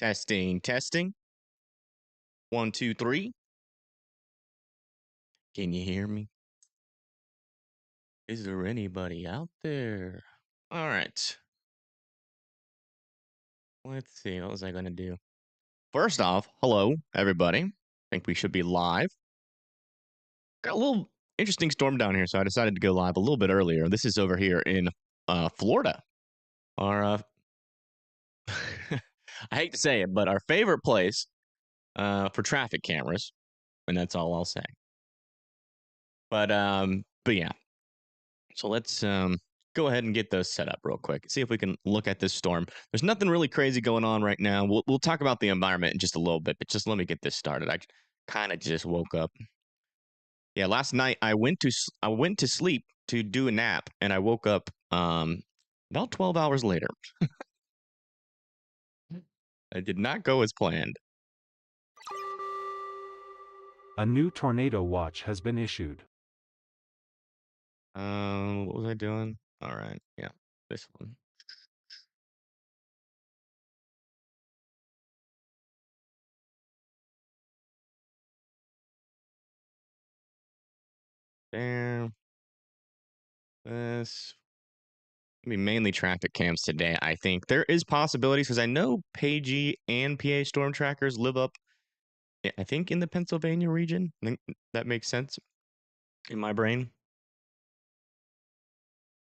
Testing, testing. 1, 2, 3. Can you hear me? Is there anybody out there? All right. Let's see. What was I going to do? First off, hello, everybody. Think we should be live. Got a little interesting storm down here, so I decided to go live a little bit earlier. This is over here in Florida. Our, I hate to say it, but our favorite place for traffic cameras, and that's all I'll say. But yeah. So let's go ahead and get those set up real quick. See if we can look at this storm. There's nothing really crazy going on right now. We'll talk about the environment in just a little bit, but just let me get this started. I kind of just woke up. Yeah, last night I went to sleep to do a nap, and I woke up about 12 hours later. It did not go as planned. A new tornado watch has been issued. What was I doing? All right, yeah, this one. There. This. I mean, mainly traffic cams today, I think. There is possibilities because I know Pagey and PA storm trackers live up, I think, in the Pennsylvania region. I think that makes sense in my brain.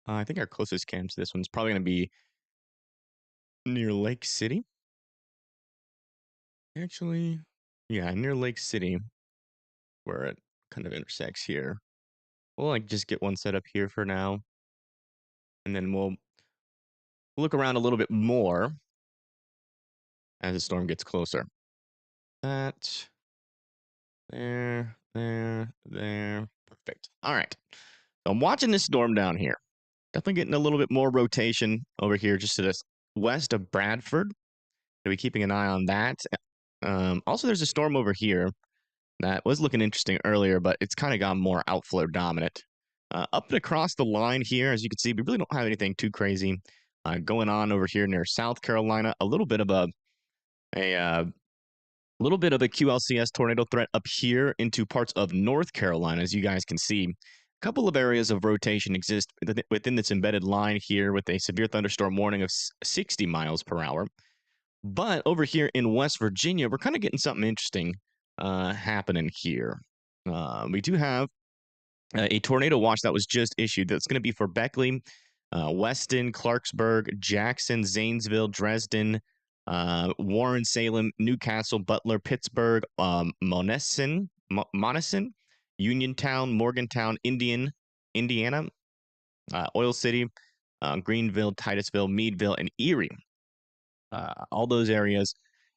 I think our closest cam to this one's probably going to be near Lake City. Actually, yeah, near Lake City, where it kind of intersects here. We'll like just get one set up here for now, and then we'll look around a little bit more as the storm gets closer. That. There. Perfect. All right. So I'm watching this storm down here. Definitely getting a little bit more rotation over here just to the west of Bradford. Gonna be keeping an eye on that. Also, there's a storm over here that was looking interesting earlier, but it's kind of gone more outflow dominant. Up and across the line here, as you can see, we really don't have anything too crazy going on over here near South Carolina. A little bit of a little bit of a QLCS tornado threat up here into parts of North Carolina, as you guys can see. A couple of areas of rotation exist within this embedded line here with a severe thunderstorm warning of 60 miles per hour. But over here in West Virginia, we're kind of getting something interesting happening here. We do have a tornado watch that was just issued that's going to be for Beckley, Weston, Clarksburg, Jackson, Zanesville, Dresden, Warren, Salem, Newcastle, Butler, Pittsburgh, Monessen, Uniontown, Morgantown, Indiana, Oil City, Greenville, Titusville, Meadville, and Erie. All those areas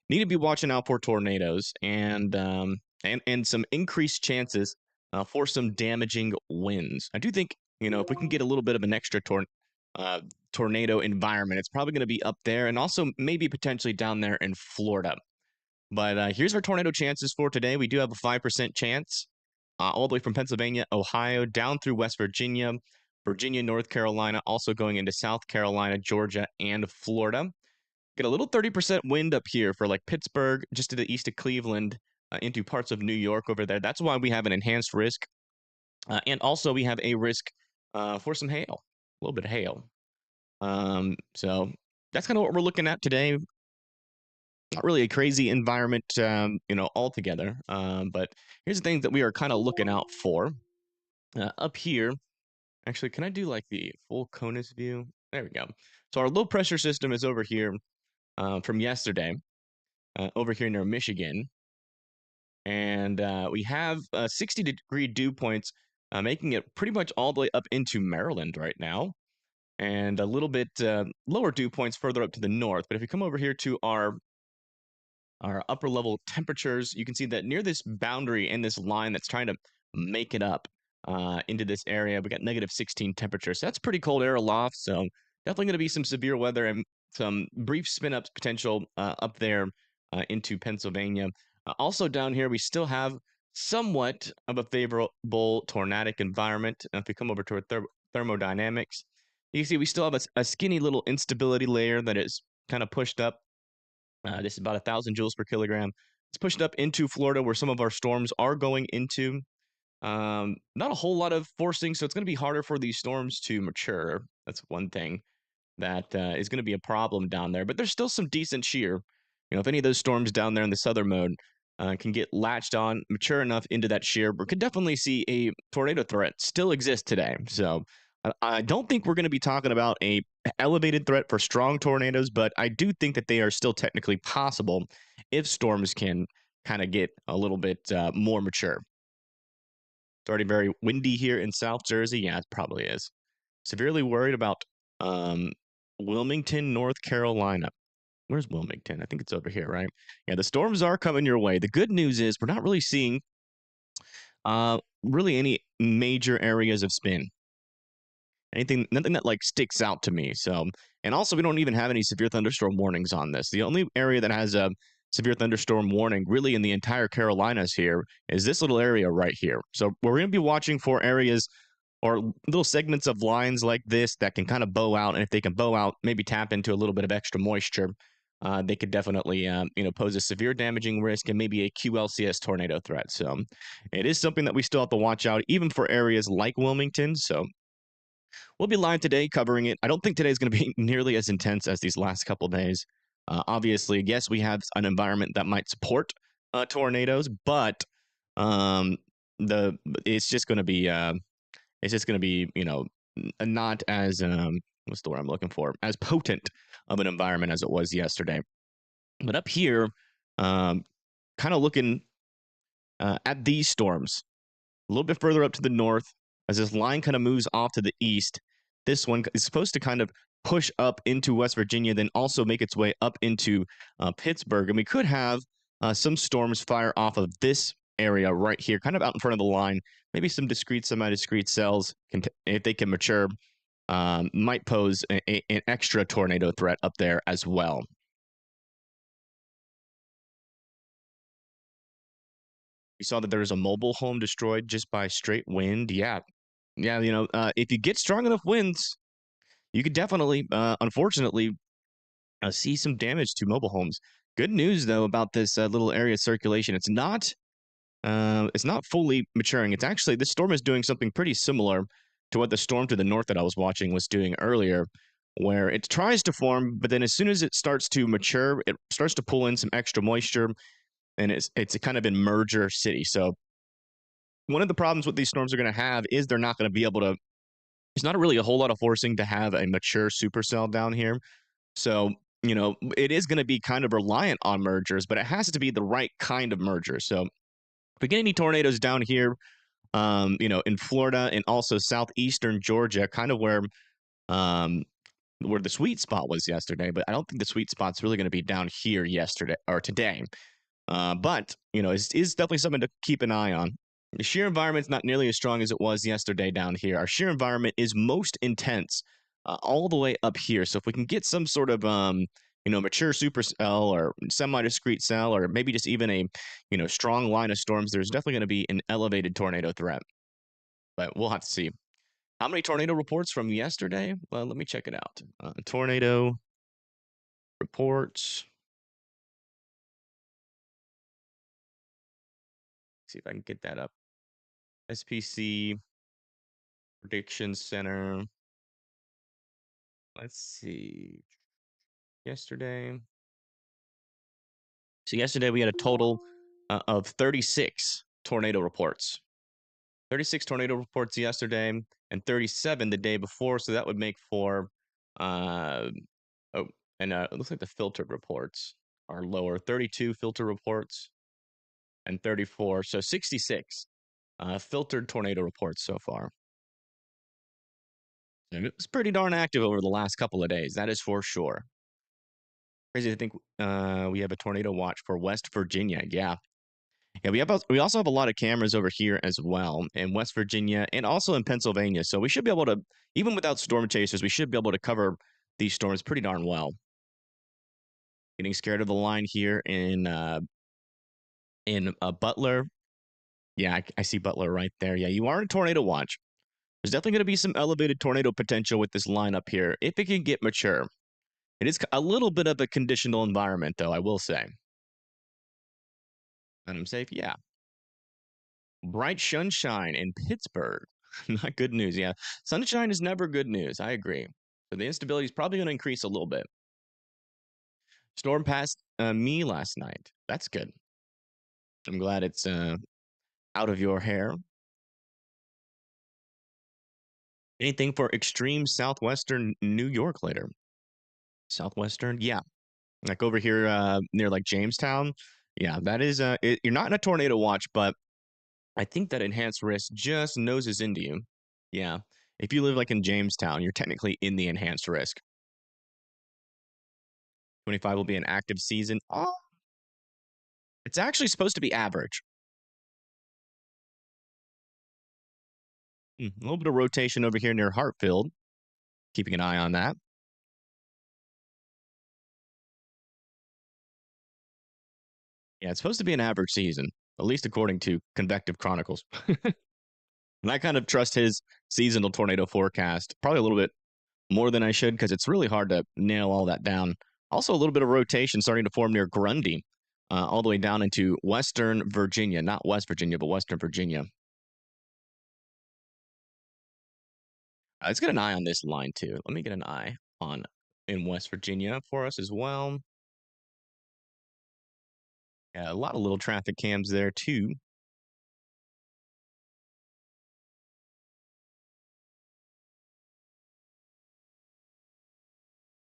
need to be watching out for tornadoes and some increased chances for some damaging winds. I do think, if we can get a little bit of an extra tornado environment, it's probably going to be up there and also maybe potentially down there in Florida. But here's our tornado chances for today. We do have a 5% chance all the way from Pennsylvania, Ohio, down through West Virginia, North Carolina, also going into South Carolina, Georgia, and Florida. Get a little 30% wind up here for like Pittsburgh, just to the east of Cleveland, into parts of New York over there. That's why we have an enhanced risk. And also we have a risk for some hail, a little bit of hail. So that's kind of what we're looking at today. Not really a crazy environment, altogether. But here's the things that we are kind of looking out for. Up here, actually, can I do like the full CONUS view? There we go. So our low pressure system is over here from yesterday, over here near Michigan. And we have 60-degree dew points, making it pretty much all the way up into Maryland right now. And a little bit lower dew points further up to the north. But if we come over here to our upper level temperatures, you can see that near this boundary and this line that's trying to make it up into this area, we got negative 16 temperature. So that's pretty cold air aloft. So definitely going to be some severe weather and some brief spin ups potential up there into Pennsylvania. Also down here, we still have somewhat of a favorable tornadic environment. If we come over to our thermodynamics, you can see we still have a skinny little instability layer that is kind of pushed up This is about 1,000 joules per kilogram. It's pushed up into Florida, where some of our storms are going into. Not a whole lot of forcing, so it's going to be harder for these storms to mature. That's one thing that is going to be a problem down there. But there's still some decent shear. If any of those storms down there in the southern mode can get latched on, mature enough into that shear, we could definitely see a tornado threat still exist today. So I don't think we're going to be talking about a elevated threat for strong tornadoes, but I do think that they are still technically possible if storms can kind of get a little bit more mature. It's already very windy here in South Jersey. Yeah, it probably is. Severely worried about um, Wilmington, North Carolina. Where's Wilmington? I think it's over here, right? Yeah, the storms are coming your way. The good news is we're not really seeing really any major areas of spin. Nothing that like sticks out to me. So, and also we don't even have any severe thunderstorm warnings on this. The only area that has a severe thunderstorm warning really in the entire Carolinas here is this little area right here. So we're going to be watching for areas or little segments of lines like this that can kind of bow out. And if they can bow out, maybe tap into a little bit of extra moisture, they could definitely, pose a severe damaging risk and maybe a QLCS tornado threat. So it is something that we still have to watch out, even for areas like Wilmington. So we'll be live today covering it. I don't think today is going to be nearly as intense as these last couple days. Obviously, yes, we have an environment that might support tornadoes, but um, the it's just going to be not as what's the word I'm looking for, as potent of an environment as it was yesterday. But up here, kind of looking at these storms a little bit further up to the north, as this line kind of moves off to the east. This one is supposed to kind of push up into West Virginia, then also make its way up into Pittsburgh. And we could have some storms fire off of this area right here, kind of out in front of the line. Maybe some discrete, semi-discrete cells, if they can mature, might pose an extra tornado threat up there as well. We saw that there was a mobile home destroyed just by straight wind. Yeah. If you get strong enough winds, you could definitely, unfortunately, see some damage to mobile homes. Good news though about this little area of circulation. It's not fully maturing. It's actually, this storm is doing something pretty similar to what the storm to the north that I was watching was doing earlier, where it tries to form, but then as soon as it starts to mature, it starts to pull in some extra moisture, and it's a kind of in merger city. So one of the problems with these storms are going to have is they're not going to be able to. There's not really a whole lot of forcing to have a mature supercell down here. So, it is going to be kind of reliant on mergers, but it has to be the right kind of merger. So, if we get any tornadoes down here, in Florida and also southeastern Georgia, kind of where the sweet spot was yesterday, but I don't think the sweet spot's really going to be down here yesterday or today. But is definitely something to keep an eye on. The shear environment's not nearly as strong as it was yesterday down here. Our shear environment is most intense all the way up here. So if we can get some sort of mature supercell or semi-discrete cell, or maybe just even a strong line of storms, there's definitely going to be an elevated tornado threat. But we'll have to see. How many tornado reports from yesterday? Well, let me check it out. Tornado reports. See if I can get that up. SPC Prediction Center. Let's see. Yesterday. So yesterday we had a total of 36 tornado reports. 36 tornado reports yesterday and 37 the day before. So that would make for it looks like the filtered reports are lower. 32 filter reports and 34. So 66 filtered tornado reports so far. And it was pretty darn active over the last couple of days. That is for sure. Crazy to think we have a tornado watch for West Virginia. Yeah. Yeah, we also have a lot of cameras over here as well in West Virginia and also in Pennsylvania. So we should be able to, even without storm chasers, we should be able to cover these storms pretty darn well. Getting scared of the line here in Butler. Yeah, I see Butler right there. Yeah, you are in tornado watch. There's definitely going to be some elevated tornado potential with this line up here if it can get mature. It is a little bit of a conditional environment, though, I will say. And I'm safe, yeah. Bright sunshine in Pittsburgh. Not good news, yeah. Sunshine is never good news. I agree. So the instability is probably going to increase a little bit. Storm passed me last night. That's good. I'm glad it's out of your hair. Anything for extreme southwestern New York later? Southwestern, yeah. Like over here near like Jamestown. Yeah, that is you're not in a tornado watch, but I think that enhanced risk just noses into you. Yeah. If you live like in Jamestown, you're technically in the enhanced risk. 25 will be an active season. Oh, it's actually supposed to be average. A little bit of rotation over here near Hartfield. Keeping an eye on that. Yeah, it's supposed to be an average season, at least according to Convective Chronicles. And I kind of trust his seasonal tornado forecast probably a little bit more than I should because it's really hard to nail all that down. Also, a little bit of rotation starting to form near Grundy, all the way down into Western Virginia, not West Virginia, but Western Virginia. Let's get an eye on this line too. Let me get an eye on in West Virginia for us as well. Yeah, a lot of little traffic cams there too.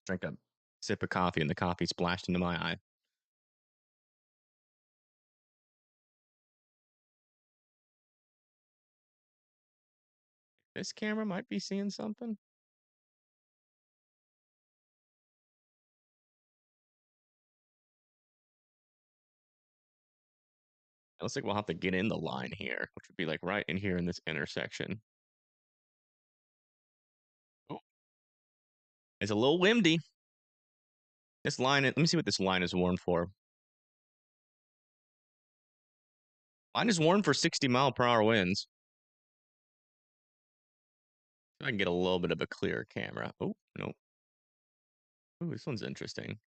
Drink a sip of coffee and the coffee splashed into my eye. This camera might be seeing something. It looks like we'll have to get in the line here, which would be like right in here in this intersection. Oh, it's a little windy. This line, let me see what this line is warned for. Line is warned for 60-mile-per-hour winds. I can get a little bit of a clearer camera. Oh, no. Oh, this one's interesting.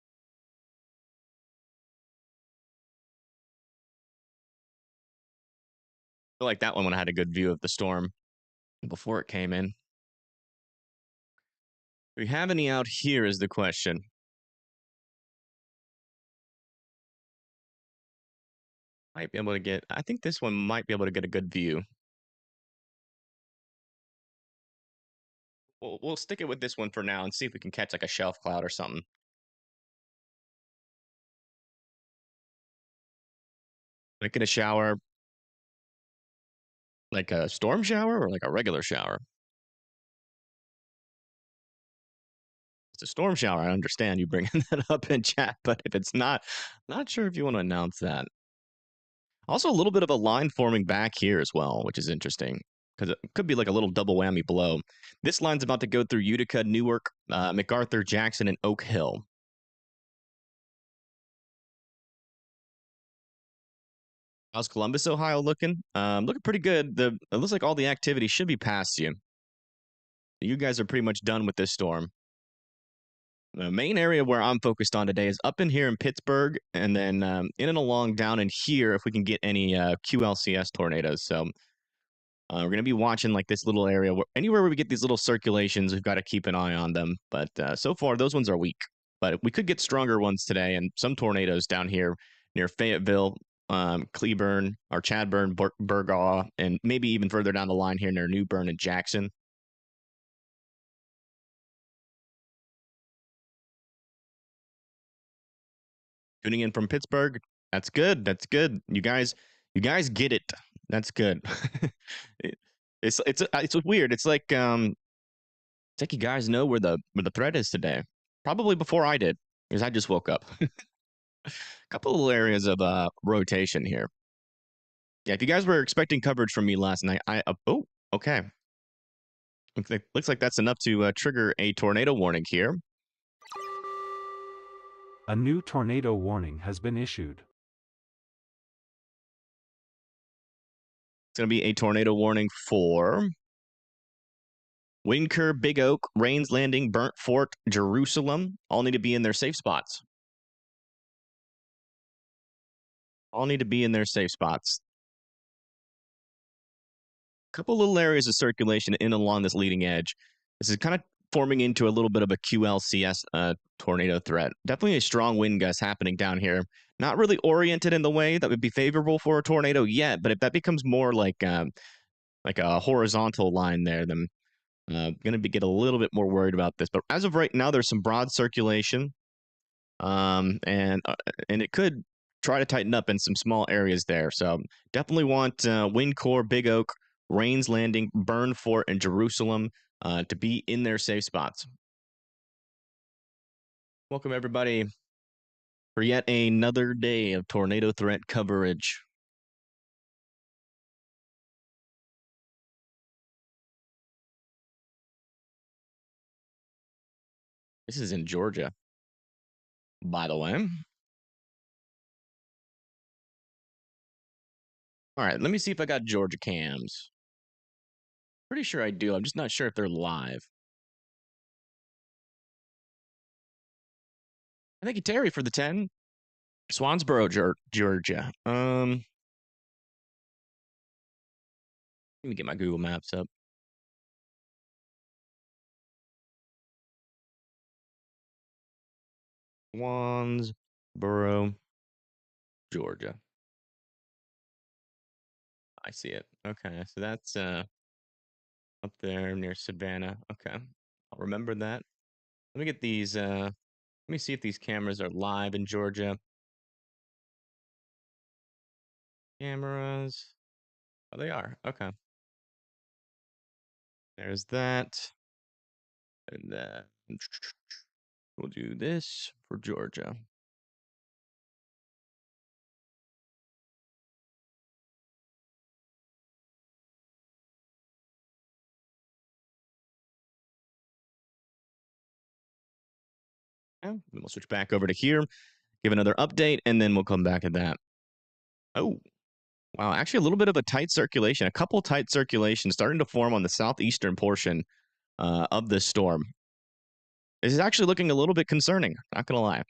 I feel like that one when I had a good view of the storm before it came in. Do we have any out here is the question. Might be able to get, I think this one might be able to get a good view. We'll stick it with this one for now and see if we can catch like a shelf cloud or something. Like get a shower, like a storm shower or like a regular shower. It's a storm shower. I understand you bringing that up in chat, but if it's not, not sure if you want to announce that. Also, a little bit of a line forming back here as well, which is interesting because it could be like a little double whammy blow. This line's about to go through Utica, Newark, MacArthur, Jackson, and Oak Hill. How's Columbus, Ohio looking? Looking pretty good. It looks like all the activity should be past you. You guys are pretty much done with this storm. The main area where I'm focused on today is up in here in Pittsburgh, and then in and along down in here if we can get any QLCS tornadoes. So we're going to be watching like this little area. Anywhere where we get these little circulations, we've got to keep an eye on them. But so far, those ones are weak. But we could get stronger ones today, and some tornadoes down here near Fayetteville, Cleburne, or Chadburn, Burgaw, and maybe even further down the line here near New Bern and Jackson. Tuning in from Pittsburgh. That's good. That's good. You guys get it. That's good. It's weird. It's like you guys know where the threat is today. Probably before I did, because I just woke up. A couple little areas of rotation here. Yeah, if you guys were expecting coverage from me last night, oh, okay. Looks like that's enough to trigger a tornado warning here. A new tornado warning has been issued. It's going to be a tornado warning for Winker, Big Oak, Rains Landing, Burnt Fort, Jerusalem all need to be in their safe spots. All need to be in their safe spots. Couple little areas of circulation in along this leading edge. This is kind of forming into a little bit of a QLCS tornado threat. Definitely a strong wind gust happening down here. Not really oriented in the way that would be favorable for a tornado yet, but if that becomes more like a horizontal line there, then going to get a little bit more worried about this. But as of right now, there's some broad circulation, and it could try to tighten up in some small areas there. So definitely want Wind Core, Big Oak, Rains Landing, Burn Fort, and Jerusalem to be in their safe spots. Welcome, everybody, for yet another day of tornado threat coverage. This is in Georgia, by the way. All right, let me see if I got Georgia cams. Pretty sure I do. I'm just not sure if they're live. Thank you, Terry, for the 10. Swansboro, Georgia. Let me get my Google Maps up. Swansboro, Georgia. I see it. Okay, so that's up there near Savannah. Okay, I'll remember that. Let me get these. Let me see if these cameras are live in Georgia. Cameras. Oh, they are. Okay. There's that. And then we'll do this for Georgia. Okay, we'll switch back over to here, give another update, and then we'll come back at that. Oh, wow. Actually, a little bit of a tight circulation, a couple tight circulations starting to form on the southeastern portion of this storm. This is actually looking a little bit concerning, not going to lie.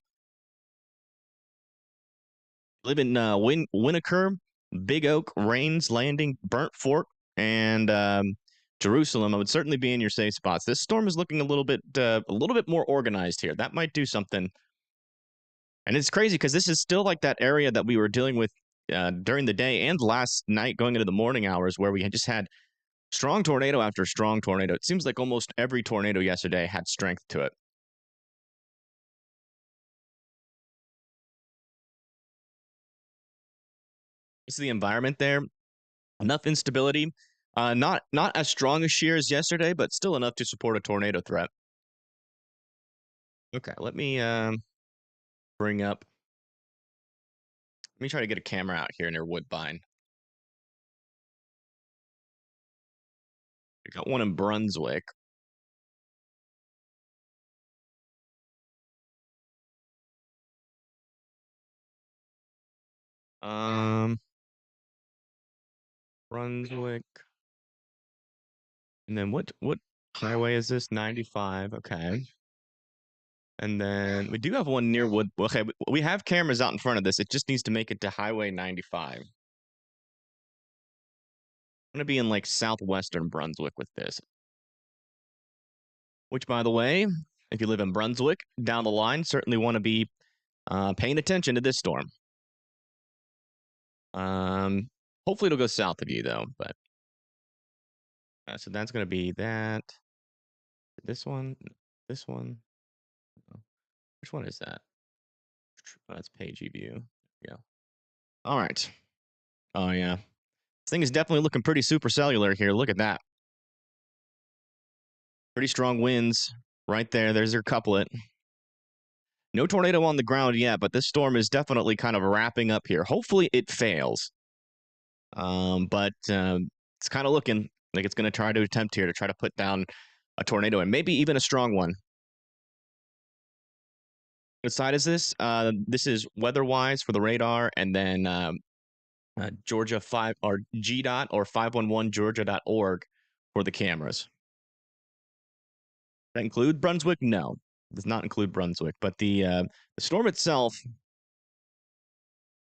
Live in Winnaker, Big Oak, Rains Landing, Burnt Fort, and Jerusalem. I would certainly be in your safe spots. This storm is looking a little bit more organized here. That might do something. And it's crazy because this is still like that area that we were dealing with during the day and last night going into the morning hours where we had just had strong tornado after strong tornado. It seems like almost every tornado yesterday had strength to it. This is the environment there. Enough instability. Not as strong as shear as yesterday, but still enough to support a tornado threat. Okay, let me bring up. Let me try to get a camera out here near Woodbine. We got one in Brunswick. Brunswick. And then what highway is this? 95. Okay. And then we do have one near Wood. Okay, we have cameras out in front of this. It just needs to make it to Highway 95. I'm gonna be in like southwestern Brunswick with this. Which, by the way, if you live in Brunswick, down the line, certainly want to be paying attention to this storm. Hopefully it'll go south of you though, but so that's gonna be that. This one. Which one is that? Oh, that's page view. Yeah. All right. Oh yeah. This thing is definitely looking pretty supercellular here. Look at that. Pretty strong winds right there. There's your couplet. No tornado on the ground yet, but this storm is definitely kind of wrapping up here. Hopefully it fails. But it's kind of looking like it's going to try to attempt here to try to put down a tornado and maybe even a strong one. What side is this? This is weather-wise for the radar, and then Georgia 5 or GDOT or 511georgia.org for the cameras. That include Brunswick? No, does not include Brunswick. But the storm itself,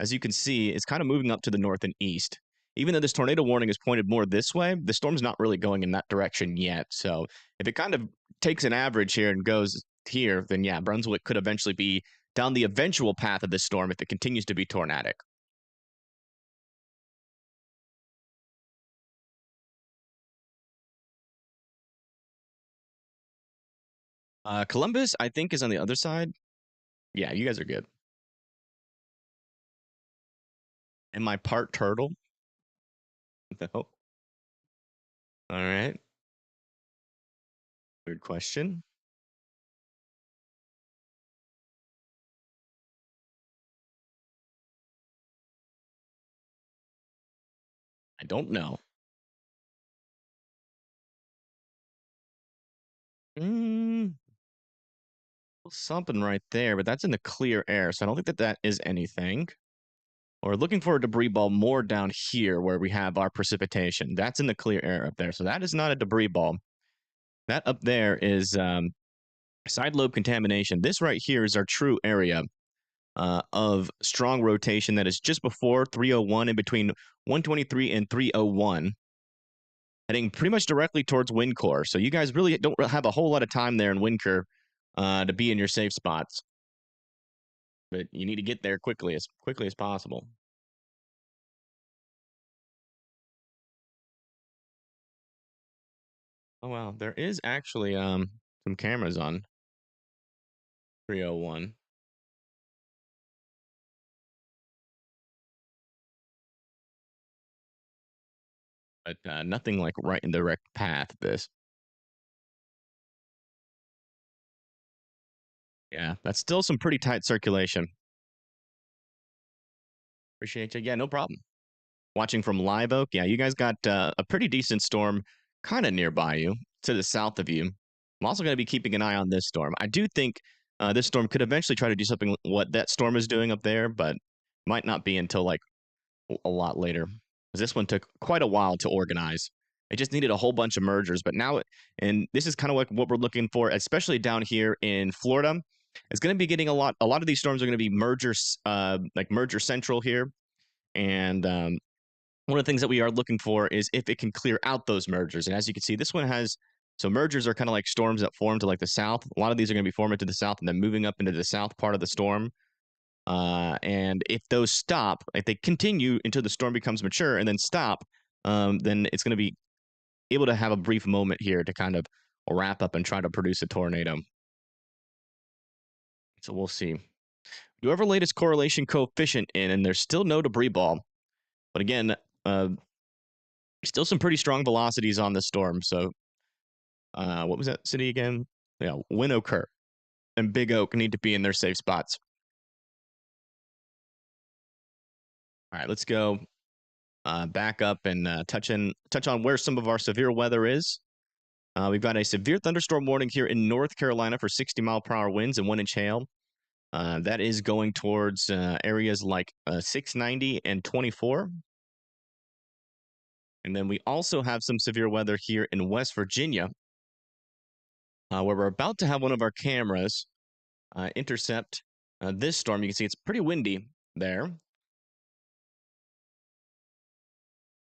as you can see, is kind of moving up to the north and east. Even though this tornado warning is pointed more this way, the storm's not really going in that direction yet. So if it kind of takes an average here and goes here, then yeah, Brunswick could eventually be down the eventual path of this storm if it continues to be tornadic. Columbus, I think, is on the other side. Yeah, you guys are good. Am I part turtle? No. All right. Good question. I don't know. Mm, something right there, but that's in the clear air, so I don't think that that is anything. We're looking for a debris ball more down here where we have our precipitation. That's in the clear air up there, so that is not a debris ball. That up there is side lobe contamination. This right here is our true area of strong rotation that is just before 301 and between 123 and 301. Heading pretty much directly towards wind core. So you guys really don't have a whole lot of time there in wind core to be in your safe spots. But you need to get there quickly as possible. Oh wow, there is actually some cameras on 301. But nothing like right in the direct path of this. Yeah, that's still some pretty tight circulation. Appreciate you. Yeah, no problem. Watching from Live Oak, yeah, you guys got a pretty decent storm kind of nearby you to the south of you. I'm also going to be keeping an eye on this storm. I do think this storm could eventually try to do something what that storm is doing up there, but might not be until like a lot later. Because this one took quite a while to organize. It just needed a whole bunch of mergers, but now, and this is kind of like what we're looking for, especially down here in Florida. It's going to be getting a lot. A lot of these storms are going to be mergers, like merger central here, and one of the things that we are looking for is if it can clear out those mergers. And as you can see, this one has, so mergers are kind of like storms that form to like the south. A lot of these are going to be forming to the south and then moving up into the south part of the storm. And if those stop, if they continue until the storm becomes mature and then stop, then it's going to be able to have a brief moment here to kind of wrap up and try to produce a tornado. So we'll see. Whoever latest correlation coefficient in, and there's still no debris ball. But again, still some pretty strong velocities on this storm. So what was that city again? Yeah, Winokur and Big Oak need to be in their safe spots. All right, let's go back up and touch on where some of our severe weather is. We've got a severe thunderstorm warning here in North Carolina for 60-mile-per-hour winds and 1-inch hail. That is going towards areas like 690 and 24. And then we also have some severe weather here in West Virginia, where we're about to have one of our cameras intercept this storm. You can see it's pretty windy there.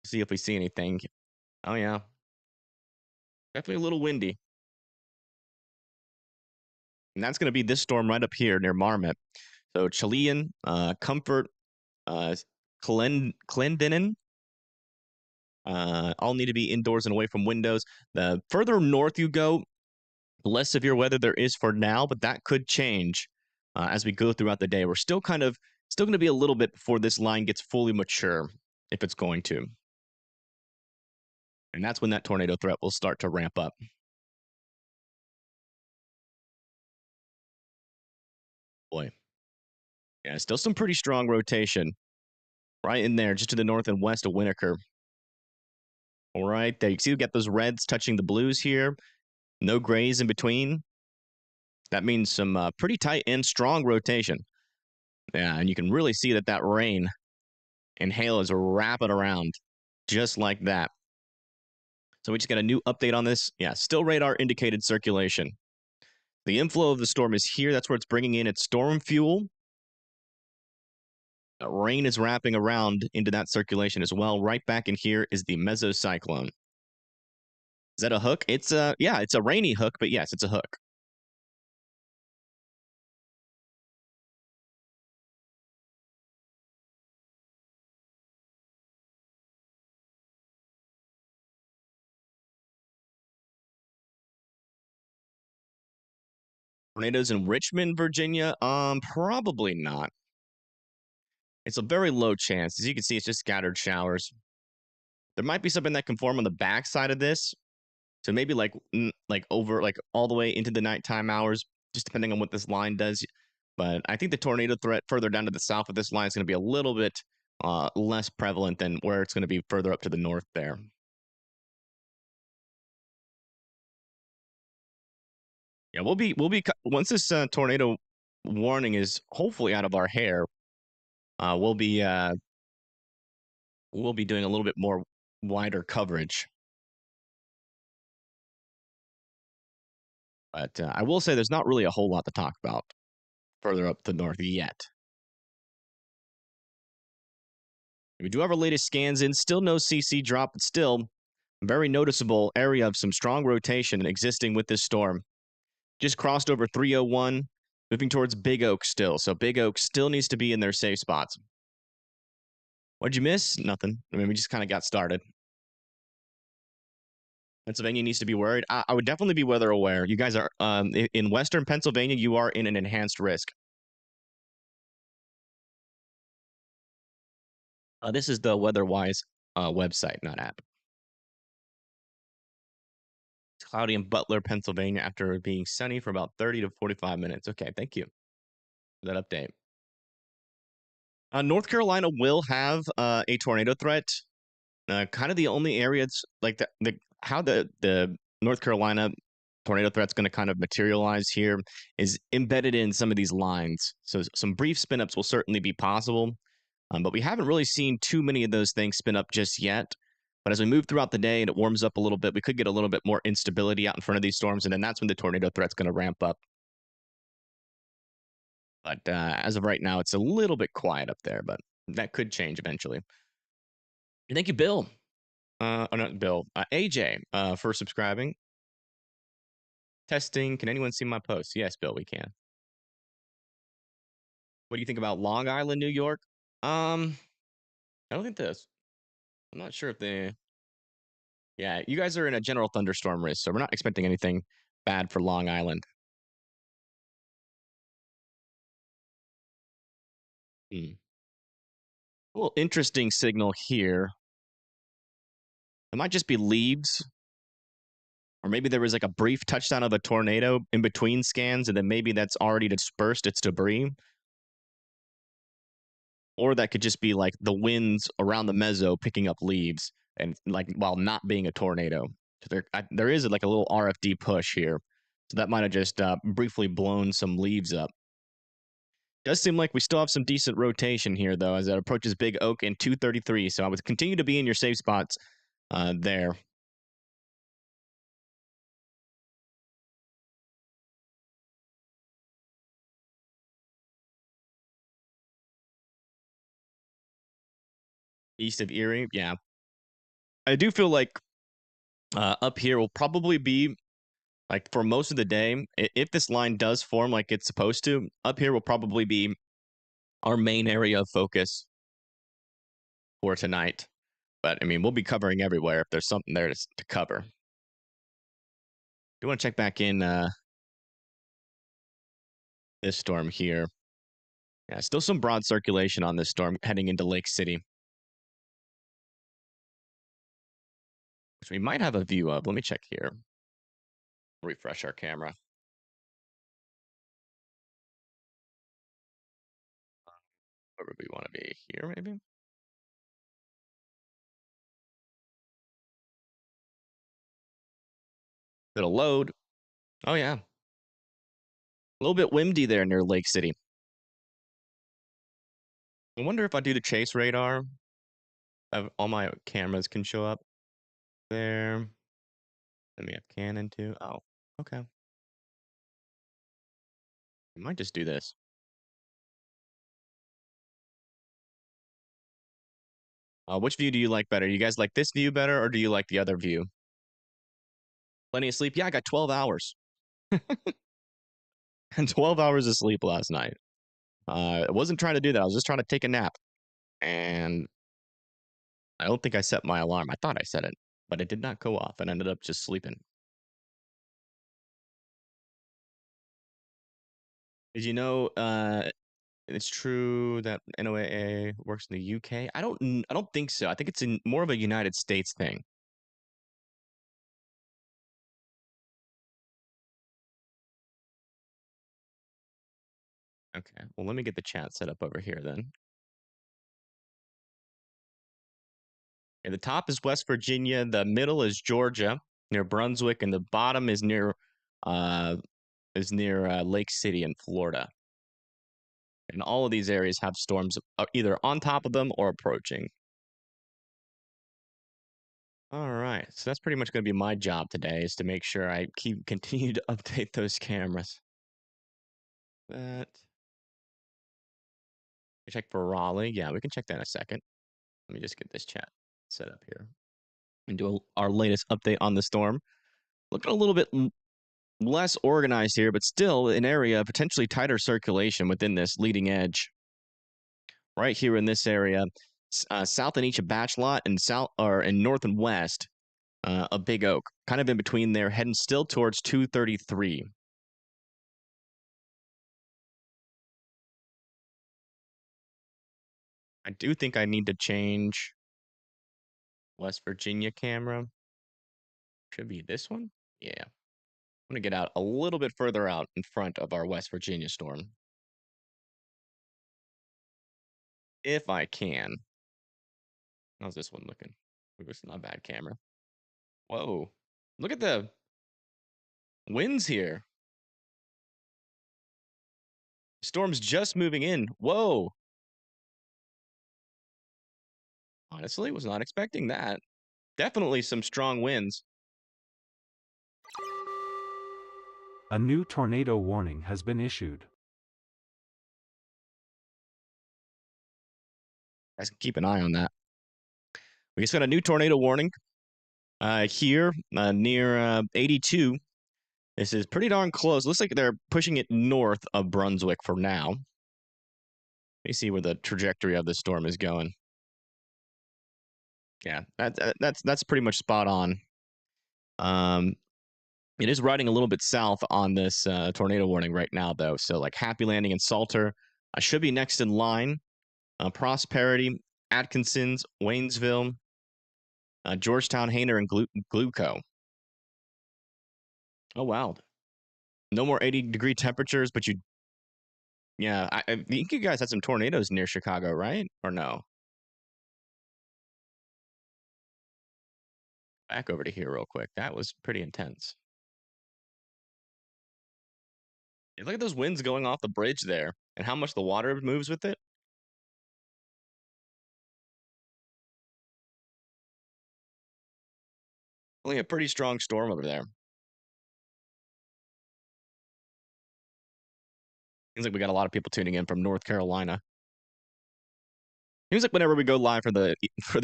See if we see anything. Oh, yeah. Definitely a little windy. And that's going to be this storm right up here near Marmot. So Chilean, Comfort, Clendenin, all need to be indoors and away from windows. The further north you go, the less severe weather there is for now, but that could change as we go throughout the day. We're still going to be a little bit before this line gets fully mature, if it's going to. And that's when that tornado threat will start to ramp up. Boy. Yeah, still some pretty strong rotation right in there, just to the north and west of Winokur. All right, there you see we got those reds touching the blues here. No grays in between. That means some pretty tight and strong rotation. Yeah, and you can really see that rain and hail is wrapping around just like that. So we just got a new update on this. Yeah, still radar indicated circulation. The inflow of the storm is here. That's where it's bringing in its storm fuel. Rain is wrapping around into that circulation as well. Right back in here is the mesocyclone. Is that a hook? It's yeah, it's a rainy hook, but yes, it's a hook. Tornadoes in Richmond, Virginia? Probably not. It's a very low chance. As you can see, it's just scattered showers. There might be something that can form on the backside of this. So maybe like over like all the way into the nighttime hours, just depending on what this line does. But I think the tornado threat further down to the south of this line is going to be a little bit less prevalent than where it's going to be further up to the north there. Yeah, we'll be once this tornado warning is hopefully out of our hair. We'll be doing a little bit more wider coverage. But I will say there's not really a whole lot to talk about further up the north yet. We do have our latest scans in. Still no CC drop, but still very noticeable area of some strong rotation existing with this storm. Just crossed over 301, moving towards Big Oak still. So Big Oak still needs to be in their safe spots. What'd you miss? Nothing. I mean, we just kind of got started. Pennsylvania needs to be worried. I would definitely be weather aware. You guys are in Western Pennsylvania. You are in an enhanced risk. This is the WeatherWise website, not app. It's cloudy in Butler, Pennsylvania, after being sunny for about 30 to 45 minutes. Okay, thank you for that update. North Carolina will have a tornado threat. Kind of the only areas like how the North Carolina tornado threat's going to kind of materialize here is embedded in some of these lines. So some brief spin ups will certainly be possible, but we haven't really seen too many of those things spin up just yet. But as we move throughout the day and it warms up a little bit, we could get a little bit more instability out in front of these storms, and then that's when the tornado threat's going to ramp up. But as of right now, it's a little bit quiet up there, but that could change eventually. Thank you, Bill. Oh, not Bill. AJ for subscribing. Testing. Can anyone see my post? Yes, Bill, we can. What do you think about Long Island, New York? I don't think this. I'm not sure if they. Yeah, you guys are in a general thunderstorm risk, so we're not expecting anything bad for Long Island. Hmm. A little interesting signal here. It might just be leaves, or maybe there was like a brief touchdown of a tornado in between scans, and then maybe that's already dispersed its debris. Or that could just be like the winds around the mezzo picking up leaves and like while not being a tornado. So there is like a little RFD push here. So that might have just briefly blown some leaves up. Does seem like we still have some decent rotation here, though, as it approaches Big Oak in 233. So I would continue to be in your safe spots there. East of Erie, yeah. I do feel like up here will probably be like for most of the day. If this line does form like it's supposed to, up here will probably be our main area of focus for tonight. But I mean, we'll be covering everywhere if there's something there to cover. Do want to check back in this storm here? Yeah, still some broad circulation on this storm heading into Lake City, which we might have a view of. Let me check here. Refresh our camera. Where would we want to be? Here, maybe? It'll load. Oh, yeah. A little bit windy there near Lake City. I wonder if I do the chase radar, all my cameras can show up there. Then we have cannon too. Oh, okay. I might just do this. Which view do you like better? You guys like this view better, or do you like the other view? Plenty of sleep? Yeah, I got 12 hours. And 12 hours of sleep last night. I wasn't trying to do that. I was just trying to take a nap. And I don't think I set my alarm. I thought I set it, but it did not go off and ended up just sleeping. Did you know it's true that NOAA works in the UK? I don't think so. I think it's in more of a United States thing. Okay. Well, let me get the chat set up over here then. Okay, the top is West Virginia, the middle is Georgia, near Brunswick, and the bottom is near Lake City in Florida. And all of these areas have storms either on top of them or approaching. All right, so that's pretty much going to be my job today, is to make sure I continue to update those cameras. That. Check for Raleigh. Yeah, we can check that in a second. Let me just get this chat set up here and do our latest update on the storm. Looking a little bit less organized here, but still an area of potentially tighter circulation within this leading edge. Right here in this area, south and east of Bachelot and south or in north and west of Big Oak, kind of in between there, heading still towards 233. I do think I need to change West Virginia camera. Should be this one. Yeah. I'm going to get out a little bit further out in front of our West Virginia storm. If I can. How's this one looking? It's not a bad camera. Whoa. Look at the winds here. Storm's just moving in. Whoa. Honestly, was not expecting that. Definitely some strong winds. A new tornado warning has been issued. Guys, keep an eye on that. We just got a new tornado warning here near 82. This is pretty darn close. Looks like they're pushing it north of Brunswick for now. Let me see where the trajectory of the storm is going. Yeah, that's pretty much spot on. It is riding a little bit south on this tornado warning right now, though. So, like Happy Landing and Salter should be next in line. Prosperity, Atkinson's, Waynesville, Georgetown, Hainer, and Gluco. Oh, wow. No more 80-degree temperatures, but yeah, I think you guys had some tornadoes near Chicago, right? Or no? Back over to here real quick. That was pretty intense. Yeah, look at those winds going off the bridge there and how much the water moves with it. Only a pretty strong storm over there. Seems like we got a lot of people tuning in from North Carolina. Seems like whenever we go live for the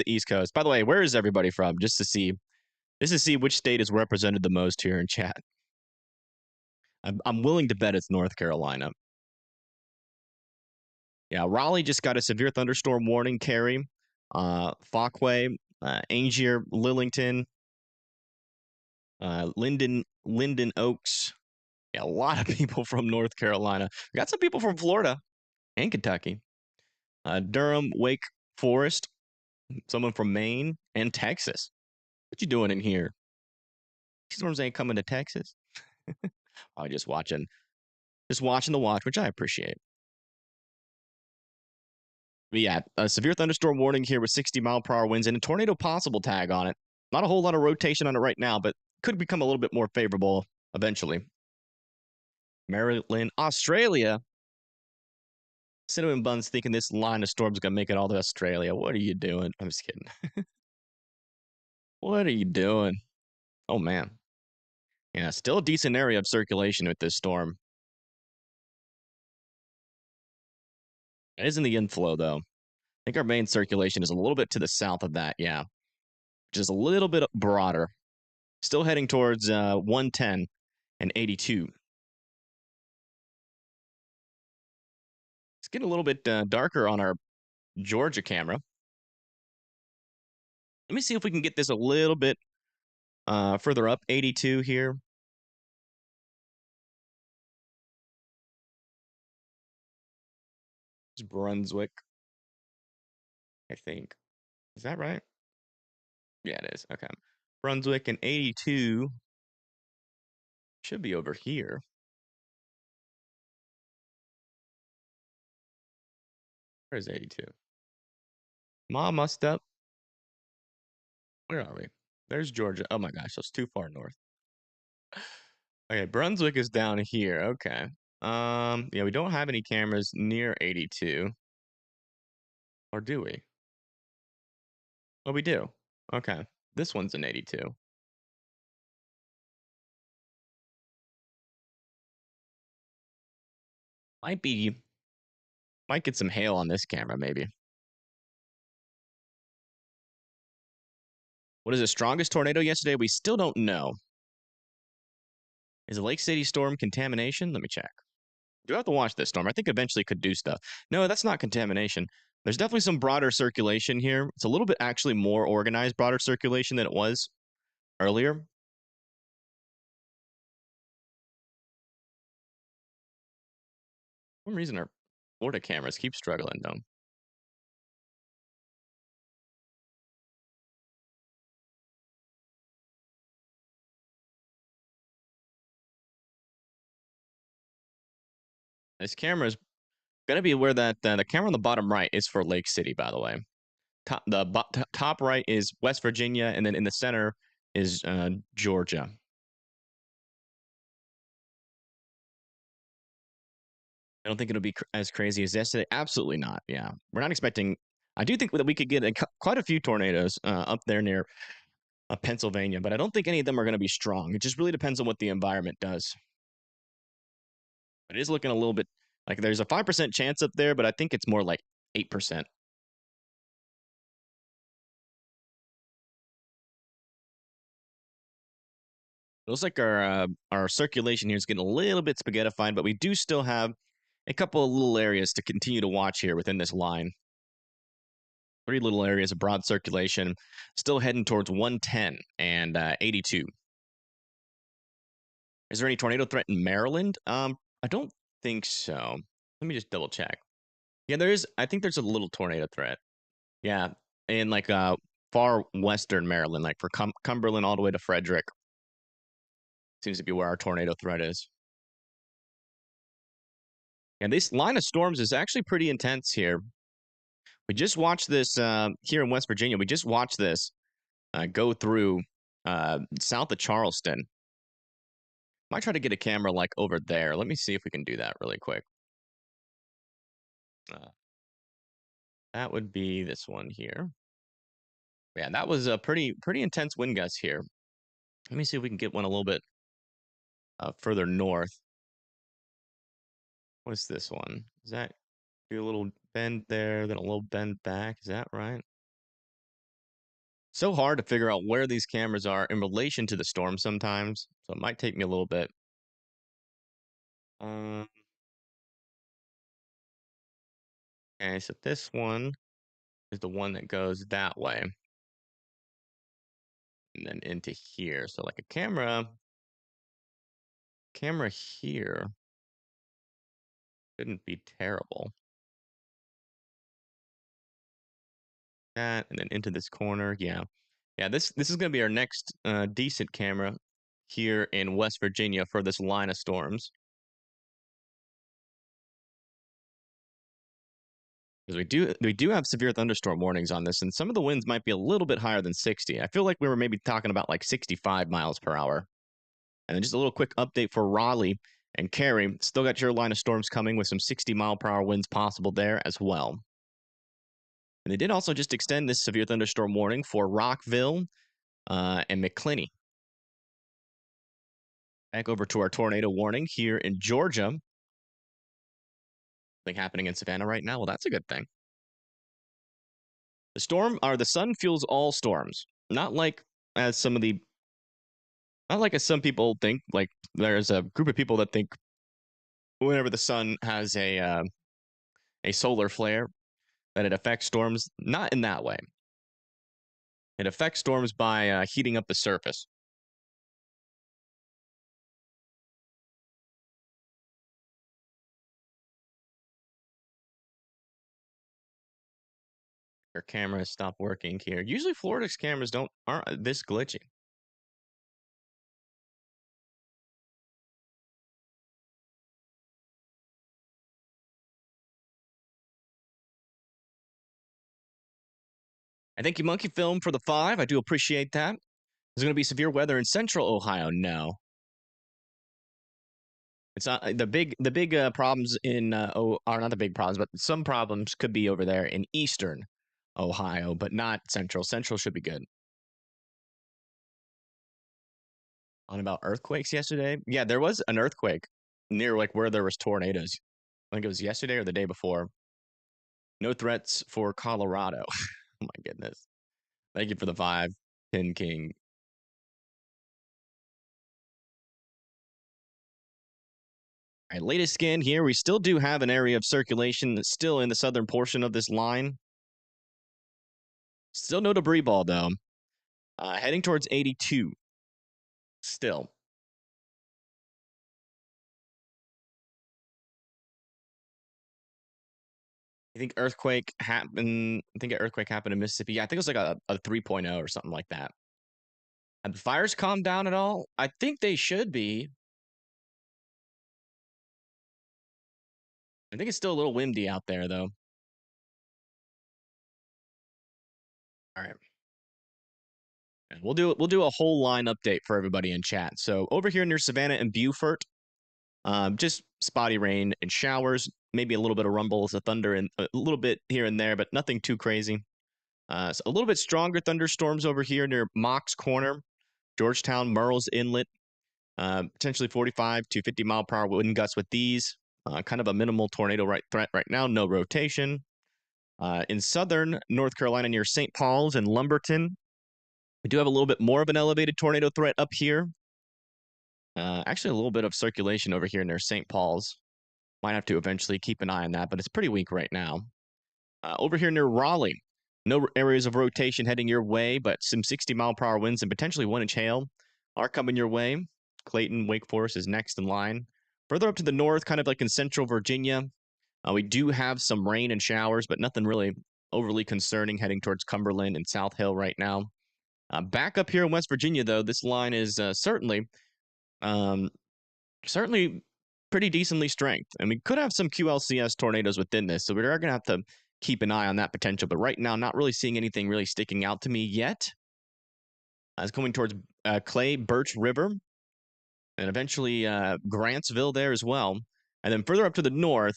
East Coast. By the way, where is everybody from? Just to see which state is represented the most here in chat. I'm willing to bet it's North Carolina. Yeah, Raleigh just got a severe thunderstorm warning. Cary, Fauquier, Angier, Lillington, Linden Oaks. Yeah, a lot of people from North Carolina. We got some people from Florida and Kentucky. Durham, Wake Forest, someone from Maine and Texas. What you doing in here? These storms ain't coming to Texas. I'm just watching the watch, which I appreciate. But yeah, a severe thunderstorm warning here with 60-mile-per-hour winds and a tornado possible tag on it. Not a whole lot of rotation on it right now, but could become a little bit more favorable eventually. Maryland, Australia. Cinnamon Buns thinking this line of storms going to make it all to Australia. What are you doing? I'm just kidding. What are you doing? Oh, man. Yeah, still a decent area of circulation with this storm. It is in the inflow, though. I think our main circulation is a little bit to the south of that, yeah. Just a little bit broader. Still heading towards 110 and 82. It's getting a little bit darker on our Georgia camera. Let me see if we can get this a little bit further up. 82 here. It's Brunswick, I think. Is that right? Yeah, it is. Okay. Brunswick and 82 should be over here. Where's 82? Ma must up. Where are we? There's Georgia. Oh my gosh, that's too far north. Okay, Brunswick is down here. Okay. Yeah, we don't have any cameras near 82. Or do we? Oh, we do. Okay. This one's in 82. Might get some hail on this camera, maybe. What is the strongest tornado yesterday? We still don't know. Is a Lake City storm contamination? Let me check. Do have to watch this storm. I think eventually could do stuff. No, that's not contamination. There's definitely some broader circulation here. It's a little bit actually more organized, broader circulation than it was earlier. For some reason, our Florida cameras keep struggling, though. This camera is going to be where that the camera on the bottom right is for Lake City, by the way. Top right is West Virginia, and then in the center is Georgia. I don't think it'll be as crazy as yesterday. Absolutely not. Yeah, we're not expecting. I do think that we could get quite a few tornadoes up there near Pennsylvania, but I don't think any of them are going to be strong. It just really depends on what the environment does. It is looking a little bit like there's a 5% chance up there, but I think it's more like 8%. It looks like our circulation here is getting a little bit spaghettified, but we do still have a couple of little areas to continue to watch here within this line. 3 little areas of broad circulation, still heading towards 110 and 82. Is there any tornado threat in Maryland? I don't think so. Let me just double check. Yeah, there is. I think there's a little tornado threat. Yeah, in like far western Maryland, like for Cumberland all the way to Frederick. Seems to be where our tornado threat is. And this line of storms is actually pretty intense here. We just watched this here in West Virginia. We just watched this go through south of Charleston. Might try to get a camera like over there. Let me see if we can do that really quick. That would be this one here. Yeah, that was a pretty intense wind gust here. Let me see if we can get one a little bit further north. What's this one? Is that do a little bend there, then a little bend back? Is that right? So hard to figure out where these cameras are in relation to the storm sometimes. So it might take me a little bit. Okay, so this one is the one that goes that way. And then into here. So like a camera here shouldn't be terrible. That and then into this corner. Yeah. Yeah, this is going to be our next decent camera here in West Virginia for this line of storms. Because we do have severe thunderstorm warnings on this, and some of the winds might be a little bit higher than 60. I feel like we were maybe talking about like 65 miles per hour. And then just a little quick update for Raleigh and Cary. Still got your line of storms coming with some 60-mile-per-hour winds possible there as well. And they did also just extend this severe thunderstorm warning for Rockville and McClinney. Back over to our tornado warning here in Georgia. Thing happening in Savannah right now. Well, that's a good thing. The sun fuels all storms. Not like as some of the not like as some people think. Like there's a group of people that think whenever the sun has a solar flare that it affects storms. Not in that way. It affects storms by heating up the surface. Your cameras stop working here. Usually Florida's cameras aren't this glitchy. I thank you, Monkey Film, for the 5. I do appreciate that. There's going to be severe weather in central Ohio. No. It's not the big problems in are not the big problems, but some problems could be over there in eastern Ohio, but not central. Central should be good. On about earthquakes yesterday. Yeah, there was an earthquake near like where there was tornadoes. I think it was yesterday or the day before. No threats for Colorado. Oh my goodness. Thank you for the 5, Pin King. All right, latest scan here. We still do have an area of circulation that's still in the southern portion of this line. Still no debris ball, though. Heading towards 82. Still. I think earthquake happened. I think an earthquake happened in Mississippi. Yeah, I think it was like a 3.0 or something like that. Have the fires calmed down at all? I think they should be. I think it's still a little windy out there, though. All right. And we'll do a whole line update for everybody in chat. So over here near Savannah and Beaufort, just spotty rain and showers, maybe a little bit of rumbles of thunder and a little bit here and there, but nothing too crazy. So a little bit stronger thunderstorms over here near Mock's Corner, Georgetown, Murrells Inlet. Potentially 45 to 50 mile per hour wind gusts with these. Kind of a minimal tornado threat right now, no rotation. In southern North Carolina near St. Paul's and Lumberton, we do have a little bit more of an elevated tornado threat up here. Actually, a little bit of circulation over here near St. Paul's. Might have to eventually keep an eye on that, but it's pretty weak right now. Over here near Raleigh, no areas of rotation heading your way, but some 60 mile per hour winds and potentially 1-inch hail are coming your way. Clayton, Wake Forest is next in line. Further up to the north, kind of like in central Virginia, we do have some rain and showers, but nothing really overly concerning heading towards Cumberland and South Hill right now. Back up here in West Virginia, though, this line is certainly pretty decently strength. And we could have some QLCS tornadoes within this, so we are going to have to keep an eye on that potential. But right now, not really seeing anything really sticking out to me yet. It's coming towards Clay Birch River and eventually Grantsville there as well. And then further up to the north,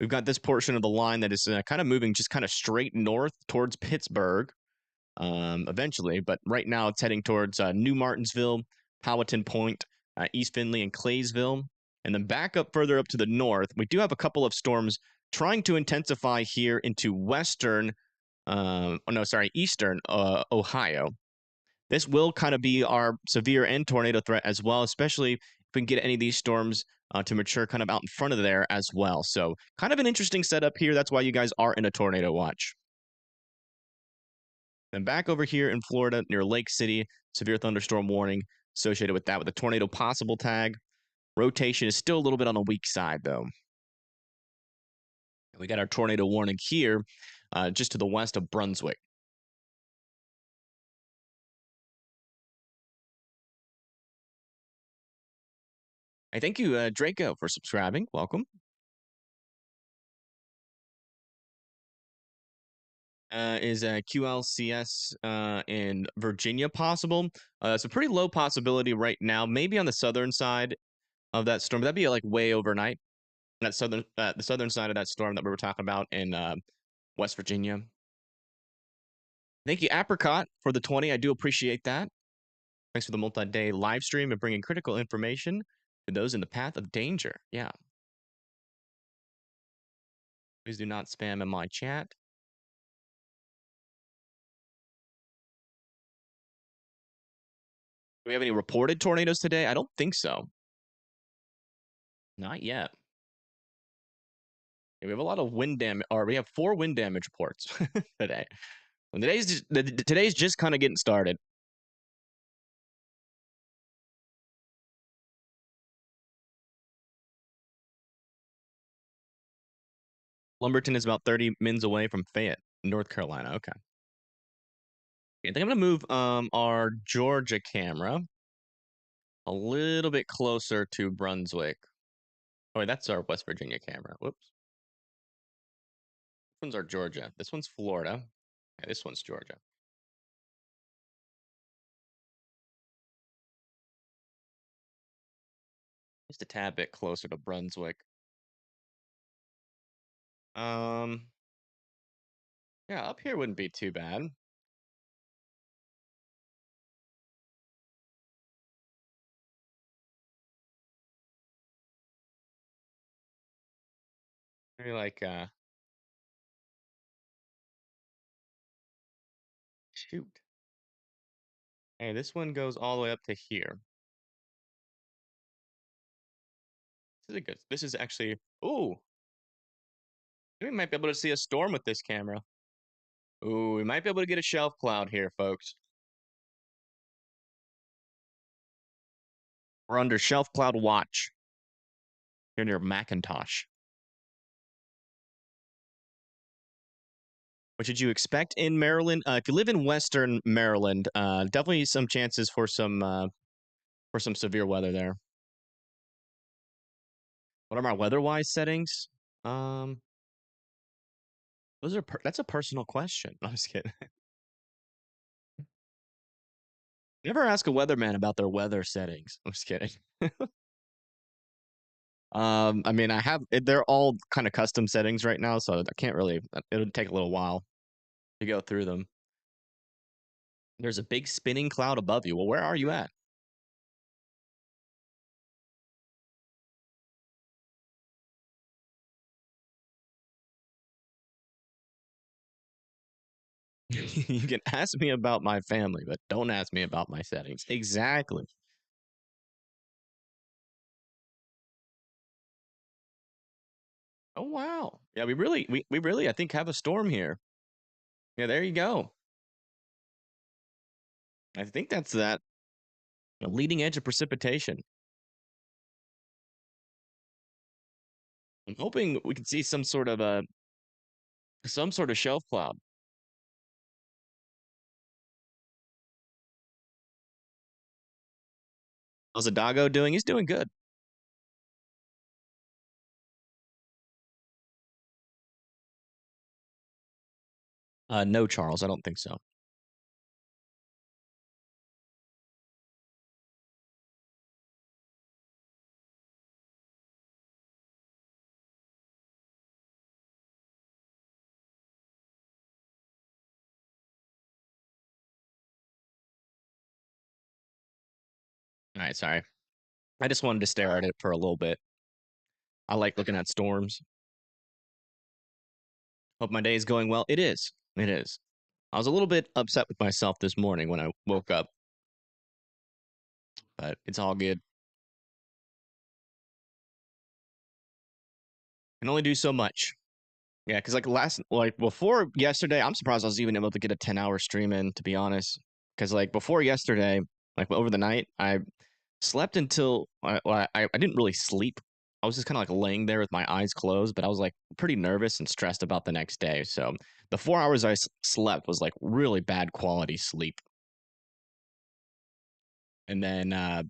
we've got this portion of the line that is kind of moving just kind of straight north towards Pittsburgh eventually. But right now, it's heading towards New Martinsville, Powhatan Point, East Findlay, and Claysville. And then back up further up to the north, we do have a couple of storms trying to intensify here into eastern Ohio. This will kind of be our severe and tornado threat as well, especially if we can get any of these storms to mature kind of out in front of there as well. So kind of an interesting setup here. That's why you guys are in a tornado watch. Then back over here in Florida near Lake City, severe thunderstorm warning associated with that with a tornado possible tag. Rotation is still a little bit on the weak side, though. We got our tornado warning here just to the west of Brunswick. I thank you, Draco, for subscribing. Welcome. Is QLCS in Virginia possible? It's a pretty low possibility right now. Maybe on the southern side of that storm. That'd be like way overnight. That the southern side of that storm that we were talking about in West Virginia. Thank you, Apricot, for the 20. I do appreciate that. Thanks for the multi-day live stream and bringing critical information to those in the path of danger. Yeah. Please do not spam in my chat. Do we have any reported tornadoes today? I don't think so. Not yet. Yeah, we have a lot of wind damage, or we have 4 wind damage reports today. And today's just kind of getting started. Lumberton is about 30 mins away from Fayette, North Carolina. Okay. I think I'm gonna move our Georgia camera a little bit closer to Brunswick. Oh, wait, that's our West Virginia camera. Whoops. This one's our Georgia. This one's Florida. Yeah, this one's Georgia. Just a tad bit closer to Brunswick. Yeah, up here wouldn't be too bad. Maybe like shoot. Hey, this one goes all the way up to here. This is a good. This is actually. Ooh, we might be able to see a storm with this camera. Ooh, we might be able to get a shelf cloud here, folks. We're under shelf cloud watch here near Macintosh. What should you expect in Maryland? If you live in Western Maryland, definitely some chances for some severe weather there. What are my weather-wise settings? Those are that's a personal question. I'm just kidding. Never ask a weatherman about their weather settings. I'm just kidding. I mean, they're all kind of custom settings right now, so I can't really. It'll take a little while to go through them. There's a big spinning cloud above you. Well, where are you at? You can ask me about my family, but don't ask me about my settings. Exactly. Oh wow. Yeah, we really I think have a storm here. Yeah, there you go. I think that's that. A leading edge of precipitation. I'm hoping we can see some sort of shelf cloud. How's Adago doing? He's doing good. No, Charles, I don't think so. All right, sorry. I just wanted to stare at it for a little bit. I like looking at storms. Hope my day is going well. It is. It is. I was a little bit upset with myself this morning when I woke up, but it's all good. Can only do so much. Yeah, because like before yesterday, I'm surprised I was even able to get a 10-hour stream in, to be honest. Because like before yesterday, like over the night, I slept until I didn't really sleep. I was just kind of like laying there with my eyes closed, but I was like pretty nervous and stressed about the next day. So the 4 hours I slept was like really bad quality sleep. And then I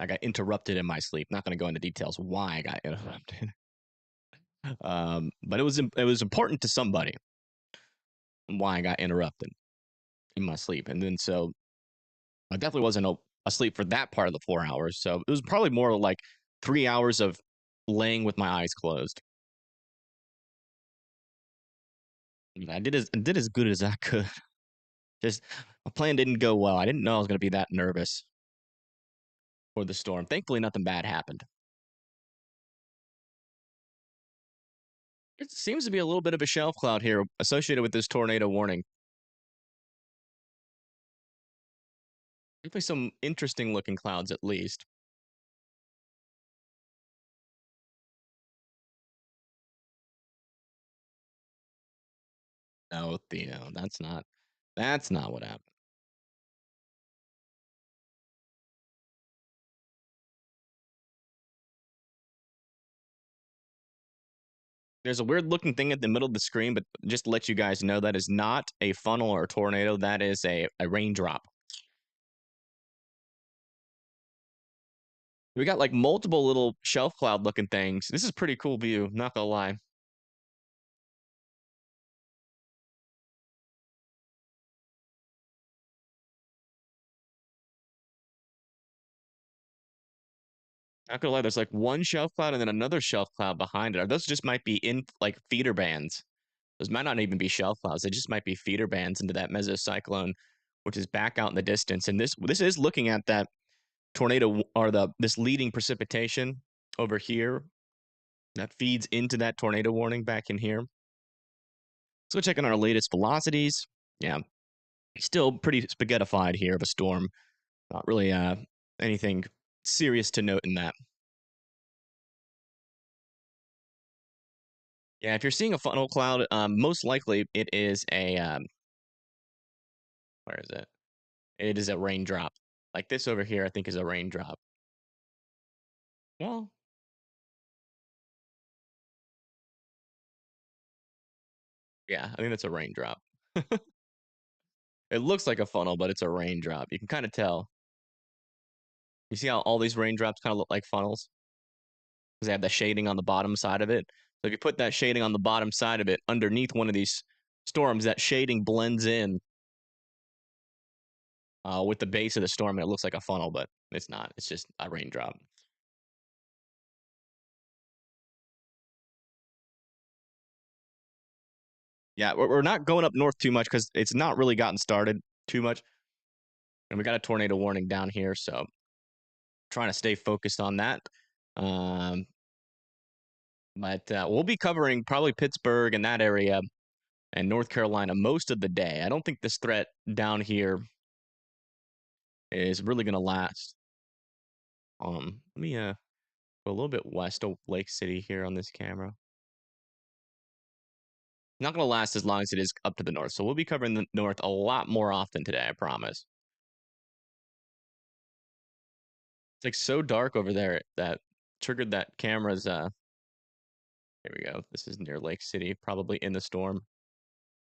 got interrupted in my sleep. Not going to go into details why I got interrupted. But it was important to somebody why I got interrupted in my sleep. And then so I definitely wasn't asleep for that part of the 4 hours. So it was probably more like 3 hours of laying with my eyes closed. I did as good as I could. Just My plan didn't go well. I didn't know I was going to be that nervous for the storm. Thankfully, nothing bad happened. It seems to be a little bit of a shelf cloud here associated with this tornado warning. Definitely some interesting looking clouds at least. No, Theo, that's not what happened. There's a weird looking thing at the middle of the screen, but just to let you guys know, that is not a funnel or a tornado. That is a raindrop. We got like multiple little shelf cloud looking things. This is a pretty cool view, not gonna lie. Not gonna lie, there's like one shelf cloud and then another shelf cloud behind it. Those just might be in like feeder bands. Those might not even be shelf clouds. They just might be feeder bands into that mesocyclone, which is back out in the distance. And this is looking at that tornado or this leading precipitation over here that feeds into that tornado warning back in here. So we're checking our latest velocities. Yeah, still pretty spaghettified here of a storm. Not really anything serious to note in that. Yeah, if you're seeing a funnel cloud, most likely it is a where is it? It is a raindrop. Like this over here, I think is a raindrop. Well, yeah, I think that's a raindrop. It looks like a funnel, but it's a raindrop. You can kind of tell. You see how all these raindrops kind of look like funnels? Because they have the shading on the bottom side of it. So if you put that shading on the bottom side of it underneath one of these storms, that shading blends in with the base of the storm, and it looks like a funnel, but it's not. It's just a raindrop. Yeah, we're not going up north too much because it's not really gotten started too much. And we got a tornado warning down here, so trying to stay focused on that. But we'll be covering probably Pittsburgh and that area and North Carolina most of the day. I don't think this threat down here is really going to last. Let me go a little bit west of Lake City here on this camera. Not going to last as long as it is up to the north. So we'll be covering the north a lot more often today, I promise. It's like so dark over there that triggered that camera's here we go. This is near Lake City, probably in the storm.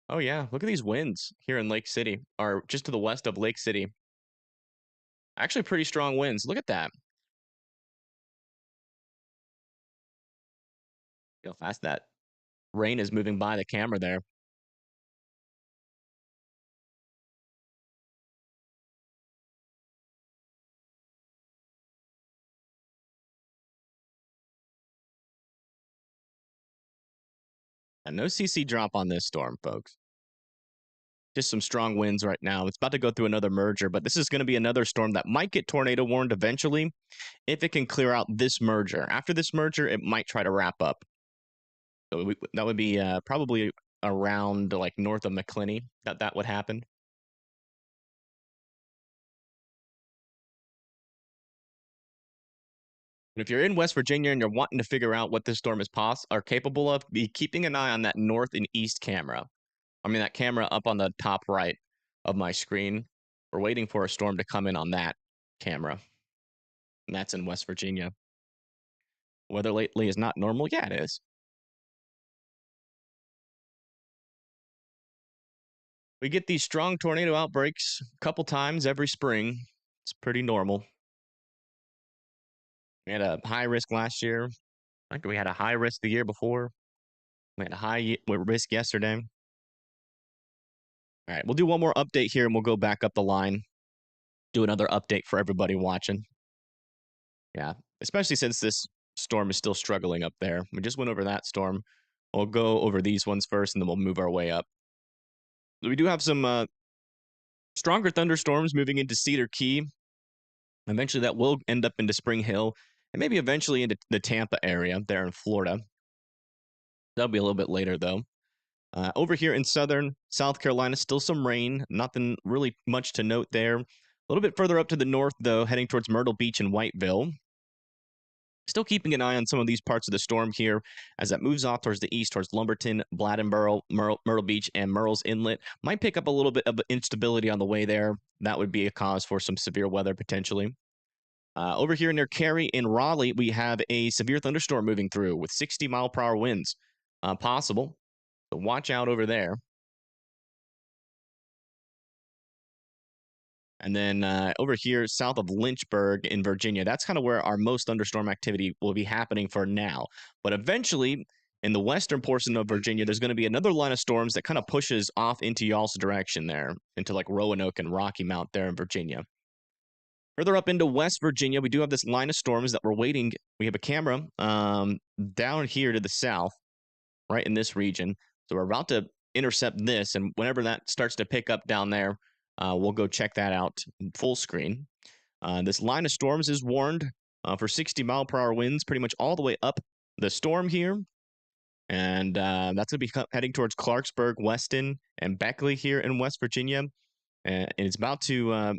Oh yeah, look at these winds here in Lake City, or just to the west of Lake City. Actually pretty strong winds. Look at that. See how fast that rain is moving by the camera there. And no CC drop on this storm, folks. Just some strong winds right now. It's about to go through another merger, but this is going to be another storm that might get tornado warned eventually if it can clear out this merger. After this merger, it might try to wrap up. So that would be probably around like north of McClinney that would happen. And if you're in West Virginia and you're wanting to figure out what this storm is capable of, be keeping an eye on that north and east camera. I mean, that camera up on the top right of my screen. We're waiting for a storm to come in on that camera. And that's in West Virginia. Weather lately is not normal. Yeah, it is. We get these strong tornado outbreaks a couple times every spring. It's pretty normal. We had a high risk last year. I think we had a high risk the year before. We had a high risk yesterday. All right, we'll do one more update here and we'll go back up the line. Do another update for everybody watching. Yeah, especially since this storm is still struggling up there. We just went over that storm. We'll go over these ones first and then we'll move our way up. We do have some Stronger thunderstorms moving into Cedar Key. Eventually, that will end up into Spring Hill and maybe eventually into the Tampa area there in Florida. That'll be a little bit later, though. Over here in southern South Carolina, still some rain. Nothing really much to note there. A little bit further up to the north, though, heading towards Myrtle Beach and Whiteville. Still keeping an eye on some of these parts of the storm here as that moves off towards the east, towards Lumberton, Bladdenboro, Myrtle Beach, and Murrells Inlet. Might pick up a little bit of instability on the way there. That would be a cause for some severe weather potentially. Over here near Cary in Raleigh, we have a severe thunderstorm moving through with 60-mile-per-hour winds possible. So watch out over there. And then over here south of Lynchburg in Virginia, that's kind of where our most thunderstorm activity will be happening for now. But eventually, in the western portion of Virginia, there's going to be another line of storms that kind of pushes off into y'all's direction there, into like Roanoke and Rocky Mount there in Virginia. Further up into West Virginia, we do have this line of storms that we're waiting. We have a camera down here to the south, right in this region. So we're about to intercept this, and whenever that starts to pick up down there, we'll go check that out in full screen. This line of storms is warned for 60-mile-per-hour winds pretty much all the way up the storm here. And that's going to be heading towards Clarksburg, Weston, and Beckley here in West Virginia. And it's about to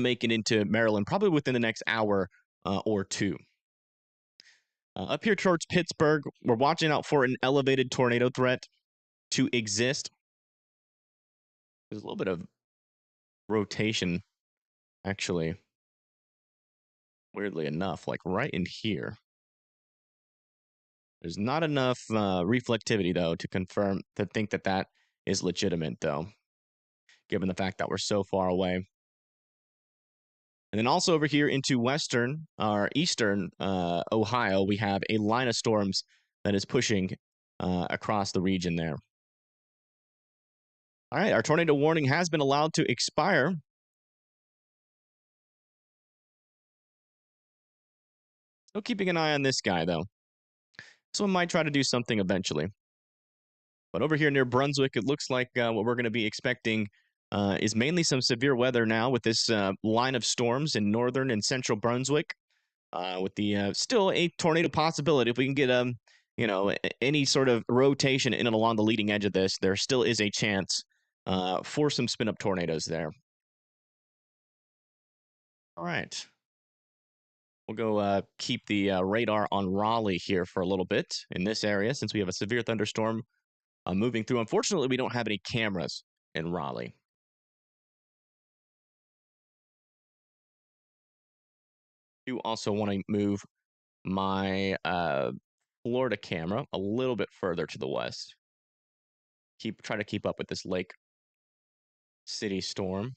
make it into Maryland probably within the next hour or two. Up here towards Pittsburgh, we're watching out for an elevated tornado threat to exist. There's a little bit of rotation, actually, weirdly enough, like right in here. There's not enough reflectivity, though, to think that that is legitimate, though, given the fact that we're so far away. And then also over here into western or eastern Ohio, we have a line of storms that is pushing across the region there. All right, our tornado warning has been allowed to expire. Still keeping an eye on this guy, though. This one might try to do something eventually. But over here near Brunswick, it looks like what we're going to be expecting is mainly some severe weather now with this line of storms in northern and central Brunswick. With the still a tornado possibility. If we can get any sort of rotation in and along the leading edge of this, there still is a chance for some spin up tornadoes there. All right. We'll go keep the radar on Raleigh here for a little bit in this area since we have a severe thunderstorm moving through. Unfortunately, we don't have any cameras in Raleigh. I do also want to move my Florida camera a little bit further to the west. Try to keep up with this Lake City storm.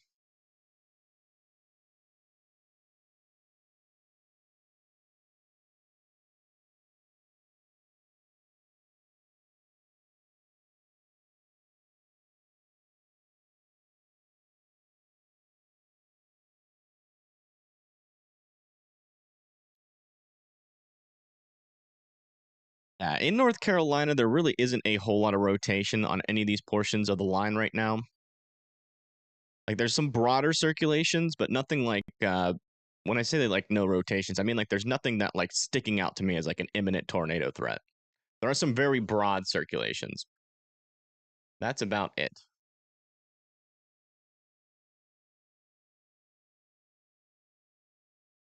In North Carolina, there really isn't a whole lot of rotation on any of these portions of the line right now. Like, there's some broader circulations, but nothing like, when I say like no rotations, I mean like there's nothing that like sticking out to me as like an imminent tornado threat. There are some very broad circulations. That's about it.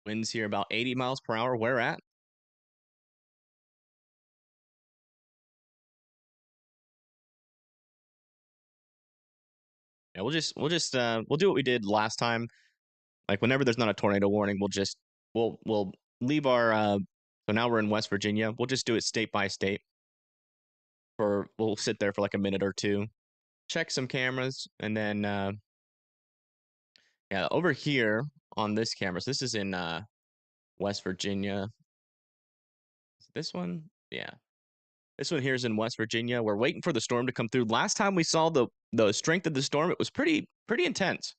Winds here about 80 miles per hour. Where at? Yeah, we'll do what we did last time. Like whenever there's not a tornado warning, we'll leave our so now we're in West Virginia. We'll just do it state by state. We'll sit there for like a minute or two, check some cameras, and then yeah, over here on this camera. So this is in West Virginia. Is it this one? Yeah. This one here is in West Virginia. We're waiting for the storm to come through. Last time we saw the strength of the storm, it was pretty intense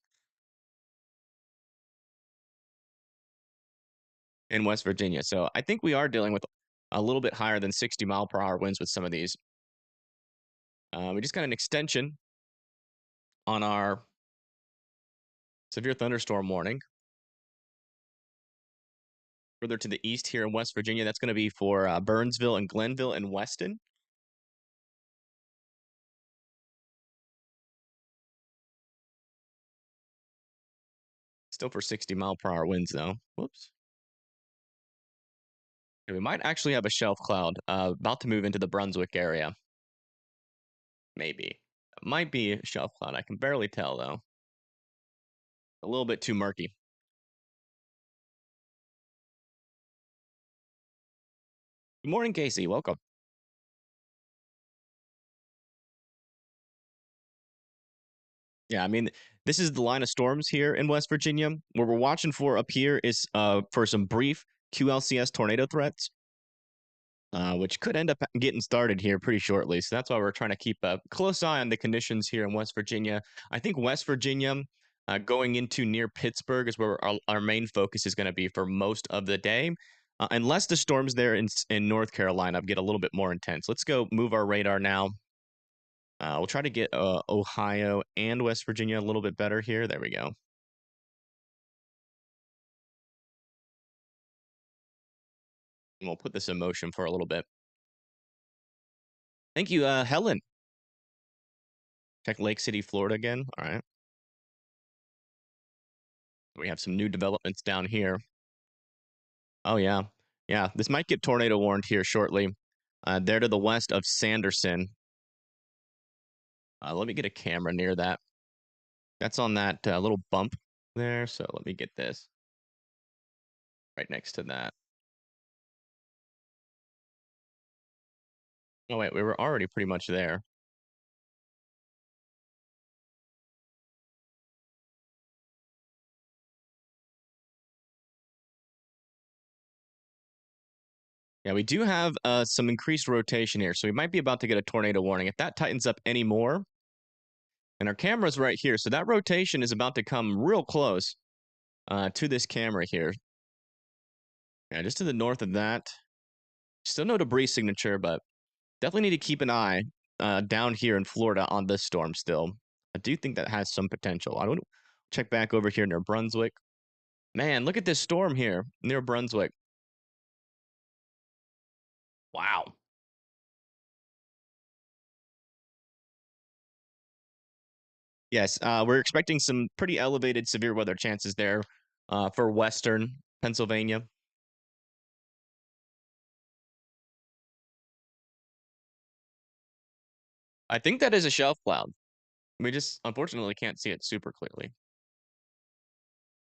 in West Virginia. So I think we are dealing with a little bit higher than 60-mile-per-hour winds with some of these. We just got an extension on our Severe thunderstorm warning. Further to the east here in West Virginia, that's going to be for Burnsville and Glenville and Weston. Still for 60-mile-per-hour winds, though. Whoops. We might actually have a shelf cloud about to move into the Brunswick area. Maybe. It might be a shelf cloud. I can barely tell, though. A little bit too murky. Good morning, Casey. Welcome. Yeah, I mean, this is the line of storms here in West Virginia. What we're watching for up here is for some brief QLCS tornado threats, which could end up getting started here pretty shortly. So that's why we're trying to keep a close eye on the conditions here in West Virginia. I think West Virginia going into near Pittsburgh is where our main focus is going to be for most of the day. Unless the storms there in North Carolina get a little bit more intense. Let's go move our radar now. We'll try to get Ohio and West Virginia a little bit better here. There we go. And we'll put this in motion for a little bit. Thank you, Helen. Check Lake City, Florida again. All right. We have some new developments down here. Oh, yeah. Yeah, this might get tornado warned here shortly. There to the west of Sanderson. Let me get a camera near that. That's on that little bump there. So let me get this right next to that. Oh, wait, we were already pretty much there. Yeah, we do have some increased rotation here, so we might be about to get a tornado warning. If that tightens up any more, and our camera's right here, so that rotation is about to come real close to this camera here. Yeah, just to the north of that. Still no debris signature, but definitely need to keep an eye down here in Florida on this storm still. I do think that has some potential. I don't check back over here near Brunswick. Man, look at this storm here near Brunswick. Wow. Yes, we're expecting some pretty elevated severe weather chances there for western Pennsylvania. I think that is a shelf cloud. We just unfortunately can't see it super clearly.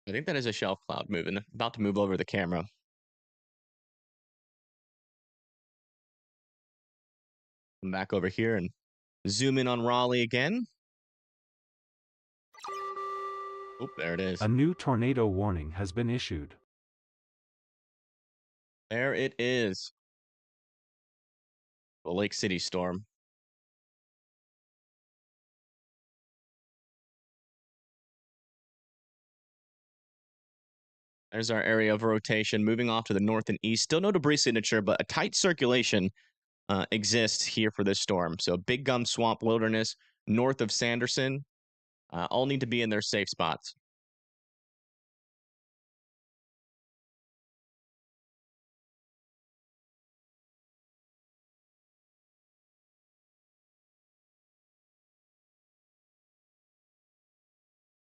I think that is a shelf cloud moving, about to move over the camera. Come back over here and zoom in on Raleigh again. Oh, there it is. A new tornado warning has been issued. There it is. The Lake City storm. There's our area of rotation moving off to the north and east. Still no debris signature, but a tight circulation exists here for this storm. So Big Gum Swamp Wilderness, north of Sanderson, all need to be in their safe spots.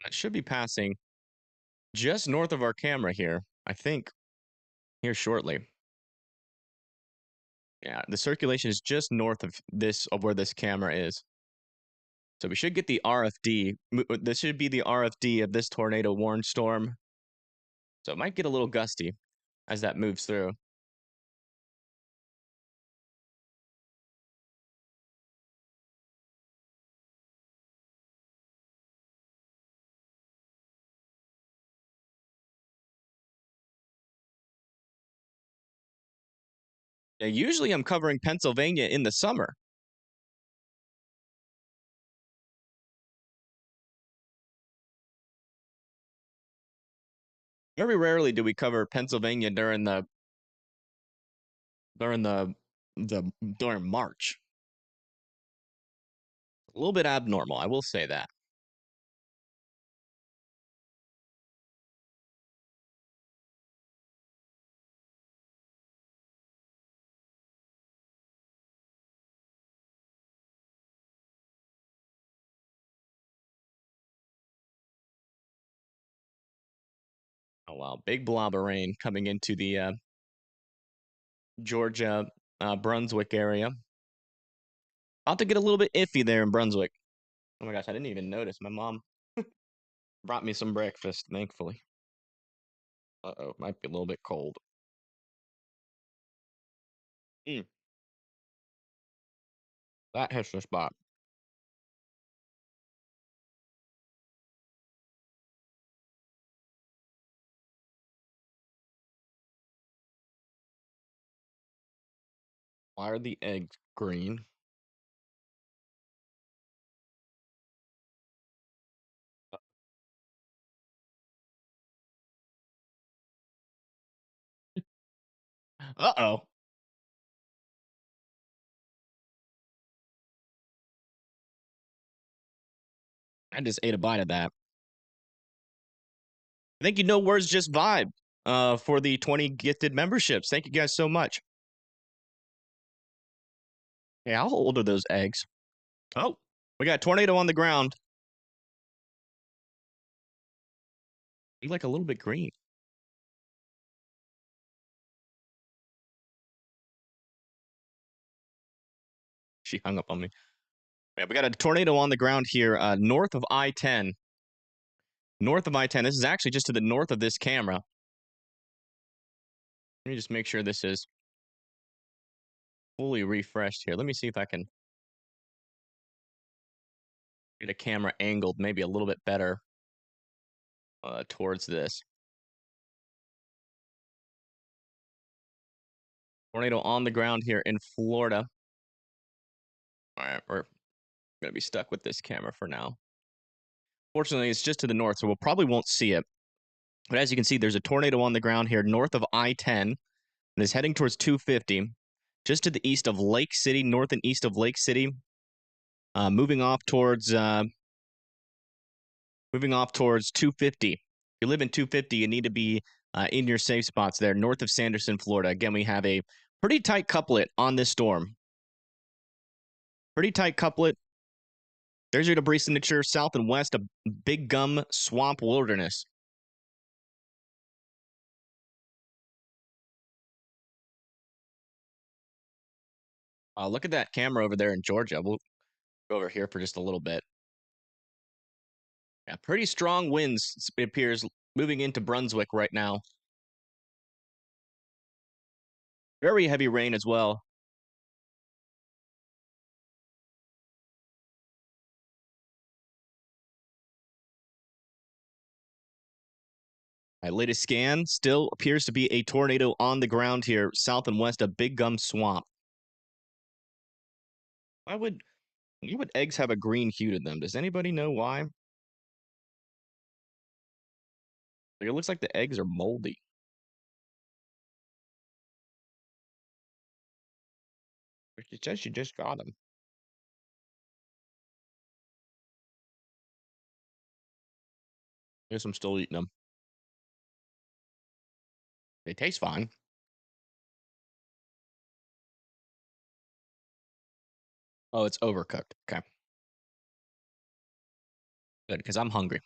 It should be passing just north of our camera here, I think, here shortly. Yeah, the circulation is just north of where this camera is. So we should get the RFD. This should be the RFD of this tornado warned storm. So it might get a little gusty as that moves through. Yeah, usually I'm covering Pennsylvania in the summer. Very rarely do we cover Pennsylvania during during March. A little bit abnormal, I will say that. Oh, wow. Big blob of rain coming into the Georgia, Brunswick area. About to get a little bit iffy there in Brunswick. Oh my gosh, I didn't even notice. My mom brought me some breakfast, thankfully. Uh-oh, might be a little bit cold. Mm, that hits the spot. Why are the eggs green? Uh-oh. I just ate a bite of that. I think you know words just vibe for the 20 gifted memberships. Thank you guys so much. Hey, how old are those eggs? Oh, we got a tornado on the ground. You like a little bit green. She hung up on me. Yeah, we got a tornado on the ground here, north of I-10. North of I-10. This is actually just to the north of this camera. Let me just make sure this is fully refreshed here. Let me see if I can get a camera angled maybe a little bit better towards this. Tornado on the ground here in Florida. All right, we're going to be stuck with this camera for now. Fortunately, it's just to the north, so we'll probably won't see it. But as you can see, there's a tornado on the ground here north of I-10, and is heading towards 250, just to the east of Lake City, north and east of Lake City, moving off towards 250. If you live in 250, you need to be in your safe spots there, north of Sanderson, Florida. Again, we have a pretty tight couplet on this storm. Pretty tight couplet. There's your debris signature, south and west of Big Gum Swamp Wilderness. Look at that camera over there in Georgia. We'll go over here for just a little bit. Yeah, pretty strong winds, it appears, moving into Brunswick right now. Very heavy rain as well. My latest scan still appears to be a tornado on the ground here, south and west of Big Gum Swamp. Why would eggs have a green hue to them? Does anybody know why? Like, it looks like the eggs are moldy. It says you just got them. I guess I'm still eating them. They taste fine. Oh, it's overcooked. Okay. Good, because I'm hungry.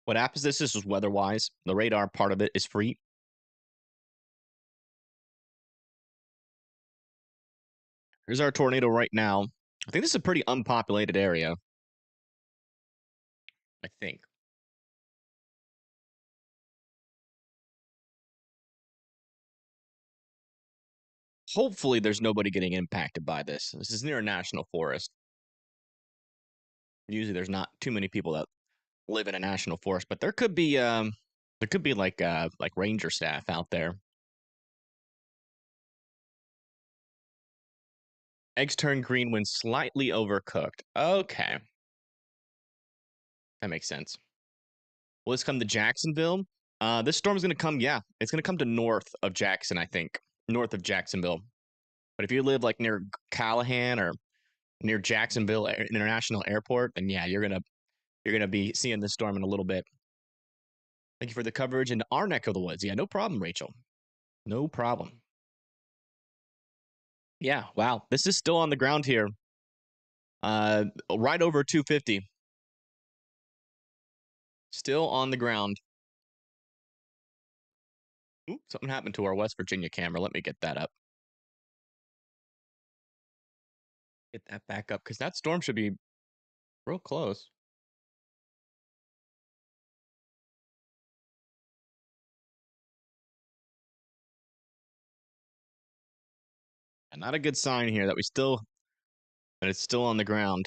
What happens this is weather-wise. The radar part of it is free. Here's our tornado right now. I think this is a pretty unpopulated area. I think. Hopefully there's nobody getting impacted by this. This is near a national forest. Usually there's not too many people that live in a national forest, but there could be like ranger staff out there. Eggs turn green when slightly overcooked. Okay. That makes sense. Will this come to Jacksonville? This storm's gonna come, yeah. It's gonna come to north of Jackson, I think. North of Jacksonville. But if you live like near Callahan or near Jacksonville International Airport, then yeah, you're gonna be seeing this storm in a little bit. Thank you for the coverage in our neck of the woods. Yeah, no problem, Rachel. No problem. Yeah, wow. This is still on the ground here. Right over 250. Still on the ground. Ooh, something happened to our West Virginia camera. Let me get that up. Get that back up because that storm should be real close. And not a good sign here that it's still on the ground.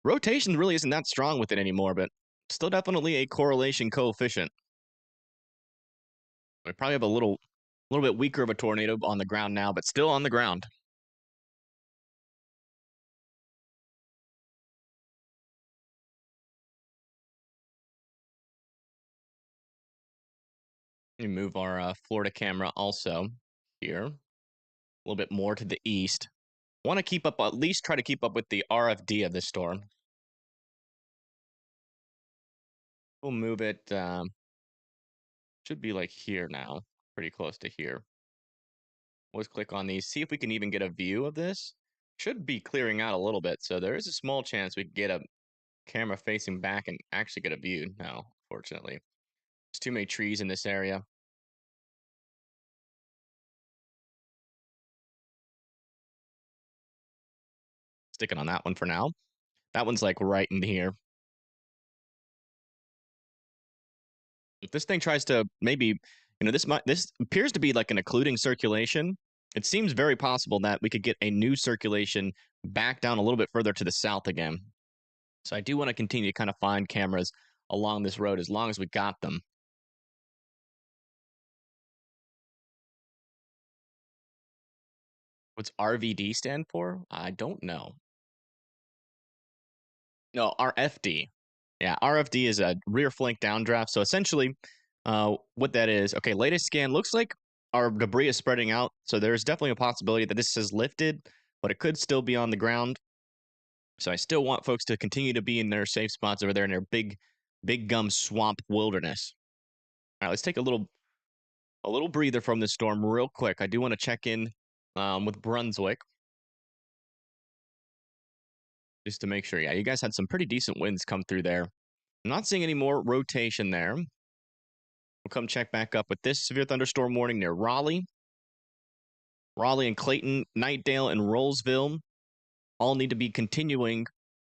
Rotation really isn't that strong with it anymore, but still definitely a correlation coefficient. We probably have a little bit weaker of a tornado on the ground now, but still on the ground. Let me move our Florida camera also here. A little bit more to the east. Want to keep up, at least try to keep up with the RFD of this storm. We'll move it, should be like here now, pretty close to here. Let's click on these, see if we can even get a view of this. Should be clearing out a little bit, so there is a small chance we can get a camera facing back and actually get a view. No, fortunately. There's too many trees in this area. Sticking on that one for now. That one's like right in here. If this thing tries to maybe, this appears to be like an occluding circulation. It seems very possible that we could get a new circulation back down a little bit further to the south again. So I do want to continue to kind of find cameras along this road as long as we got them. What's RVD stand for? I don't know. No, RFD. Yeah, RFD is a rear flank downdraft. So essentially, what that is, okay, latest scan looks like our debris is spreading out. So there's definitely a possibility that this has lifted, but it could still be on the ground. So I still want folks to continue to be in their safe spots over there in their big gum swamp wilderness. All right, let's take a little breather from this storm real quick. I do want to check in with Brunswick just to make sure. Yeah, you guys had some pretty decent winds come through there. I'm not seeing any more rotation there. We'll come check back up with this severe thunderstorm warning near Raleigh. Raleigh and Clayton, Knightdale, and Rollsville all need to be continuing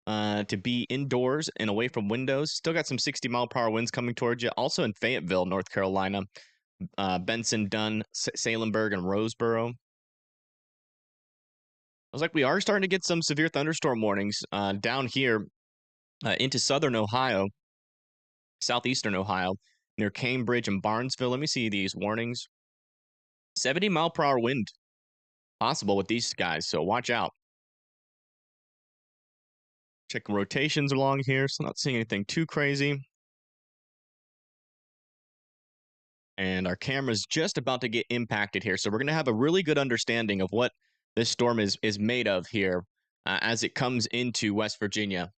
to be indoors and away from windows. Still got some 60-mile-per-hour winds coming towards you. Also in Fayetteville, North Carolina, Benson, Dunn, Salemburg, and Roseboro. Looks like we are starting to get some severe thunderstorm warnings down here into southern Ohio, southeastern Ohio, near Cambridge and Barnesville. Let me see these warnings. 70-mile-per-hour wind possible with these guys, so watch out. Checking rotations along here, so not seeing anything too crazy. And our camera's just about to get impacted here, so we're going to have a really good understanding of what this storm is made of here as it comes into West Virginia.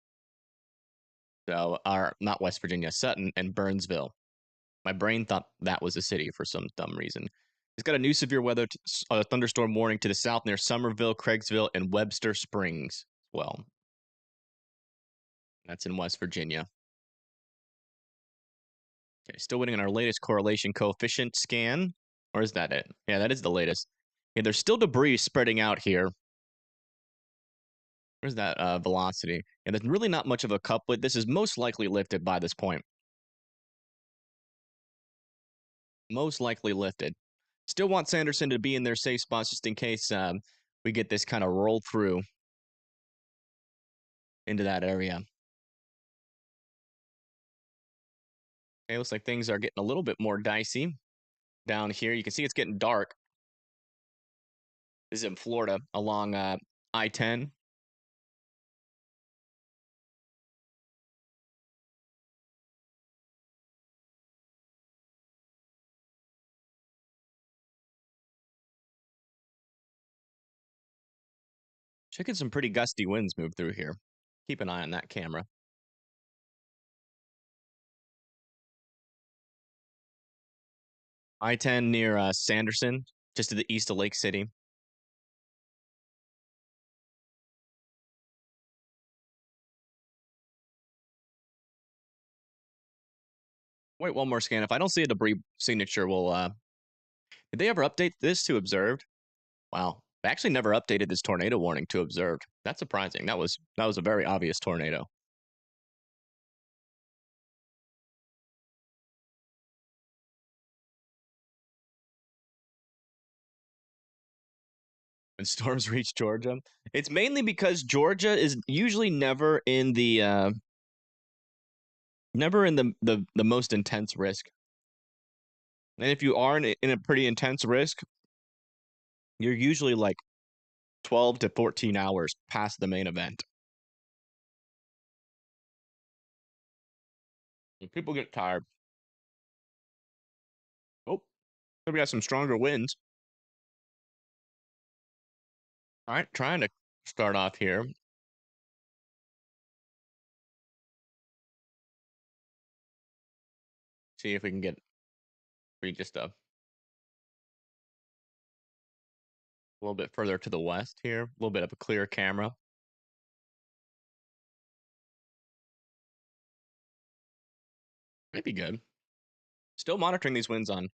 So, not West Virginia, Sutton and Burnsville. My brain thought that was a city for some dumb reason. It's got a new severe weather thunderstorm warning to the south near Somerville, Craigsville, and Webster Springs. Well, that's in West Virginia. Okay, still waiting on our latest correlation coefficient scan. Or is that it? Yeah, that is the latest. Okay, there's still debris spreading out here. Where's that velocity? Yeah, there's really not much of a couplet. This is most likely lifted by this point. Most likely lifted. Still want Sanderson to be in their safe spots just in case we get this kind of roll through into that area. Okay, looks like things are getting a little bit more dicey down here. You can see it's getting dark. This is in Florida along I-10. Checking some pretty gusty winds move through here. Keep an eye on that camera. I-10 near Sanderson, just to the east of Lake City. Wait, one more scan. If I don't see a debris signature, we'll did they ever update this to observed? Wow. They actually never updated this tornado warning to observed. That's surprising. That was a very obvious tornado. When storms reach Georgia, it's mainly because Georgia is usually never in the most intense risk. And if you are in a pretty intense risk, you're usually like 12 to 14 hours past the main event. And people get tired. Oh, we got some stronger winds. All right, trying to start off here. See if we can get just a little bit further to the west here. A little bit of a clearer camera. Might be good. Still monitoring these winds on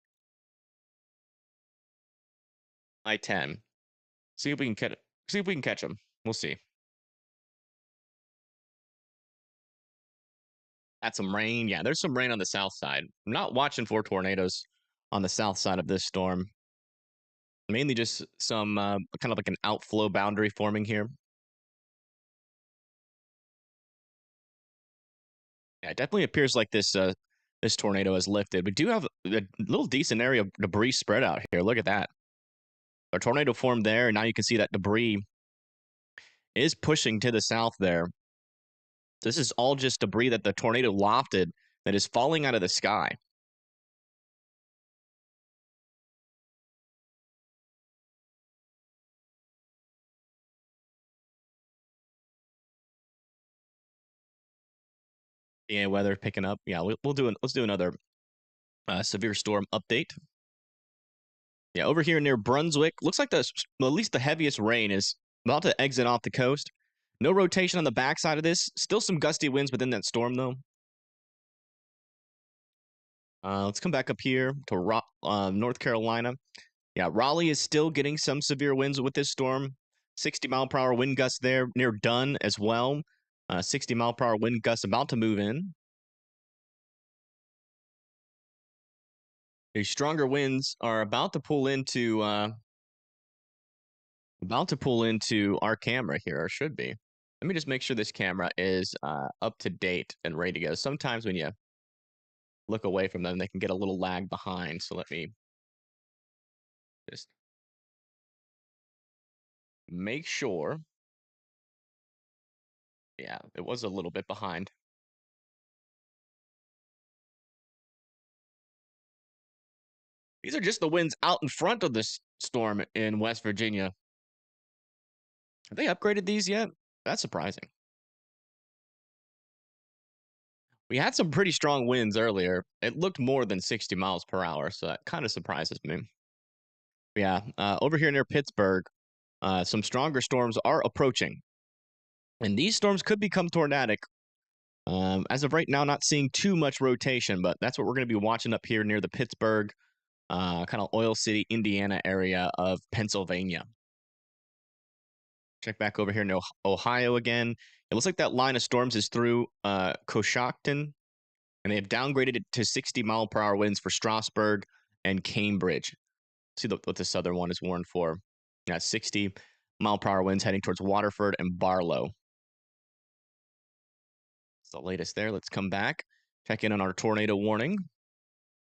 I-10. See if we can catch them. We'll see. Had some rain. Yeah, there's some rain on the south side. I'm not watching for tornadoes on the south side of this storm. Mainly just some kind of like an outflow boundary forming here. Yeah, it definitely appears like this this tornado has lifted. We do have a little decent area of debris spread out here. Look at that. A tornado formed there, and now you can see that debris is pushing to the south there. This is all just debris that the tornado lofted that is falling out of the sky. Yeah, weather picking up. Yeah, let's do another severe storm update. Yeah, over here near Brunswick, looks like at least the heaviest rain is about to exit off the coast. No rotation on the backside of this. Still some gusty winds within that storm, though. Let's come back up here to North Carolina. Yeah, Raleigh is still getting some severe winds with this storm. 60-mile-per-hour wind gusts there near Dunn as well. 60-mile-per-hour wind gusts about to move in. These stronger winds are about to pull into our camera here, or should be. Let me just make sure this camera is up to date and ready to go. Sometimes when you look away from them, they can get a little lag behind. So let me just make sure. Yeah, it was a little bit behind. These are just the winds out in front of this storm in West Virginia. Have they upgraded these yet? That's surprising. We had some pretty strong winds earlier. It looked more than 60 miles per hour, so that kind of surprises me. Yeah, over here near Pittsburgh, some stronger storms are approaching. And these storms could become tornadic. As of right now, not seeing too much rotation, but that's what we're going to be watching up here near the Pittsburgh, kind of Oil City, Indiana area of Pennsylvania. Check back over here in Ohio again. It looks like that line of storms is through Coshocton, and they have downgraded it to 60-mile-per-hour winds for Strasburg and Cambridge. See what the southern one is warned for. 60-mile-per-hour winds heading towards Waterford and Barlow. It's the latest there. Let's come back. Check in on our tornado warning.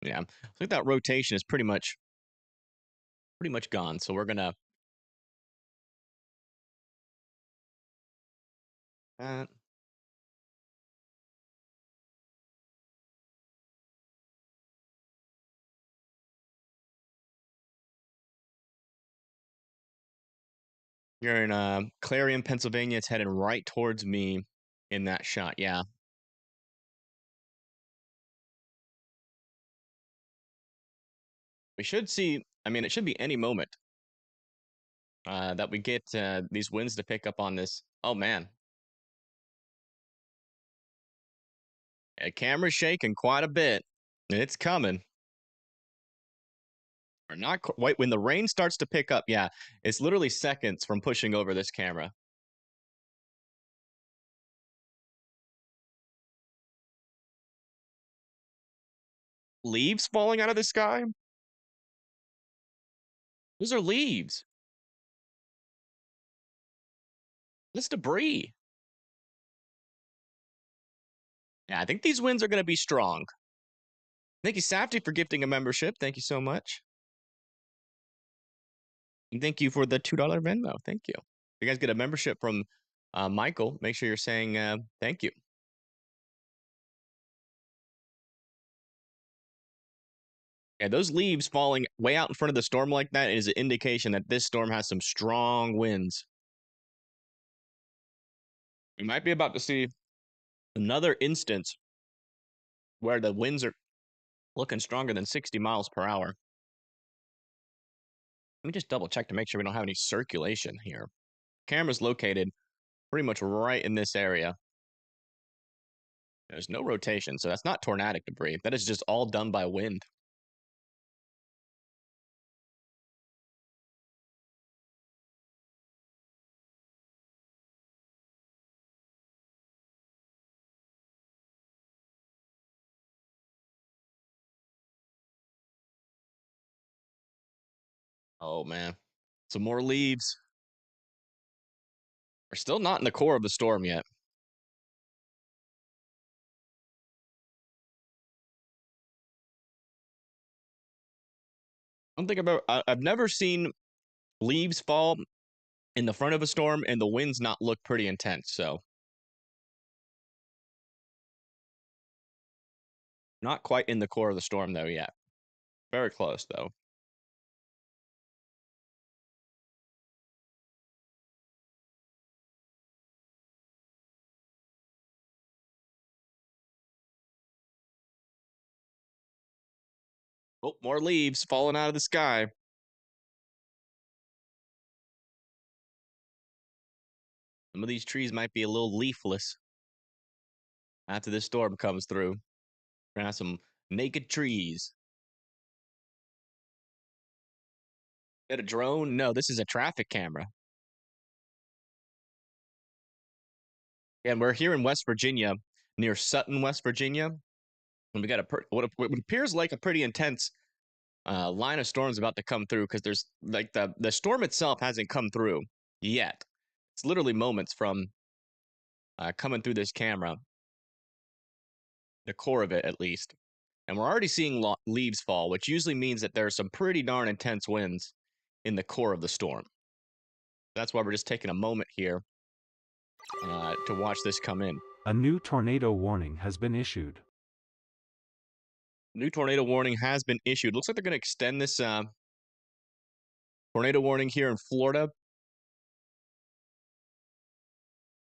Yeah, I think that rotation is pretty much gone. So we're gonna you're in Clarion, Pennsylvania. It's heading right towards me in that shot. Yeah. We should see, I mean, it should be any moment that we get these winds to pick up on this. Oh, man. Camera's shaking quite a bit. It's coming. Or not quite. When the rain starts to pick up, yeah, it's literally seconds from pushing over this camera. Leaves falling out of the sky? Those are leaves. That's debris. Yeah, I think these winds are going to be strong. Thank you, Safety, for gifting a membership. Thank you so much. And thank you for the $2 Venmo. Thank you. If you guys get a membership from Michael, make sure you're saying thank you. Yeah, those leaves falling way out in front of the storm like that is an indication that this storm has some strong winds. We might be about to see another instance where the winds are looking stronger than 60 miles per hour. Let me just double check to make sure we don't have any circulation here. Camera's located pretty much right in this area. There's no rotation, so that's not tornadic debris. That is just all done by wind. Oh, man. Some more leaves. We're still not in the core of the storm yet. I'm thinking about, I've never seen leaves fall in the front of a storm and the winds not look pretty intense, so. Not quite in the core of the storm, though, yet. Very close, though. Oh, more leaves falling out of the sky. Some of these trees might be a little leafless after this storm comes through. We're gonna have some naked trees. Got a drone? No, this is a traffic camera. And we're here in West Virginia, near Sutton, West Virginia. And we got what appears like a pretty intense line of storms about to come through, because there's like the storm itself hasn't come through yet. It's literally moments from coming through this camera, the core of it at least. And we're already seeing leaves fall, which usually means that there's some pretty darn intense winds in the core of the storm. That's why we're just taking a moment here to watch this come in. A new tornado warning has been issued. New tornado warning has been issued. Looks like they're going to extend this tornado warning here in Florida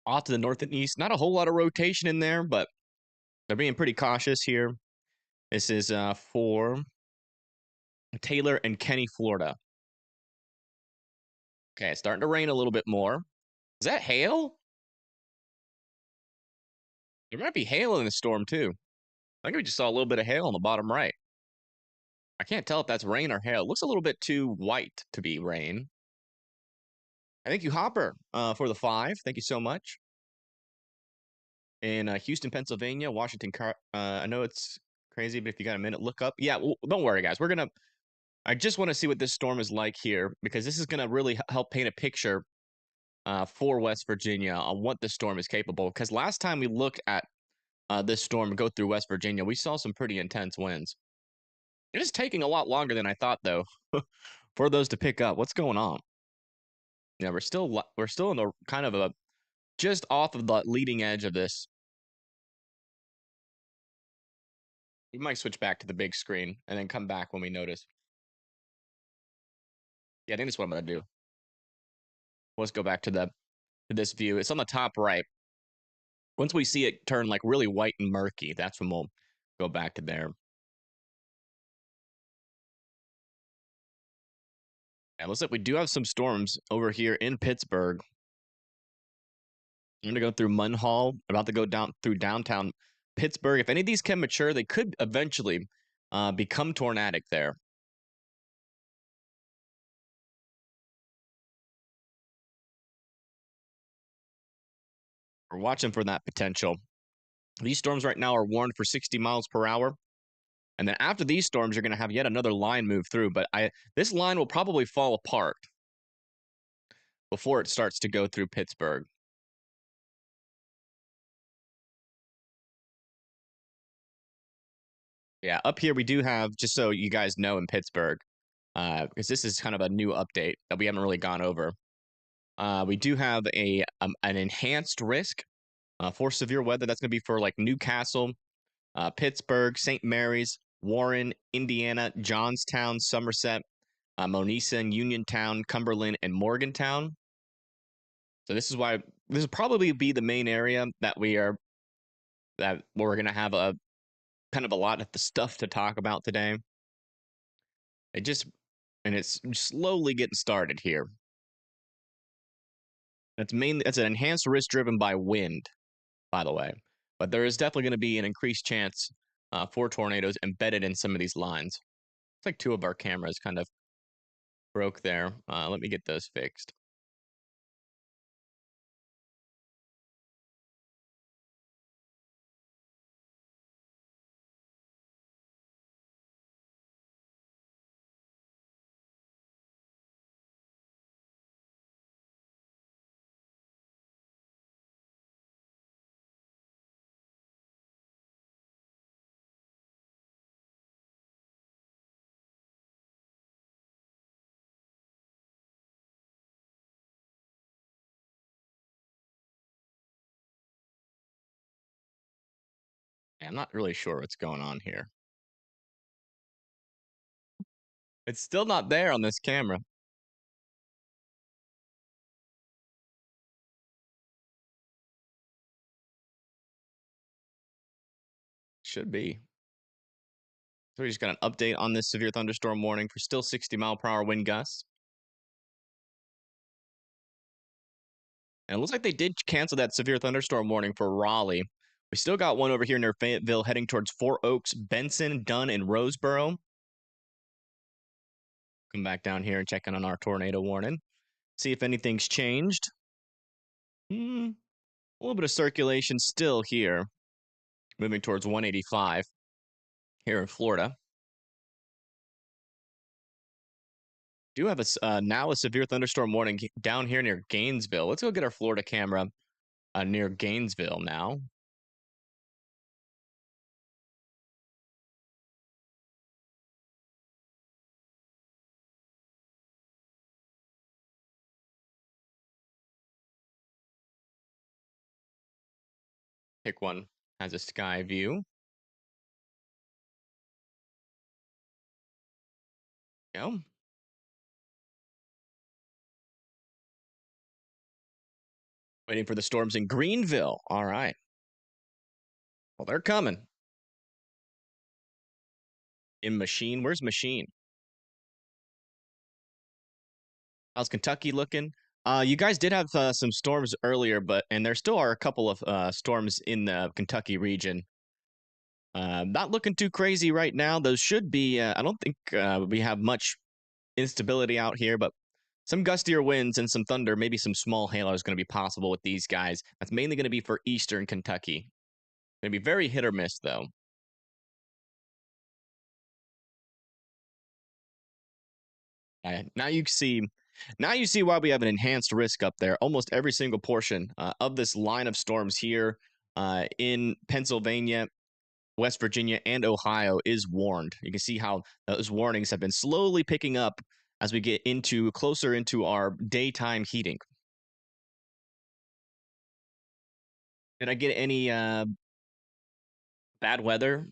off to the north and east. Not a whole lot of rotation in there, but they're being pretty cautious here. This is for Taylor and Kenny, Florida. Okay, it's starting to rain a little bit more. Is that hail? There might be hail in the storm, too. I think we just saw a little bit of hail on the bottom right. I can't tell if that's rain or hail. It looks a little bit too white to be rain. Thank you, Hopper, for the 5. Thank you so much. In Houston, Pennsylvania, Washington. I know it's crazy, but if you got a minute, look up. Yeah, well, don't worry, guys. I just want to see what this storm is like here, because this is going to really help paint a picture for West Virginia on what this storm is capable. Because last time we looked at this storm go through West Virginia, we saw some pretty intense winds. It is taking a lot longer than I thought, though, for those to pick up. What's going on? Yeah, we're still in the kind of a just off of the leading edge of this. We might switch back to the big screen and then come back when we notice. Yeah, I think that's what I'm gonna do. Let's go back to this view. It's on the top right. Once we see it turn like really white and murky, that's when we'll go back to there. And looks like we do have some storms over here in Pittsburgh. I'm gonna go through Munhall, about to go down through downtown Pittsburgh. If any of these can mature, they could eventually become tornadic there. We're watching for that potential. These storms right now are warned for 60 miles per hour. And then after these storms, you're going to have yet another line move through. But this line will probably fall apart before it starts to go through Pittsburgh. Yeah, up here we do have, just so you guys know, in Pittsburgh, because this is kind of a new update that we haven't really gone over. We do have an enhanced risk for severe weather. That's going to be for like Newcastle, Pittsburgh, St. Mary's, Warren, Indiana, Johnstown, Somerset, Monessen, Uniontown, Cumberland, and Morgantown. So this is why this will probably be the main area that we're going to have a kind of a lot of the stuff to talk about today. It's slowly getting started here. It's an enhanced risk driven by wind, by the way, but there is definitely going to be an increased chance for tornadoes embedded in some of these lines. It's like two of our cameras kind of broke there. Let me get those fixed. I'm not really sure what's going on here. It's still not there on this camera. Should be. So we just got an update on this severe thunderstorm warning for still 60-mile-per-hour wind gusts. And it looks like they did cancel that severe thunderstorm warning for Raleigh. We still got one over here near Fayetteville heading towards Fort Oaks, Benson, Dunn, and Roseboro. Come back down here and check in on our tornado warning. See if anything's changed. A little bit of circulation still here. Moving towards 185 here in Florida. Do have now a severe thunderstorm warning down here near Gainesville. Let's go get our Florida camera near Gainesville now. Pick one has a sky view. Go. Waiting for the storms in Greenville. All right. Well, they're coming. In Machine. Where's Machine? How's Kentucky looking? You guys did have some storms earlier, and there still are a couple of storms in the Kentucky region. Not looking too crazy right now. Those should be. I don't think we have much instability out here, but some gustier winds and some thunder, maybe some small hail is going to be possible with these guys. That's mainly going to be for eastern Kentucky. Going to be very hit or miss, though. Now you see why we have an enhanced risk up there. Almost every single portion of this line of storms here in Pennsylvania, West Virginia, and Ohio is warned. You can see how those warnings have been slowly picking up as we get closer into our daytime heating. Did I get any bad weather?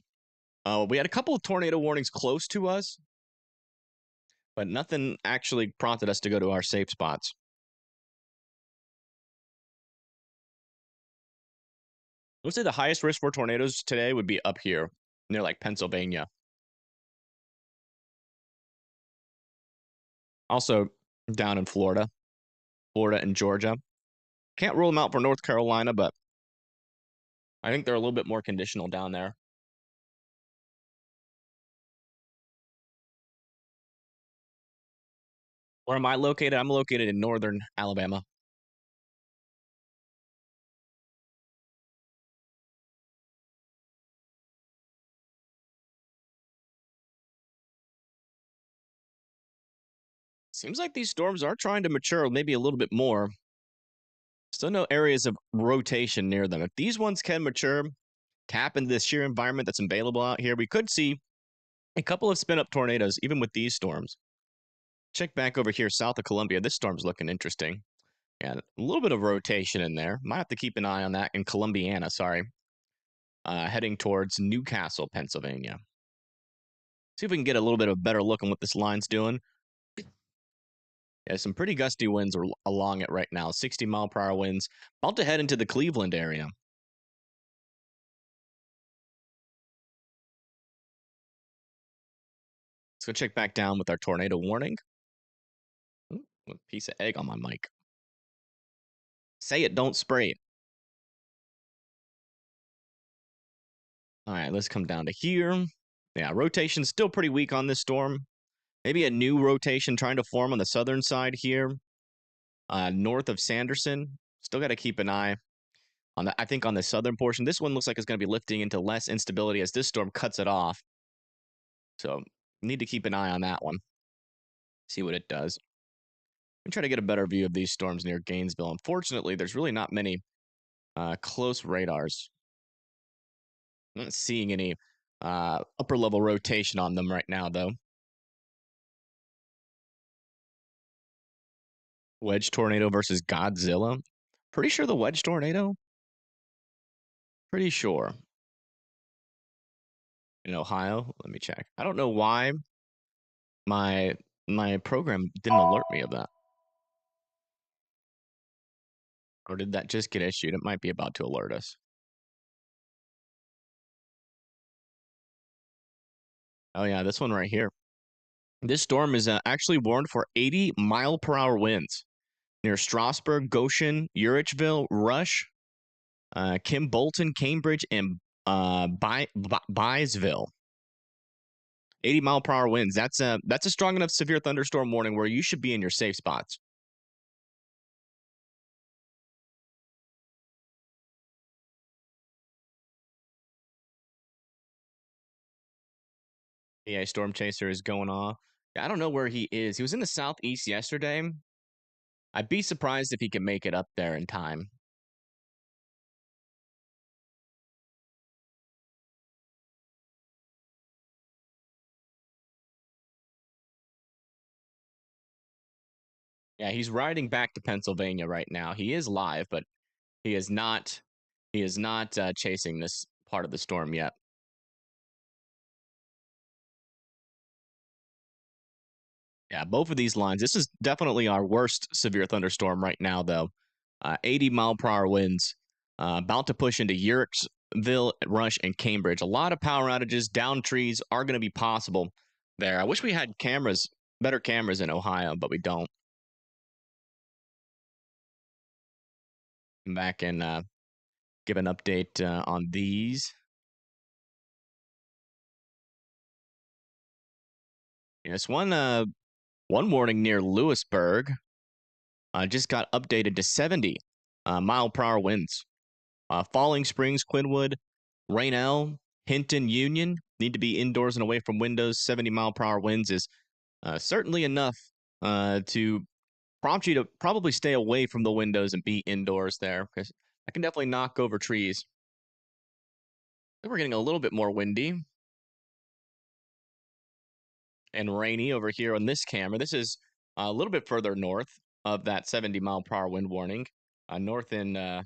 We had a couple of tornado warnings close to us, but nothing actually prompted us to go to our safe spots. I would say the highest risk for tornadoes today would be up here near like Pennsylvania. Also down in Florida and Georgia. Can't rule them out for North Carolina, but I think they're a little bit more conditional down there. Where am I located? I'm located in northern Alabama. Seems like these storms are trying to mature maybe a little bit more. Still no areas of rotation near them. If these ones can mature, tap into this sheer environment that's available out here, we could see a couple of spin up tornadoes, even with these storms. Check back over here south of Columbia. This storm's looking interesting. Yeah, a little bit of rotation in there. Might have to keep an eye on that in Columbiana, sorry. Heading towards Newcastle, Pennsylvania. See if we can get a little bit of a better look on what this line's doing. Yeah, some pretty gusty winds are along it right now. 60-mile-per-hour winds. About to head into the Cleveland area. Let's go check back down with our tornado warning. Ooh, a piece of egg on my mic. Say it, don't spray it. All right, let's come down to here. Yeah, rotation's still pretty weak on this storm. Maybe a new rotation trying to form on the southern side here. North of Sanderson. Still got to keep an eye on the, I think on the southern portion. This one looks like it's going to be lifting into less instability as this storm cuts it off. So need to keep an eye on that one. See what it does. I'm trying to get a better view of these storms near Gainesville. Unfortunately, there's really not many close radars. I'm not seeing any upper level rotation on them right now, though. Wedge tornado versus Godzilla. Pretty sure the wedge tornado. Pretty sure. In Ohio, let me check. I don't know why my program didn't alert me of that. Or did that just get issued? It might be about to alert us. Oh yeah, this one right here. This storm is actually warned for 80-mile-per-hour winds near Strasburg, Goshen, Uricville, Rush, Kim Bolton, Cambridge, and Byesville. 80-mile-per-hour winds. That's a strong enough severe thunderstorm warning where you should be in your safe spots. Yeah, storm chaser is going off. I don't know where he is. He was in the southeast yesterday. I'd be surprised if he can make it up there in time. Yeah, he's riding back to Pennsylvania right now. He is live, but he is not. He is not chasing this part of the storm yet. Yeah, both of these lines. This is definitely our worst severe thunderstorm right now, though. 80-mile-per-hour winds, about to push into Uricville, Rush, and Cambridge. A lot of power outages, down trees are going to be possible there. I wish we had cameras, better cameras in Ohio, but we don't. Come back and give an update on these. Yes, one warning near Lewisburg just got updated to 70-mile-per-hour winds. Falling Springs, Quinwood, Rainelle, Hinton, Union need to be indoors and away from windows. 70-mile-per-hour winds is certainly enough to prompt you to probably stay away from the windows and be indoors there, because I can definitely knock over trees. I think we're getting a little bit more windy and rainy over here on this camera. This is a little bit further north of that 70-mile-per-hour wind warning. North in, yeah,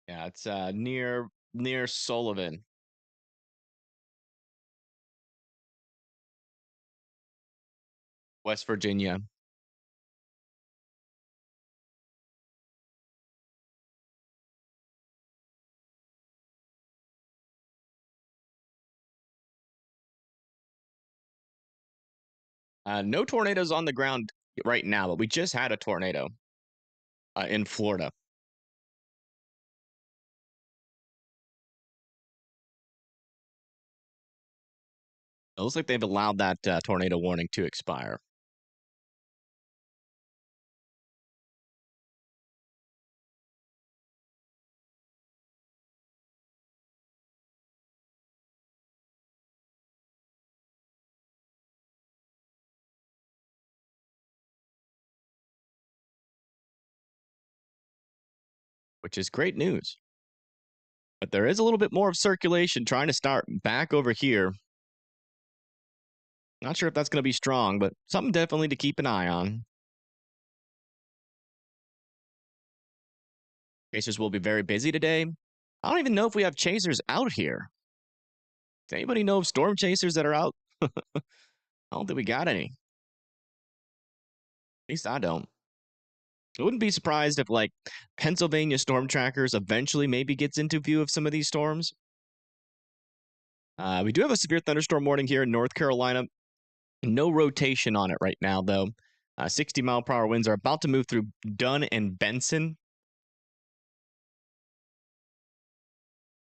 it's near Sullivan. West Virginia. No tornadoes on the ground right now, but we just had a tornado in Florida. It looks like they've allowed that tornado warning to expire. Which is great news. But there is a little bit more of circulation trying to start back over here. Not sure if that's going to be strong, but something definitely to keep an eye on. Chasers will be very busy today. I don't even know if we have chasers out here. Does anybody know of storm chasers that are out? I don't think we got any. At least I don't. I wouldn't be surprised if, like, Pennsylvania storm trackers eventually maybe gets into view of some of these storms. We do have a severe thunderstorm warning here in North Carolina. No rotation on it right now, though. 60-mile-per-hour winds are about to move through Dunn and Benson.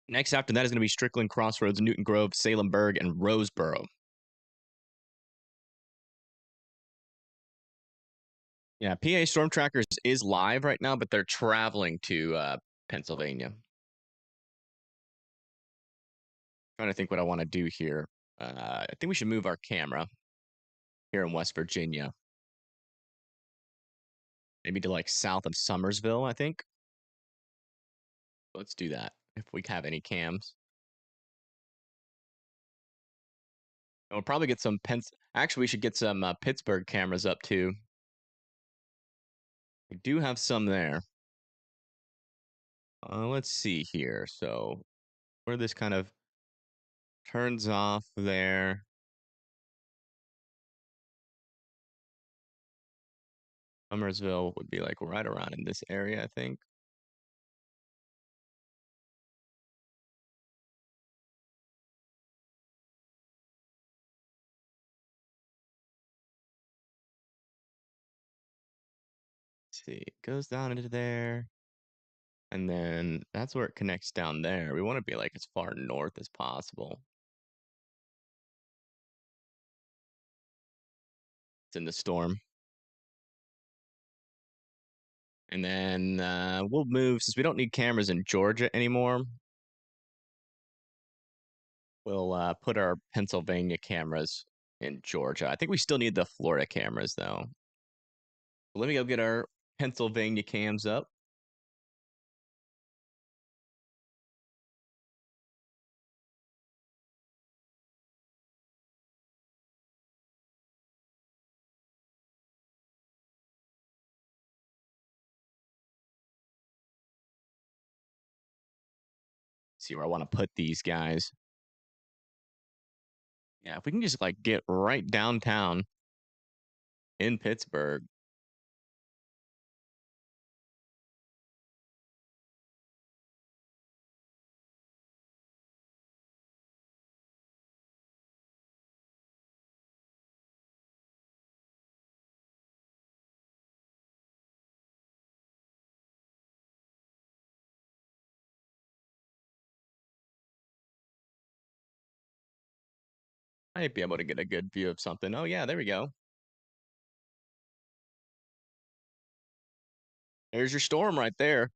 Next after that is going to be Strickland, Crossroads, Newton Grove, Salemburg, and Roseboro. Yeah, PA Storm Trackers is live right now, but they're traveling to Pennsylvania. Trying to think what I want to do here. I think we should move our camera here in West Virginia. Maybe to like south of Summersville, I think. Let's do that if we have any cams. And we'll probably get some Actually, we should get some Pittsburgh cameras up too. We do have some there. Let's see here. So where this kind of turns off there. Summersville would be like right around in this area, I think. Let's see, it goes down into there. And then that's where it connects down there. We want to be like as far north as possible. It's in the storm. And then we'll move, since we don't need cameras in Georgia anymore, we'll put our Pennsylvania cameras in Georgia. I think we still need the Florida cameras, though. Let me go get our Pennsylvania cams up. See where I want to put these guys. Yeah, if we can just like get right downtown in Pittsburgh. I might be able to get a good view of something. Oh yeah, there we go. There's your storm right there.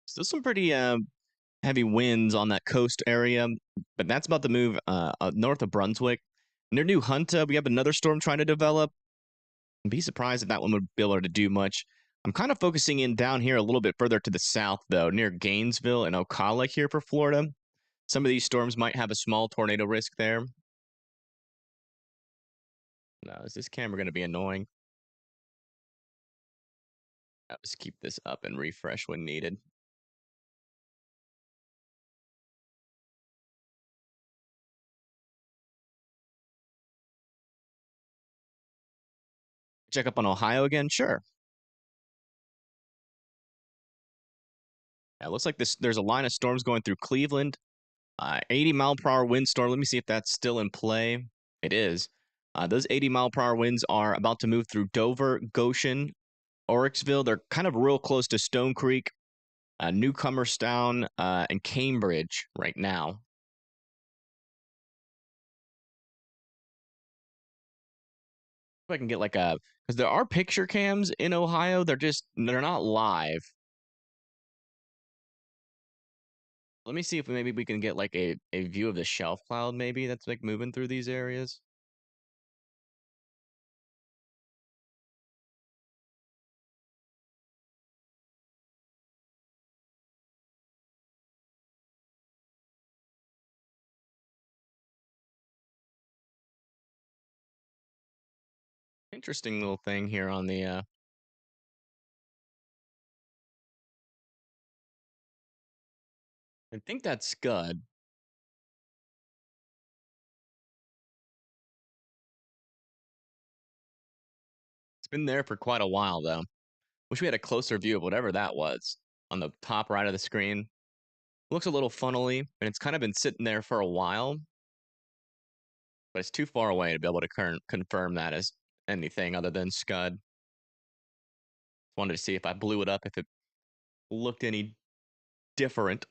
Still some pretty heavy winds on that coast area, but that's about to move north of Brunswick. Near New Hunta, we have another storm trying to develop. I'd be surprised if that one would be able to do much. I'm kind of focusing in down here a little bit further to the south, though, near Gainesville and Ocala here for Florida. Some of these storms might have a small tornado risk there. Now, is this camera going to be annoying? I'll just keep this up and refresh when needed. Check up on Ohio again? Sure. Yeah, it looks like there's a line of storms going through Cleveland. 80-mile-per-hour windstorm. Let me see if that's still in play. It is. Those 80-mile-per-hour winds are about to move through Dover, Goshen, Oryxville. They're kind of real close to Stone Creek, Newcomerstown, and Cambridge right now. If I can get like a, because there are picture cams in Ohio. They're not live. Let me see if maybe we can get like a view of the shelf cloud maybe that's like moving through these areas. Interesting little thing here on the I think that's Scud. It's been there for quite a while though. Wish we had a closer view of whatever that was on the top right of the screen. Looks a little funnily, and it's kind of been sitting there for a while, but it's too far away to be able to confirm that as anything other than Scud. Wanted to see if I blew it up, if it looked any different.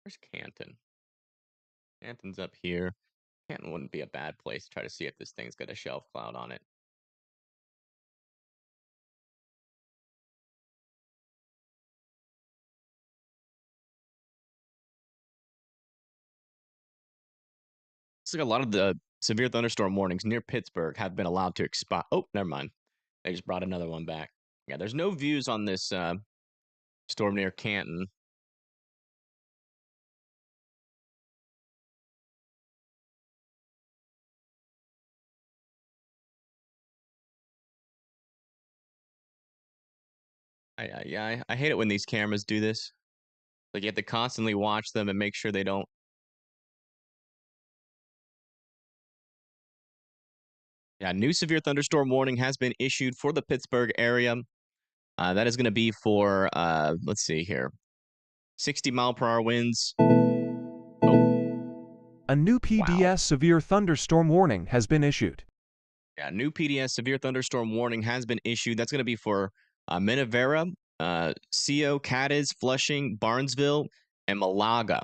Where's Canton? Canton's up here. Canton wouldn't be a bad place to try to see if this thing's got a shelf cloud on it. Looks like a lot of the severe thunderstorm warnings near Pittsburgh have been allowed to expire. Oh, never mind. They just brought another one back. Yeah, there's no views on this storm near Canton. I hate it when these cameras do this. Like you have to constantly watch them and make sure they don't. Yeah, new severe thunderstorm warning has been issued for the Pittsburgh area. That is going to be for let's see here, 60-mile-per-hour winds. A new PDS Wow. severe thunderstorm warning has been issued. Yeah, new PDS severe thunderstorm warning has been issued. That's going to be for Minnevera, CO, Cadiz, Flushing, Barnesville, and Malaga.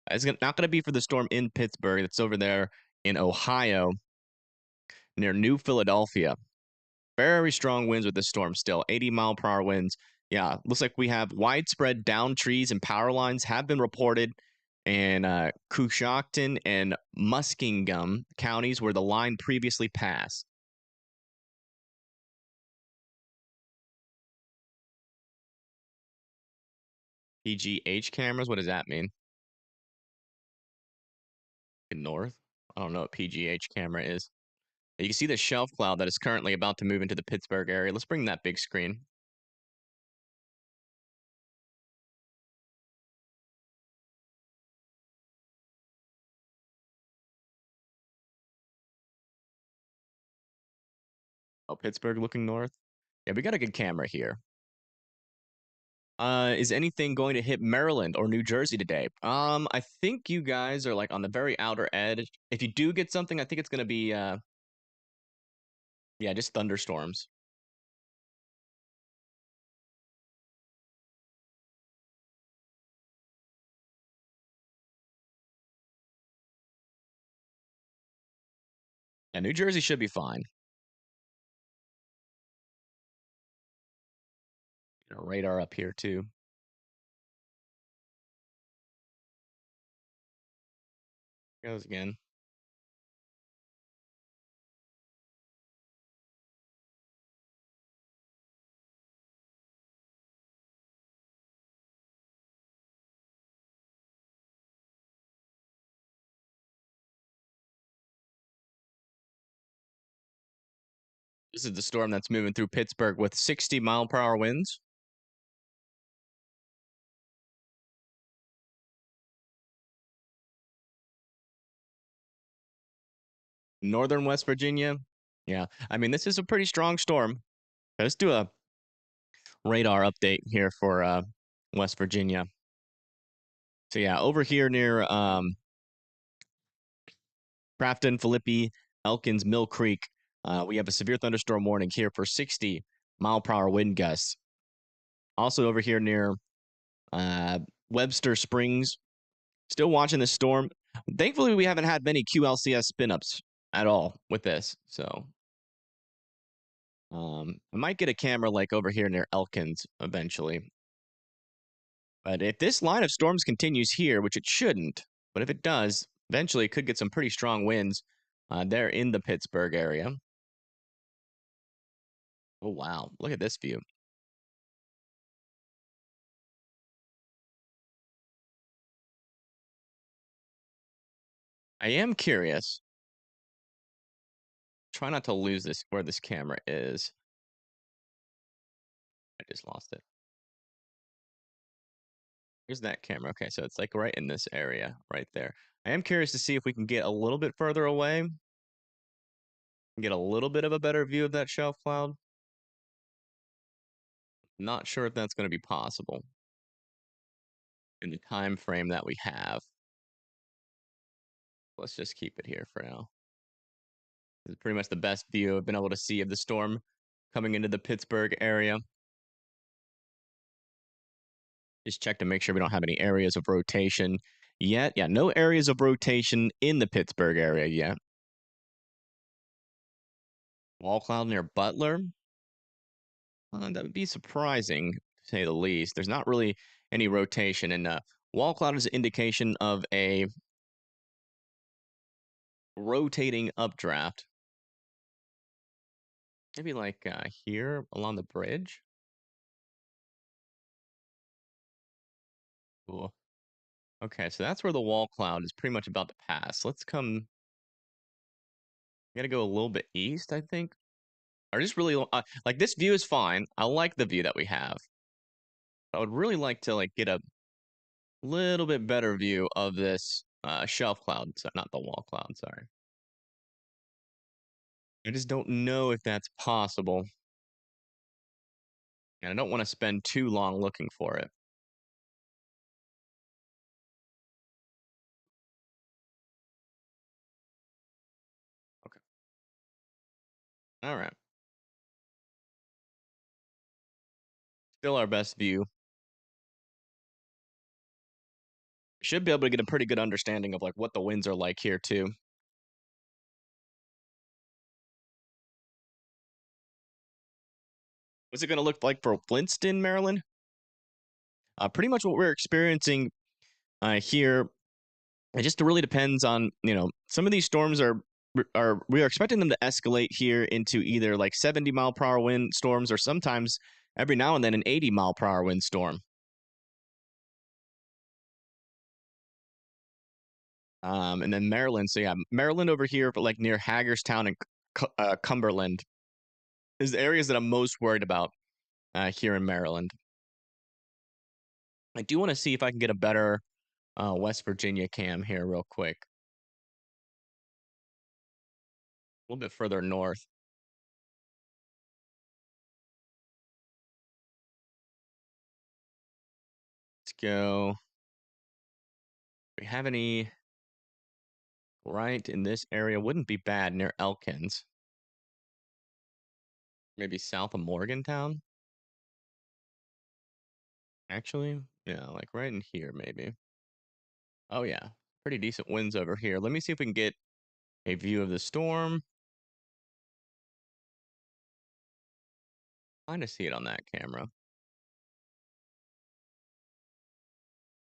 It's not going to be for the storm in Pittsburgh. It's over there in Ohio near New Philadelphia. Very strong winds with this storm still, 80-mile-per-hour winds. Yeah, looks like we have widespread down trees and power lines have been reported in Coshocton and Muskingum counties where the line previously passed. PGH cameras, what does that mean? In north? I don't know what PGH camera is. You can see the shelf cloud that is currently about to move into the Pittsburgh area. Let's bring that big screen. Oh, Pittsburgh looking north. Yeah, we got a good camera here. Is anything going to hit Maryland or New Jersey today? I think you guys are like on the very outer edge. If you do get something, I think it's gonna be yeah, just thunderstorms. Yeah, New Jersey should be fine. Radar up here too. Goes again. This is the storm that's moving through Pittsburgh with 60-mile-per-hour winds. Northern West Virginia. Yeah, I mean, this is a pretty strong storm. Let's do a radar update here for West Virginia. So yeah, over here near Crafton, Philippi, Elkins, Mill Creek, we have a severe thunderstorm warning here for 60-mile-per-hour wind gusts. Also over here near Webster Springs, still watching the storm. Thankfully, we haven't had many QLCS spin-ups at all with this. So I might get a camera like over here near Elkins eventually. But if this line of storms continues here, which it shouldn't, but if it does, eventually it could get some pretty strong winds there in the Pittsburgh area. Oh, wow. Look at this view. I am curious. Try not to lose this where this camera is. I just lost it. Here's that camera. Okay, so it's like right in this area right there. I am curious to see if we can get a little bit further away. Get a little bit of a better view of that shelf cloud. Not sure if that's going to be possible in the time frame that we have. Let's just keep it here for now. This is pretty much the best view I've been able to see of the storm coming into the Pittsburgh area. Just check to make sure we don't have any areas of rotation yet. Yeah, no areas of rotation in the Pittsburgh area yet. Wall cloud near Butler. That would be surprising, to say the least. There's not really any rotation, and wall cloud is an indication of a rotating updraft. Maybe like here along the bridge. Cool. Okay, so that's where the wall cloud is pretty much about to pass. Let's come. We gotta go a little bit east, I think. Or just really like this view is fine. I like the view that we have. I would really like to like get a little bit better view of this shelf cloud. So not the wall cloud. Sorry. I just don't know if that's possible. And I don't want to spend too long looking for it. Okay. All right. Still our best view. Should be able to get a pretty good understanding of like what the winds are like here too. What's it going to look like for Flintstone, Maryland? Pretty much what we're experiencing here. It just really depends on, some of these storms we are expecting them to escalate here into either like 70-mile-per-hour wind storms or sometimes every now and then an 80-mile-per-hour wind storm. And then Maryland. So yeah, Maryland over here, but like near Hagerstown and Cumberland is the areas that I'm most worried about here in Maryland. I do want to see if I can get a better West Virginia cam here real quick. A little bit further north. Let's go. Do we have any right in this area? Wouldn't be bad near Elkins. Maybe south of Morgantown. Actually, yeah, like right in here, maybe. Oh yeah, pretty decent winds over here. Let me see if we can get a view of the storm. Trying to see it on that camera.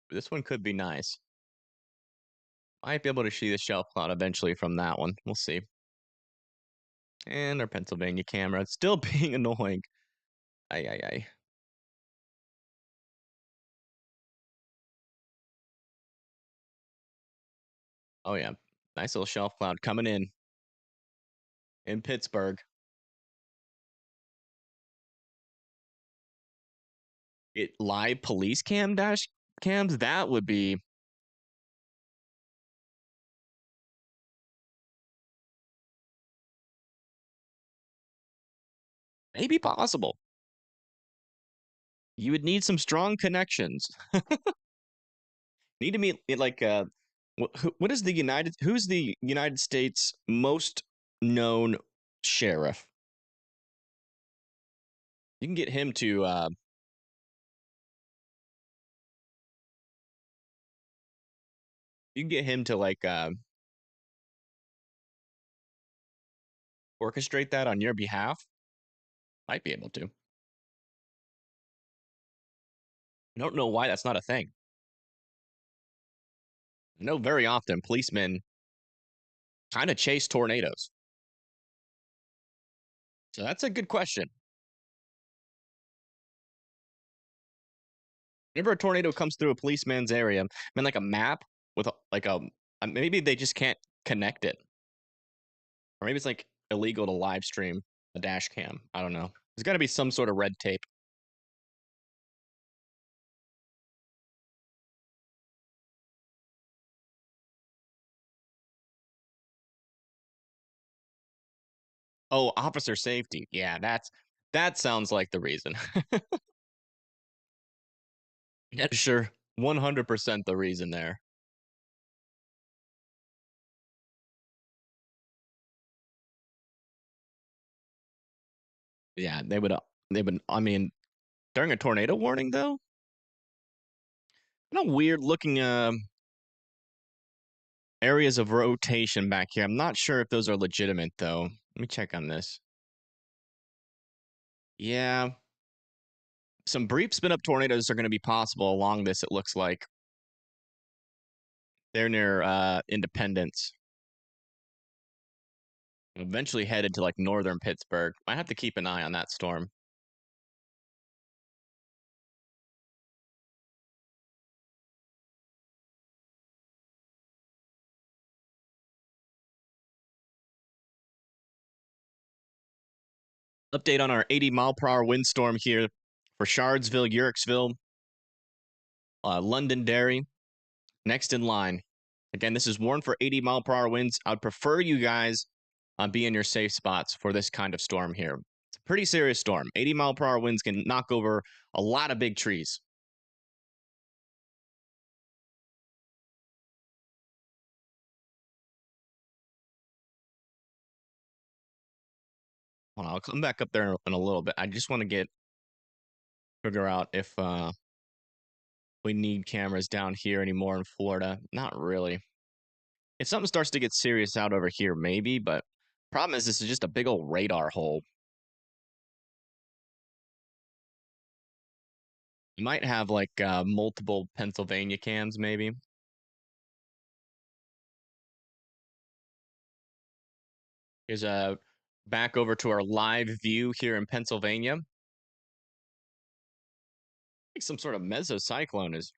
This one could be nice. Might be able to see the shelf cloud eventually from that one. We'll see. And our Pennsylvania camera. It's still being annoying. Ay, ay, ay. Oh, yeah. Nice little shelf cloud coming in Pittsburgh. It live police dash cams, that would be Maybe possible. You would need some strong connections. Need to meet like what is the United? Who's the United States most known sheriff? You can get him to. You can get him to like orchestrate that on your behalf. Might be able to. I don't know why that's not a thing. I know very often policemen kind of chase tornadoes. So that's a good question. Whenever a tornado comes through a policeman's area, I mean, like a map with like a maybe they just can't connect it, or maybe it's like illegal to live stream a dash cam. I don't know. There's got to be some sort of red tape. Oh, officer safety. Yeah, that sounds like the reason. Yeah, sure. 100% the reason there. Yeah, they would I mean, during a tornado warning though, kind of weird looking areas of rotation back here. I'm not sure if those are legitimate though. Let me check on this. Yeah, some brief spin up tornadoes are going to be possible along this, it looks like. They're near Independence. Eventually headed to like northern Pittsburgh. Might have to keep an eye on that storm. Update on our 80-mile-per-hour windstorm here for Shardsville, Yurksville, Londonderry, next in line. Again, this is warned for 80-mile-per-hour winds. I'd prefer you guys be in your safe spots for this kind of storm here. It's a pretty serious storm. 80-mile-per-hour winds can knock over a lot of big trees. Hold on, I'll come back up there in a little bit. I just want to figure out if we need cameras down here anymore in Florida. Not really. If something starts to get serious out over here, maybe, but problem is this is just a big old radar hole. You might have like multiple Pennsylvania cams, maybe. Here's a back over to our live view here in Pennsylvania. Like some sort of mesocyclone is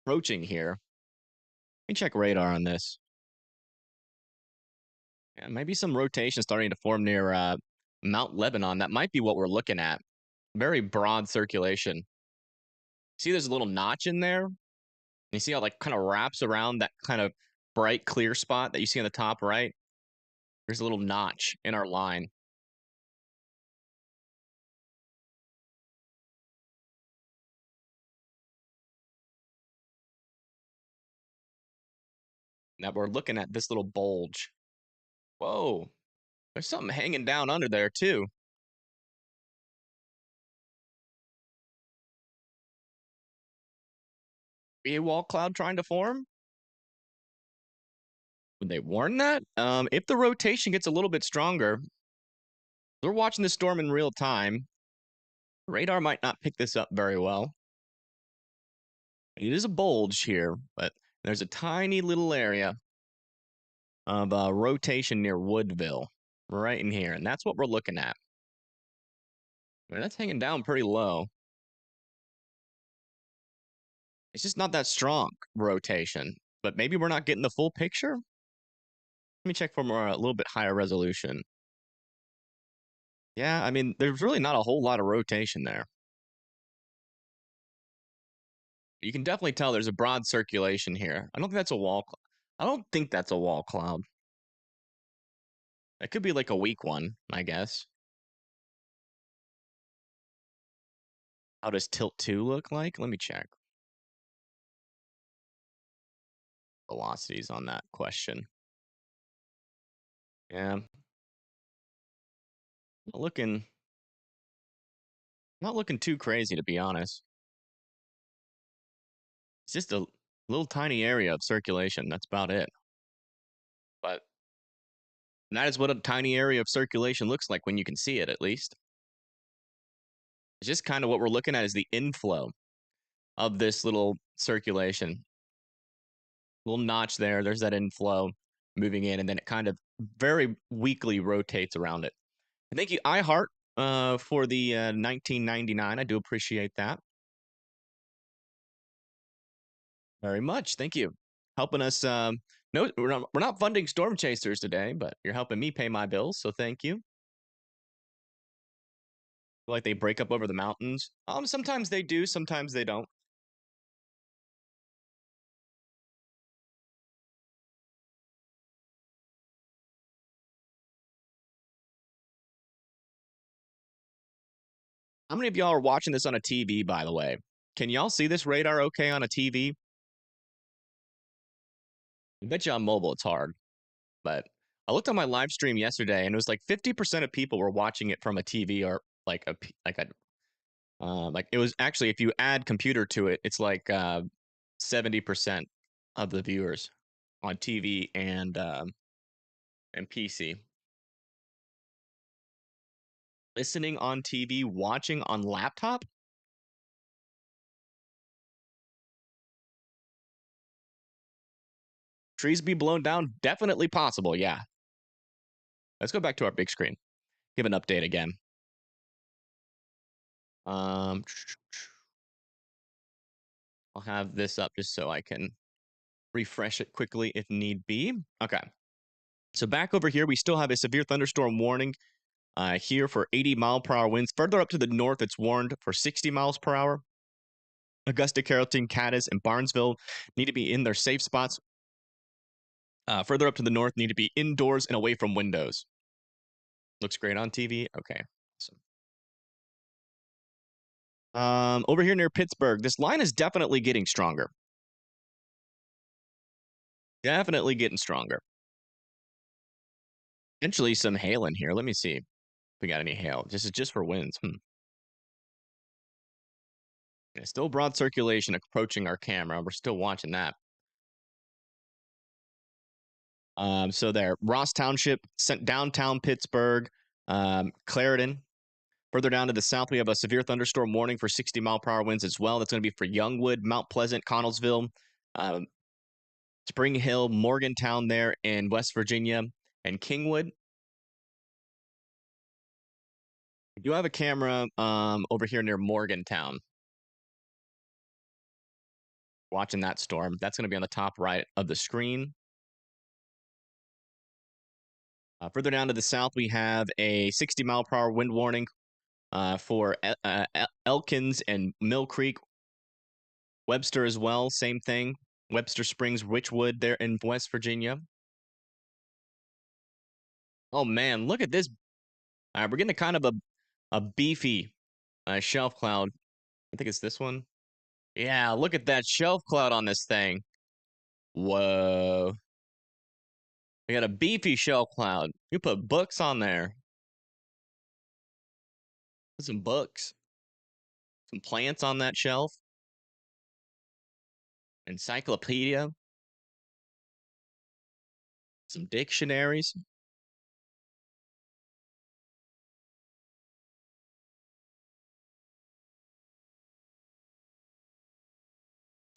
approaching here. Let me check radar on this. Yeah, maybe some rotation starting to form near Mount Lebanon. That might be what we're looking at. Very broad circulation. See, there's a little notch in there. You see how like kind of wraps around that kind of bright clear spot that you see on the top right? There's a little notch in our line. Now we're looking at this little bulge. Whoa, there's something hanging down under there too. Be a wall cloud trying to form? Would they warn that? If the rotation gets a little bit stronger, we're watching the storm in real time. Radar might not pick this up very well. It is a bulge here, but there's a tiny little area of rotation near Woodville, right in here, and that's what we're looking at. I mean, that's hanging down pretty low. It's just not that strong rotation, but maybe we're not getting the full picture. Let me check for more a little bit higher resolution. Yeah, I mean, there's really not a whole lot of rotation there. You can definitely tell there's a broad circulation here. I don't think that's a wall. I don't think that's a wall cloud. It could be like a weak one, I guess. How does tilt 2 look like? Let me check. Velocities on that question. Yeah. Not looking not looking too crazy, to be honest. It's just a little tiny area of circulation. That's about it. But that is what a tiny area of circulation looks like when you can see it, at least. It's just kind of what we're looking at is the inflow of this little circulation. Little notch there. There's that inflow moving in, and then it kind of very weakly rotates around it. And thank you, iHeart, for the 1999. I do appreciate that very much. Thank you, helping us. No, we're not funding storm chasers today, but you're helping me pay my bills, so thank you. Like they break up over the mountains. Sometimes they do, sometimes they don't. How many of y'all are watching this on a TV, by the way? Can y'all see this radar okay on a TV? I bet you on mobile it's hard, but I looked on my live stream yesterday and it was like 50% of people were watching it from a TV or like it was actually if you add computer to it, it's like 70% of the viewers on TV and PC. Listening on TV, watching on laptop? Trees be blown down? Definitely possible, yeah. Let's go back to our big screen. Give an update again. I'll have this up just so I can refresh it quickly if need be. Okay. So back over here, we still have a severe thunderstorm warning here for 80-mile-per-hour winds. Further up to the north, it's warned for 60 miles per hour. Augusta, Carrollton, Cadiz, and Barnesville need to be in their safe spots. Further up to the north, need to be indoors and away from windows. Looks great on TV. Okay. Awesome. Over here near Pittsburgh, this line is definitely getting stronger. Definitely getting stronger. Potentially some hail in here. Let me see if we got any hail. This is just for winds. It's still broad circulation approaching our camera. We're still watching that. So there, Ross Township, downtown Pittsburgh, Clarendon. Further down to the south, we have a severe thunderstorm warning for 60-mile-per-hour winds as well. That's going to be for Youngwood, Mount Pleasant, Connellsville, Spring Hill, Morgantown there in West Virginia, and Kingwood. We do have a camera over here near Morgantown. Watching that storm. That's going to be on the top right of the screen. Further down to the south, we have a 60-mile-per-hour wind warning for Elkins and Mill Creek. Webster as well, same thing. Webster Springs, Richwood there in West Virginia. Oh, man, look at this. We're getting a kind of a beefy shelf cloud. I think it's this one. Yeah, look at that shelf cloud on this thing. Whoa. We got a beefy shelf cloud. You put books on there. Put some books. Some plants on that shelf. Encyclopedia. Some dictionaries.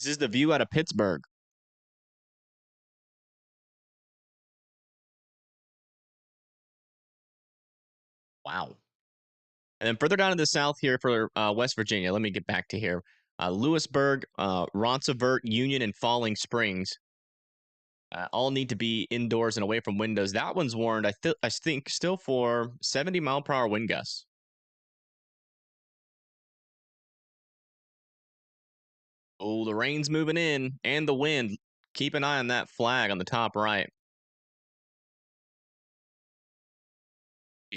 This is the view out of Pittsburgh. Wow. And then further down to the south here for West Virginia, let me get back to here. Lewisburg, Roncevert, Union, and Falling Springs all need to be indoors and away from windows. That one's warned, I think, still for 70-mile-per-hour wind gusts. Oh, the rain's moving in and the wind. Keep an eye on that flag on the top right.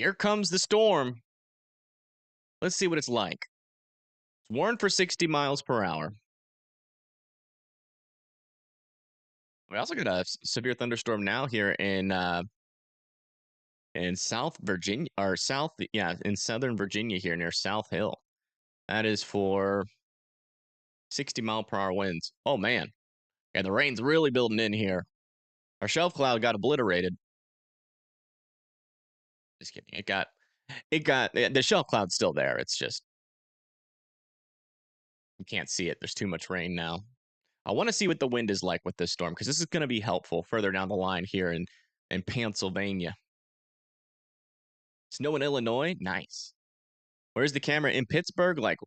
Here comes the storm. Let's see what it's like. It's warned for 60 miles per hour. We also got a severe thunderstorm now here in South Virginia, or South, yeah, in Southern Virginia here near South Hill. That is for 60-mile-per-hour winds. Oh man, yeah, the rain's really building in here. Our shelf cloud got obliterated. Just kidding. The shelf cloud's still there. It's just you can't see it. There's too much rain now. I want to see what the wind is like with this storm because this is going to be helpful further down the line here in Pennsylvania. Snow in Illinois, nice. Where's the camera in Pittsburgh? Like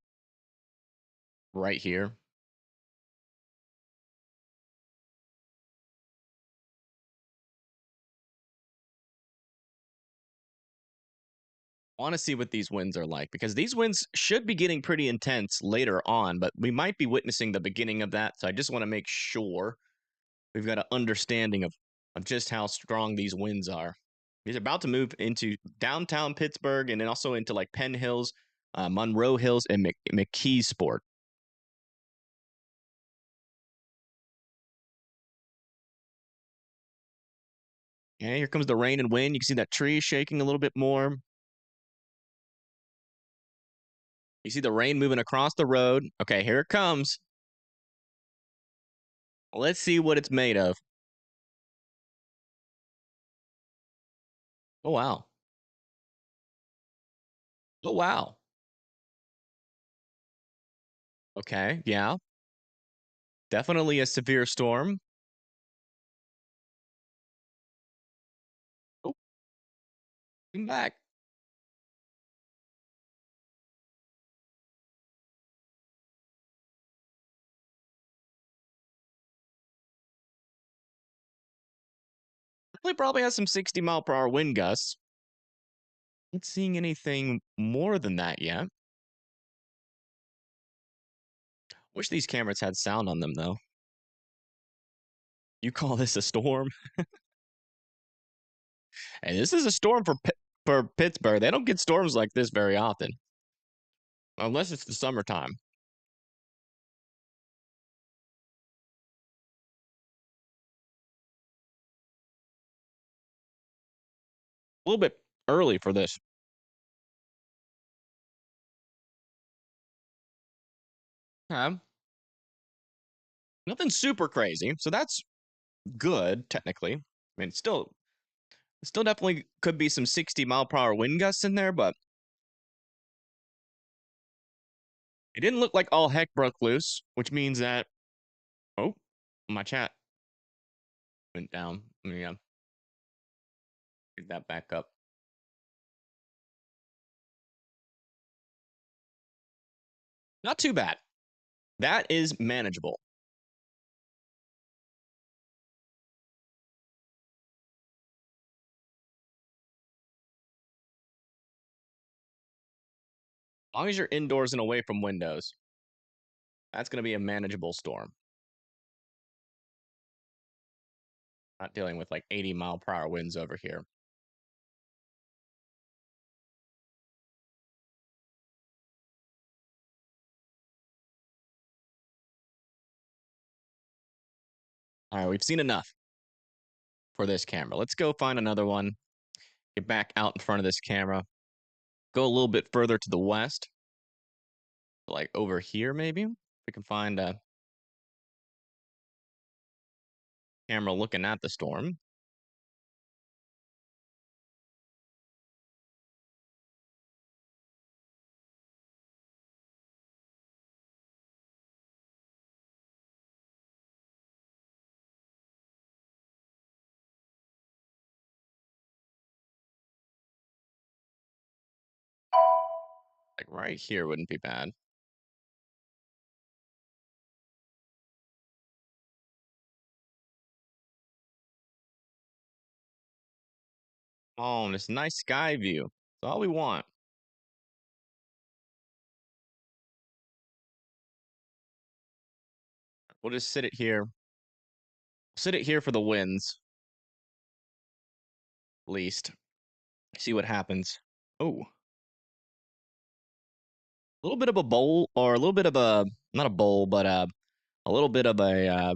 right here. I want to see what these winds are like because these winds should be getting pretty intense later on, but we might be witnessing the beginning of that. So I just want to make sure we've got an understanding of just how strong these winds are. He's about to move into downtown Pittsburgh and then also into like Penn Hills, Monroe Hills, and McKeesport. Okay, here comes the rain and wind. You can see that tree shaking a little bit more. You see the rain moving across the road. Okay, here it comes. Let's see what it's made of. Oh, wow. Oh, wow. Okay, yeah. Definitely a severe storm. Oh, come back. It probably has some 60-mile-per-hour wind gusts. Not seeing anything more than that yet. Wish these cameras had sound on them, though. You call this a storm? Hey, this is a storm for Pittsburgh. They don't get storms like this very often. Unless it's the summertime. A little bit early for this. Nothing super crazy. So that's good, technically. I mean, still definitely could be some 60-mile-per-hour wind gusts in there, but it didn't look like all heck broke loose, which means that, oh, my chat went down. Let me get that back up. Not too bad. That is manageable. As long as you're indoors and away from windows, that's going to be a manageable storm. Not dealing with like 80-mile-per-hour winds over here. All right, we've seen enough for this camera. Let's go find another one. Get back out in front of this camera. Go a little bit further to the west. Like over here, maybe? We can find a camera looking at the storm. Like right here wouldn't be bad. Oh, and this nice sky view. That's all we want. We'll just sit it here. Sit it here for the winds. At least. See what happens. Oh, a little bit of a bowl, or a little bit of a, not a bowl, but a little bit of a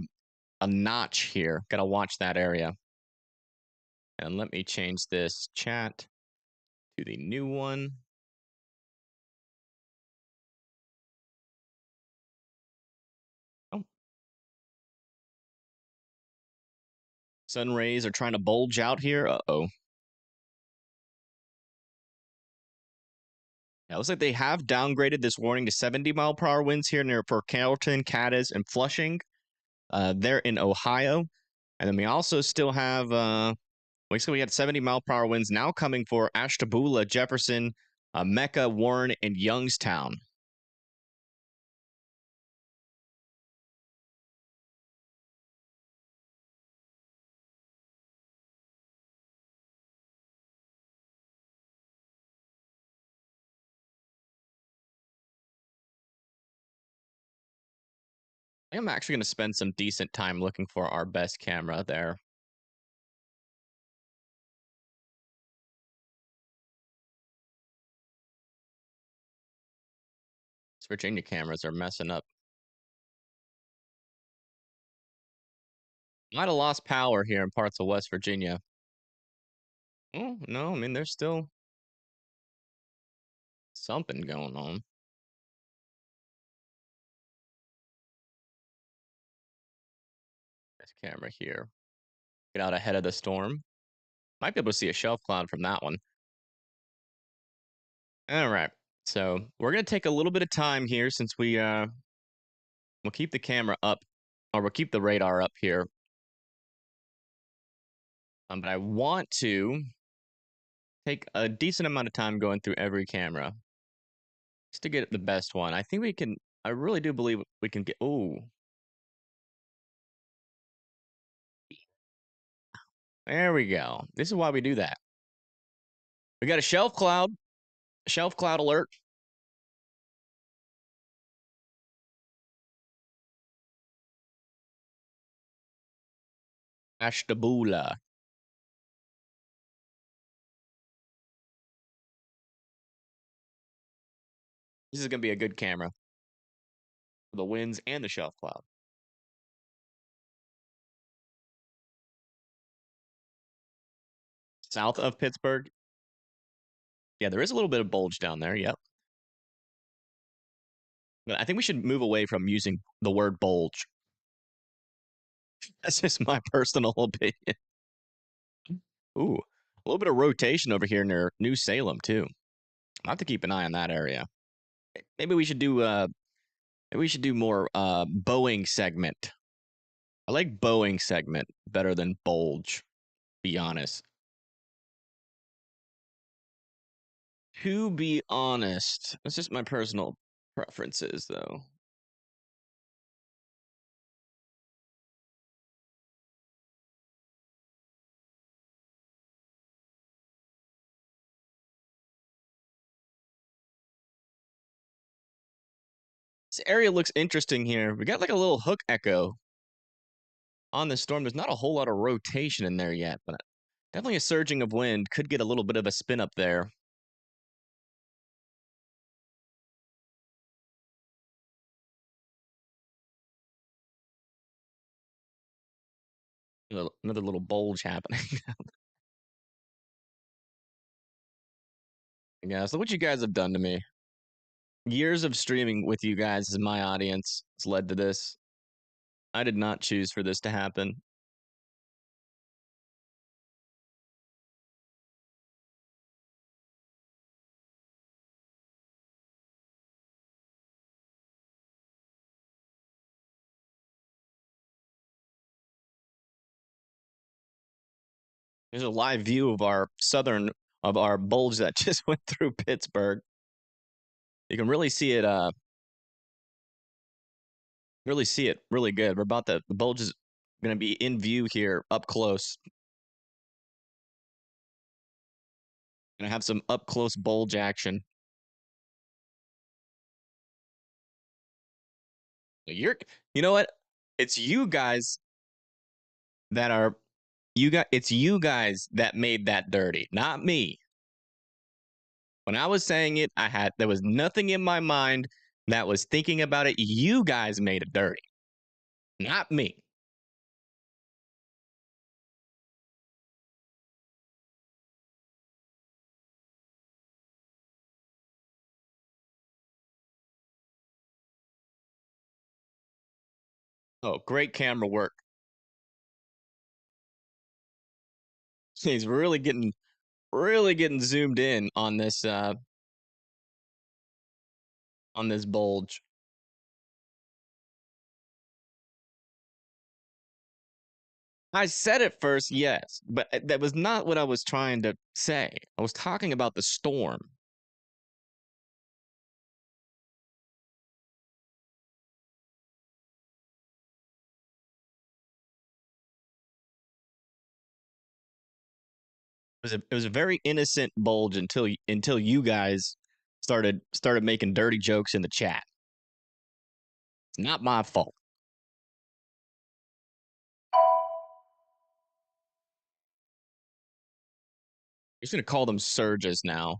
notch here. Gotta watch that area. And let me change this chat to the new one. Oh. Sun rays are trying to bulge out here. Uh-oh. Yeah, it looks like they have downgraded this warning to 70-mile-per-hour winds here near for Carrollton, Cadiz, and Flushing. They're in Ohio. And then we also still have, we had 70-mile-per-hour winds now coming for Ashtabula, Jefferson, Mecca, Warren, and Youngstown. I'm actually going to spend some decent time looking for our best camera there. These Virginia cameras are messing up. Might have lost power here in parts of West Virginia. Oh, no, I mean, there's still something going on. This camera here. Get out ahead of the storm. Might be able to see a shelf cloud from that one. All right. So we're going to take a little bit of time here since we'll keep the camera up, or we'll keep the radar up here. But I want to take a decent amount of time going through every camera just to get the best one. I think we can, I really do believe we can get, oh. There we go. This is why we do that. We got a shelf cloud alert. Ashtabula. This is going to be a good camera for the winds and the shelf cloud. South of Pittsburgh. Yeah, there is a little bit of bulge down there. Yep. But I think we should move away from using the word bulge. That's just my personal opinion. Ooh, a little bit of rotation over here near New Salem too. I'll have to keep an eye on that area. Maybe we should do more Boeing segment. I like Boeing segment better than bulge, be honest. To be honest, that's just my personal preferences though. This area looks interesting here. We got like a little hook echo on the storm. There's not a whole lot of rotation in there yet, but definitely a surging of wind. Could get a little bit of a spin up there. Another little bulge happening. Yeah, so what you guys have done to me. Years of streaming with you guys as my audience has led to this. I did not choose for this to happen. There's a live view of our bulge that just went through Pittsburgh. You can really see it really good. We're about the bulge is going to be in view here up close. Gonna have some up close bulge action. You know what? It's you guys that are it's you guys that made that dirty, not me. When I was saying it, there was nothing in my mind that was thinking about it. You guys made it dirty, not me. Oh, great camera work. He's really getting zoomed in on this bulge. I said it first, yes, but that was not what I was trying to say. I was talking about the storm. It was a very innocent bulge until you guys started making dirty jokes in the chat. It's not my fault. We're just gonna call them surges now,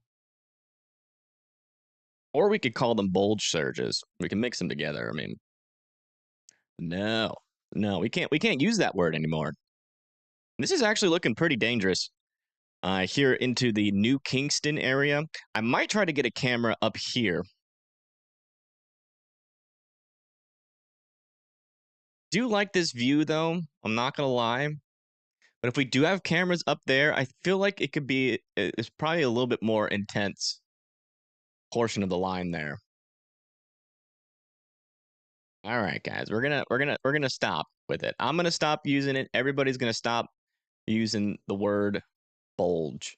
or we could call them bulge surges. We can mix them together. I mean, no, no, we can't use that word anymore. This is actually looking pretty dangerous. Here into the New Kingston area. I might try to get a camera up here. Do like this view though. I'm not gonna lie. But if we do have cameras up there, I feel like it could be it's probably a little bit more intense portion of the line there. All right, guys, we're gonna stop with it. I'm gonna stop using it. Everybody's gonna stop using the word bulge.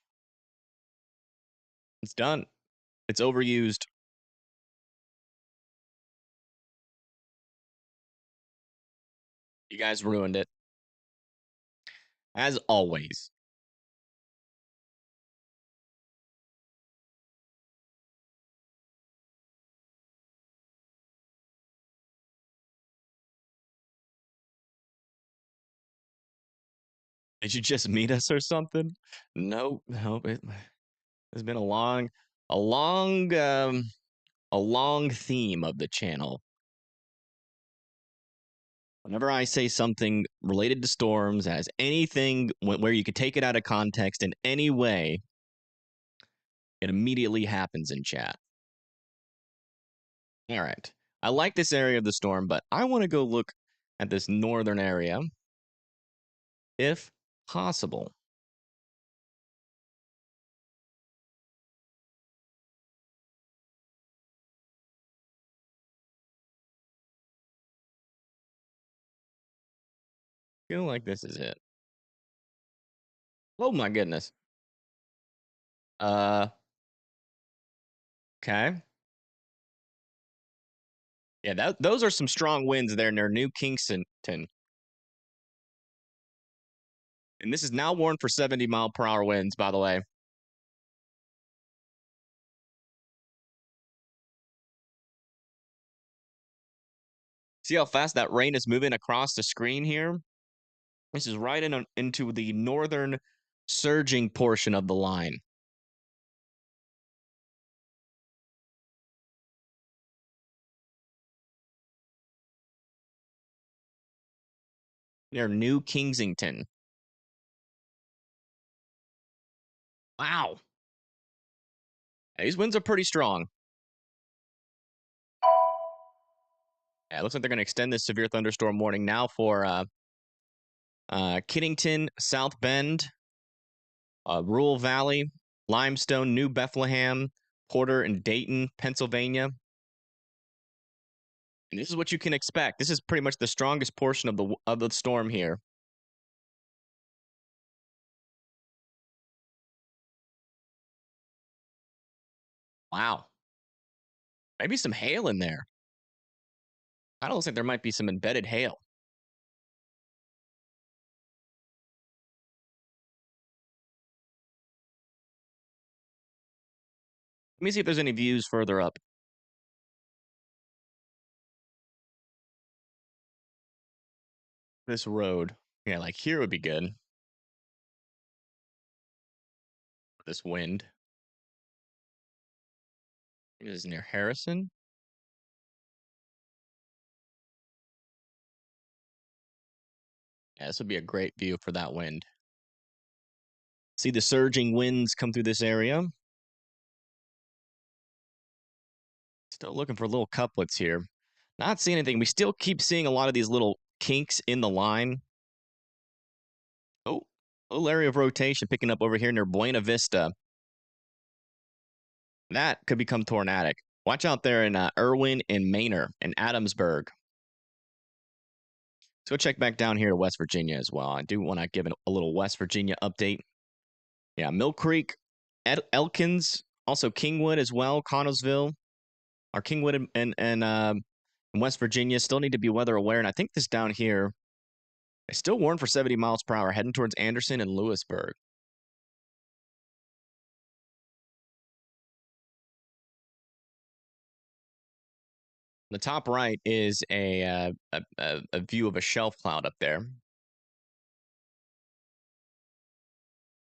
It's done. It's overused. You guys ruined it. As always. Did you just meet us or something? Nope. Nope. It's been a long, a long theme of the channel. Whenever I say something related to storms, as anything where you could take it out of context in any way, it immediately happens in chat. All right. I like this area of the storm, but I want to go look at this northern area, if possible. Feel like this is it. Oh my goodness. Uh. Okay. Yeah, those are some strong winds there near New Kingston. And this is now warned for 70-mile-per-hour winds, by the way. See how fast that rain is moving across the screen here? This is right into the northern surging portion of the line. Near New Kingsington. Wow. Yeah, these winds are pretty strong. Yeah, it looks like they're going to extend this severe thunderstorm warning now for Kiddington, South Bend, Rural Valley, Limestone, New Bethlehem, Porter, and Dayton, Pennsylvania. And this is what you can expect. This is pretty much the strongest portion of the storm here. Wow. Maybe some hail in there. I don't think there might be some embedded hail. Let me see if there's any views further up. This road. Yeah, like here would be good. This wind. This is near Harrison. Yeah, this would be a great view for that wind. See the surging winds come through this area. Still looking for little couplets here. Not seeing anything. We still keep seeing a lot of these little kinks in the line. Oh, little area of rotation picking up over here near Buena Vista. That could become tornadic. Watch out there in Irwin and Manor and Adamsburg. Let's go check back down here to West Virginia as well. I do want to give a little West Virginia update. Yeah, Mill Creek, Elkins, also Kingwood as well, Connellsville. Our Kingwood and West Virginia still need to be weather aware. And I think this down here is still warned for 70 miles per hour heading towards Anderson and Lewisburg. The top right is a view of a shelf cloud up there.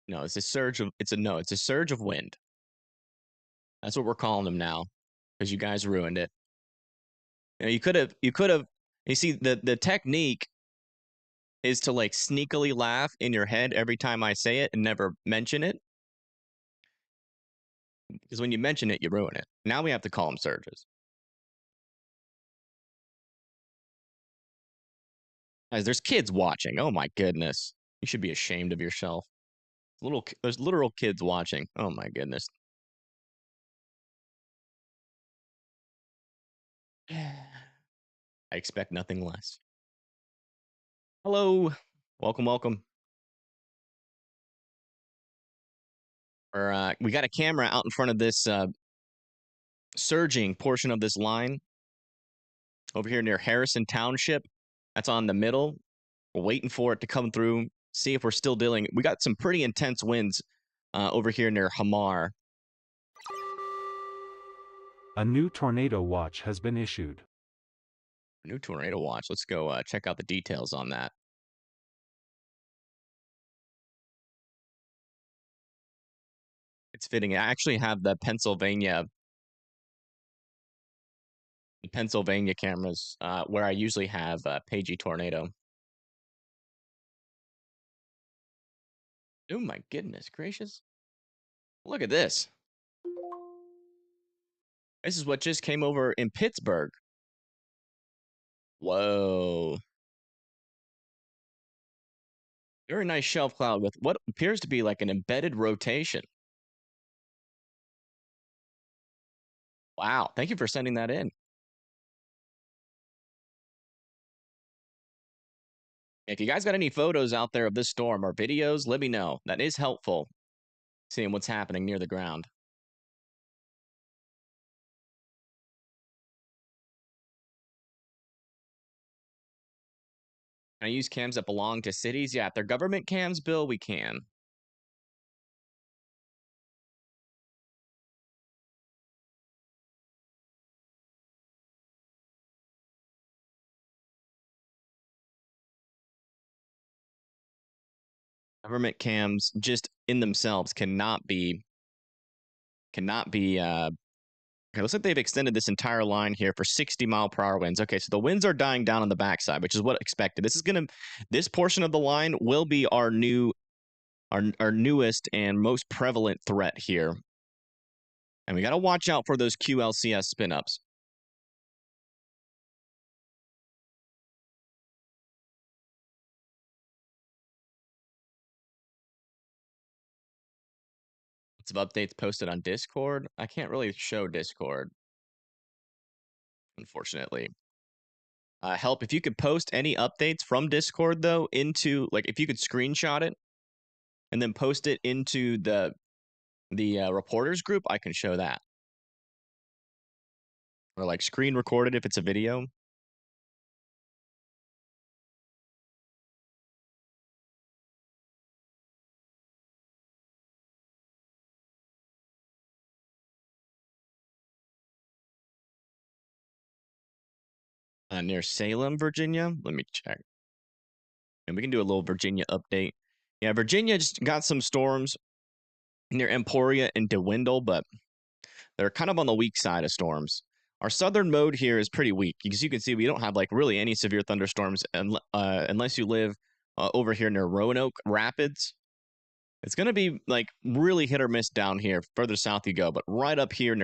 No, it's a surge of it's a surge of wind. That's what we're calling them now, because you guys ruined it. You could have. You see, the technique is to like sneakily laugh in your head every time I say it and never mention it, because when you mention it, you ruin it. Now we have to call them surges. Guys, there's kids watching. Oh my goodness, you should be ashamed of yourself. There's literal kids watching. Oh my goodness. I expect nothing less. Hello, welcome. We got a camera out in front of this surging portion of this line over here near Harrison Township. That's on the middle. We're waiting for it to come through. See if we're still dealing. We got some pretty intense winds over here near Hamar. A new tornado watch has been issued. New tornado watch. Let's go check out the details on that. It's fitting. I actually have the Pennsylvania cameras where I usually have Pagey Tornado. Oh my goodness gracious. Look at this. This is what just came over in Pittsburgh. Whoa. Very nice shelf cloud with what appears to be like an embedded rotation. Wow. Thank you for sending that in. If you guys got any photos out there of this storm or videos, let me know. That is helpful, seeing what's happening near the ground. Can I use cams that belong to cities? Yeah, if they're government cams, Bill, we can. Government cams just in themselves cannot be okay, looks like they've extended this entire line here for 60 mile per hour winds. Okay, so the winds are dying down on the backside, which is what expected. This portion of the line will be our newest and most prevalent threat here. And we got to watch out for those QLCS spin-ups. Lots of updates posted on Discord. I can't really show Discord, unfortunately. Help if you could post any updates from Discord though into like if you could screenshot it and then post it into the reporters group, I can show that. Or like screen recorded if it's a video. Near Salem, Virginia. Let me check. And we can do a little Virginia update. Yeah, Virginia just got some storms near Emporia and DeWindle, but they're kind of on the weak side of storms. Our southern mode here is pretty weak because you can see we don't have like really any severe thunderstorms unless you live over here near Roanoke Rapids. It's going to be like really hit or miss down here further south you go, but right up here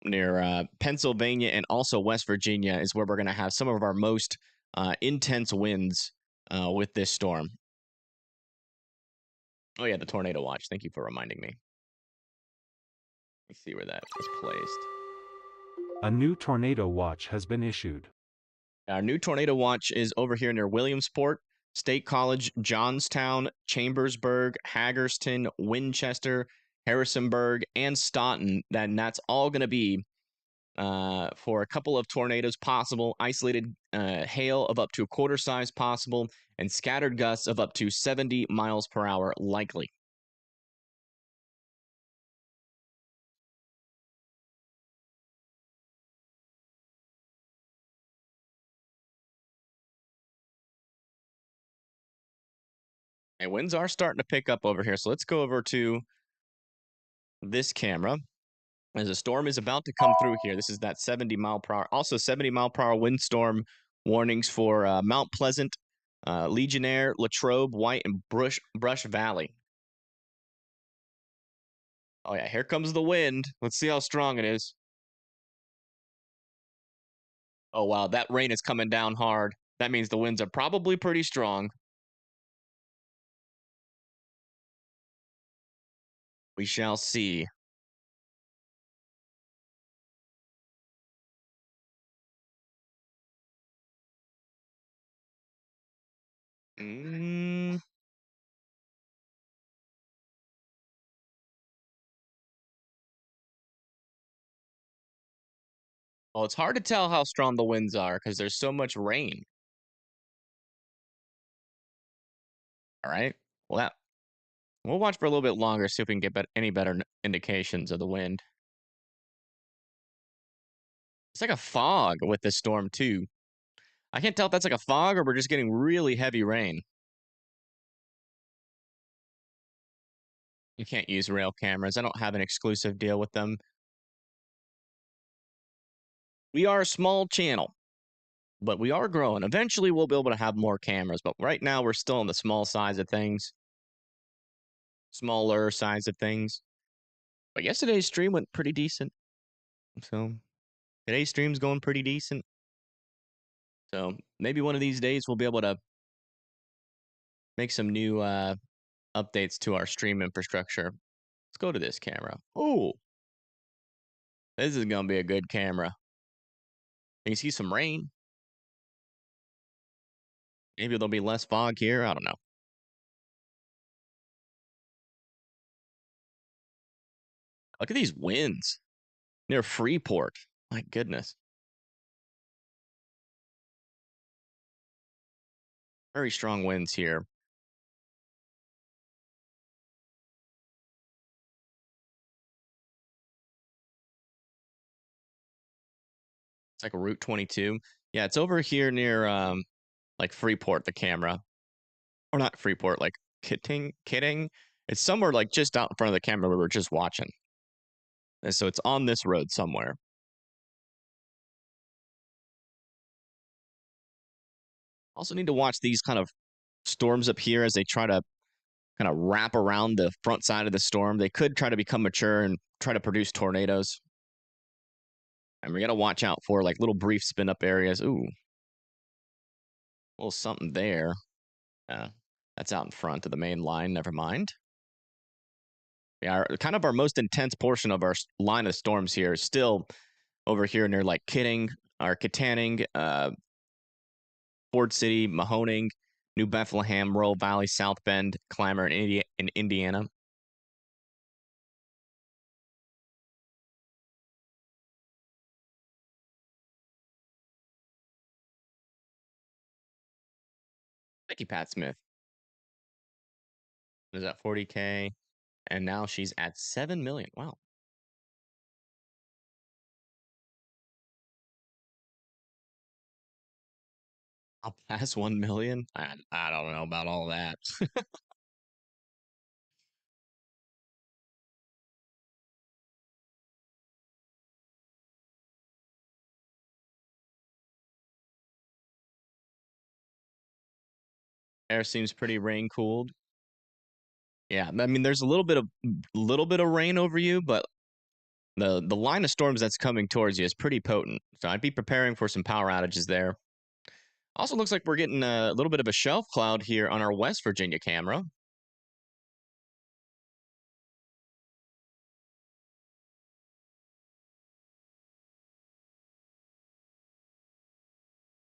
near Pennsylvania and also West Virginia is where we're going to have some of our most intense winds with this storm. Oh yeah, the tornado watch. Thank you for reminding me. Let's see where that was placed. A new tornado watch has been issued. Our new tornado watch is over here near Williamsport, State College, Johnstown, Chambersburg, Hagerstown, Winchester, Harrisonburg, and Staunton. And that's all going to be for a couple of tornadoes possible, isolated hail of up to a quarter size possible, and scattered gusts of up to 70 miles per hour likely. And winds are starting to pick up over here. So let's go over to this camera. As a storm is about to come through here, this is that 70 mile per hour. Also, 70 mile per hour windstorm warnings for Mount Pleasant, Legionnaire, Latrobe, White, and Brush Valley. Oh, yeah, here comes the wind. Let's see how strong it is. Oh, wow, that rain is coming down hard. That means the winds are probably pretty strong. We shall see. Mm. Well, it's hard to tell how strong the winds are because there's so much rain. All right. Well, we'll watch for a little bit longer, see if we can get any better indications of the wind. It's like a fog with this storm, too. I can't tell if that's like a fog or we're just getting really heavy rain. You can't use rail cameras. I don't have an exclusive deal with them. We are a small channel, but we are growing. Eventually, we'll be able to have more cameras, but right now we're still on the small size of things. Smaller size of things. But yesterday's stream went pretty decent. So today's stream's going pretty decent. So maybe one of these days we'll be able to make some new updates to our stream infrastructure. Let's go to this camera. Oh, this is going to be a good camera. You can see some rain. Maybe there'll be less fog here. I don't know. Look at these winds near Freeport. My goodness. Very strong winds here. It's like a Route 22. Yeah, it's over here near like Freeport, the camera. Or not Freeport, like Kidding. It's somewhere like just out in front of the camera we were just watching. And so it's on this road somewhere. Also need to watch these kind of storms up here as they try to kind of wrap around the front side of the storm. They could try to become mature and try to produce tornadoes. And we got to watch out for like little brief spin up areas. Ooh, a little something there. That's out in front of the main line. Never mind. Yeah, kind of our most intense portion of our line of storms here is still over here near like Kidding, or Kittanning, Ford City, Mahoning, New Bethlehem, Rural Valley, South Bend, Clamor, in Indiana. Thank you, Pat Smith. Is at 40K, and now she's at 7 million. Wow. I'll pass 1 million. I don't know about all that. Air seems pretty rain cooled. Yeah, I mean, there's a little bit of rain over you, but the line of storms that's coming towards you is pretty potent. So I'd be preparing for some power outages there. Also, looks like we're getting a little bit of a shelf cloud here on our West Virginia camera.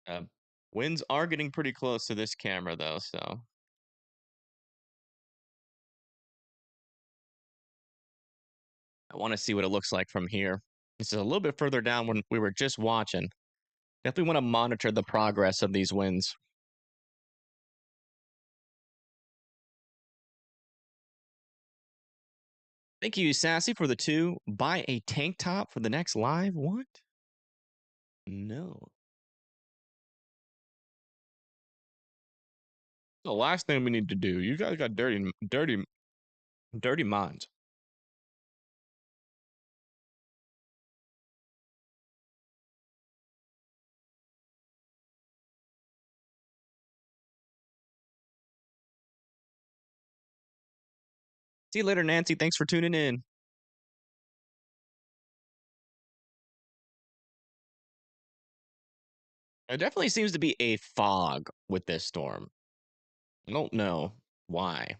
Uh, Winds are getting pretty close to this camera, though, so I want to see what it looks like from here. This is a little bit further down when we were just watching. Definitely want to monitor the progress of these winds. Thank you, Sassy, for the 2. Buy a tank top for the next live? What? No. The last thing we need to do. You guys got dirty minds. See you later, Nancy. Thanks for tuning in. There definitely seems to be a fog with this storm. I don't know why.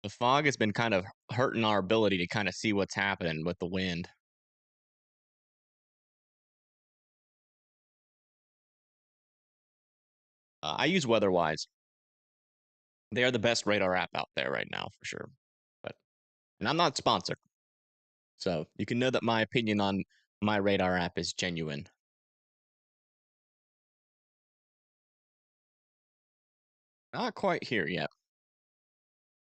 The fog has been kind of hurting our ability to kind of see what's happening with the wind. I use WeatherWise. They are the best radar app out there right now, for sure. And I'm not sponsored. So you can know that my opinion on my radar app is genuine. Not quite here yet.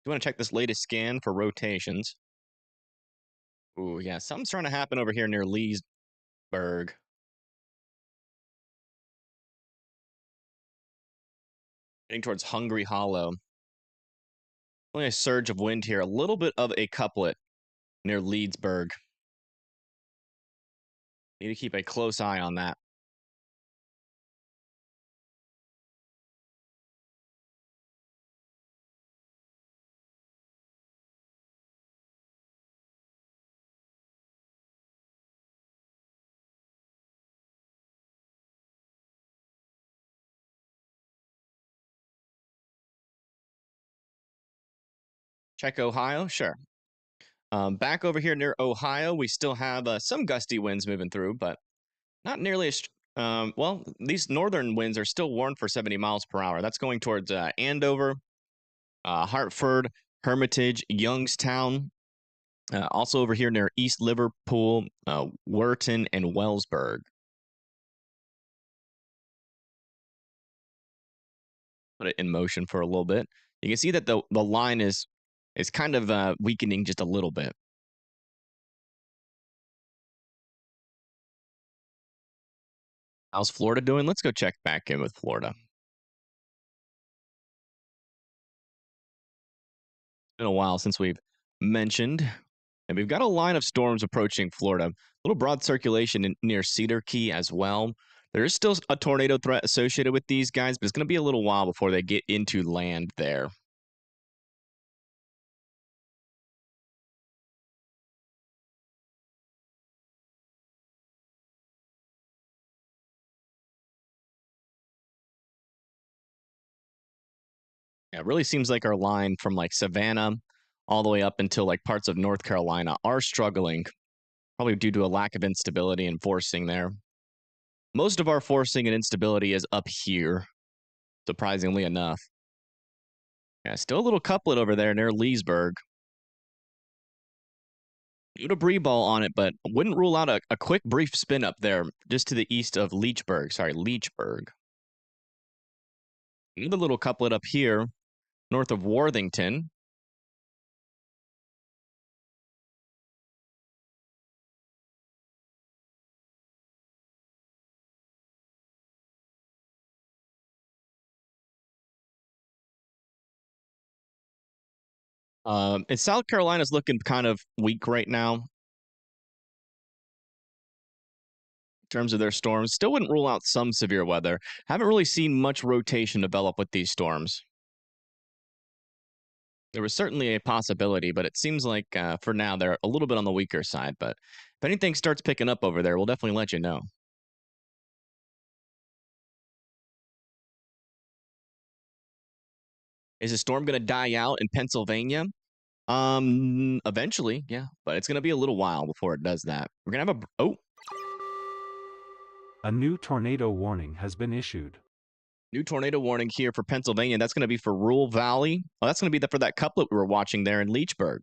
You want to check this latest scan for rotations. Ooh, yeah, something's trying to happen over here near Leesburg. Heading towards Hungry Hollow. Only a surge of wind here. A little bit of a couplet near Leedsburg. Need to keep a close eye on that. Check Ohio? Sure. Back over here near Ohio, we still have some gusty winds moving through, but not nearly as. Well, these northern winds are still warned for 70 miles per hour. That's going towards Andover, Hartford, Hermitage, Youngstown. Also over here near East Liverpool, Wharton, and Wellsburg. Put it in motion for a little bit. You can see that the line is kind of weakening just a little bit. How's Florida doing? Let's go check back in with Florida. It's been a while since we've mentioned. And we've got a line of storms approaching Florida. A little broad circulation near Cedar Key as well. There is still a tornado threat associated with these guys, but it's going to be a little while before they get into land there. Yeah, it really seems like our line from like Savannah all the way up until like parts of North Carolina are struggling, probably due to a lack of instability and forcing there. Most of our forcing and instability is up here, surprisingly enough. Yeah, still a little couplet over there near Leesburg. New debris ball on it, but wouldn't rule out a quick brief spin up there just to the east of Leechburg. Sorry, Leechburg. Another little couplet up here north of Worthington. And South Carolina's looking kind of weak right now. terms of their storms. Still wouldn't rule out some severe weather. Haven't really seen much rotation develop with these storms. There was certainly a possibility, but it seems like for now they're a little bit on the weaker side. But if anything starts picking up over there, we'll definitely let you know. Is the storm going to die out in Pennsylvania? Eventually, yeah, but it's going to be a little while before it does that. We're going to have A new tornado warning has been issued. new tornado warning here for Pennsylvania. That's going to be for Rural Valley. Oh, that's going to be for that couplet we were watching there in Leechburg.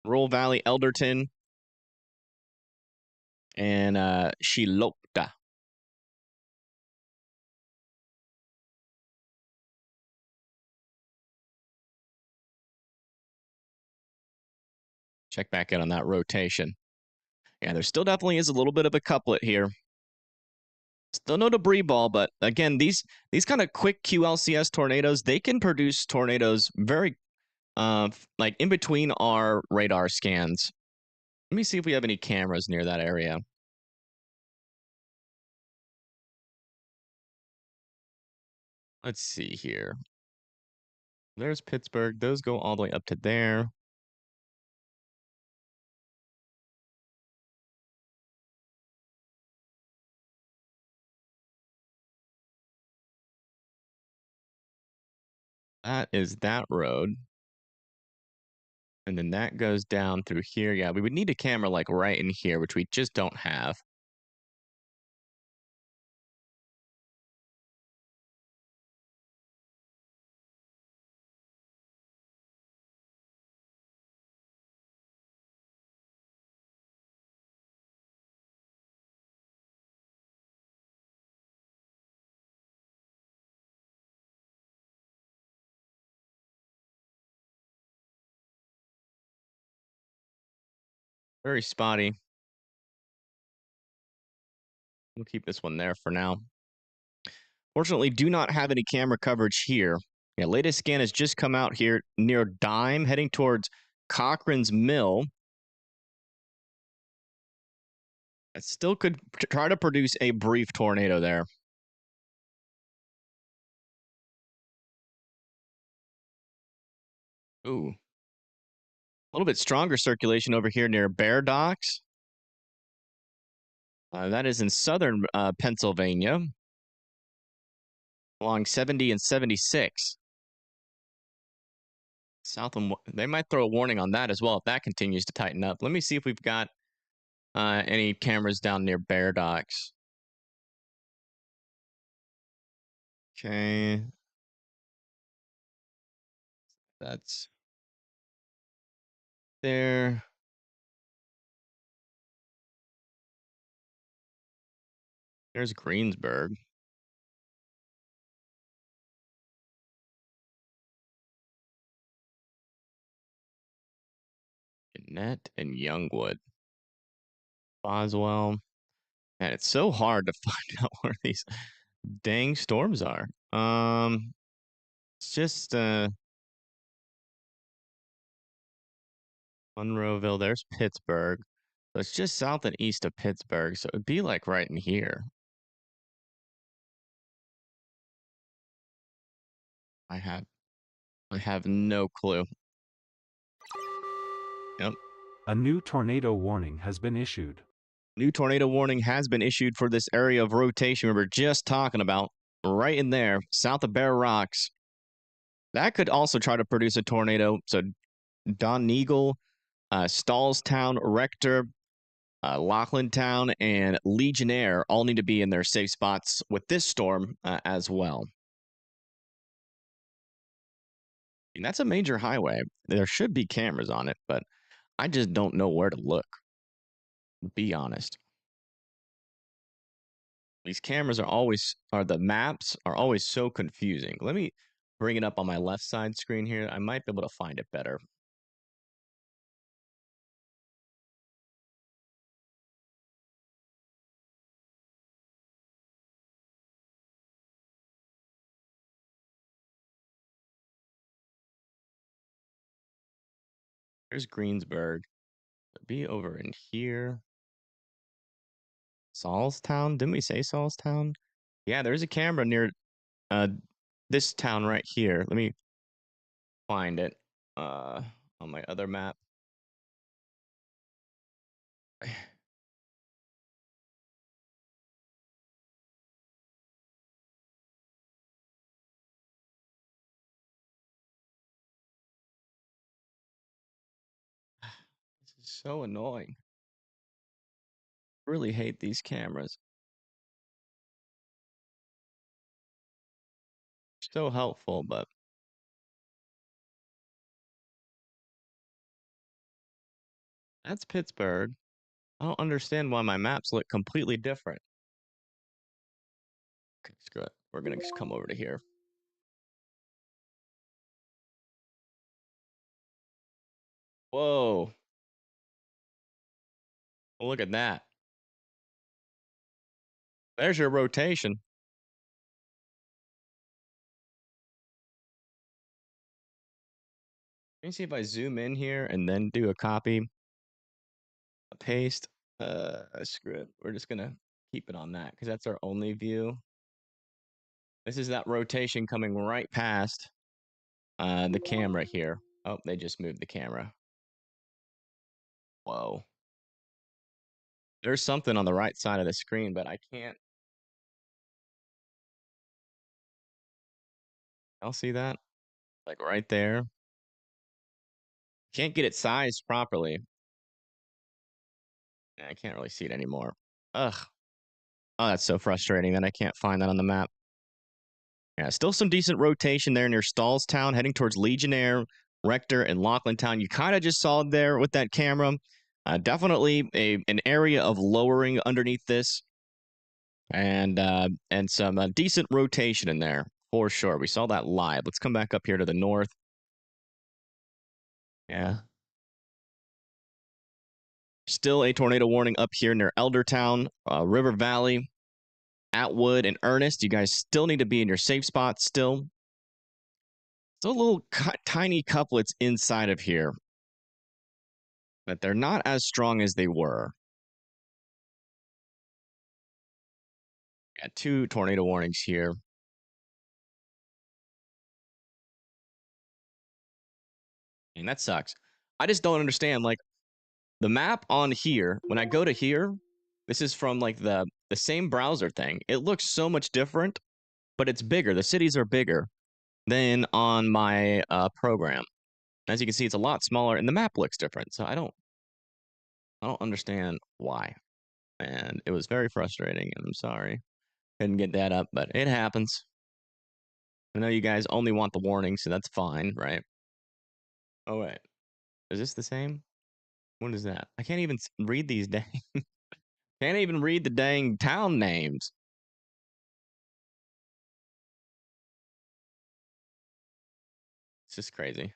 Rural Valley, Elderton, and Shilopta. Check back in on that rotation. Yeah, there still definitely is a little bit of a couplet here. Still no debris ball, but again, these kind of quick QLCS tornadoes, they can produce tornadoes very like in between our radar scans. Let me see if we have any cameras near that area. Let's see here. There's Pittsburgh. Those go all the way up to there. That is that road. And then that goes down through here. Yeah, we would need a camera like right in here, which we just don't have. Very spotty. We'll keep this one there for now. Fortunately, do not have any camera coverage here. Yeah, latest scan has just come out here near Dime, heading towards Cochran's Mill. It still could try to produce a brief tornado there. Ooh. A little bit stronger circulation over here near Bear Docks. That is in southern Pennsylvania, along 70 and 76. South and they might throw a warning on that as well if that continues to tighten up. Let me see if we've got any cameras down near Bear Docks. Okay. That's there. There's Greensburg. Gannett and Youngwood. Boswell. And it's so hard to find out where these dang storms are. It's just Monroeville. There's Pittsburgh. So it's just south and east of Pittsburgh. So it'd be like right in here. I have no clue. Yep. A new tornado warning has been issued. New tornado warning has been issued for this area of rotation we were just talking about, right in there, south of Bear Rocks. That could also try to produce a tornado. So Donegal, Stallstown, Rector, Laughlin Town, and Legionnaire all need to be in their safe spots with this storm as well. And that's a major highway. There should be cameras on it, but I just don't know where to look. Be honest. These cameras the maps are always so confusing. Let me bring it up on my left side screen here. I might be able to find it better. There's Greensburg. Be over in here. Saulstown? Didn't we say Saulstown? Yeah, there's a camera near this town right here. Let me find it on my other map. This is so annoying. Really hate these cameras. So helpful, but that's Pittsburgh. I don't understand why my maps look completely different. Okay, screw it. We're gonna just come over to here. Whoa. Well, look at that. There's your rotation. Let me see if I zoom in here and then do a copy, a paste. Screw it. We're just gonna keep it on that because that's our only view. This is that rotation coming right past the camera here. Oh, they just moved the camera. Whoa. There's something on the right side of the screen, but I can't. I'll see that. Like right there. Can't get it sized properly. I can't really see it anymore. Ugh. Oh, that's so frustrating that I can't find that on the map. Yeah, still some decent rotation there near Stallstown, heading towards Legionnaire, Rector, and Laughlin Town. You kind of just saw it there with that camera. Definitely an area of lowering underneath this, and some decent rotation in there for sure. We saw that live. Let's come back up here to the north. Yeah. Still a tornado warning up here near Eldertown, River Valley, Atwood, and Ernest. You guys still need to be in your safe spots still. Still little tiny couplets inside of here, but they're not as strong as they were. Got 2 tornado warnings here. And that sucks. I just don't understand. Like, the map on here, when I go to here, this is from like the same browser thing. It looks so much different, but it's bigger. The cities are bigger than on my program. As you can see, it's a lot smaller, and the map looks different. So I don't understand why. And it was very frustrating, and I'm sorry. Couldn't get that up, but it happens. I know you guys only want the warning, so that's fine, right? Oh, wait. Is this the same? What is that? I can't even read these dang. Can't even read the dang town names. It's just crazy.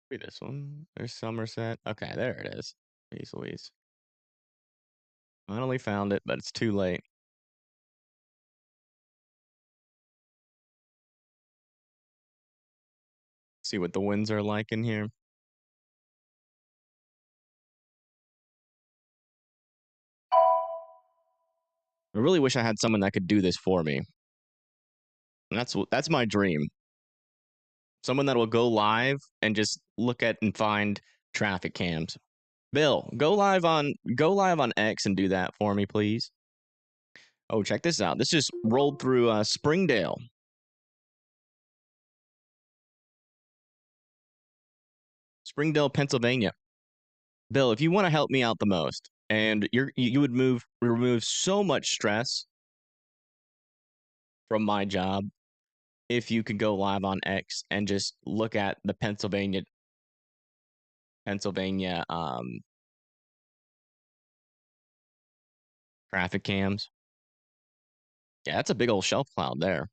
Be this one. There's Somerset. Okay, there it is. Jeez Louise. Finally found it, but it's too late. See what the winds are like in here. I really wish I had someone that could do this for me. That's my dream. Someone that will go live and just look at and find traffic cams. Bill, go live on X and do that for me, please. Oh, check this out. This just rolled through Springdale. Springdale, Pennsylvania. Bill, if you want to help me out the most, and you would remove so much stress from my job if you could go live on X and just look at the Pennsylvania traffic cams. Yeah, that's a big old shelf cloud there.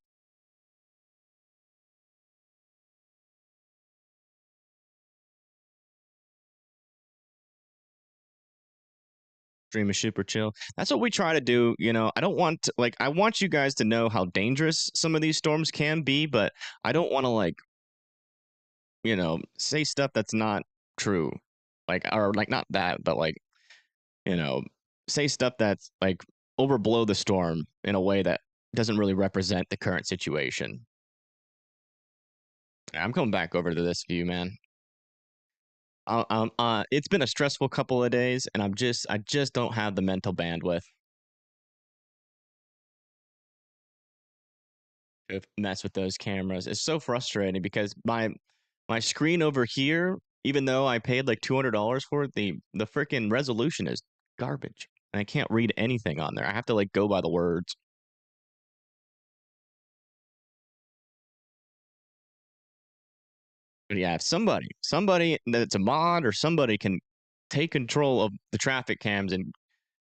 Dream is super chill. That's what we try to do. You know, I don't want to, like, I want you guys to know how dangerous some of these storms can be, but I don't want to, like, you know, say stuff that's not true. Like, or like, not that, but like, you know, say stuff that's like overblow the storm in a way that doesn't really represent the current situation. I'm coming back over to this view, man. It's been a stressful couple of days, and I just don't have the mental bandwidth to mess with those cameras. It's so frustrating because my screen over here, even though I paid like $200 for it, the freaking resolution is garbage, and I can't read anything on there. I have to like go by the words. But yeah, if somebody that's a mod or somebody can take control of the traffic cams and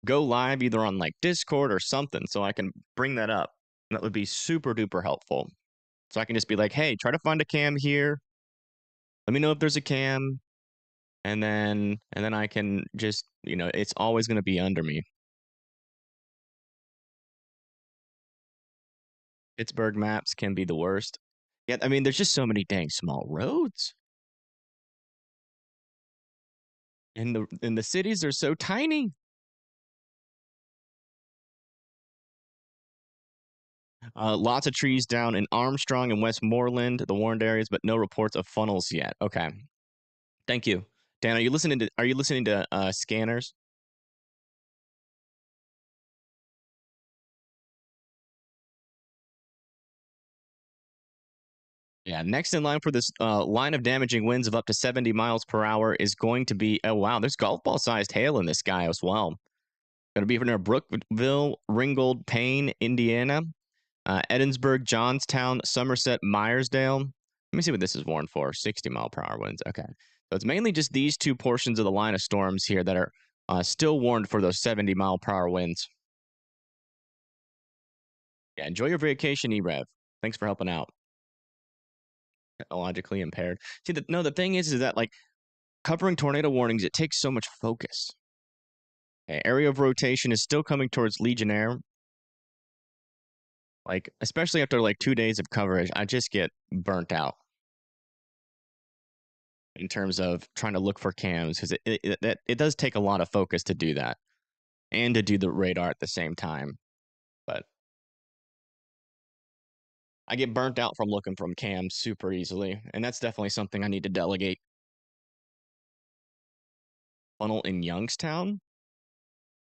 go live either on like Discord or something so I can bring that up, that would be super duper helpful. So I can just be like, hey, try to find a cam here. Let me know if there's a cam. And then I can just, you know, it's always gonna be under me. Pittsburgh maps can be the worst. Yeah, I mean, there's just so many dang small roads. In the cities, they're so tiny. Lots of trees down in Armstrong and Westmoreland, the warned areas, but no reports of funnels yet. Okay. Thank you. Dan, are you listening to scanners? Yeah, next in line for this line of damaging winds of up to 70 miles per hour is going to be, oh wow, there's golf ball sized hail in this guy as well. Going to be near Brookville, Ringgold, Payne, Indiana, Edinburgh, Johnstown, Somerset, Myersdale. Let me see what this is warned for. 60-mile-per-hour winds. Okay. So it's mainly just these two portions of the line of storms here that are still warned for those 70-mile-per-hour winds. Yeah, enjoy your vacation, EREV. Thanks for helping out. Technologically impaired. See, the thing is that like covering tornado warnings, it takes so much focus. Okay, area of rotation is still coming towards Legionnaire. Like, especially after like 2 days of coverage, I just get burnt out in terms of trying to look for cams because it does take a lot of focus to do that and to do the radar at the same time. But I get burnt out from looking from cams super easily, and that's definitely something I need to delegate. Funnel in Youngstown.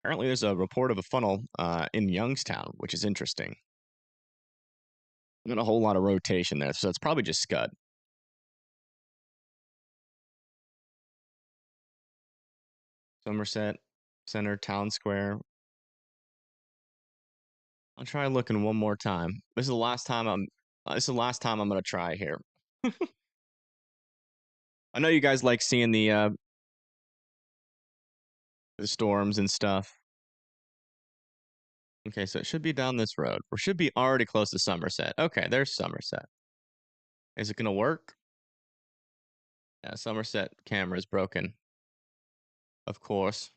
Apparently, there's a report of a funnel in Youngstown, which is interesting. Not a whole lot of rotation there, so it's probably just scud. Somerset Center, Town Square. I'll try looking one more time. This is the last time I'm gonna try here. I know you guys like seeing the storms and stuff. Okay, so it should be down this road. Or should be already close to Somerset. Okay, there's Somerset. Is it gonna work? Yeah, Somerset camera is broken. Of course.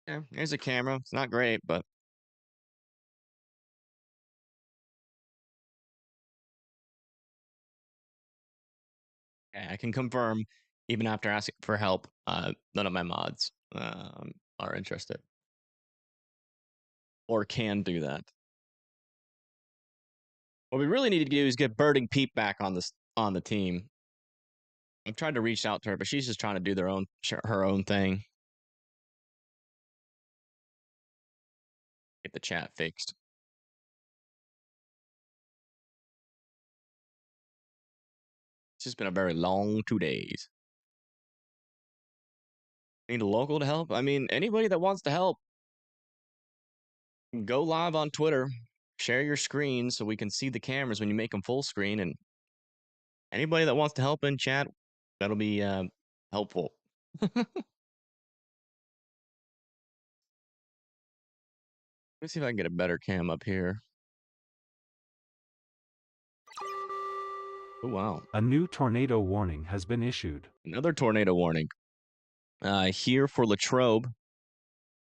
Yeah, here's a camera. It's not great, but yeah, I can confirm, even after asking for help, none of my mods are interested or can do that. What we really need to do is get Birding Peep back on the team. I've tried to reach out to her, but she's just trying to do her own thing. Get the chat fixed. It's just been a very long 2 days. Need a local to help? I mean, anybody that wants to help, go live on Twitter. Share your screen so we can see the cameras when you make them full screen. And anybody that wants to help in chat, that'll be helpful. Let's see if I can get a better cam up here. Oh, wow. A new tornado warning has been issued. Another tornado warning. Here for Latrobe.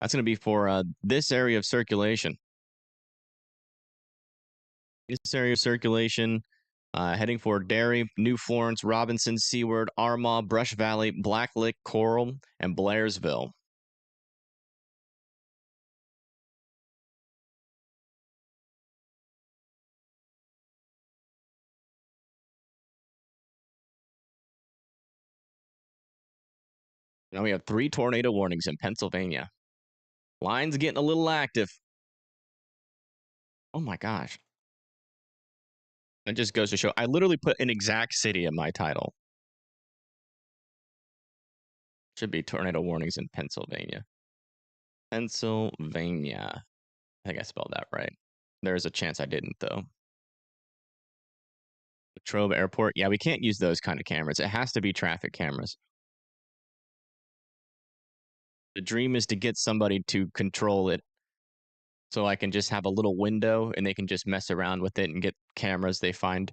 That's going to be for this area of circulation. This area of circulation, heading for Derry, New Florence, Robinson, Seward, Armagh, Brush Valley, Blacklick, Coral, and Blairsville. Now we have 3 tornado warnings in Pennsylvania. Line's getting a little active. Oh my gosh. That just goes to show. I literally put an exact city in my title. Should be tornado warnings in Pennsylvania. Pennsylvania. I think I spelled that right. There's a chance I didn't, though. Latrobe Airport. Yeah, we can't use those kind of cameras. It has to be traffic cameras. The dream is to get somebody to control it so I can just have a little window and they can just mess around with it and get cameras they find.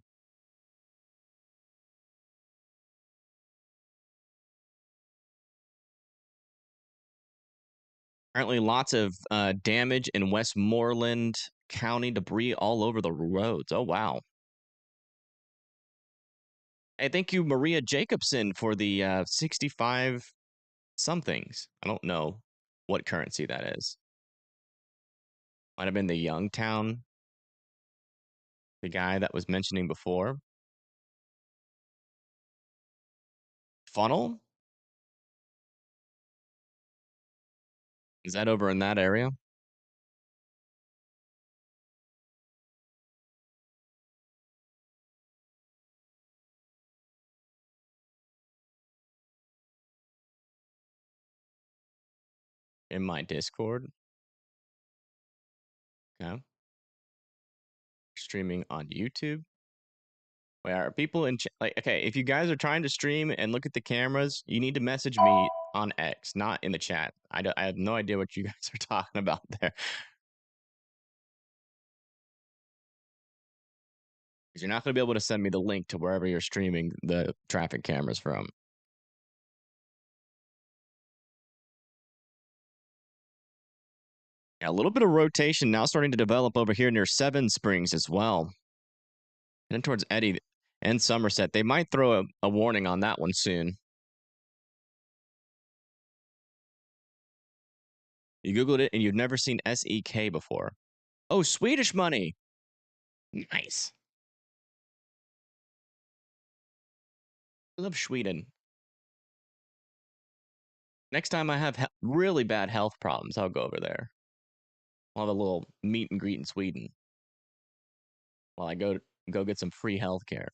Apparently, lots of damage in Westmoreland County, debris all over the roads. Oh, wow. Hey, thank you, Maria Jacobson, for the 65 somethings. I don't know what currency that is. Might have been the Youngtown, the guy that was mentioning before. Funnel? Is that over in that area? In my Discord? Okay. Streaming on YouTube? Wait, are people in like, okay, if you guys are trying to stream and look at the cameras, you need to message me on X, not in the chat. I have no idea what you guys are talking about there. Because you're not going to be able to send me the link to wherever you're streaming the traffic cameras from. Yeah, a little bit of rotation now starting to develop over here near Seven Springs as well. And towards Eddy and Somerset. They might throw a warning on that one soon. You Googled it and you've never seen SEK before. Oh, Swedish money. Nice. I love Sweden. Next time I have really bad health problems, I'll go over there. I'll have a little meet and greet in Sweden while I go get some free health care.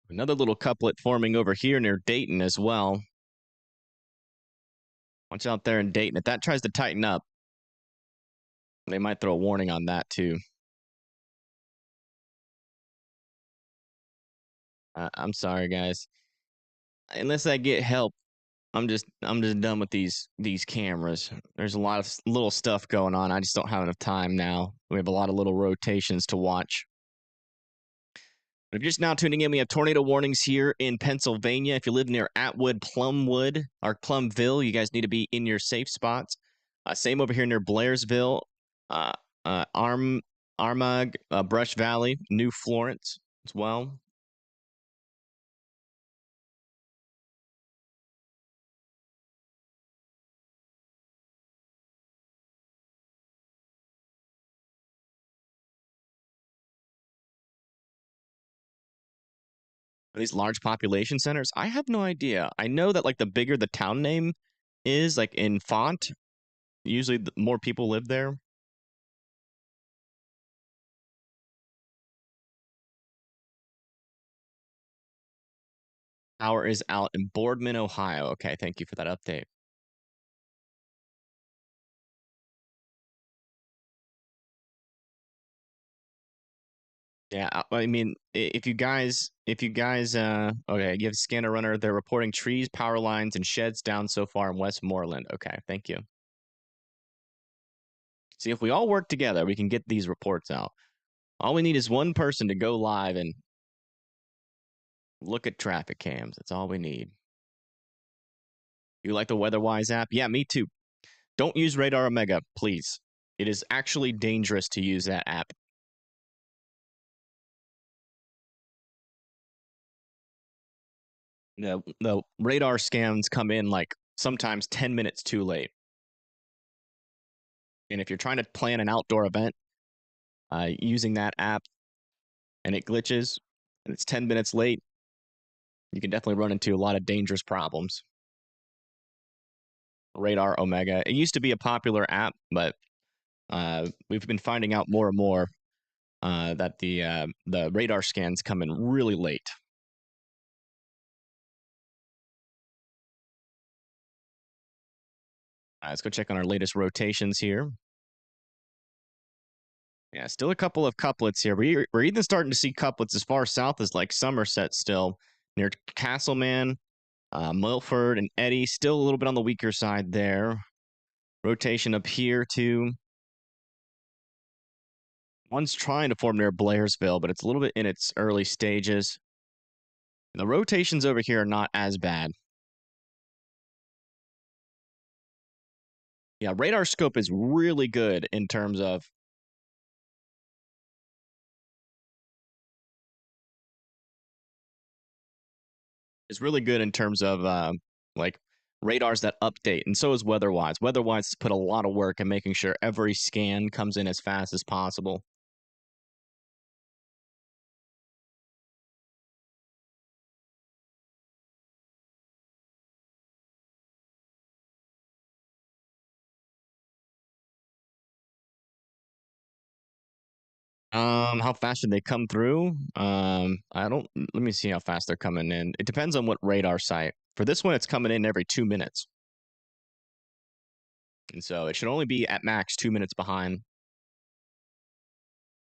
Another little couplet forming over here near Dayton as well. Watch out there in Dayton. If that tries to tighten up, they might throw a warning on that too. I'm sorry, guys. Unless I get help, I'm just done with these cameras. There's a lot of little stuff going on. I just don't have enough time now. We have a lot of little rotations to watch. If you're just now tuning in, we have tornado warnings here in Pennsylvania. If you live near Atwood, Plumwood, or Plumville, you guys need to be in your safe spots. Same over here near Blairsville, Armagh, Brush Valley, New Florence as well. These large population centers? I have no idea. I know that like the bigger the town name is, like in font, usually more people live there. Power is out in Boardman, Ohio. Okay, thank you for that update. Yeah, I mean, if you guys, okay, you have scanner runner. They're reporting trees, power lines, and sheds down so far in Westmoreland. Okay, thank you. See, if we all work together, we can get these reports out. All we need is one person to go live and look at traffic cams. That's all we need. You like the WeatherWise app? Yeah, me too. Don't use Radar Omega, please. It is actually dangerous to use that app. The radar scans come in like sometimes 10 minutes too late. And if you're trying to plan an outdoor event using that app and it glitches and it's 10 minutes late, you can definitely run into a lot of dangerous problems. Radar Omega. It used to be a popular app, but we've been finding out more and more that the radar scans come in really late. Let's go check on our latest rotations here. Yeah, still a couple of couplets here. We're even starting to see couplets as far south as like Somerset still, near Castleman, Milford, and Eddy. Still a little bit on the weaker side there. Rotation up here too. One's trying to form near Blairsville, but it's a little bit in its early stages. The rotations over here are not as bad. Yeah, radar scope is really good in terms of like radars that update, and so is WeatherWise. WeatherWise has put a lot of work in making sure every scan comes in as fast as possible. How fast should they come through? I don't. Let me see how fast they're coming in. It depends on what radar site. For this one, it's coming in every 2 minutes, and so it should only be at max 2 minutes behind.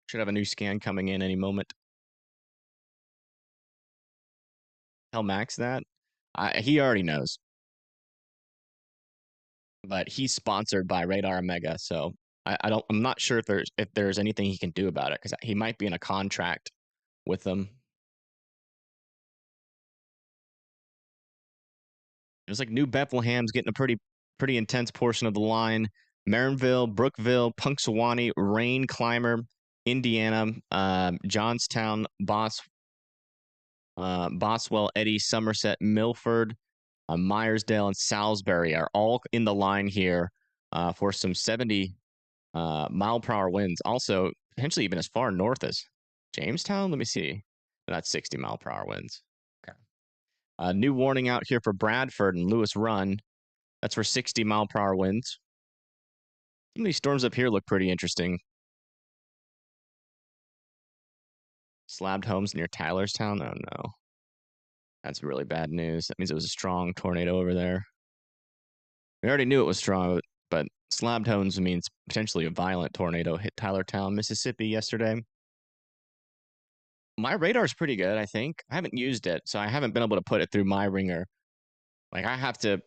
Should have a new scan coming in any moment. Tell Max that. He already knows, but he's sponsored by Radar Omega, so I don't. I'm not sure if there's anything he can do about it because he might be in a contract with them. There's like New Bethlehem's getting a pretty intense portion of the line. Marinville, Brookville, Punxsutawney, Rain, Clymer, Indiana, Johnstown, Boswell, Eddy, Somerset, Milford, Myersdale, and Salisbury are all in the line here for some 70 mile-per-hour winds. Also, potentially even as far north as Jamestown. Let me see. That's 60 mile-per-hour winds. Okay. New warning out here for Bradford and Lewis Run. That's for 60 mile-per-hour winds. Some of these storms up here look pretty interesting. Slabbed homes near Tylerstown. Oh no. That's really bad news. That means it was a strong tornado over there. We already knew it was strong, but slabbed homes means potentially a violent tornado hit Tylertown, Mississippi yesterday. My radar's pretty good, I think. I haven't used it, so I haven't been able to put it through my ringer. Like I have to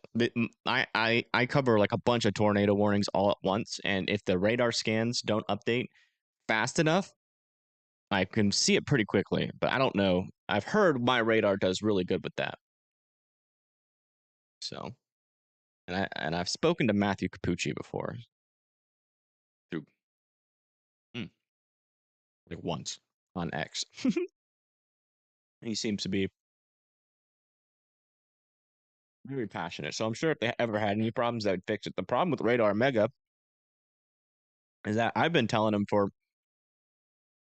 I cover like a bunch of tornado warnings all at once, and if the radar scans don't update fast enough, I can see it pretty quickly, but I don't know. I've heard my radar does really good with that. So, I've spoken to Matthew Capucci before through like once on X. He seems to be very passionate. So I'm sure if they ever had any problems, they would fix it. The problem with Radar Mega is that I've been telling them for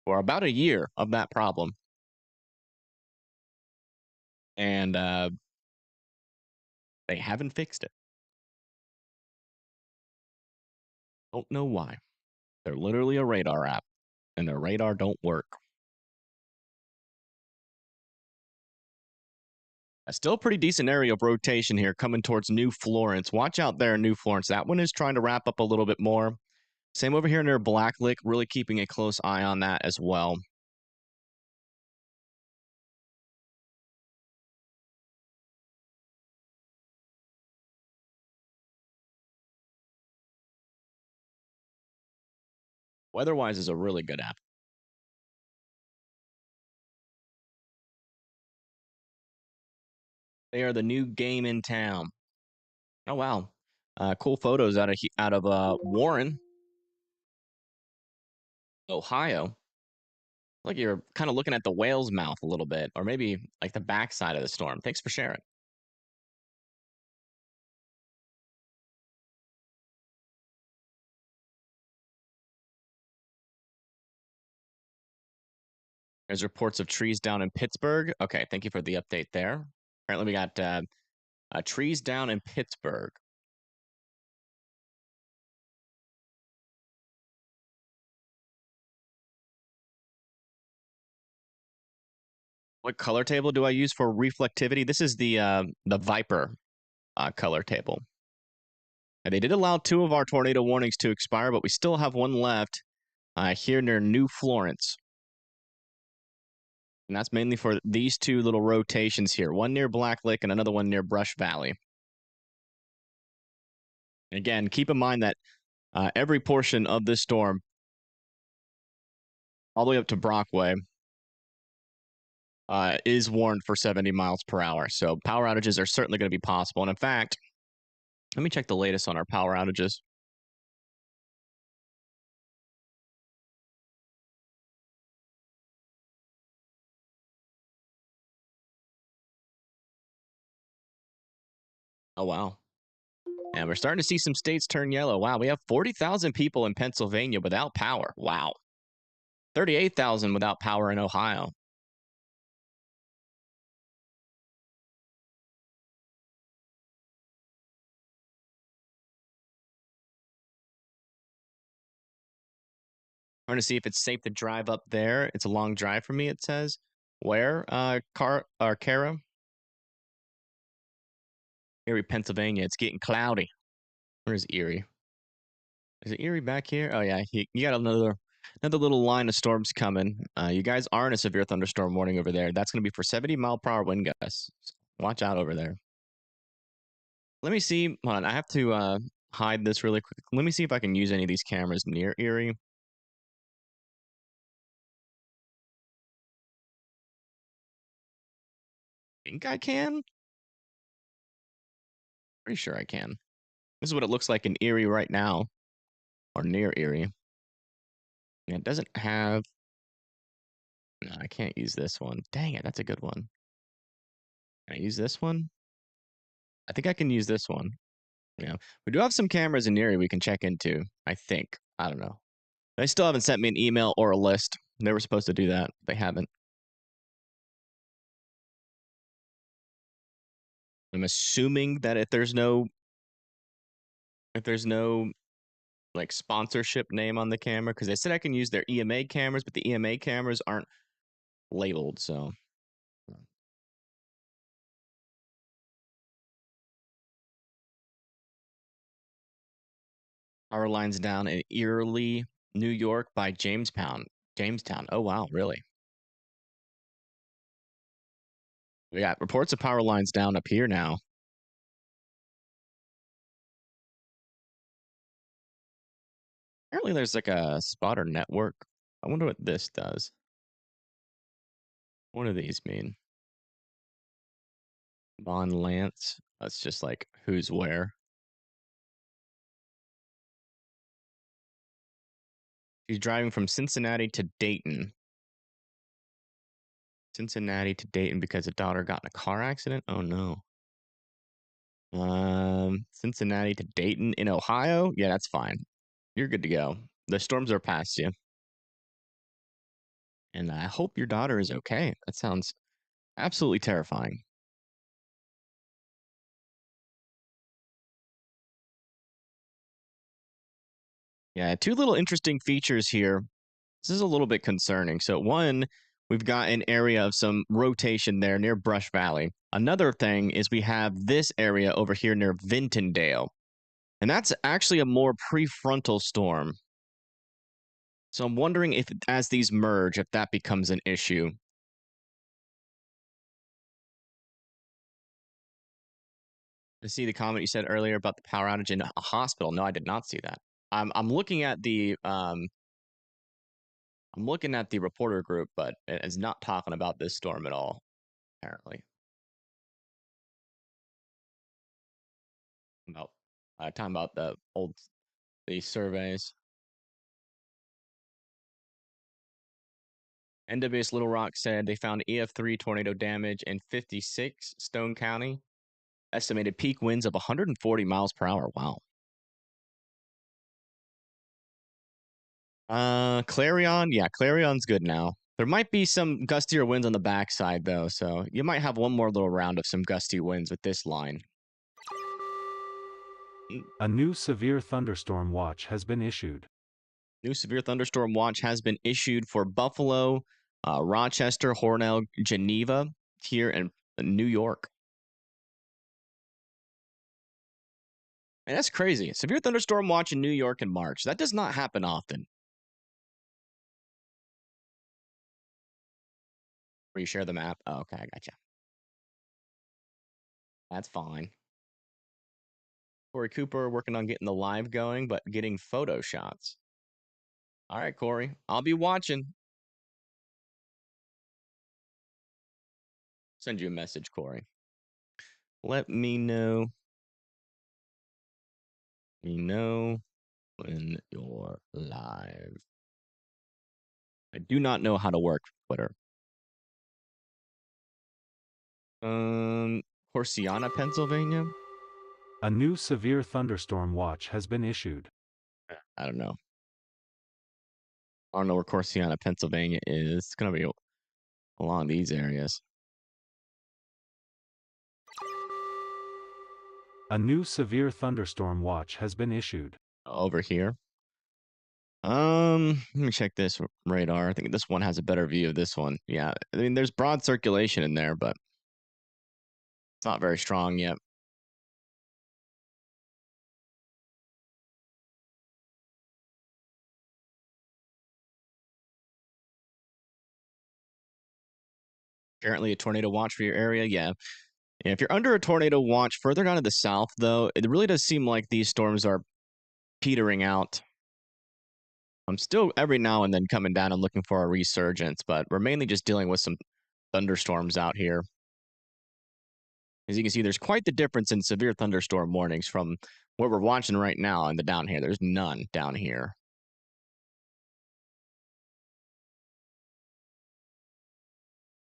about a year of that problem, and they haven't fixed it. Don't know why. They're literally a radar app, and their radar don't work. A still pretty decent area of rotation here coming towards New Florence. Watch out there in New Florence. That one is trying to wrap up a little bit more. Same over here near Blacklick, really keeping a close eye on that as well. Weatherwise is a really good app. They are the new game in town. Oh wow, cool photos out of Warren, Ohio. Like you're kind of looking at the whale's mouth a little bit, or maybe like the backside of the storm. Thanks for sharing. There's reports of trees down in Pittsburgh. Okay, thank you for the update there. Apparently, we got trees down in Pittsburgh. What color table do I use for reflectivity? This is the Viper color table. And they did allow 2 of our tornado warnings to expire, but we still have one left here near New Florence. And that's mainly for these 2 little rotations here, one near Black Lake and another one near Brush Valley. Again, keep in mind that every portion of this storm, all the way up to Brockway, is warned for 70 miles per hour. So power outages are certainly going to be possible. And in fact, let me check the latest on our power outages. Oh, wow. And we're starting to see some states turn yellow. Wow, we have 40,000 people in Pennsylvania without power. Wow. 38,000 without power in Ohio. I'm going to see if it's safe to drive up there. It's a long drive for me, it says. Where? Cara? Erie, Pennsylvania. It's getting cloudy. Where's Erie? Is it Erie back here? Oh, yeah. You got another little line of storms coming. You guys are in a severe thunderstorm warning over there. That's going to be for 70-mile-per-hour wind gusts. Watch out over there. Let me see. Hold on. I have to hide this really quick. Let me see if I can use any of these cameras near Erie. Think I can? Pretty sure I can. This is what it looks like in Erie right now, or near Erie. And it doesn't have. No, I can't use this one. Dang it, that's a good one. Can I use this one? I think I can use this one. Yeah, we do have some cameras in Erie we can check into. I think. I don't know. They still haven't sent me an email or a list. They were supposed to do that. They haven't. I'm assuming that if there's no like sponsorship name on the camera, because they said I can use their EMA cameras, but the EMA cameras aren't labeled, so. Power lines down in Early, New York by Jamestown. Jamestown. Oh wow, really? We got reports of power lines down up here now. Apparently there's like a spotter network. I wonder what this does. What do these mean? Von Lance. That's just like who's where. She's driving from Cincinnati to Dayton. Cincinnati to Dayton because a daughter got in a car accident? Oh no. Cincinnati to Dayton in Ohio? Yeah, that's fine. You're good to go. The storms are past you. And I hope your daughter is okay. That sounds absolutely terrifying. Yeah, 2 little interesting features here. This is a little bit concerning. So one, we've got an area of some rotation there near Brush Valley. Another thing is we have this area over here near Vintondale. And that's actually a more prefrontal storm. So I'm wondering if as these merge, if that becomes an issue. I see the comment you said earlier about the power outage in a hospital. No, I did not see that. I'm looking at the I'm looking at the reporter group, but it's not talking about this storm at all, apparently. About talking about the surveys. NWS Little Rock said they found EF3 tornado damage in 56 Stone County. Estimated peak winds of 140 miles per hour. Wow. Clarion. Yeah, Clarion's good now. There might be some gustier winds on the backside, though, so you might have one more little round of some gusty winds with this line. A new severe thunderstorm watch has been issued. New severe thunderstorm watch has been issued for Buffalo, Rochester, Hornell, Geneva, here in New York. And that's crazy. Severe thunderstorm watch in New York in March. That does not happen often. Where you share the map? Oh, okay, I gotcha. That's fine. Corey Cooper working on getting the live going, but getting photo shots. All right, Corey. I'll be watching. Send you a message, Corey. Let me know. When you're live. I do not know how to work Twitter. Corsiana, Pennsylvania. A new severe thunderstorm watch has been issued. I don't know. I don't know where Corsiana, Pennsylvania is. It's gonna be along these areas. A new severe thunderstorm watch has been issued. Over here. Let me check this radar. I think this one has a better view of this one. Yeah, I mean, there's broad circulation in there, but it's not very strong yet. Apparently, a tornado watch for your area. Yeah. If you're under a tornado watch further down to the south, though, it really does seem like these storms are petering out. I'm still every now and then coming down and looking for a resurgence, but we're mainly just dealing with some thunderstorms out here. As you can see, there's quite the difference in severe thunderstorm warnings from what we're watching right now and the down here. There's none down here.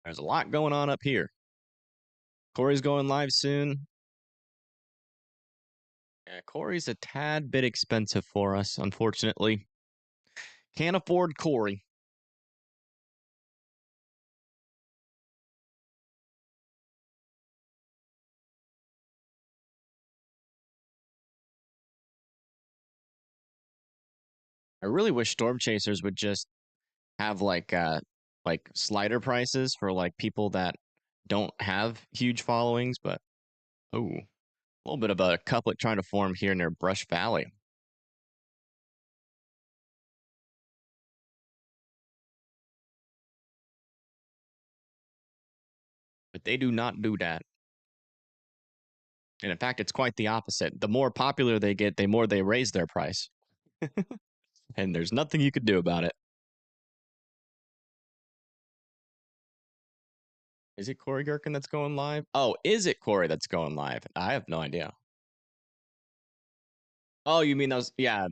There's a lot going on up here. Corey's going live soon. Yeah, Corey's a tad bit expensive for us, unfortunately. Can't afford Corey. I really wish Storm Chasers would just have like slider prices for like people that don't have huge followings, but oh, a little bit of a couplet trying to form here near Brush Valley. But they do not do that. And in fact, it's quite the opposite. The more popular they get, the more they raise their price. And there's nothing you could do about it. Is it Corey Gherkin that's going live? Oh, is it Corey that's going live? I have no idea. Oh, you mean those? Yeah,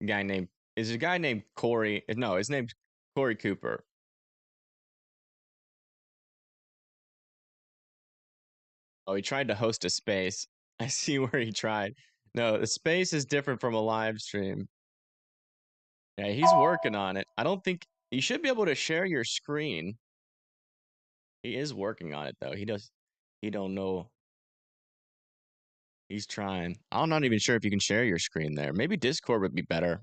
guy named is a guy named Corey. No, his name's Corey Cooper. Oh, he tried to host a space. I see where he tried. No, the space is different from a live stream. Yeah, he's working on it. I don't think you should be able to share your screen. He is working on it though. He don't know. He's trying. I'm not even sure if you can share your screen there. Maybe Discord would be better.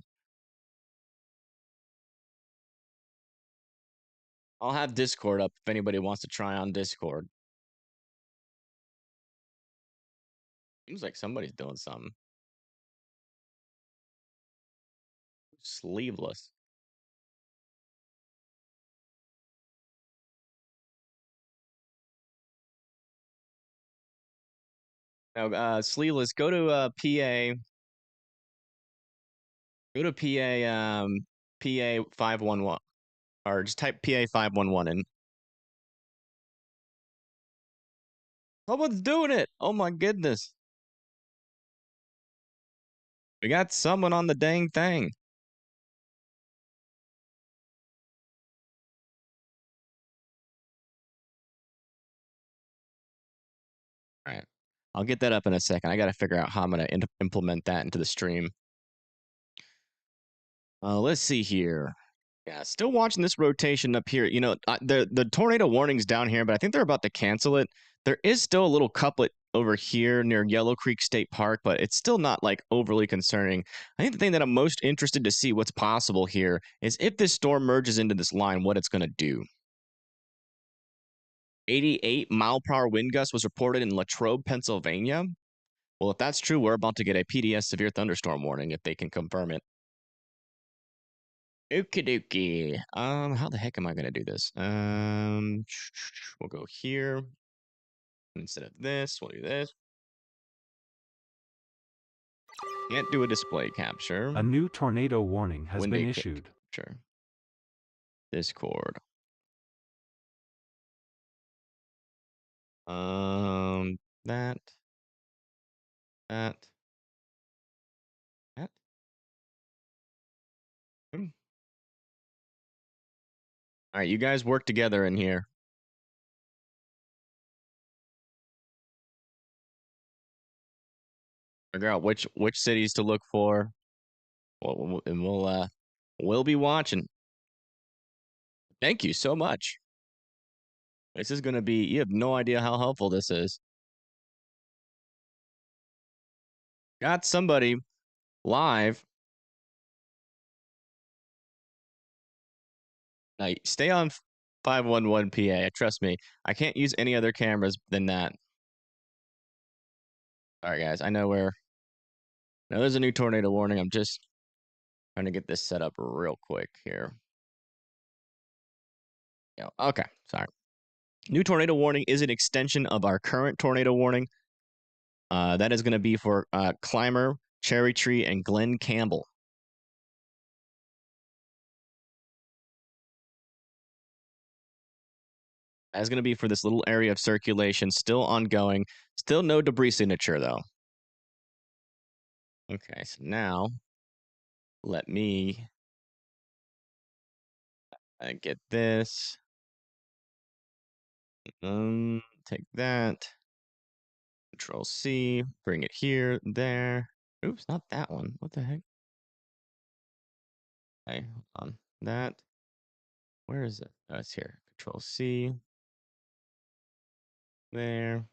I'll have Discord up if anybody wants to try on Discord. Seems like somebody's doing something. Sleeveless. Now, sleeveless. Go to PA. Go to PA. PA 511. Or just type PA511 in. Someone's doing it. Oh my goodness. We got someone on the dang thing. All right. I'll get that up in a second. I got to figure out how I'm going to implement that into the stream. Let's see here. Yeah, still watching this rotation up here. You know, the tornado warning's down here, but I think they're about to cancel it. There is still a little couplet over here near Yellow Creek State Park, but it's still not like overly concerning. I think the thing that I'm most interested to see what's possible here is if this storm merges into this line, what it's going to do. 88-mile-per-hour wind gust was reported in Latrobe, Pennsylvania. Well, if that's true, we're about to get a PDS severe thunderstorm warning if they can confirm it. Okie dokie. How the heck am I gonna do this? We'll go here. Instead of this, we'll do this. Can't do a display capture. A new tornado warning has been issued. Capture. Discord. That. All right, you guys work together in here. Figure out which cities to look for. And we'll be watching. Thank you so much. This is gonna be. You have no idea how helpful this is. Got somebody live. Now, stay on 511 PA. Trust me, I can't use any other cameras than that. All right, guys. I know where. Now there's a new tornado warning. I'm just trying to get this set up real quick here. Yeah. Okay. Sorry. New tornado warning is an extension of our current tornado warning. That is going to be for Clymer, Cherry Tree, and Glen Campbell. That's going to be for this little area of circulation, still ongoing. Still no debris signature, though. Okay, so now let me get this. Take that. Control C. Bring it here, there. Oops, not that one. What the heck? Okay, hold on. That. Where is it? Oh, it's here. Control C. There.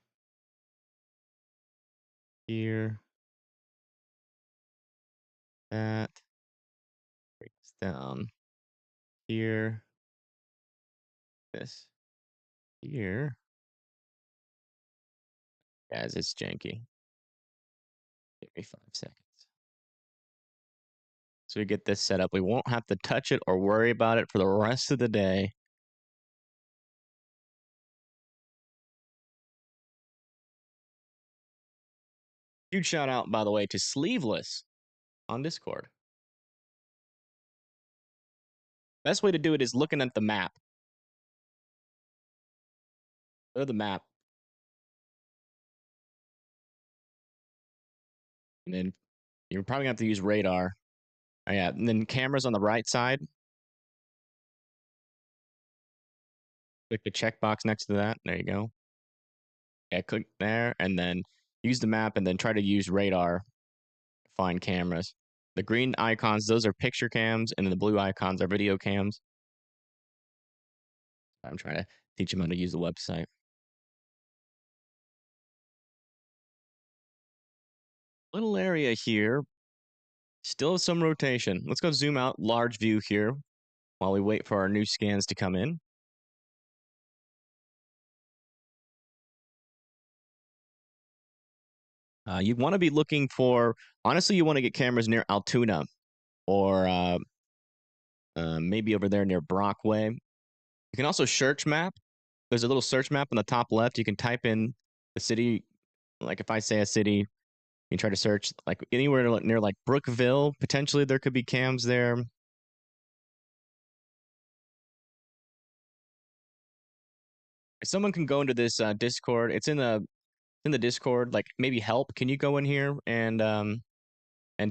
Here. That. Bring this down. Here. This. Here. Guys, it's janky. Give me 5 seconds. So we get this set up. We won't have to touch it or worry about it for the rest of the day. Huge shout out, by the way, to Sleeveless on Discord. Best way to do it is looking at the map. Go to the map. And then you're probably going to have to use radar. Oh, yeah. And then cameras on the right side. Click the checkbox next to that. There you go. Yeah, click there. And then use the map and then try to use radar to find cameras. The green icons, those are picture cams. And then the blue icons are video cams. I'm trying to teach them how to use the website. Little area here. Still some rotation. Let's go zoom out large view here while we wait for our new scans to come in. You want to be looking for, honestly, you want to get cameras near Altoona or maybe over there near Brockway. You can also search map. There's a little search map on the top left. You can type in the city. Like if I say a city, you can try to search like anywhere near like Brookville. Potentially there could be cams there. If someone can go into this Discord, it's in the Discord. Like maybe help. Can you go in here and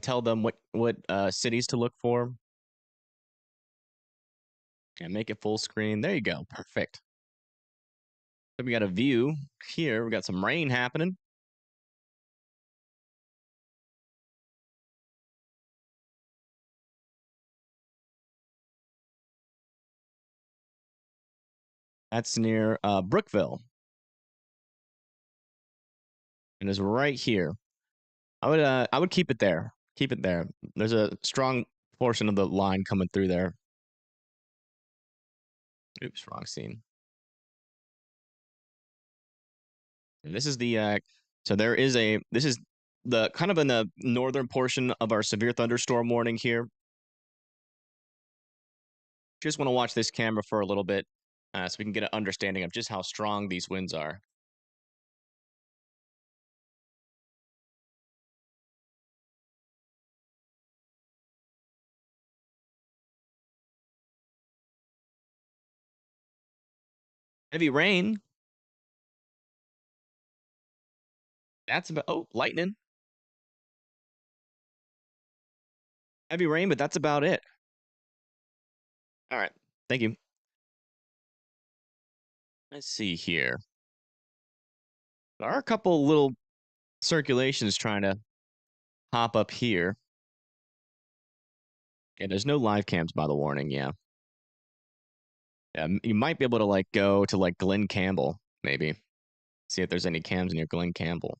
tell them what cities to look for? Yeah, make it full screen. There you go. Perfect. So we got a view here. We got some rain happening. That's near Brookville, and is right here. I would keep it there. Keep it there. There's a strong portion of the line coming through there. Oops, wrong scene. And this is the so there is a this is the kind of in the northern portion of our severe thunderstorm warning here. Just want to watch this camera for a little bit so we can get an understanding of just how strong these winds are. Heavy rain. That's about lightning. Heavy rain, but that's about it. All right. Thank you. Let's see here. There are a couple little circulations trying to pop up here. Yeah, there's no live cams by the warning. Yeah. Yeah, you might be able to like go to like Glen Campbell, maybe. See if there's any cams near Glen Campbell.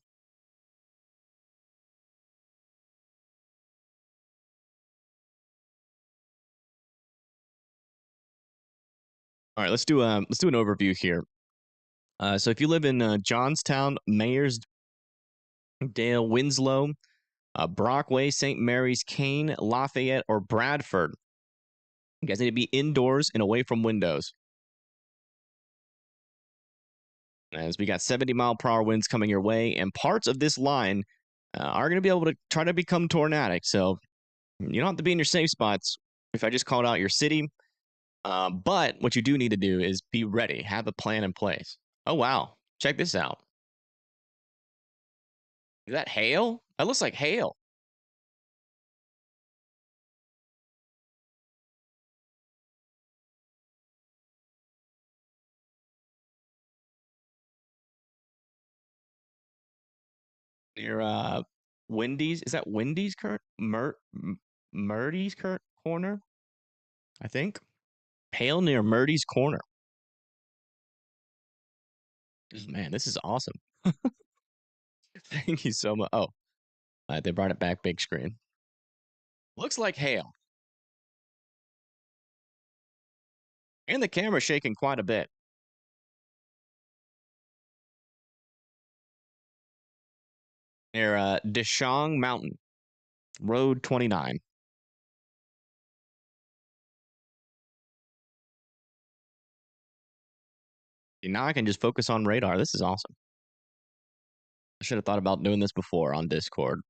All right, let's do an overview here. So if you live in Johnstown, Mayersdale, Winslow, Brockway, St. Mary's, Kane, Lafayette, or Bradford, you guys need to be indoors and away from windows. As we got 70-mile-per-hour winds coming your way, and parts of this line are going to be able to try to become tornadic. So you don't have to be in your safe spots if I just called out your city. But what you do need to do is be ready, have a plan in place. Oh, wow. Check this out. Is that hail? That looks like hail. Near Wendy's. Is that Wendy's current? Murdy's current corner? I think. Hail near Murdy's corner. Man, this is awesome. Thank you so much. Oh, they brought it back big screen. Looks like hail. And the camera's shaking quite a bit. Near Deshong Mountain, Road 29. Now I can just focus on radar. This is awesome. I should have thought about doing this before on Discord.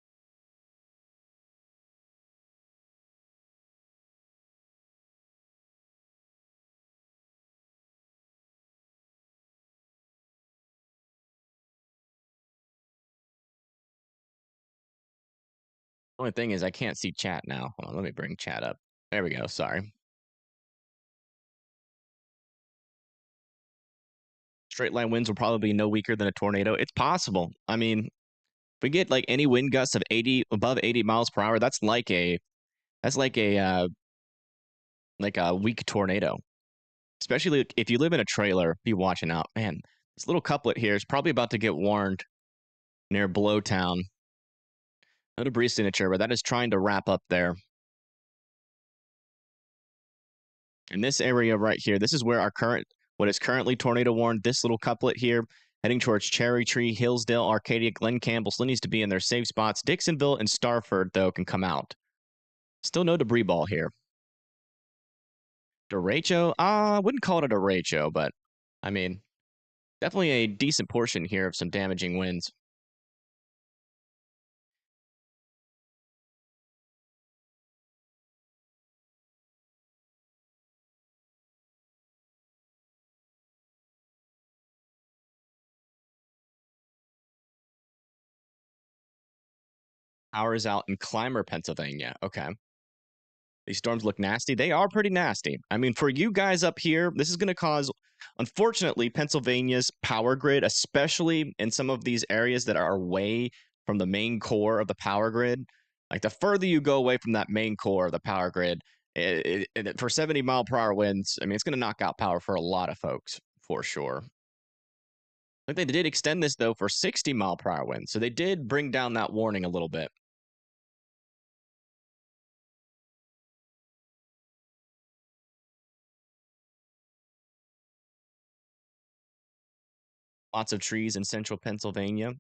Only thing is I can't see chat now. Hold on, let me bring chat up. There we go. Sorry. Straight line winds will probably be no weaker than a tornado. It's possible. I mean, if we get like any wind gusts of 80 above 80 miles per hour, that's like a like a weak tornado. Especially if you live in a trailer, be watching out. Man, this little couplet here is probably about to get warned near Blowtown. No debris signature, but that is trying to wrap up there. In this area right here, this is where what is currently tornado warned, this little couplet here, heading towards Cherry Tree, Hillsdale, Arcadia, Glen Campbell still needs to be in their safe spots. Dixonville and Starford, though, can come out. Still no debris ball here. Derecho? I wouldn't call it a derecho, but I mean, definitely a decent portion here of some damaging winds. Power is out in Clymer, Pennsylvania. Okay. These storms look nasty. They are pretty nasty. I mean, for you guys up here, this is going to cause, unfortunately, Pennsylvania's power grid, especially in some of these areas that are away from the main core of the power grid. Like the further you go away from that main core of the power grid, for 70-mile-per-hour winds, I mean, it's going to knock out power for a lot of folks, for sure. Like they did extend this, though, for 60-mile-per-hour winds. So they did bring down that warning a little bit. Lots of trees in central Pennsylvania.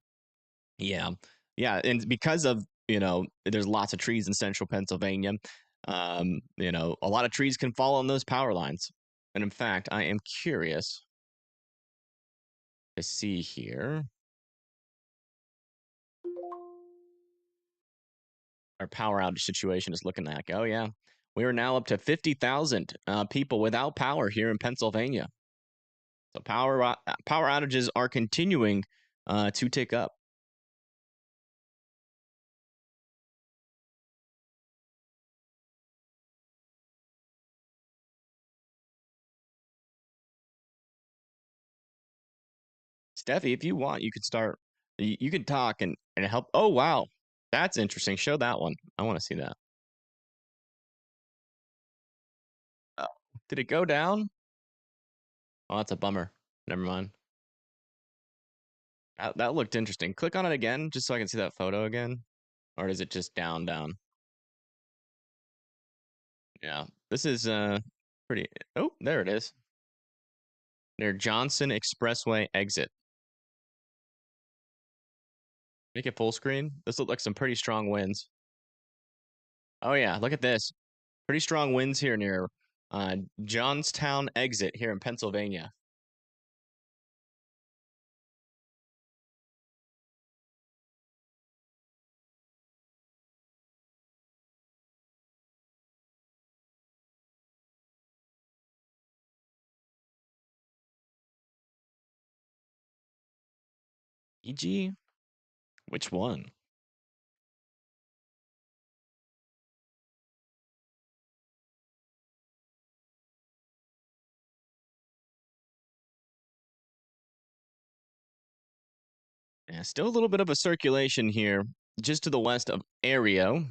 Yeah. Yeah. And because of, there's lots of trees in central Pennsylvania, a lot of trees can fall on those power lines. And in fact, I am curious to see here. Our power outage situation is looking like, oh, yeah. We are now up to 50,000 people without power here in Pennsylvania. So power outages are continuing to tick up. Steffi, if you want, you could start. You could talk and help. Oh, wow. That's interesting. Show that one. I want to see that. Oh, did it go down? Oh, that's a bummer. Never mind. That looked interesting. Click on it again, just so I can see that photo again. Or is it just down? Yeah. This is pretty. Oh, there it is. Near Johnson Expressway exit. Make it full screen. This looked like some pretty strong winds. Oh, yeah. Look at this. Pretty strong winds here near Johnstown exit here in Pennsylvania. EG? Which one? Yeah, still a little bit of a circulation here, just to the west of Aereo.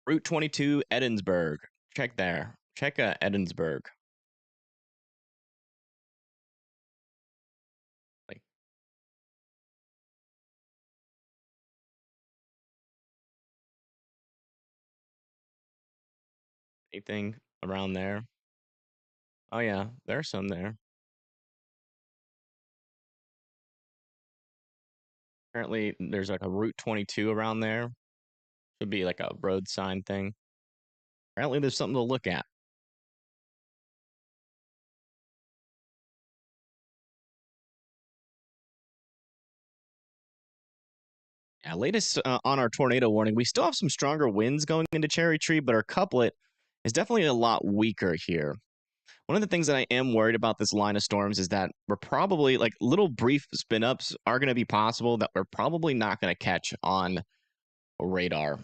Route 22, Edinburgh. Check there. Check Edinburgh. Like anything around there? Oh yeah, there's some there. Apparently, there's like a Route 22 around there. Should be like a road sign thing. Apparently, there's something to look at. Yeah, latest on our tornado warning, we still have some stronger winds going into Cherry Tree, but our couplet is definitely a lot weaker here. One of the things that I am worried about this line of storms is that we're probably like little brief spin ups are going to be possible that we're probably not going to catch on radar.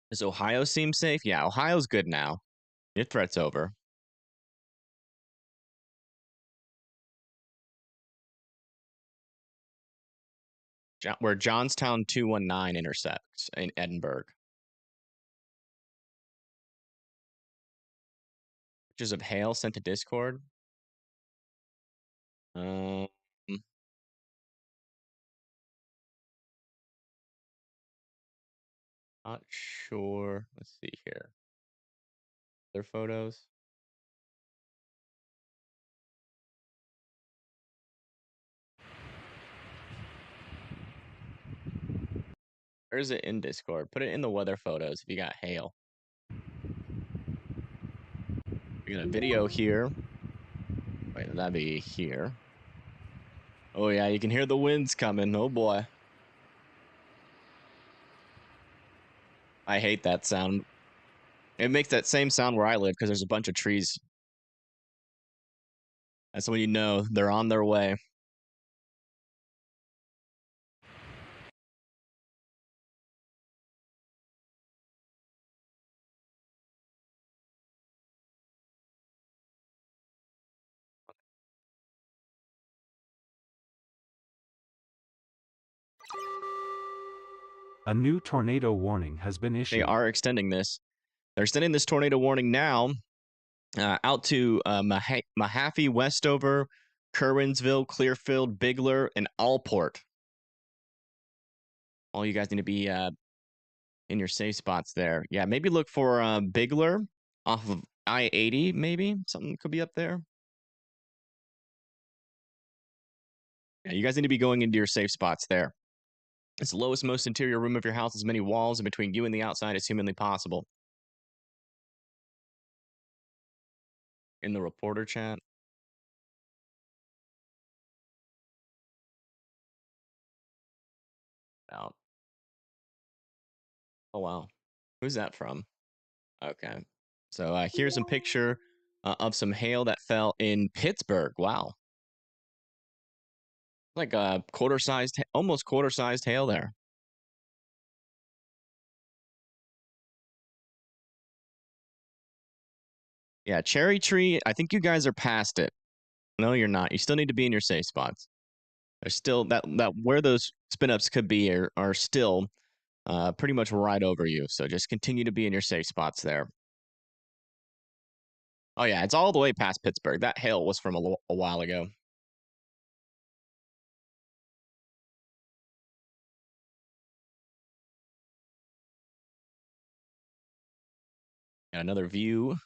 Does Ohio seem safe? Yeah, Ohio's good now. Your threat's over. Where Johnstown 219 intersects in Edinburgh. Pictures of hail sent to Discord. Not sure. Let's see here. Other photos. Where is it in Discord? Put it in the weather photos if you got hail. We got a video here. Wait, that'd be here. Oh yeah, you can hear the winds coming. Oh boy. I hate that sound. It makes that same sound where I live because there's a bunch of trees. That's when you know they're on their way. A new tornado warning has been They issued. are extending this. They're extending this tornado warning now out to Mahaffey, Westover, Curwensville, Clearfield, Bigler, and Allport. All you guys need to be in your safe spots there. Yeah, maybe look for Bigler off of I-80, maybe. Something could be up there. Yeah, you guys need to be going into your safe spots there. It's the lowest, most interior room of your house, as many walls in between you and the outside as humanly possible. In the reporter chat. Out. Oh, wow. Who's that from? Okay. So here's some picture of some hail that fell in Pittsburgh. Wow. Like a quarter-sized, almost quarter-sized hail there. Yeah, cherry tree. I think you guys are past it. No, you're not. You still need to be in your safe spots. There's still that where those spin ups could be are still pretty much right over you. So just continue to be in your safe spots there. Oh yeah, it's all the way past Pittsburgh. That hail was from a while ago. And another view.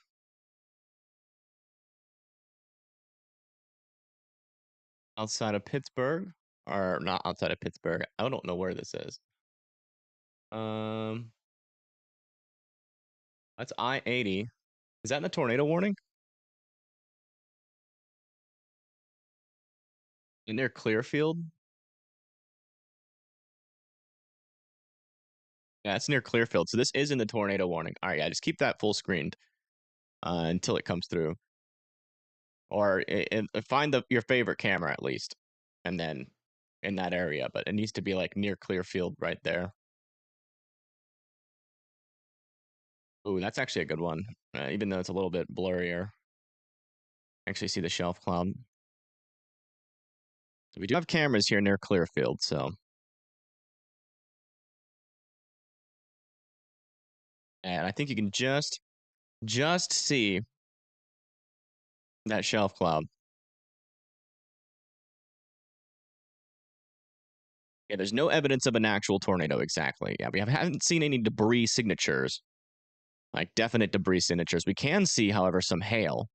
Outside of Pittsburgh, or not outside of Pittsburgh. I don't know where this is. That's I-80. Is that in the tornado warning? Near Clearfield? Yeah, it's near Clearfield. So this is in the tornado warning. All right, yeah, just keep that full screened until it comes through. Or find your favorite camera at least, and then in that area. But it needs to be like near Clearfield right there. Ooh, that's actually a good one, even though it's a little bit blurrier. Actually see the shelf cloud. So we do have cameras here near Clearfield, so. And I think you can just see that shelf cloud. Yeah, there's no evidence of an actual tornado exactly. Yeah, we haven't seen any debris signatures, like definite debris signatures. We can see, however, some hail.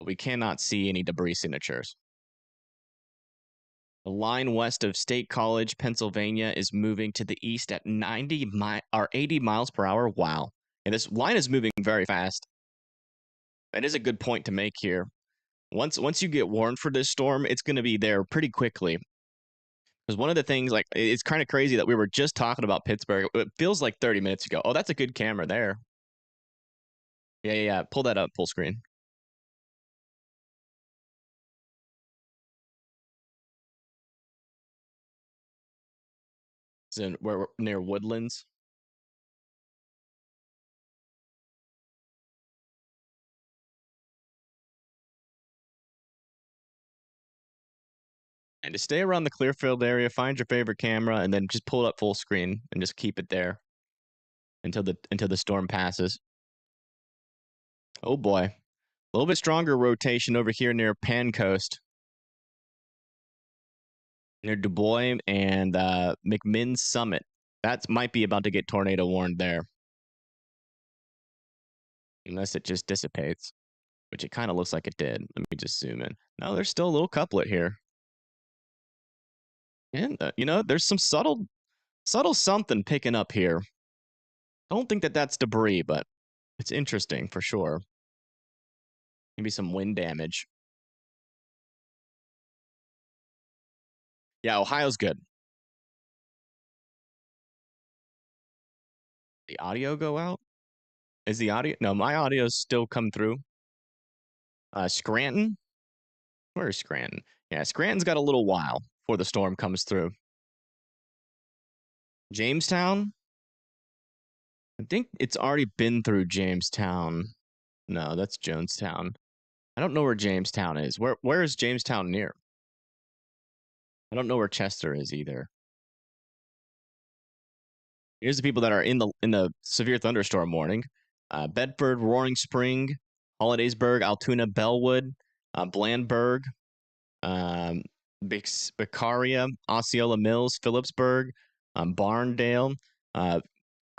But we cannot see any debris signatures. The line west of State College, Pennsylvania, is moving to the east at 80 miles per hour. Wow. And this line is moving very fast. That is a good point to make here. Once you get warned for this storm, it's going to be there pretty quickly. Because one of the things, like, it's kind of crazy that we were just talking about Pittsburgh. It feels like 30 minutes ago. Oh, that's a good camera there. Yeah. Pull that up, full screen. It's we're near Woodlands. And to stay around the Clearfield area, find your favorite camera, and then just pull it up full screen and just keep it there until the storm passes. Oh boy, a little bit stronger rotation over here near Pan Coast, near Du Bois and McMinn Summit. That might be about to get tornado warned there, unless it just dissipates, which it kind of looks like it did. Let me just zoom in. No, there's still a little couplet here, and there's some subtle something picking up here. I don't think that's debris, but it's interesting for sure. Maybe some wind damage. Yeah, Ohio's good. The audio go out? Is the audio? No, my audio's still come through. Scranton? Where is Scranton? Yeah, Scranton's got a little while before the storm comes through. Jamestown? I think it's already been through Jamestown. No, that's Jonestown. I don't know where Jamestown is. Where is Jamestown near? I don't know where Chester is either. Here's the people that are in the severe thunderstorm warning. Bedford, Roaring Spring, Hollidaysburg, Altoona, Bellwood, Blandburg, Beccaria, Osceola Mills, Phillipsburg, Barndale. These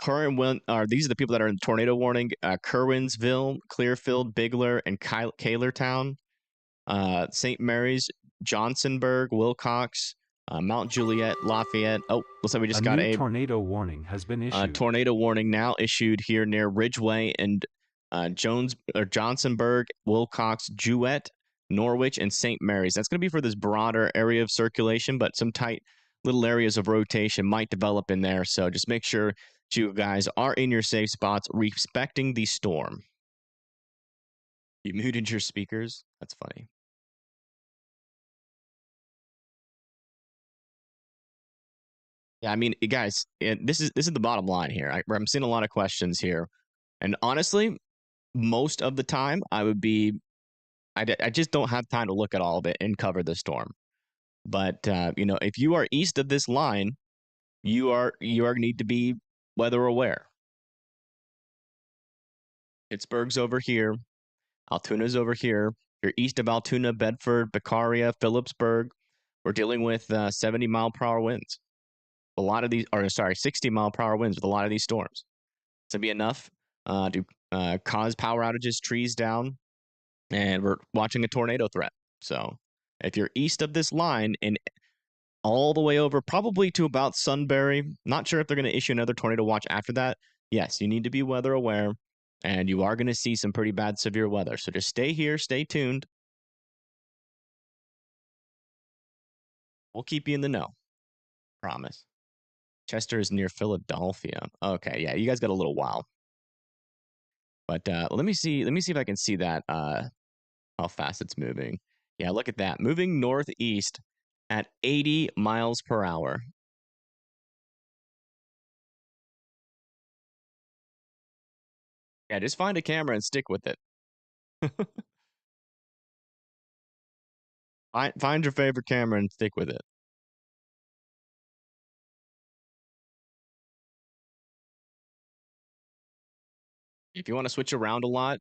are the people that are in tornado warning. Kerwinsville, Clearfield, Bigler, and Kalertown. St. Mary's, Johnsonburg, Wilcox, Mount Juliet, Lafayette. Oh, looks like we just got a tornado warning has been issued. Tornado warning now issued here near Ridgeway and Johnsonburg, Wilcox, Jewett, Norwich, and St. Mary's. That's going to be for this broader area of circulation, but some tight little areas of rotation might develop in there. So just make sure you guys are in your safe spots, respecting the storm. You muted your speakers? That's funny. Yeah, I mean, guys, this is the bottom line here. I'm seeing a lot of questions here, and honestly, most of the time, I just don't have time to look at all of it and cover the storm. But if you are east of this line, you are need to be weather aware. Pittsburgh's over here, Altoona's over here. You're east of Altoona, Bedford, Beccaria, Phillipsburg. We're dealing with 70-mile-per-hour winds. A lot of these, 60-mile-per-hour winds with a lot of these storms. To be enough to cause power outages, trees down, and we're watching a tornado threat. So if you're east of this line and all the way over, probably to about Sunbury, not sure if they're going to issue another tornado watch after that. Yes, you need to be weather aware, and you are going to see some pretty bad severe weather. So just stay here, stay tuned. We'll keep you in the know. Promise. Chester is near Philadelphia. Okay, yeah, you guys got a little while. But let me see if I can see that how fast it's moving. Yeah, look at that. Moving northeast at 80 miles per hour. Yeah, just find a camera and stick with it. Find your favorite camera and stick with it. If you want to switch around a lot,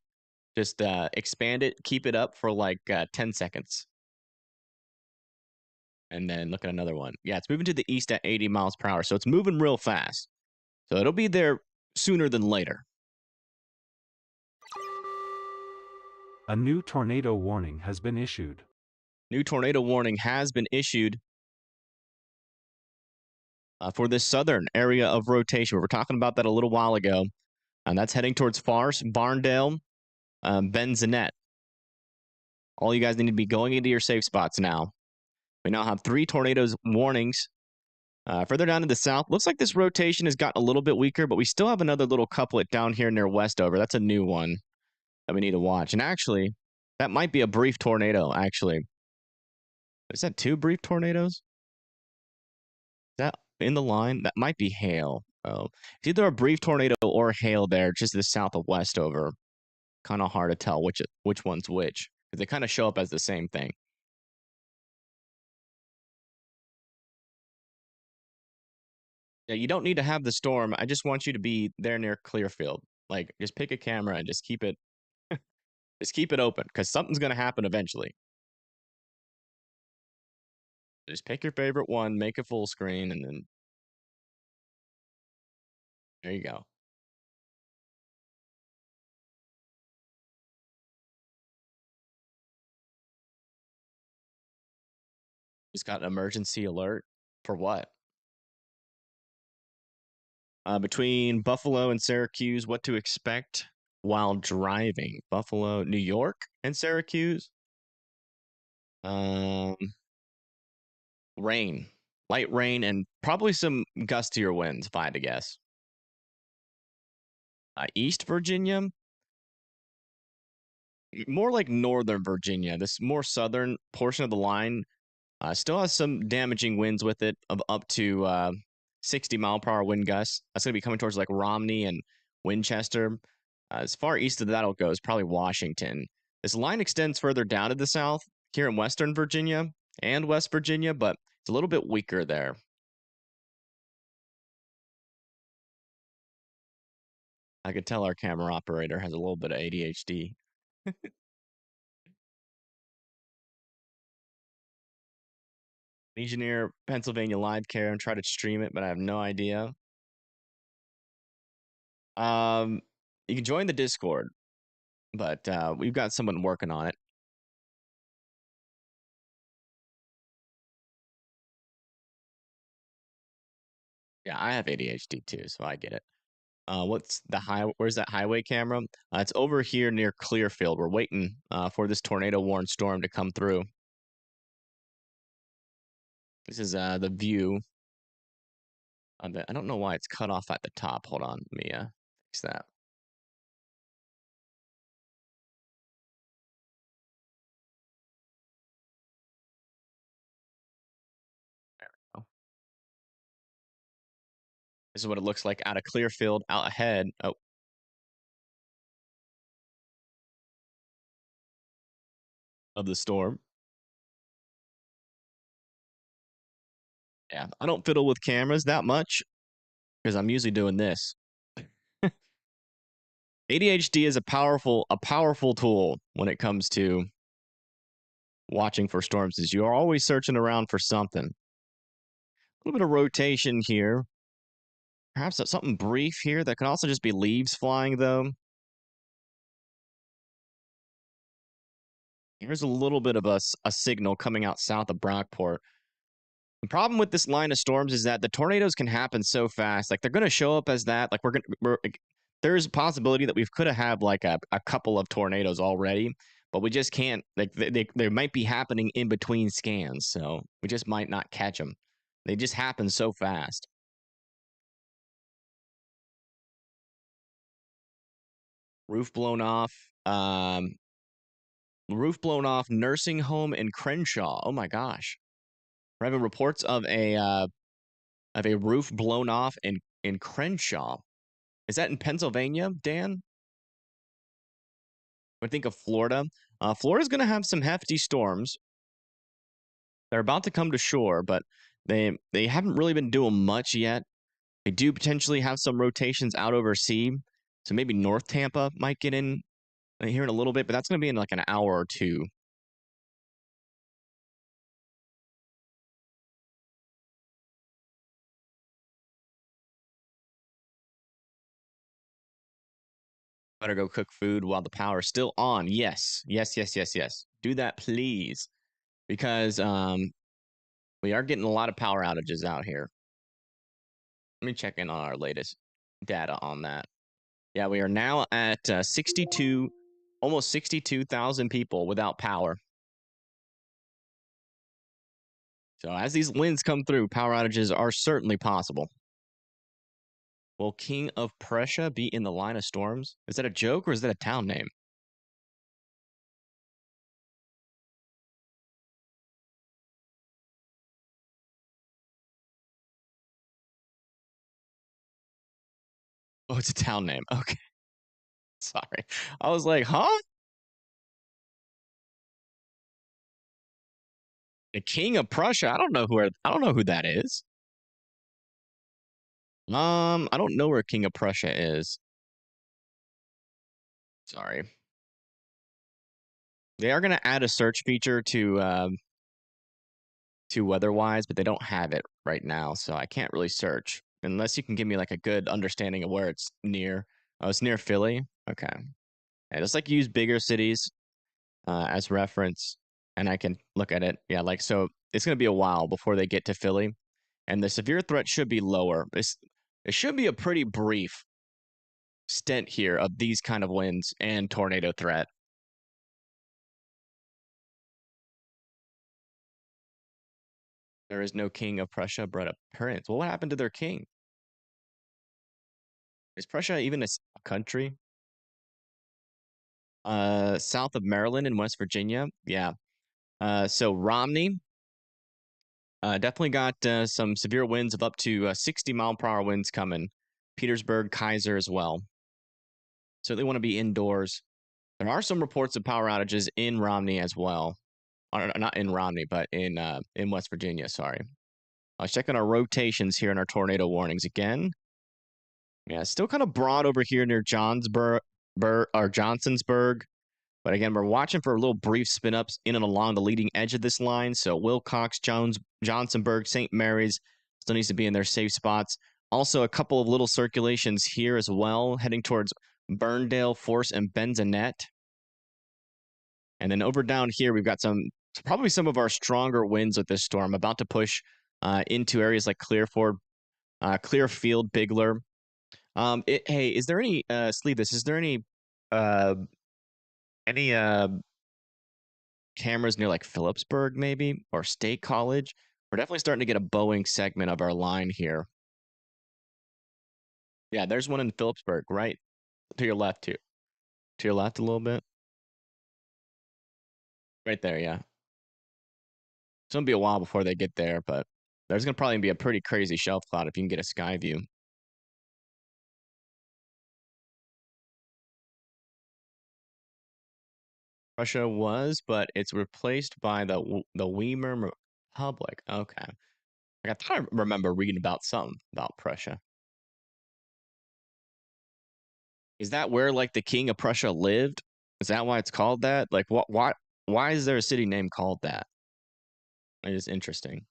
just expand it, keep it up for like 10 seconds. And then look at another one. Yeah, it's moving to the east at 80 miles per hour. So it's moving real fast. So it'll be there sooner than later. A new tornado warning has been issued. New tornado warning has been issued for this southern area of rotation. We were talking about that a little while ago. And that's heading towards Farce, Barndale, Benzonet. All you guys need to be going into your safe spots now. We now have 3 tornadoes warnings. Further down to the south, looks like this rotation has gotten a little bit weaker, but we still have another little couplet down here near Westover. That's a new one that we need to watch. And actually, that might be a brief tornado, actually. Is that 2 brief tornadoes? Is that in the line? That might be hail. Oh, it's either a brief tornado or hail there, just to the south of Westover. Kind of hard to tell which one's which, because they kind of show up as the same thing. Yeah, you don't need to have the storm. I just want you to be there near Clearfield. Like, just pick a camera and just keep it open, because something's going to happen eventually. Just pick your favorite one, make it full screen, and then there you go. Just got an emergency alert. For what? Between Buffalo and Syracuse, what to expect while driving. Buffalo, New York, and Syracuse. Rain. Light rain and probably some gustier winds, if I had to guess. East Virginia, more like Northern Virginia. This more southern portion of the line still has some damaging winds with it of up to 60-mile-per-hour wind gusts. That's going to be coming towards like Romney and Winchester. As far east of that it goes, probably Washington. This line extends further down to the south here in Western Virginia and West Virginia, but it's a little bit weaker there. I could tell our camera operator has a little bit of ADHD. Legionnaire, Pennsylvania live care and try to stream it, but I have no idea. You can join the Discord, but we've got someone working on it. Yeah, I have ADHD too, so I get it. What's the where's that highway camera? It's over here near Clearfield. We're waiting for this tornado warned storm to come through. This is the view. I don't know why it's cut off at the top. Hold on, let me fix that. There we go. This is what it looks like out of Clearfield, out ahead. Oh. Of the storm. Yeah, I don't fiddle with cameras that much because I'm usually doing this. ADHD is a powerful tool when it comes to watching for storms, is you're always searching around for something. A little bit of rotation here. Perhaps something brief here that can also just be leaves flying, though. Here's a little bit of a signal coming out south of Brockport. The problem with this line of storms is that the tornadoes can happen so fast. Like, they're going to show up as that. Like, there's a possibility that we could have had like a couple of tornadoes already, but we just can't. Like, they might be happening in between scans, so we just might not catch them. They just happen so fast. Roof blown off. Roof blown off. Nursing home in Crenshaw. Oh my gosh, we're having reports of a roof blown off in Crenshaw. Is that in Pennsylvania, Dan? I think of Florida. Florida's going to have some hefty storms. They're about to come to shore, but they haven't really been doing much yet. They do potentially have some rotations out over sea, so maybe North Tampa might get in here in a little bit, but that's going to be in like an hour or two. Better go cook food while the power's still on. Yes, yes, yes, yes, yes. Do that, please, because we are getting a lot of power outages out here. Let me check in on our latest data on that. Yeah, we are now at 62, almost 62,000 people without power. So as these winds come through, power outages are certainly possible. Will King of Prussia be in the line of storms? Is that a joke or is that a town name? Oh, it's a town name. Okay. Sorry. I was like, huh? The King of Prussia? I don't know who that is. I don't know where King of Prussia is. Sorry. They are gonna add a search feature to Weatherwise, but they don't have it right now, so I can't really search unless you can give me like a good understanding of where it's near. Oh, it's near Philly. Okay. Yeah, just like use bigger cities as reference, and I can look at it. Yeah, like so, it's gonna be a while before they get to Philly, and the severe threat should be lower. It should be a pretty brief stint here of these kind of winds and tornado threat. There is no king of Prussia, but a prince. Well, what happened to their king? Is Prussia even a country? South of Maryland and West Virginia. Yeah. So Romney definitely got some severe winds of up to 60-mile-per-hour winds coming. Petersburg, Kaiser as well. So they want to be indoors. There are some reports of power outages in Romney as well. Or, not in Romney, but in West Virginia. Sorry. I was checking our rotations here in our tornado warnings again. Yeah, still kind of broad over here near Johnsburg or Johnsonsburg. But again, we're watching for a little brief spin ups in and along the leading edge of this line. So Wilcox, Jones, Johnsonburg, St. Mary's still needs to be in their safe spots. Also, a couple of little circulations here as well, heading towards Burndale, Force, and Benzonet. And then over down here, we've got probably some of our stronger winds with this storm about to push into areas like Clearfield, Bigler. Hey, is there any Sleeveless? Is there any cameras near like Phillipsburg maybe or State College? We're definitely starting to get a Boeing segment of our line here. Yeah, there's one in Phillipsburg, right to your left too. To your left a little bit. Right there, yeah. It's gonna be a while before they get there, but there's gonna probably be a pretty crazy shelf cloud if you can get a sky view. Russia was, but it's replaced by the Weimar Republic. Okay, I thought I remember reading about something about Prussia. Is that where like the king of Prussia lived? Is that why it's called that? Like what? Why is there a city name called that? It is interesting.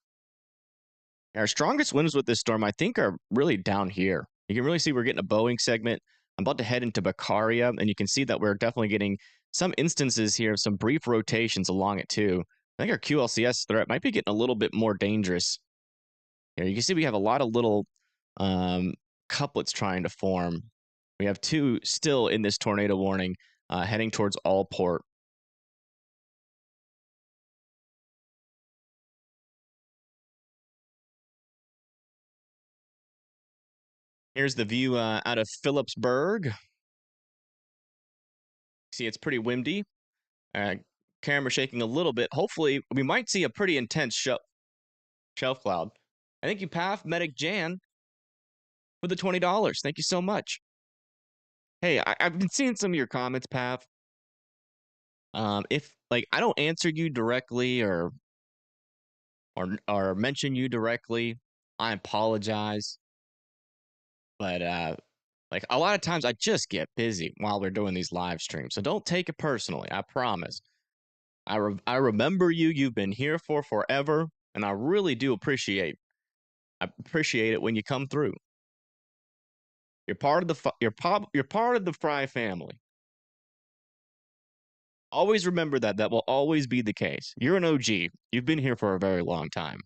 Our strongest winds with this storm, I think, are really down here. You can really see we're getting a Boeing segment. I'm about to head into Baccaria, and you can see that we're definitely getting some instances here of some brief rotations along it too. I think our QLCS threat might be getting a little bit more dangerous. Here, you can see we have a lot of little couplets trying to form. We have two still in this tornado warning, heading towards Allport. Here's the view out of Phillipsburg. See, it's pretty windy. Camera shaking a little bit. Hopefully, we might see a pretty intense shelf cloud. I thank you, Paf, Medic Jan, for the $20. Thank you so much. Hey, I've been seeing some of your comments, Paf. If like I don't answer you directly or mention you directly, I apologize. But like a lot of times I just get busy while we're doing these live streams. So don't take it personally. I promise. I remember you. You've been here for forever, and I really do appreciate it when you come through. You're part of the you're part of the Fry family. Always remember that. That will always be the case. You're an OG. You've been here for a very long time.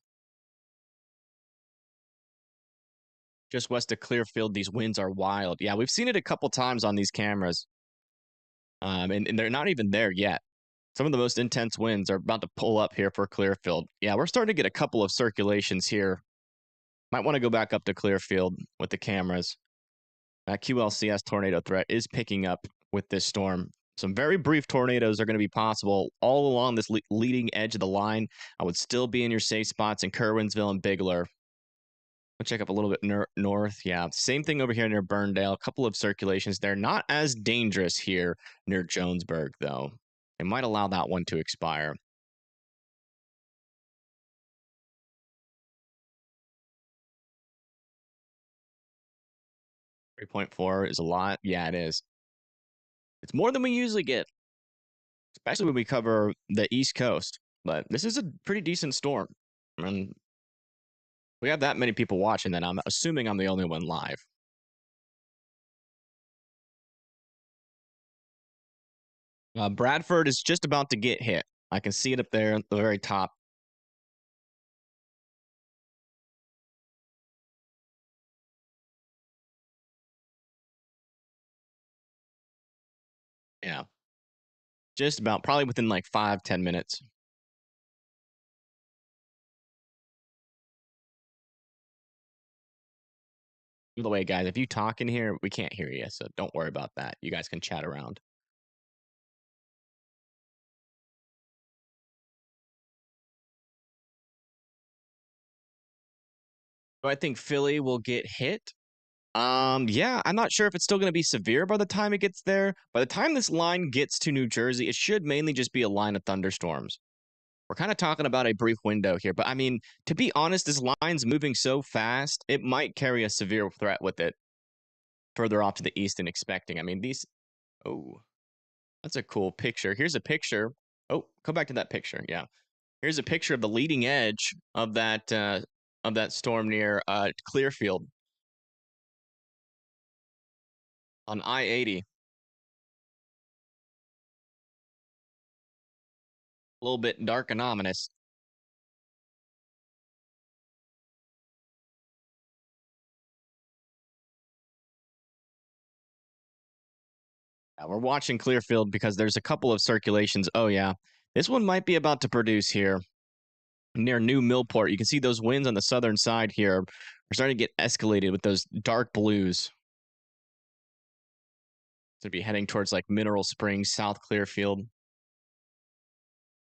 Just west of Clearfield, these winds are wild. Yeah, we've seen it a couple times on these cameras. And they're not even there yet. Some of the most intense winds are about to pull up here for Clearfield. Yeah, we're starting to get a couple of circulations here. Might want to go back up to Clearfield with the cameras. That QLCS tornado threat is picking up with this storm. Some very brief tornadoes are going to be possible all along this leading edge of the line. I would still be in your safe spots in Kerwinsville and Bigler. We'll check up a little bit north. Yeah, same thing over here near Burndale. A couple of circulations. They're not as dangerous here near Jonesburg, though. They might allow that one to expire. .4 is a lot. Yeah, it is. It's more than we usually get, especially when we cover the East Coast. But this is a pretty decent storm. And we have that many people watching that I'm assuming I'm the only one live. Bradford is just about to get hit. I can see it up there at the very top. Yeah. Just about, probably within like 5-10 minutes. By the way, guys, if you talk in here, we can't hear you, so don't worry about that. You guys can chat around. Do I think Philly will get hit? Yeah, I'm not sure if it's still going to be severe by the time it gets there. By the time this line gets to New Jersey, it should mainly just be a line of thunderstorms. We're kind of talking about a brief window here, but I mean, to be honest, this line's moving so fast, it might carry a severe threat with it further off to the east than expecting. I mean, these. Oh, that's a cool picture. Here's a picture. Oh, come back to that picture. Yeah, here's a picture of the leading edge of that storm near Clearfield on I-80. A little bit dark and ominous. We're watching Clearfield because there's a couple of circulations. Oh yeah, this one might be about to produce here near New Millport. You can see those winds on the southern side here are starting to get escalated with those dark blues. To be heading towards like Mineral Springs, South Clearfield.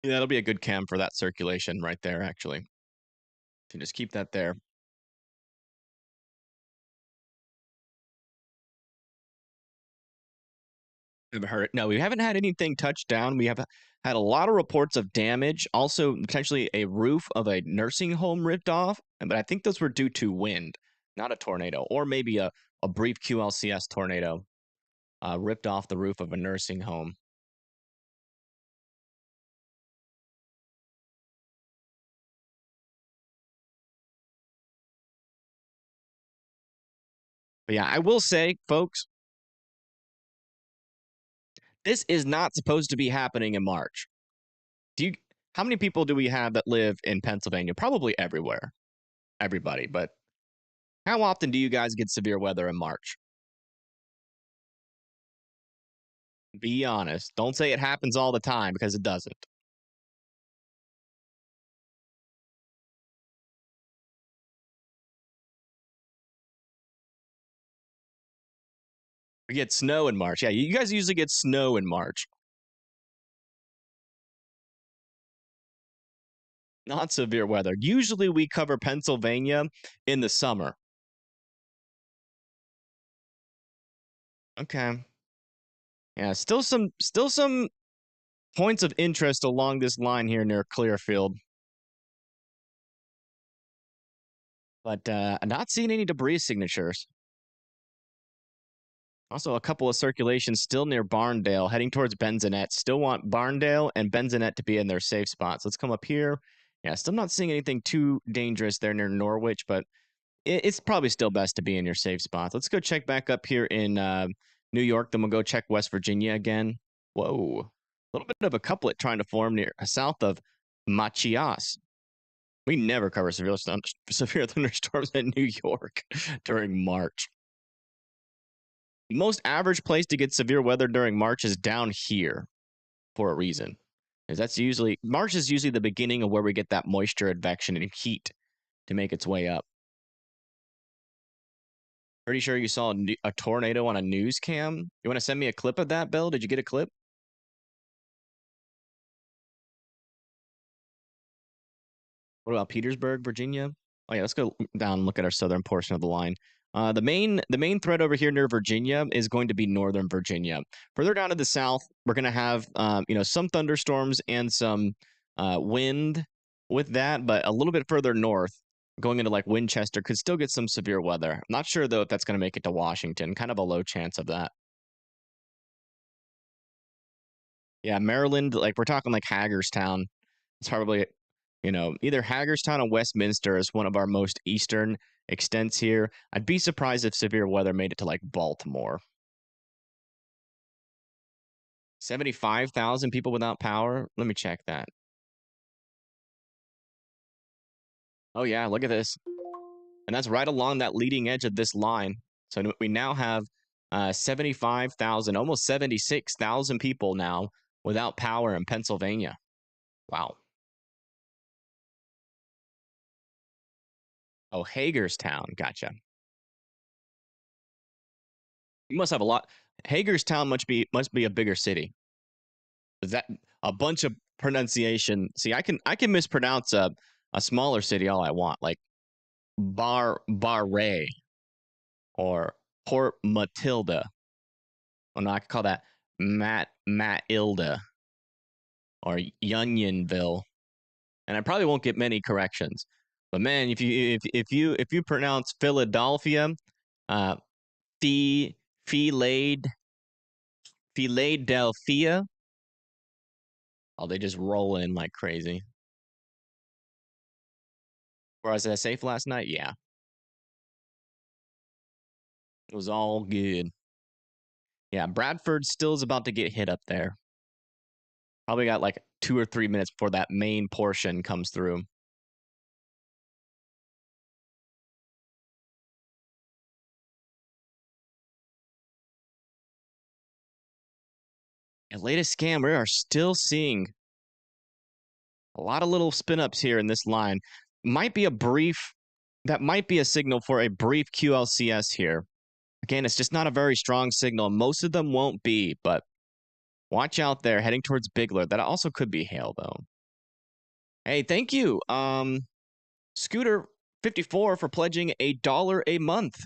Yeah, that'll be a good cam for that circulation right there, actually. So just keep that there. Haven't heard it. No, we haven't had anything touch down. We have had a lot of reports of damage. Also, potentially a roof of a nursing home ripped off. But I think those were due to wind, not a tornado, or maybe a brief QLCS tornado ripped off the roof of a nursing home. But yeah, I will say, folks, this is not supposed to be happening in March. How many people do we have that live in Pennsylvania? Probably everywhere. Everybody, but how often do you guys get severe weather in March? Be honest. Don't say it happens all the time because it doesn't. We get snow in March. Yeah, you guys usually get snow in March. Not severe weather. Usually we cover Pennsylvania in the summer. Okay. Yeah, still some points of interest along this line here near Clearfield. But not seeing any debris signatures. Also, a couple of circulations still near Barndale, heading towards Benzonet. Still want Barndale and Benzonet to be in their safe spots. Let's come up here. Yeah, still not seeing anything too dangerous there near Norwich, but it's probably still best to be in your safe spots. Let's go check back up here in New York. Then we'll go check West Virginia again. Whoa. A little bit of a couplet trying to form near south of Machias. We never cover severe thunderstorms in New York during March. The most average place to get severe weather during March is down here for a reason. Because that's usually March is usually the beginning of where we get that moisture advection and heat to make its way up. Pretty sure you saw a tornado on a news cam. You want to send me a clip of that, Bill? Did you get a clip? What about Petersburg, Virginia? Oh yeah, let's go down and look at our southern portion of the line. The main threat over here near Virginia is going to be northern Virginia. Further down to the south, we're going to have some thunderstorms and some wind with that, but a little bit further north, going into like Winchester, could still get some severe weather. I'm not sure though if that's going to make it to Washington. Kind of a low chance of that. Yeah, Maryland, like we're talking like Hagerstown. It's probably, either Hagerstown or Westminster is one of our most eastern extents here. I'd be surprised if severe weather made it to like Baltimore. 75,000 people without power? Let me check that. Oh yeah, look at this. And that's right along that leading edge of this line. So we now have 75,000, almost 76,000 people now without power in Pennsylvania. Wow. Oh, Hagerstown. Gotcha. You must have a lot. Hagerstown must be a bigger city. Is that a bunch of pronunciation? See, I can mispronounce a smaller city all I want, like Barre or Port Matilda. Oh no, I could call that Matilda or Unionville, and I probably won't get many corrections. But man, if you pronounce Philadelphia, uh, Philadelphia, oh, they just roll in like crazy. Was I safe last night? Yeah, it was all good. Yeah, Bradford still is about to get hit up there. Probably got like 2 or 3 minutes before that main portion comes through. And latest scan, we are still seeing a lot of little spin ups here in this line. That might be a signal for a brief QLCS here. Again, it's just not a very strong signal. Most of them won't be, but watch out there heading towards Bigler. That also could be hail though. Hey, thank you. Scooter 54 for pledging $1 a month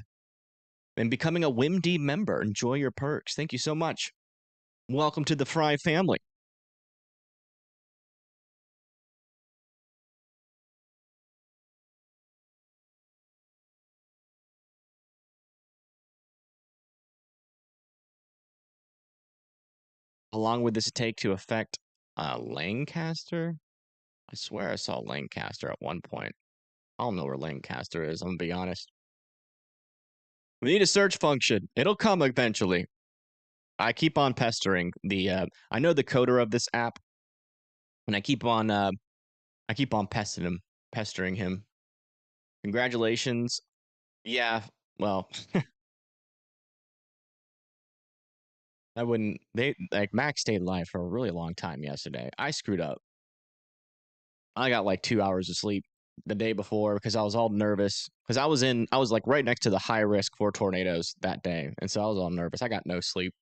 and becoming a WIMD member. Enjoy your perks. Thank you so much. Welcome to the Fry family. How long would this take to affect Lancaster? I swear I saw Lancaster at one point. I don't know where Lancaster is, I'm gonna be honest. We need a search function. It'll come eventually. I keep on pestering the I know the coder of this app, and I keep on pestering him. Congratulations. Yeah, well, I wouldn't they like Max stayed live for a really long time yesterday. I screwed up. I got like 2 hours of sleep the day before because I was all nervous because I was like right next to the high risk for tornadoes that day, and so I was all nervous. I got no sleep,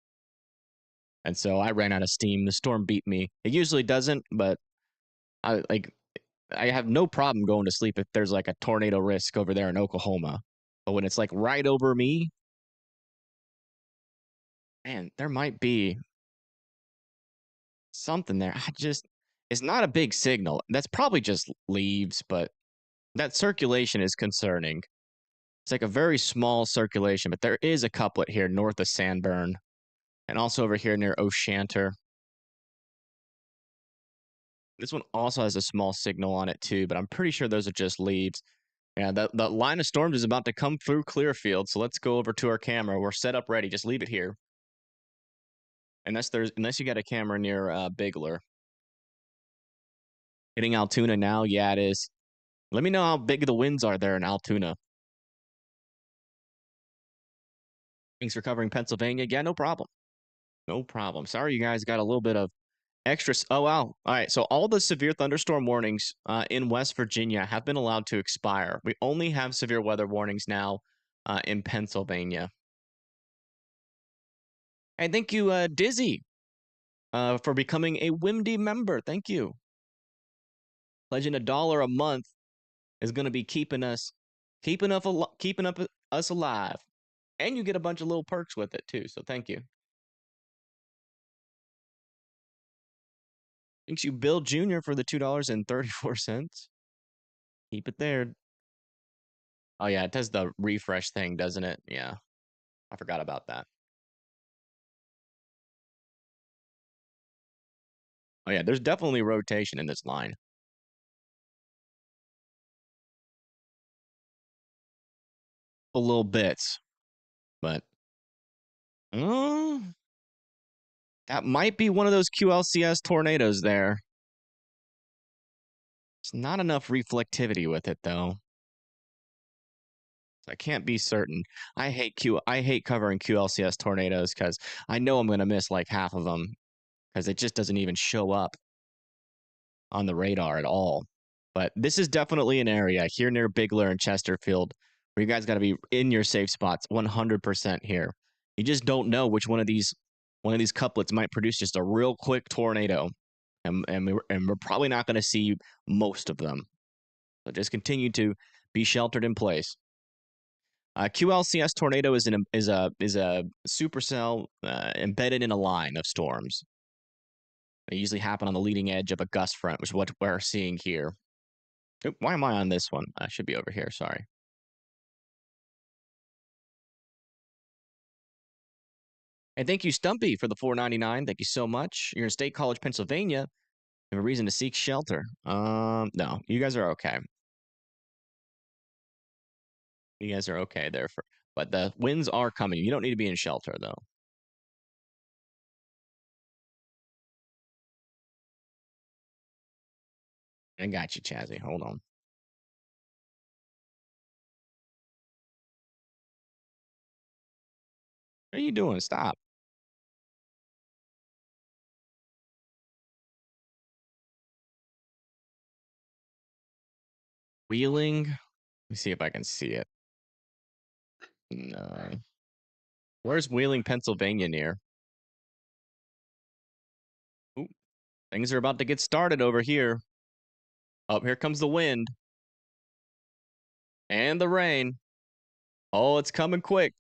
and so I ran out of steam. The storm beat me. It usually doesn't, but I have no problem going to sleep if there's like a tornado risk over there in Oklahoma, but when it's like right over me, man, there might be something there. It's not a big signal. That's probably just leaves, but that circulation is concerning. It's like a very small circulation, but there is a couplet here north of Sandburn and also over here near O'Shanter. This one also has a small signal on it too, but I'm pretty sure those are just leaves. Yeah, the line of storms is about to come through Clearfield, so let's go over to our camera. We're set up ready. Just leave it here. Unless you got a camera near Bigler. Hitting Altoona now? Yeah, it is. Let me know how big the winds are there in Altoona. Thanks for covering Pennsylvania. Yeah, no problem. No problem. Sorry you guys got a little bit of extra. Oh, wow. All right. So all the severe thunderstorm warnings in West Virginia have been allowed to expire. We only have severe weather warnings now in Pennsylvania. And thank you, Dizzy, for becoming a WIMD member. Thank you. Pledging $1 a month is going to be keeping us alive, and you get a bunch of little perks with it too. So thank you. Thanks you, Bill Jr. for the $2.34. Keep it there. Oh yeah, it does the refresh thing, doesn't it? Yeah, I forgot about that. Oh yeah, there's definitely rotation in this line. A little bits, but that might be one of those QLCS tornadoes there. It's not enough reflectivity with it though. I can't be certain. I hate covering QLCS tornadoes because I know I'm gonna miss like half of them because it just doesn't even show up on the radar at all. But this is definitely an area here near Bigler and Chesterfield where you guys got to be in your safe spots 100% here. You just don't know which one of these couplets might produce just a real quick tornado, and we're probably not going to see most of them. So just continue to be sheltered in place. QLCS tornado is a supercell embedded in a line of storms. They usually happen on the leading edge of a gust front, which is what we're seeing here. Oop, why am I on this one? I should be over here. Sorry. And thank you, Stumpy, for the $4.99. Thank you so much. You're in State College, Pennsylvania. You have a reason to seek shelter. No, you guys are okay. You guys are okay there, but the winds are coming. You don't need to be in shelter though. I got you, Chazzy. Hold on. What are you doing? Stop. Wheeling. Let me see if I can see it. No. Where's Wheeling, Pennsylvania near? Ooh, things are about to get started over here. Oh, here comes the wind. And the rain. Oh, it's coming quick.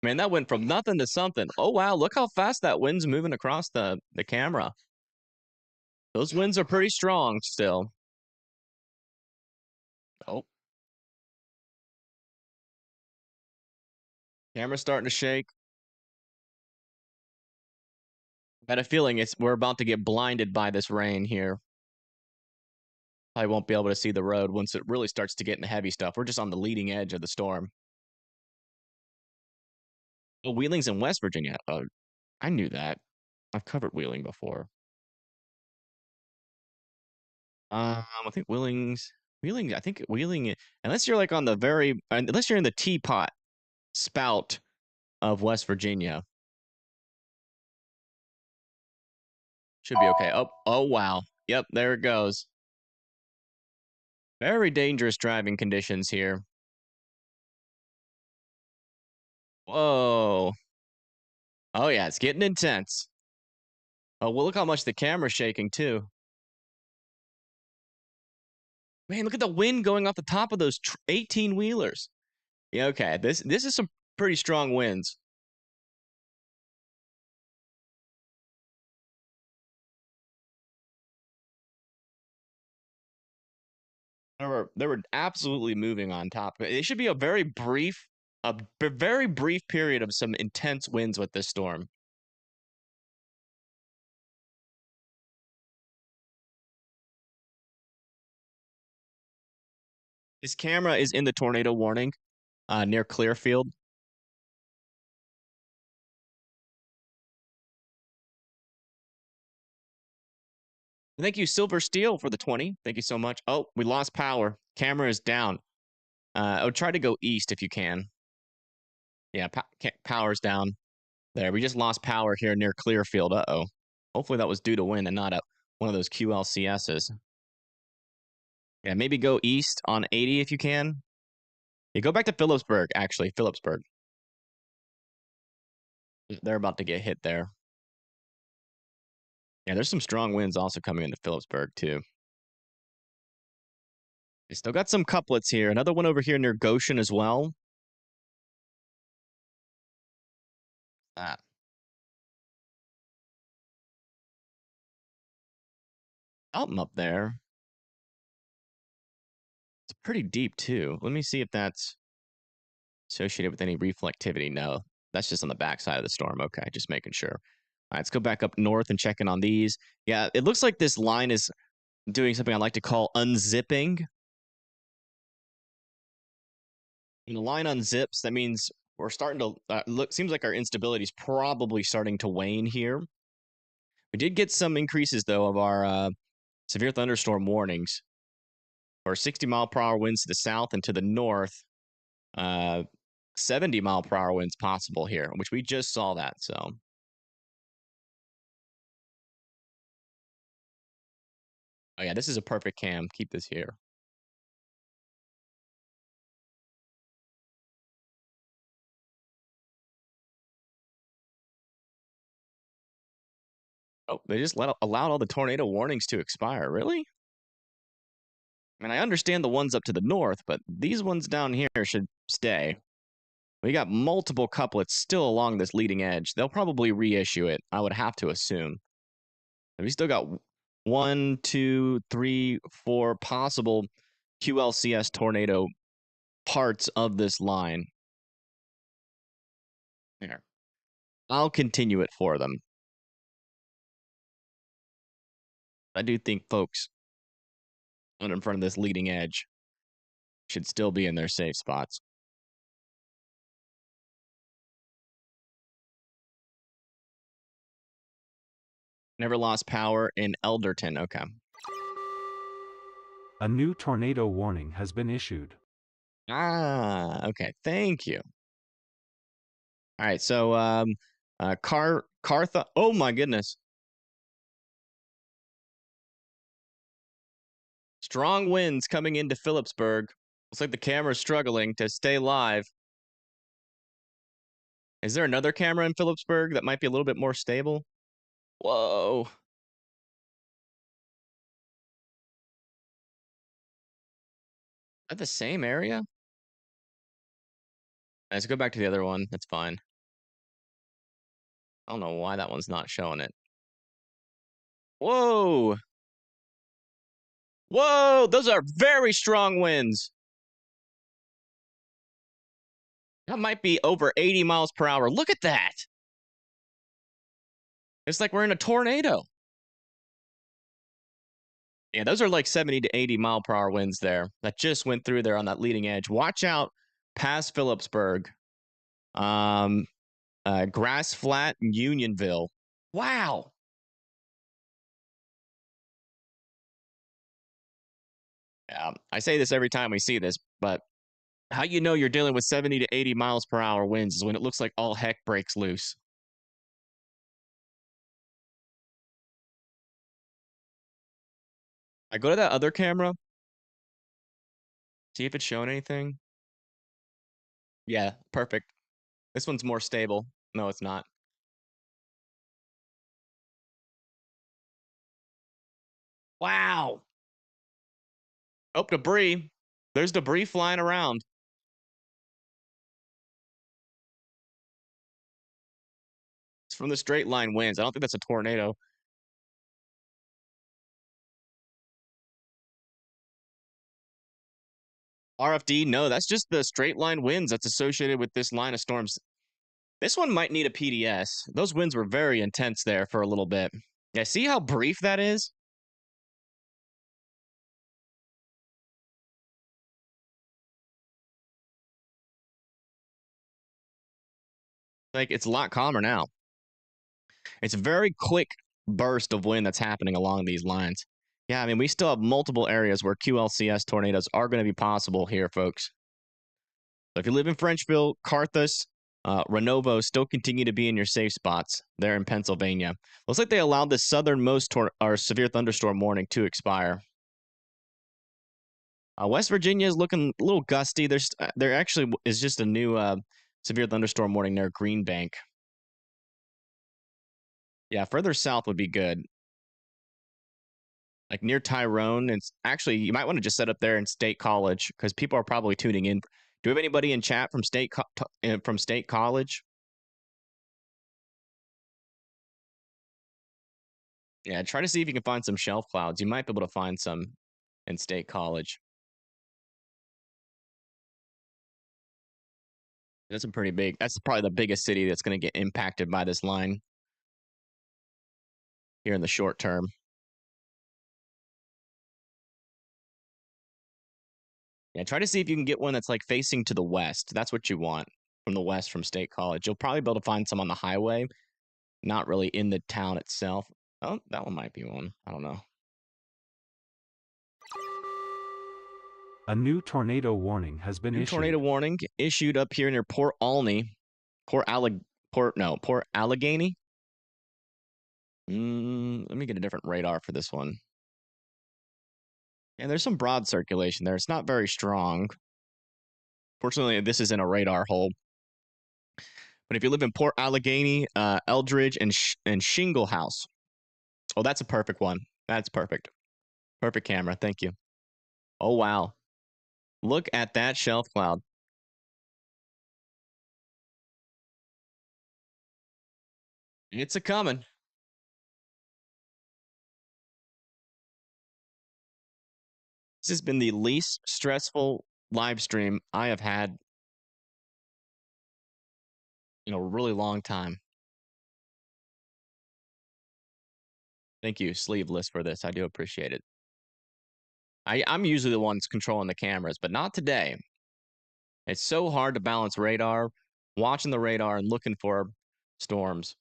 Man, that went from nothing to something. Oh, wow. Look how fast that wind's moving across the camera. Those winds are pretty strong still. Oh. Camera's starting to shake. I had a feeling we're about to get blinded by this rain here. I won't be able to see the road once it really starts to get into heavy stuff. We're just on the leading edge of the storm. Oh, Wheeling's in West Virginia. I knew that. I've covered Wheeling before. I think Wheeling, unless you're like on the unless you're in the teapot spout of West Virginia. Should be okay. Oh, wow. Yep, there it goes. Very dangerous driving conditions here. Whoa. Oh, yeah, it's getting intense. Oh, well, look how much the camera's shaking, too. Man, look at the wind going off the top of those 18-wheelers. Yeah, okay. This is some pretty strong winds. They were absolutely moving on top. It should be a very brief period of some intense winds with this storm. This camera is in the tornado warning near Clearfield. Thank you, Silver Steel, for the 20. Thank you so much. Oh, we lost power. Camera is down. I would try to go east if you can. Yeah, power's down. There, we just lost power here near Clearfield. Uh-oh. Hopefully that was due to wind and not one of those QLCSs. Yeah, maybe go east on 80 if you can. Yeah, go back to Phillipsburg, actually. Phillipsburg. They're about to get hit there. Yeah, there's some strong winds also coming into Phillipsburg, too. We still got some couplets here. Another one over here near Goshen as well. Ah. Something up there. It's pretty deep, too. Let me see if that's associated with any reflectivity. No, that's just on the backside of the storm. Okay, just making sure. All right, let's go back up north and check in on these. Yeah, it looks like this line is doing something I like to call unzipping. When the line unzips, that means we're starting to seems like our instability is probably starting to wane here. We did get some increases, though, of our severe thunderstorm warnings for 60-mile-per-hour winds to the south and to the north. 70-mile-per-hour winds possible here, which we just saw that, so. Oh, yeah, this is a perfect cam. Keep this here. Oh, they just allowed all the tornado warnings to expire. Really? I mean, I understand the ones up to the north, but these ones down here should stay. We got multiple couplets still along this leading edge. They'll probably reissue it, I would have to assume. And we still got 1, 2, 3, 4 possible QLCS tornado parts of this line. There. I'll continue it for them. I do think folks in front of this leading edge should still be in their safe spots. Never lost power in Elderton. Okay. A new tornado warning has been issued. Ah, okay. Thank you. All right. So, Cartha. Oh my goodness. Strong winds coming into Phillipsburg. Looks like the camera's struggling to stay live. Is there another camera in Phillipsburg that might be a little bit more stable? Whoa. Is that the same area? Let's go back to the other one. That's fine. I don't know why that one's not showing it. Whoa. Whoa, those are very strong winds. That might be over 80 miles per hour. Look at that. It's like we're in a tornado. Yeah, those are like 70 to 80 mile per hour winds there that just went through there on that leading edge. Watch out past Phillipsburg. Grass Flat, Unionville. Wow. I say this every time we see this, but how you know you're dealing with 70 to 80 miles per hour winds is when it looks like all heck breaks loose. I go to that other camera. See if it's showing anything. Yeah, perfect. This one's more stable. No, it's not. Wow. Oh, debris. There's debris flying around. It's from the straight line winds. I don't think that's a tornado. RFD, no, that's just the straight line winds that's associated with this line of storms. This one might need a PDS. Those winds were very intense there for a little bit. Yeah, see how brief that is? Like, it's a lot calmer now. It's a very quick burst of wind that's happening along these lines. Yeah, I mean, we still have multiple areas where QLCS tornadoes are going to be possible here, folks. So if you live in Frenchville, Carthus, Renovo still continue to be in your safe spots there in Pennsylvania. Looks like they allowed the southernmost or severe thunderstorm warning to expire. West Virginia is looking a little gusty. There actually is just a new severe thunderstorm warning near Green Bank. Yeah, further south would be good. Like near Tyrone. It's actually, you might want to just set up there in State College because people are probably tuning in. Do we have anybody in chat from State College? Yeah, try to see if you can find some shelf clouds. You might be able to find some in State College. That's a pretty big. That's probably the biggest city that's going to get impacted by this line here in the short term. Yeah, try to see if you can get one that's like facing to the west. That's what you want from the west from State College. You'll probably be able to find some on the highway, not really in the town itself. Oh, that one might be one. I don't know. A new tornado warning has been issued. Tornado warning issued up here near Port Alney. Port Allegheny. Let me get a different radar for this one. And there's some broad circulation there. It's not very strong. Fortunately, this is in a radar hole. But if you live in Port Allegheny, Eldridge, and Shingle House, Oh, that's a perfect one. That's perfect. Perfect camera. Thank you. Oh, wow. Look at that shelf cloud. It's a coming. This has been the least stressful live stream I have had in a really long time. Thank you, Sleeveless, for this. I do appreciate it. I'm usually the ones controlling the cameras, but not today. It's so hard to balance radar, watching the radar, and looking for storms.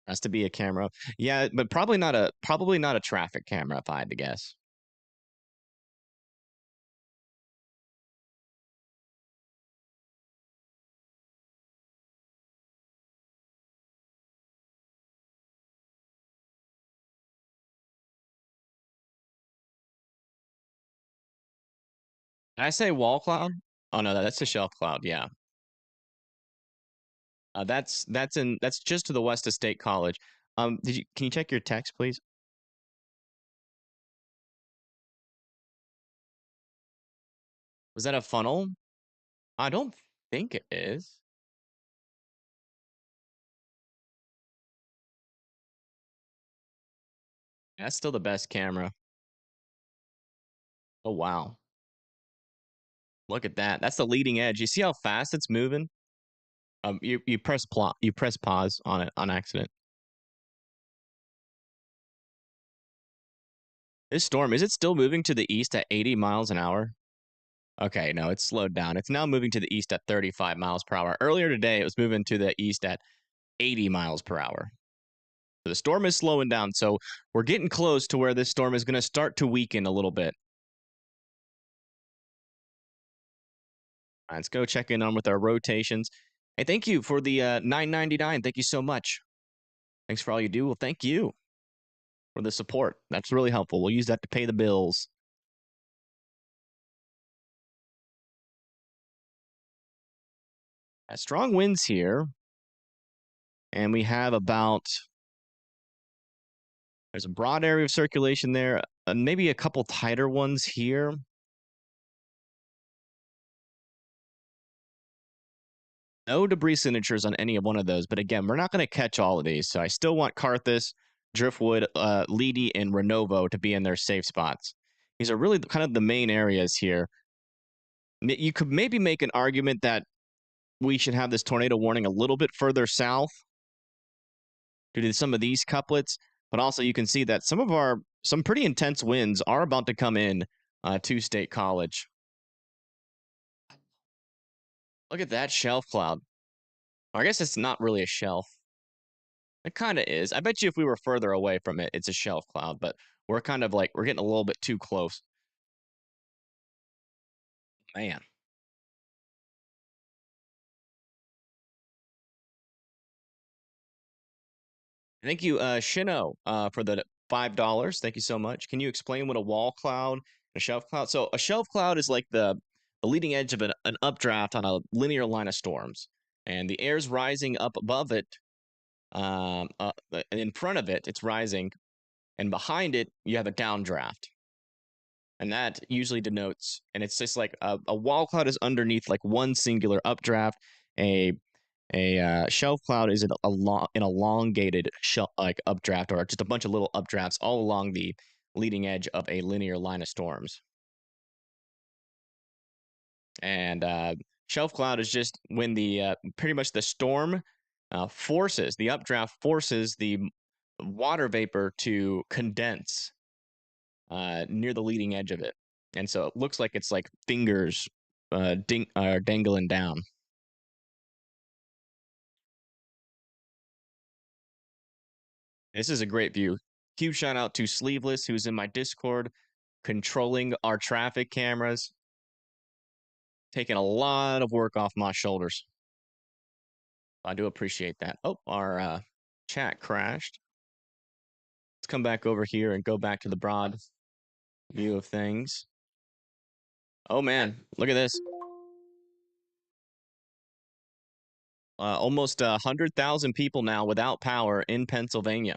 Has to be a camera. Yeah, but probably not a traffic camera if I had to guess. Did I say wall cloud? Oh no, that's a shelf cloud. Yeah, that's just to the west of State College. Can you check your text, please? Was that a funnel? I don't think it is. That's still the best camera. Oh wow, look at that. That's the leading edge. You see how fast it's moving? You press pause on it on accident. This storm, is it still moving to the east at 80 miles an hour? Okay, no, it's slowed down. It's now moving to the east at 35 miles per hour. Earlier today, it was moving to the east at 80 miles per hour. So the storm is slowing down. So we're getting close to where this storm is going to start to weaken a little bit. All right, let's go check in on with our rotations. Hey, thank you for the $9.99. Thank you so much. Thanks for all you do. Well, thank you for the support. That's really helpful. We'll use that to pay the bills. Strong winds here. And we have there's a broad area of circulation there, maybe a couple tighter ones here. No debris signatures on any of one of those, but again, we're not going to catch all of these. So I still want Carthus, Driftwood, Leedy, and Renovo to be in their safe spots. These are really kind of the main areas here. You could maybe make an argument that we should have this tornado warning a little bit further south due to some of these couplets, but also you can see that some pretty intense winds are about to come in to State College. Look at that shelf cloud. I guess it's not really a shelf. It kind of is. I bet you if we were further away from it, it's a shelf cloud, but we're kind of like, we're getting a little bit too close. Man. Thank you, Shino, for the $5. Thank you so much. Can you explain what a wall cloud and a shelf cloud? So a shelf cloud is like the leading edge of an updraft on a linear line of storms. And the air's rising up above it. In front of it, it's rising. And behind it, you have a downdraft. And that usually denotes, and it's just like a wall cloud is underneath like one singular updraft. A shelf cloud is an elongated like updraft, or just a bunch of little updrafts all along the leading edge of a linear line of storms. And shelf cloud is just when the pretty much the storm forces the updraft forces the water vapor to condense near the leading edge of it, and so it looks like it's like fingers dangling down. This is a great view. Huge shout out to Sleeveless, who's in my Discord, controlling our traffic cameras, taking a lot of work off my shoulders. I do appreciate that. Oh, our chat crashed. Let's come back over here and go back to the broad view of things. Oh man, look at this. Almost 100,000 people now without power in Pennsylvania.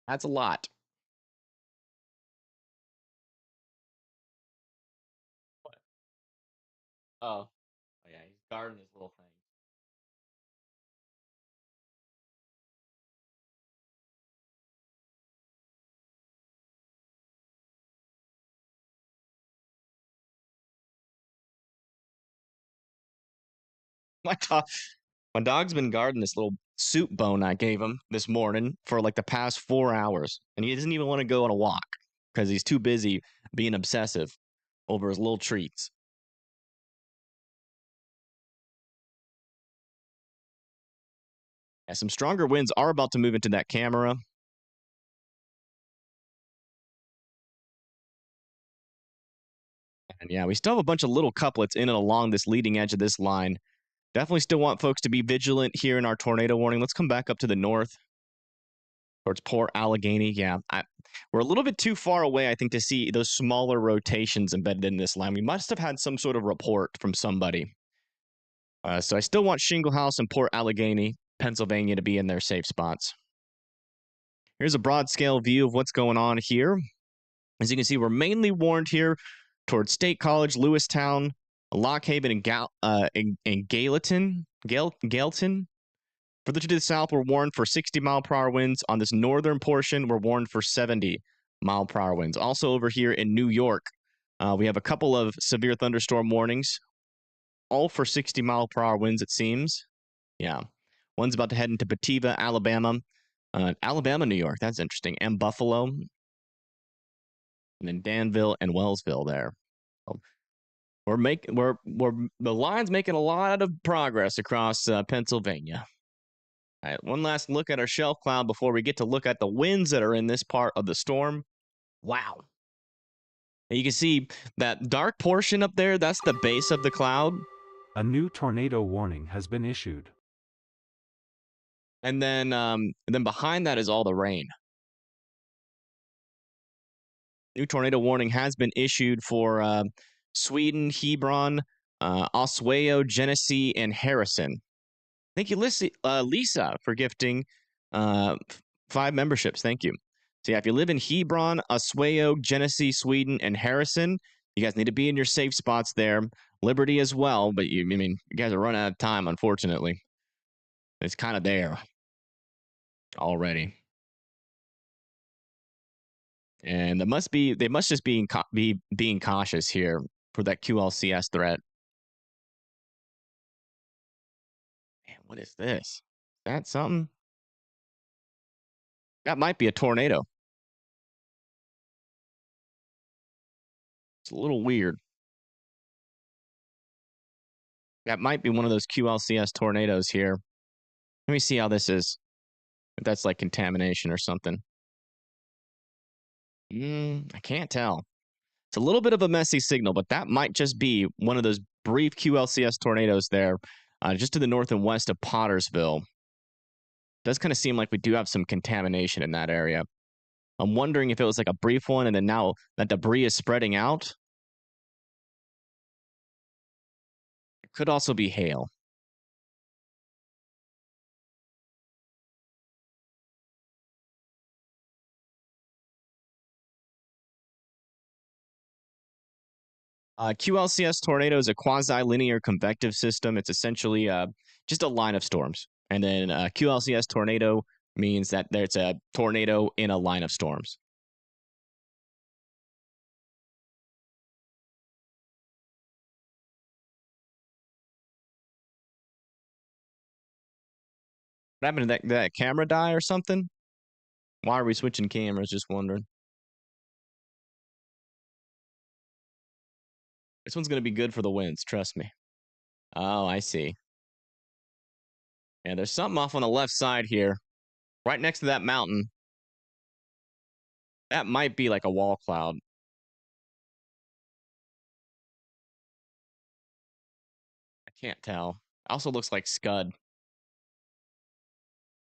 That's a lot. What? Oh, yeah, he's guarding his little thing. My dog, my dog's been guarding this little soup bone I gave him this morning for like the past 4 hours, and he doesn't even want to go on a walk because he's too busy being obsessive over his little treats. Yeah, some stronger winds are about to move into that camera. And yeah, we still have a bunch of little couplets in and along this leading edge of this line. Definitely still want folks to be vigilant here in our tornado warning. Let's come back up to the north towards Port Allegheny. Yeah, we're a little bit too far away, I think, to see those smaller rotations embedded in this line. We must have had some sort of report from somebody. So I still want Shingle House and Port Allegheny, Pennsylvania, to be in their safe spots. Here's a broad scale view of what's going on here. As you can see, we're mainly warned here towards State College, Lewistown, Lock Haven, and Gallatin. Further to the south, we're warned for 60-mile-per-hour winds. On this northern portion, we're warned for 70-mile-per-hour winds. Also over here in New York, we have a couple of severe thunderstorm warnings, all for 60-mile-per-hour winds, it seems. Yeah. One's about to head into Bativa, Alabama. Alabama, New York. That's interesting. And Buffalo. And then Danville and Wellsville there. The line's making a lot of progress across Pennsylvania. All right, one last look at our shelf cloud before we get to look at the winds that are in this part of the storm. Wow. And you can see that dark portion up there, that's the base of the cloud. A new tornado warning has been issued. And then behind that is all the rain. New tornado warning has been issued for Sweden, Hebron, Oswego, Genesee, and Harrison. Thank you, Lisa, for gifting 5 memberships. Thank you. So yeah, if you live in Hebron, Oswego, Genesee, Sweden, and Harrison, you guys need to be in your safe spots there. Liberty as well, but you guys are running out of time, unfortunately. It's kind of there already. And they must just be being cautious here for that QLCS threat. Man, what is this? Is that something? That might be a tornado. It's a little weird. That might be one of those QLCS tornadoes here. Let me see how this is. If that's like contamination or something. I can't tell. It's a little bit of a messy signal, but that might just be one of those brief QLCS tornadoes there, just to the north and west of Pottersville. Does kind of seem like we do have some contamination in that area. I'm wondering if it was like a brief one and then now that debris is spreading out. It could also be hail. QLCS tornado is a quasi-linear convective system. It's essentially just a line of storms. And then QLCS tornado means that there's a tornado in a line of storms. What happened to that camera die or something? Why are we switching cameras? Just wondering. This one's going to be good for the winds, trust me. Oh, I see. Yeah, there's something off on the left side here, right next to that mountain. That might be like a wall cloud. I can't tell. Also looks like scud.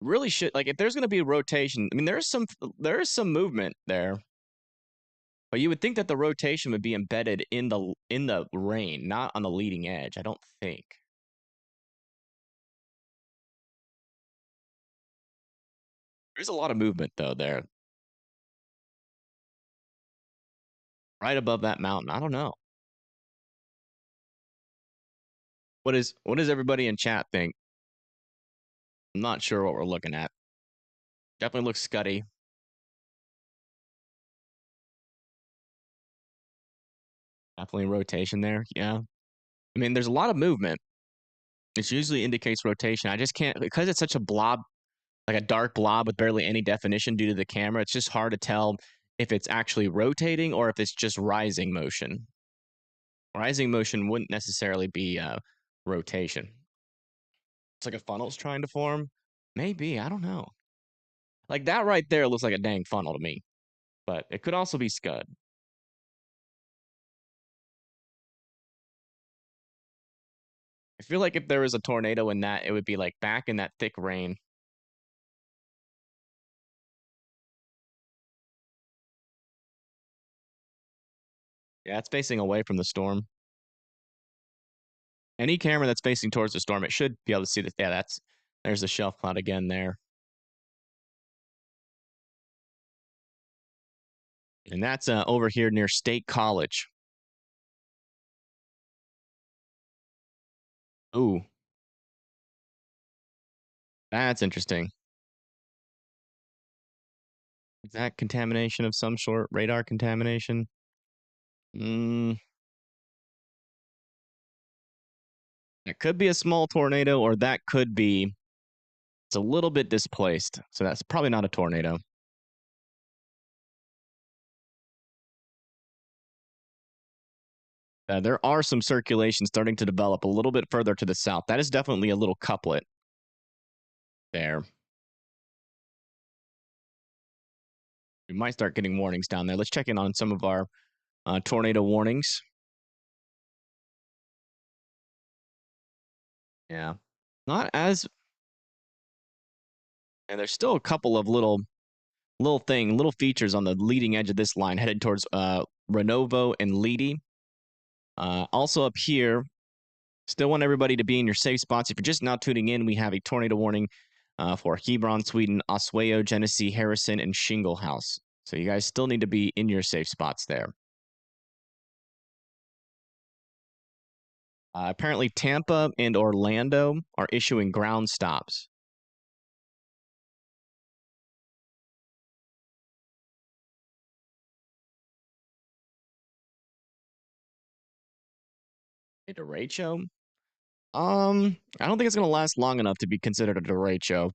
really should, like, if there's going to be a rotation, I mean, there is some movement there, but you would think that the rotation would be embedded in the rain, not on the leading edge. I don't think. There's a lot of movement though there, right above that mountain. I don't know. What does everybody in chat think? I'm not sure what we're looking at. Definitely looks scuddy. Definitely rotation there. Yeah. I mean, there's a lot of movement. It usually indicates rotation. I just can't, because it's such a blob, like a dark blob with barely any definition due to the camera. It's just hard to tell if it's actually rotating or if it's just rising motion. Rising motion wouldn't necessarily be rotation. It's like a funnel's trying to form. Maybe, I don't know. Like that right there looks like a dang funnel to me, but it could also be scud. I feel like if there was a tornado in that, it would be like back in that thick rain. Yeah, it's facing away from the storm. Any camera that's facing towards the storm, it should be able to see that. Yeah, there's the shelf cloud again there. And that's over here near State College. Ooh, that's interesting. Is that contamination of some sort? Radar contamination? Mm, it could be a small tornado, or that could be, it's a little bit displaced. So that's probably not a tornado. There are some circulations starting to develop a little bit further to the south. That is definitely a little couplet there. We might start getting warnings down there. Let's check in on some of our tornado warnings. Yeah. Not as, and there's still a couple of little features on the leading edge of this line headed towards Renovo and Leedy. Also up here, still want everybody to be in your safe spots. If you're just now tuning in, we have a tornado warning for Hebron, Sweden, Oswego, Genesee, Harrison, and Shingle House. So you guys still need to be in your safe spots there. Apparently, Tampa and Orlando are issuing ground stops. A derecho? I don't think it's gonna last long enough to be considered a derecho.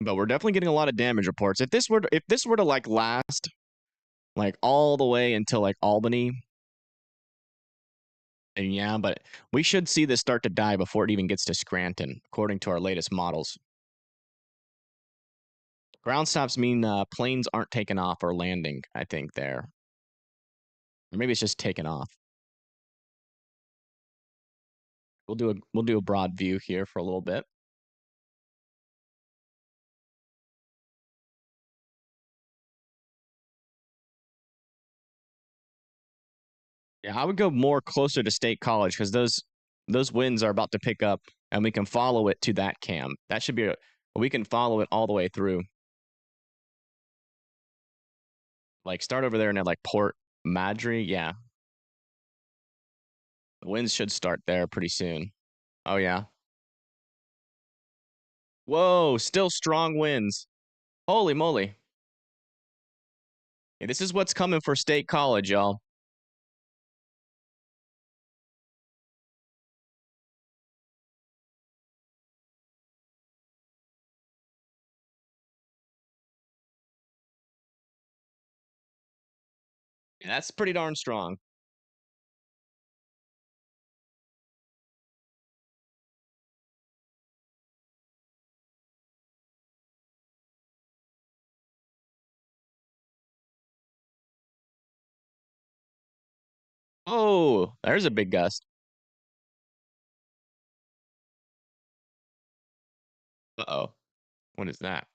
But we're definitely getting a lot of damage reports. If this were to like last like all the way until like Albany, then yeah, but we should see this start to die before it even gets to Scranton, according to our latest models. Ground stops mean planes aren't taking off or landing, I think, there. Or maybe it's just taking off. We'll do a broad view here for a little bit. Yeah, I would go more closer to State College because those winds are about to pick up, and we can follow it to that cam. That should be we can follow it all the way through. Like start over there and at like Port Madry. Yeah, the winds should start there pretty soon. Oh yeah. Whoa, still strong winds. Holy moly. Yeah, this is what's coming for State College, y'all. Yeah, that's pretty darn strong. Oh, there's a big gust. Uh-oh. What is that?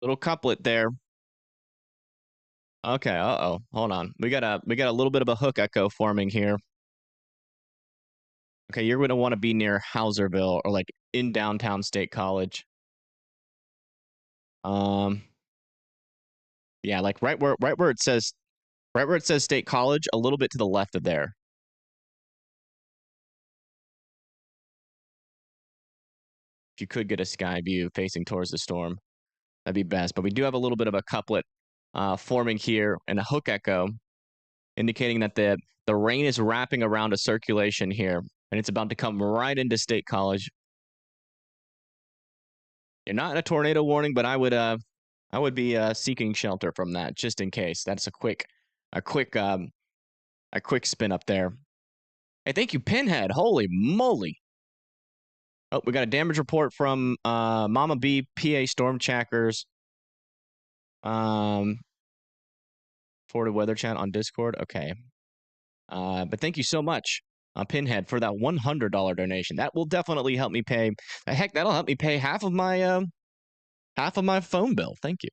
Little couplet there. Okay, uh-oh. Hold on. We got a little bit of a hook echo forming here. Okay, you're going to want to be near Hauserville or like in downtown State College. Yeah, like right where it says State College, a little bit to the left of there. If you could get a sky view facing towards the storm, that'd be best. But we do have a little bit of a couplet forming here and a hook echo, indicating that the rain is wrapping around a circulation here, and it's about to come right into State College. You're not in a tornado warning, but I would be seeking shelter from that just in case. That's a quick spin up there. Hey, thank you, Pinhead. Holy moly! Oh, we got a damage report from Mama B, PA Storm Trackers. Forwarded weather chat on Discord. Okay. But thank you so much, Pinhead, for that $100 donation. That will definitely help me pay. Heck, that'll help me pay half of my phone bill. Thank you.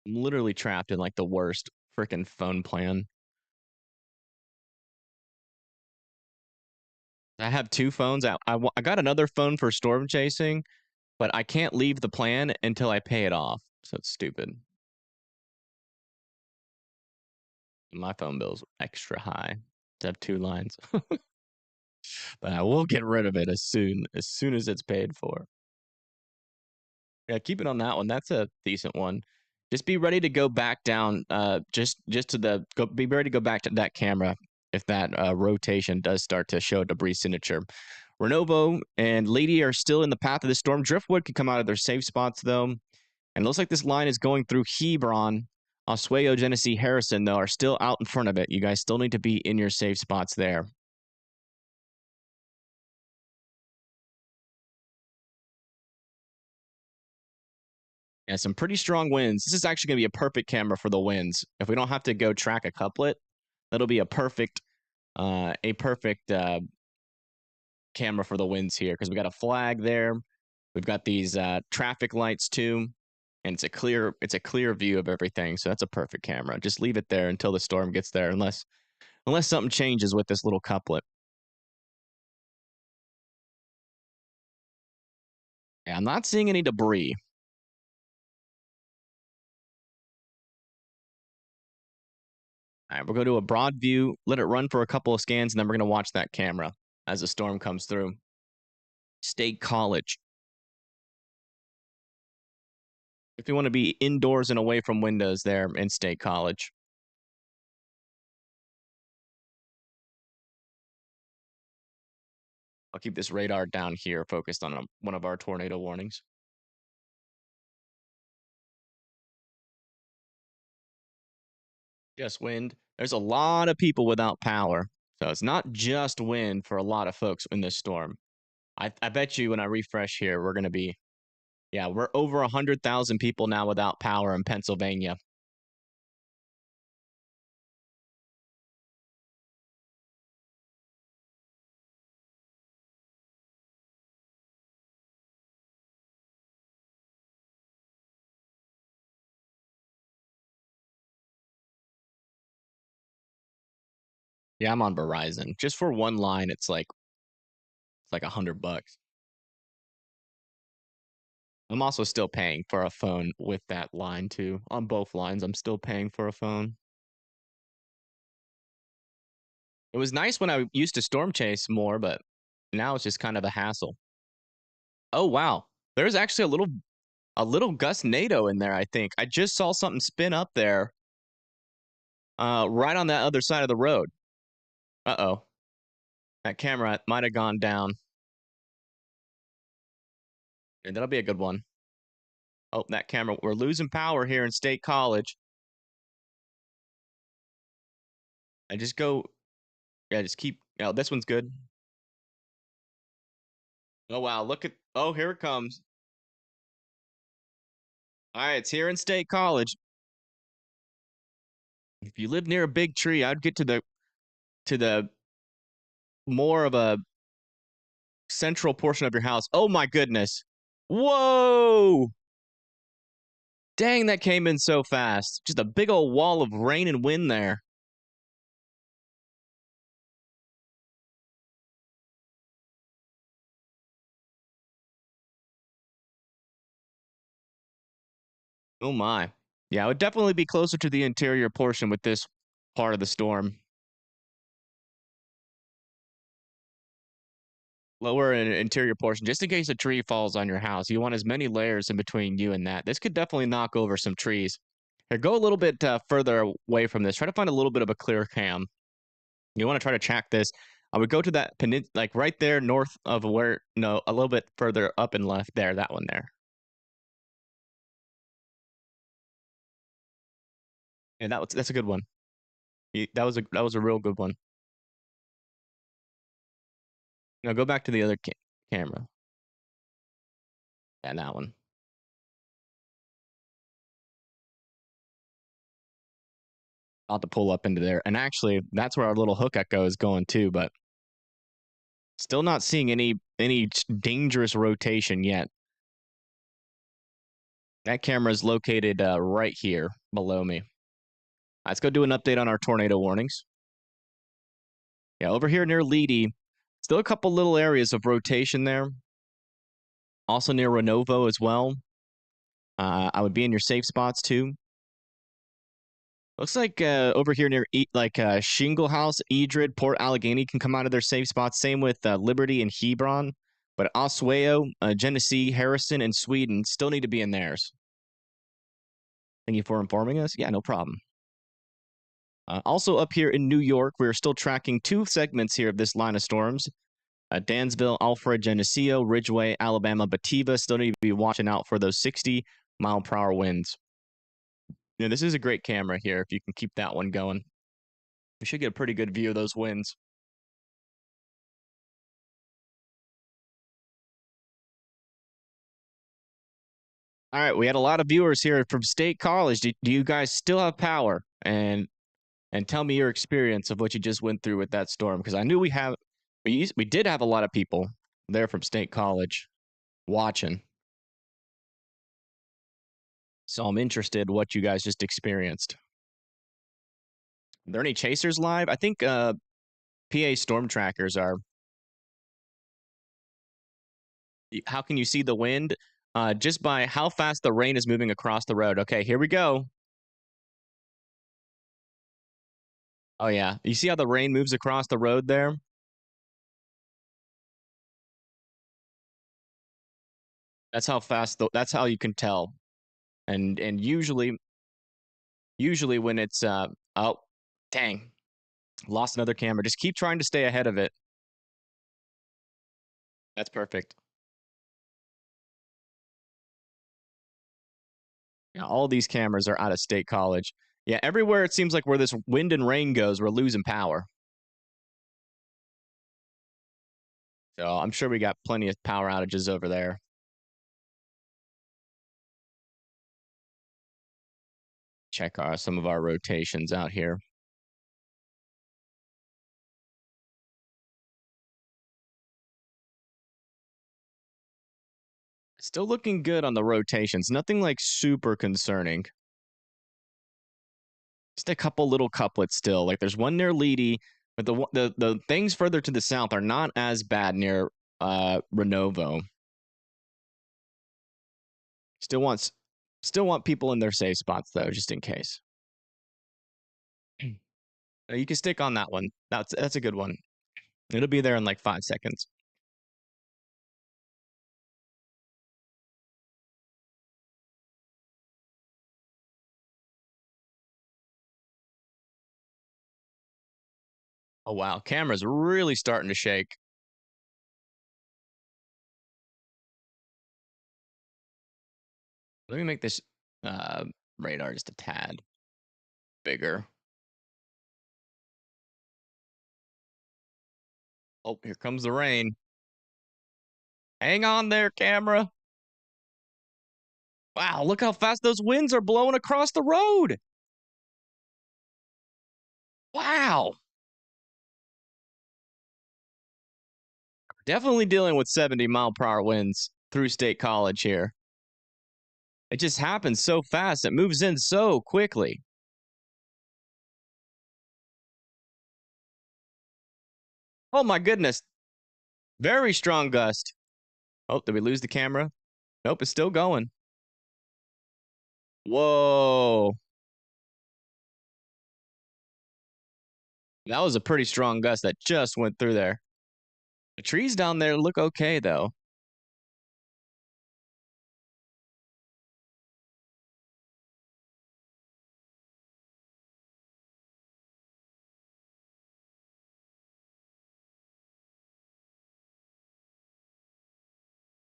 I'm literally trapped in like the worst freaking phone plan. I have two phones. I got another phone for storm chasing, but I can't leave the plan until I pay it off. So it's stupid. My phone bill's extra high. I have two lines. But I will get rid of it as soon as it's paid for. Yeah, keep it on that one. That's a decent one. Just be ready to go back down. Be ready to go back to that camera if that rotation does start to show a debris signature. Renovo and Lady are still in the path of the storm. Driftwood could come out of their safe spots though, and it looks like this line is going through Hebron. Oswego, Genesee, Harrison though are still out in front of it. You guys still need to be in your safe spots there. Yeah, some pretty strong winds. This is actually going to be a perfect camera for the winds. If we don't have to go track a couplet, that'll be a perfect camera for the winds here because we got a flag there. We've got these traffic lights too, and it's a clear view of everything. So that's a perfect camera. Just leave it there until the storm gets there, unless something changes with this little couplet. Yeah, I'm not seeing any debris. All right, we'll go to a broad view, let it run for a couple of scans, and then we're going to watch that camera as the storm comes through. State College. If you want to be indoors and away from windows there in State College. I'll keep this radar down here focused on one of our tornado warnings. Just wind. There's a lot of people without power. So it's not just wind for a lot of folks in this storm. I bet you when I refresh here, we're going to be, yeah, we're over 100,000 people now without power in Pennsylvania. Yeah, I'm on Verizon. Just for one line, it's like $100. I'm also still paying for a phone with that line too. On both lines, I'm still paying for a phone. It was nice when I used to storm chase more, but now it's just kind of a hassle. Oh wow. There's actually a little Gus NATO in there, I think. I just saw something spin up there. Right on that other side of the road. Uh-oh. That camera might have gone down. And that'll be a good one. Oh, that camera. We're losing power here in State College. I just go. Yeah, just keep. Oh, this one's good. Oh, wow. Look at. Oh, here it comes. All right, it's here in State College. If you live near a big tree, I'd get to the more of a central portion of your house. Oh my goodness. Whoa! Dang, that came in so fast. Just a big old wall of rain and wind there. Oh my. Yeah, I would definitely be closer to the interior portion with this part of the storm. Lower and interior portion, just in case a tree falls on your house. You want as many layers in between you and that. This could definitely knock over some trees. Here, go a little bit further away from this. Try to find a little bit of a clear cam. You want to try to track this. I would go to that like right there north of where, no, a little bit further up and left there, that one there. And that's a good one. That was a real good one. Now go back to the other camera. And that one. I'll have to pull up into there. And actually, that's where our little hook echo is going too, but still not seeing any dangerous rotation yet. That camera is located right here below me. Let's go do an update on our tornado warnings. Yeah, over here near Leedy, still a couple little areas of rotation there. Also near Renovo as well. I would be in your safe spots too. Looks like over here near Shingle House, Edred, Port Allegheny can come out of their safe spots. Same with Liberty and Hebron. But Oswego, Genesee, Harrison, and Sweden still need to be in theirs. Thank you for informing us. Yeah, no problem. Also up here in New York, we're still tracking 2 segments here of this line of storms. Dansville, Alfred, Geneseo, Ridgeway, Alabama, Bativa still need to be watching out for those 60-mile-per-hour winds. Yeah, this is a great camera here if you can keep that one going. We should get a pretty good view of those winds. All right, we had a lot of viewers here from State College. Do you guys still have power? And tell me your experience of what you just went through with that storm, because I knew we did have a lot of people there from State College watching. So I'm interested what you guys just experienced. Are there any chasers live? I think PA storm trackers are. How can you see the wind? Just by how fast the rain is moving across the road. Okay, here we go. Oh yeah, you see how the rain moves across the road there? That's how fast that's how you can tell. And usually when it's oh, dang. Lost another camera. Just keep trying to stay ahead of it. That's perfect. Yeah, all these cameras are out of State College. Yeah, everywhere it seems like where this wind and rain goes, we're losing power. So I'm sure we got plenty of power outages over there. Check some of our rotations out here. Still looking good on the rotations. Nothing like super concerning. Just a couple little couplets still. Like there's one near Leedy, but the things further to the south are not as bad near Renovo. Still want people in their safe spots though, just in case. You can stick on that one. That's a good one. It'll be there in like 5 seconds. Oh wow, camera's really starting to shake. Let me make this radar just a tad bigger. Oh, here comes the rain. Hang on there, camera. Wow, look how fast those winds are blowing across the road. Wow. Definitely dealing with 70-mile-per-hour winds through State College here. It just happens so fast. It moves in so quickly. Oh my goodness. Very strong gust. Oh, did we lose the camera? Nope, it's still going. Whoa. That was a pretty strong gust that just went through there. The trees down there look okay, though.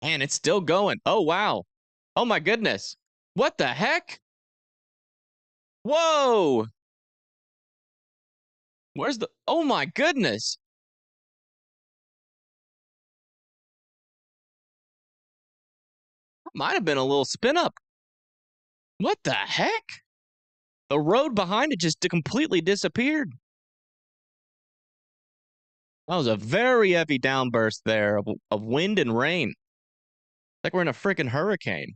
Man, it's still going. Oh, wow. Oh, my goodness. What the heck? Whoa. Where's the... Oh, my goodness. Might have been a little spin up. What the heck? The road behind it just completely disappeared. That was a very heavy downburst there of wind and rain. Like we're in a freaking hurricane.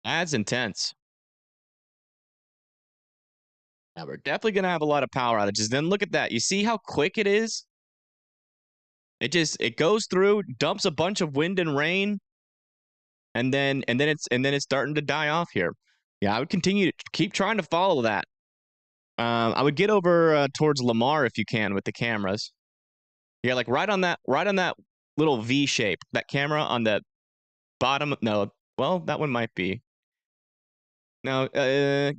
That's intense. Now we're definitely gonna have a lot of power outages. Then look at that. You see how quick it is? It goes through, dumps a bunch of wind and rain, and then it's starting to die off here. Yeah, I would continue to keep trying to follow that. I would get over towards Lamar if you can with the cameras. Yeah, like right on that little V shape. That camera on the bottom. No, well, that one might be. Now,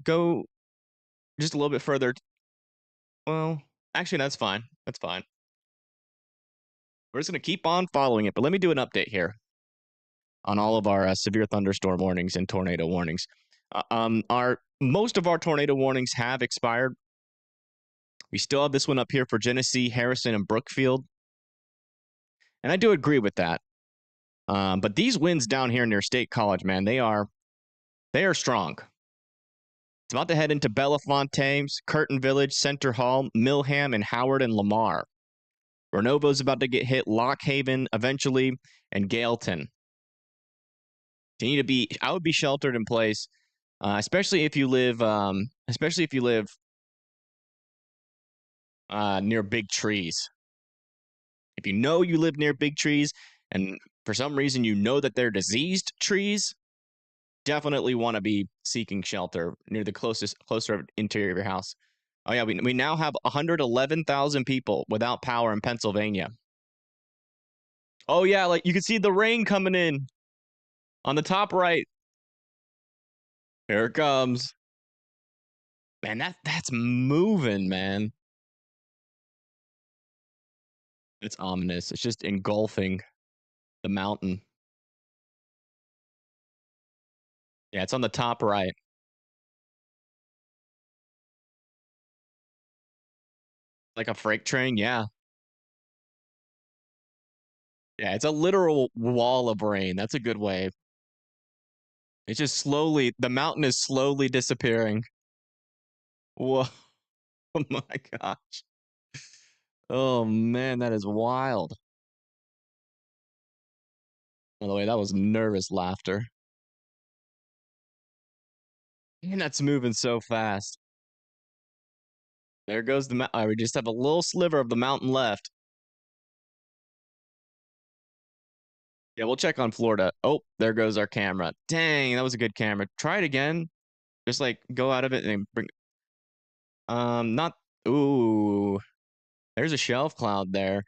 go just a little bit further. Well, actually, that's fine. That's fine. We're just going to keep on following it. But let me do an update here on all of our severe thunderstorm warnings and tornado warnings. Most of our tornado warnings have expired. We still have this one up here for Genesee, Harrison, and Brookfield. And I do agree with that. But these winds down here near State College, man, they are strong. It's about to head into Bellefonte, Curtin Village, Center Hall, Millham, and Howard and Lamar. Renovo's about to get hit, Lock Haven eventually, and Gaelton. I would be sheltered in place, especially if you live near big trees. If you know you live near big trees, and for some reason you know that they're diseased trees, definitely want to be seeking shelter near the closer interior of your house. Oh yeah, we now have 111,000 people without power in Pennsylvania. Oh yeah, like you can see the rain coming in on the top right. Here it comes. Man, that's moving, man. It's ominous. It's just engulfing the mountain. Yeah, it's on the top right. Like a freight train, yeah. Yeah, it's a literal wall of rain. That's a good way. It's just the mountain is slowly disappearing. Whoa. Oh my gosh. Oh man, that is wild. By the way, that was nervous laughter. And that's moving so fast. There goes the mountain. We just have a little sliver of the mountain left. Yeah, we'll check on Florida. Oh, there goes our camera. Dang, that was a good camera. Try it again. Just like go out of it and bring. Not. Ooh, there's a shelf cloud there.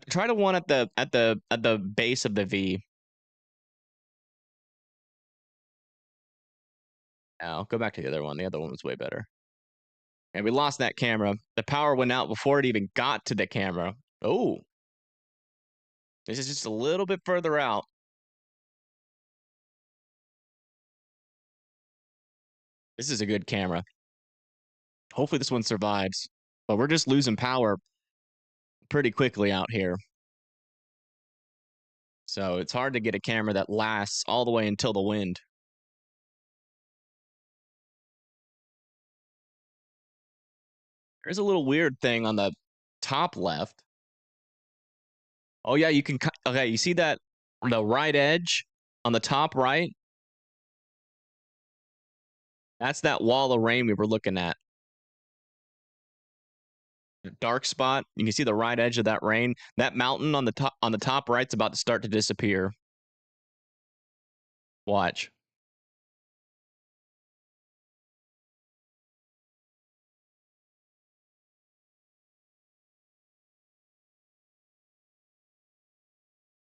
Try the one at the base of the V. Now go back to the other one. The other one was way better. And we lost that camera. The power went out before it even got to the camera. Oh, this is just a little bit further out. This is a good camera. Hopefully this one survives. But we're just losing power pretty quickly out here. So it's hard to get a camera that lasts all the way until the wind. There's a little weird thing on the top left. Oh yeah, you can. Okay, you see that the right edge on the top right? That's that wall of rain we were looking at. The dark spot. You can see the right edge of that rain. That mountain on the top right's about to start to disappear. Watch.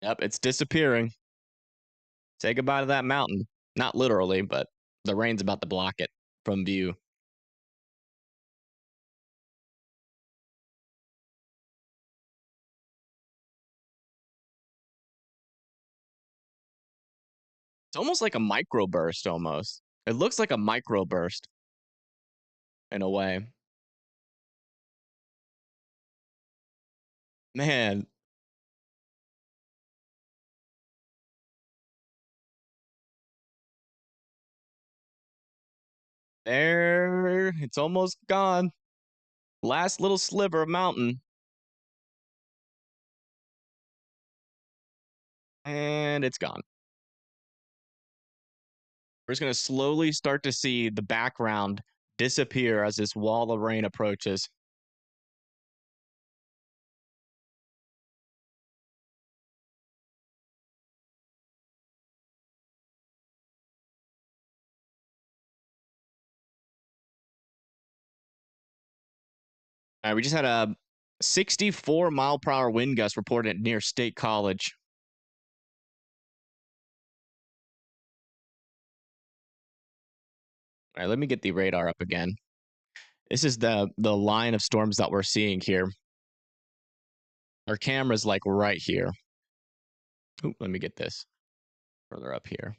Yep, it's disappearing. Say goodbye to that mountain. Not literally, but the rain's about to block it from view. It's almost like a microburst almost. It looks like a microburst in a way. Man, there it's almost gone. Last little sliver of mountain. And it's gone. We're just going to slowly start to see the background disappear as this wall of rain approaches. All right, we just had a 64-mile-per-hour wind gust reported near State College. All right, let me get the radar up again. This is the line of storms that we're seeing here. Our camera's like right here. Ooh, let me get this further up here.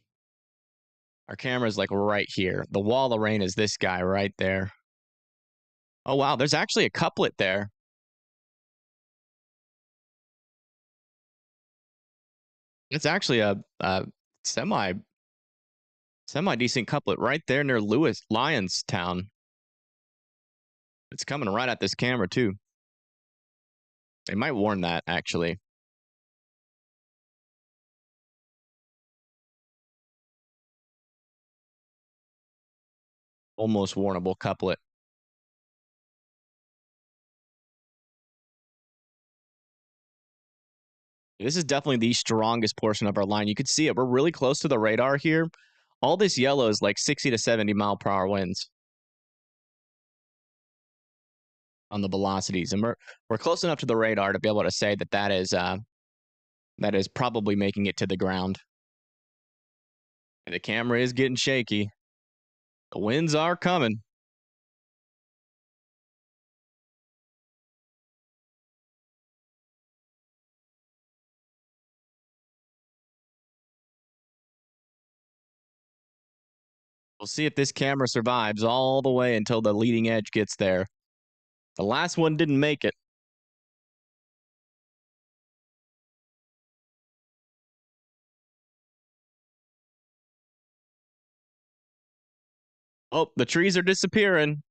Our camera's like right here. The wall of rain is this guy right there. Oh, wow. There's actually a couplet there. It's actually a semi decent couplet right there near Lionstown. It's coming right at this camera, too. They might warn that, actually. Almost warnable couplet. This is definitely the strongest portion of our line. You could see it. We're really close to the radar here. All this yellow is like 60 to 70-mile-per-hour winds on the velocities. And we're close enough to the radar to be able to say that that is probably making it to the ground. And the camera is getting shaky. The winds are coming. We'll see if this camera survives all the way until the leading edge gets there. The last one didn't make it. Oh, the trees are disappearing.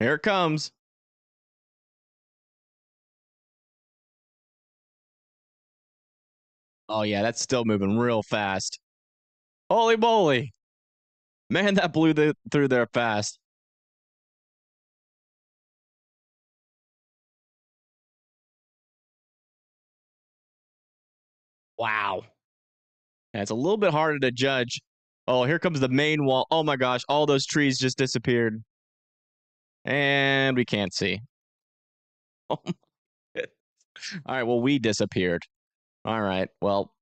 Here it comes. Oh, yeah, that's still moving real fast. Holy moly. Man, that blew through there fast. Wow. Yeah, it's a little bit harder to judge. Oh, here comes the main wall. Oh my gosh, all those trees just disappeared. And we can't see. Oh my goodness. All right, well, we disappeared. All right, well,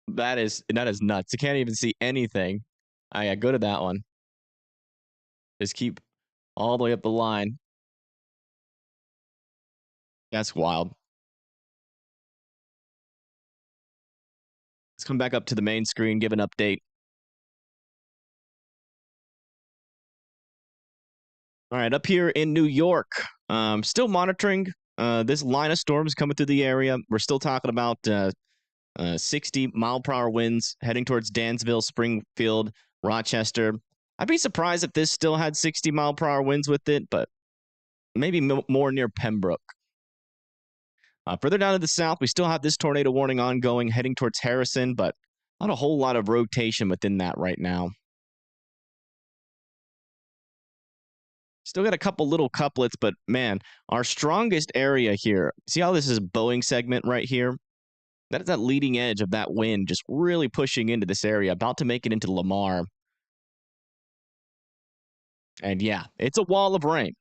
that is nuts. You can't even see anything. Oh, yeah, go to that one. Just keep all the way up the line. That's wild. Let's come back up to the main screen, give an update. All right, up here in New York, still monitoring this line of storms coming through the area. We're still talking about 60-mile-per-hour winds heading towards Dansville, Springfield, Rochester. I'd be surprised if this still had 60-mile-per-hour winds with it, but maybe more near Pembroke. Further down to the south, we still have this tornado warning ongoing, heading towards Harrison, but not a whole lot of rotation within that right now. Still got a couple little couplets, but man, our strongest area here, see how this is a Boeing segment right here? That is that leading edge of that wind just really pushing into this area, about to make it into Lamar. And yeah, it's a wall of rain.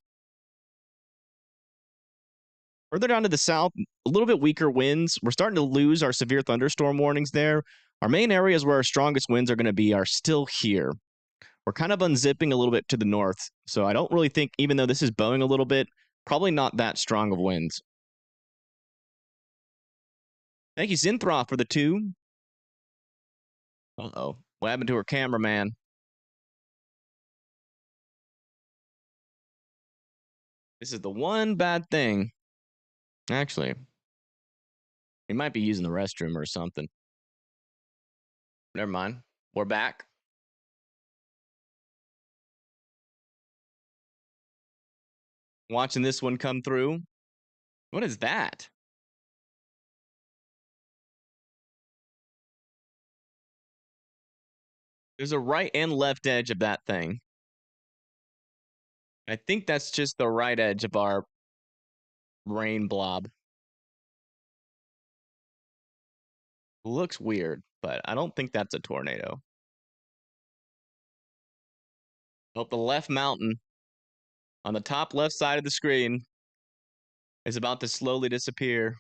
Further down to the south, a little bit weaker winds. We're starting to lose our severe thunderstorm warnings there. Our main areas where our strongest winds are going to be are still here. We're kind of unzipping a little bit to the north. So I don't really think, even though this is bowing a little bit, probably not that strong of winds. Thank you, Zinthra, for the 2. Uh-oh. What happened to her cameraman? This is the one bad thing. Actually, he might be using the restroom or something. Never mind. We're back. Watching this one come through. What is that? There's a right and left edge of that thing. I think that's just the right edge of our rain blob. Looks weird, but I don't think that's a tornado. Oh, the left mountain on the top left side of the screen is about to slowly disappear.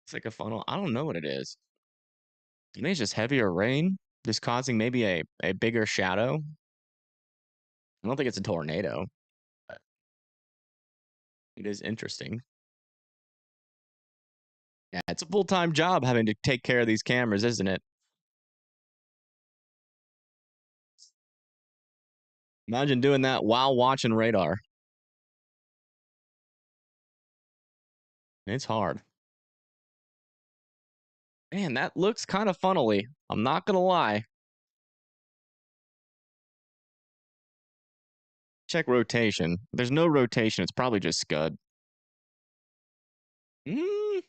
It's like a funnel. I don't know what it is. I think it's just heavier rain, just causing maybe a bigger shadow. I don't think it's a tornado, but it is interesting. Yeah, it's a full-time job having to take care of these cameras, isn't it? Imagine doing that while watching radar. It's hard. Man, that looks kind of funnily. I'm not going to lie. Check rotation. If there's no rotation, it's probably just scud. There's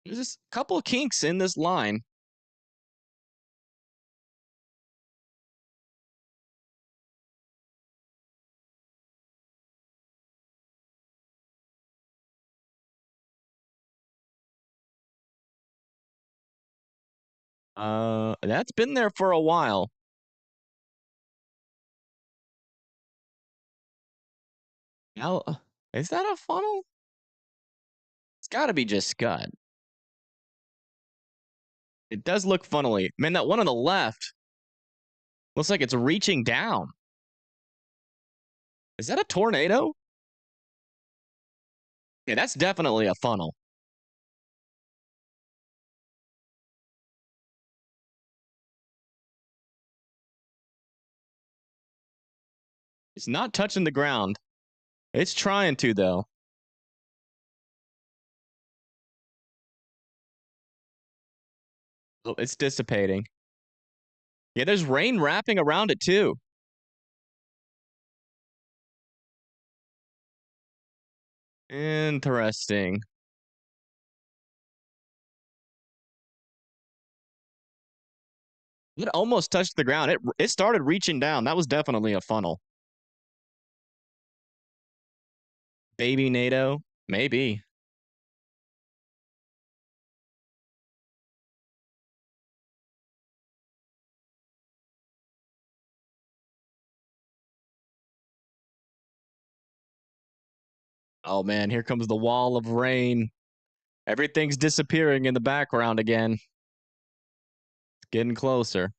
just a couple of kinks in this line. That's been there for a while. Now, is that a funnel? It's got to be just scud. It does look funnily. Man, that one on the left looks like it's reaching down. Is that a tornado? Yeah, that's definitely a funnel. It's not touching the ground. It's trying to, though. Oh, it's dissipating. Yeah, there's rain wrapping around it, too. Interesting. It almost touched the ground. It started reaching down. That was definitely a funnel. Baby NATO? Maybe. Oh, man, here comes the wall of rain. Everything's disappearing in the background again. It's getting closer.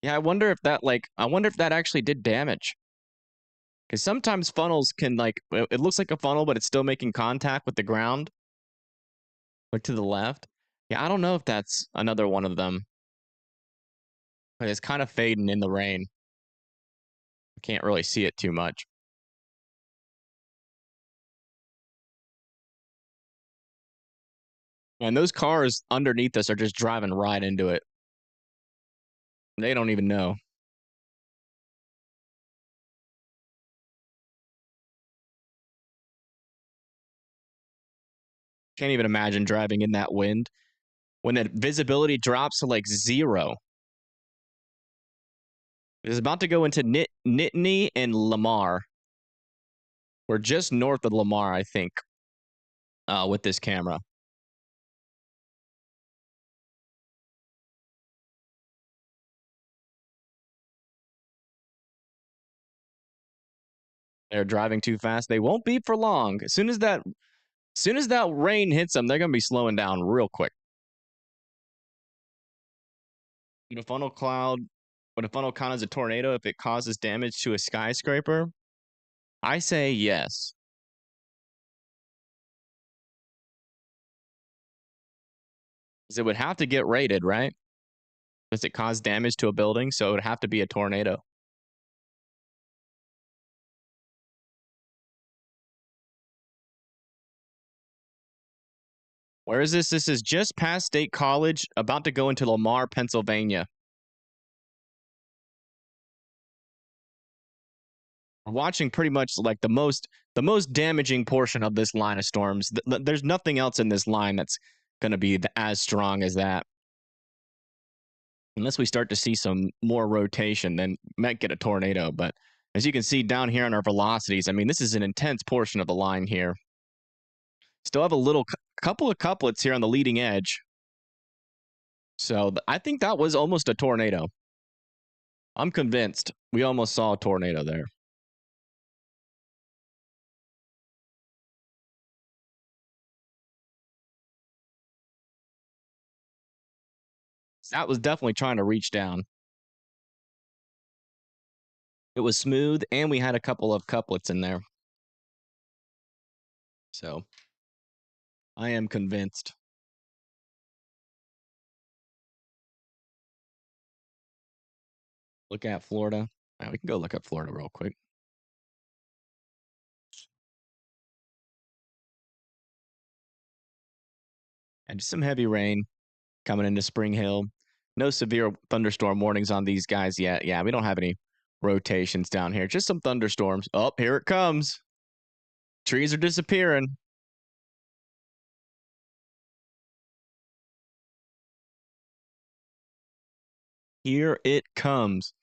Yeah, I wonder if that actually did damage. Because sometimes funnels can, it looks like a funnel, but it's still making contact with the ground. Like to the left. Yeah, I don't know if that's another one of them. But it's kind of fading in the rain. I can't really see it too much. And those cars underneath us are just driving right into it. They don't even know. Can't even imagine driving in that wind when that visibility drops to like 0. It's about to go into Nittany and Lamar. We're just north of Lamar, I think, with this camera. They're driving too fast. They won't be for long. As soon as that rain hits them, they're gonna be slowing down real quick. Would a funnel count as a tornado if it causes damage to a skyscraper? I say yes. 'Cause it would have to get rated, right? Does it cause damage to a building? So it would have to be a tornado. Where is this? This is just past State College, about to go into Lamar, Pennsylvania. We're watching pretty much like the most damaging portion of this line of storms. There's nothing else in this line that's going to be as strong as that. Unless we start to see some more rotation, then might get a tornado. But as you can see down here on our velocities, I mean, this is an intense portion of the line here. Still have a little couple of couplets here on the leading edge. So I think that was almost a tornado. I'm convinced we almost saw a tornado there. That was definitely trying to reach down. It was smooth, and we had a couple of couplets in there. So I am convinced. Look at Florida. We can go look at Florida real quick. And just some heavy rain coming into Spring Hill. No severe thunderstorm warnings on these guys yet. Yeah, we don't have any rotations down here. Just some thunderstorms. Oh, here it comes. Trees are disappearing. Here it comes.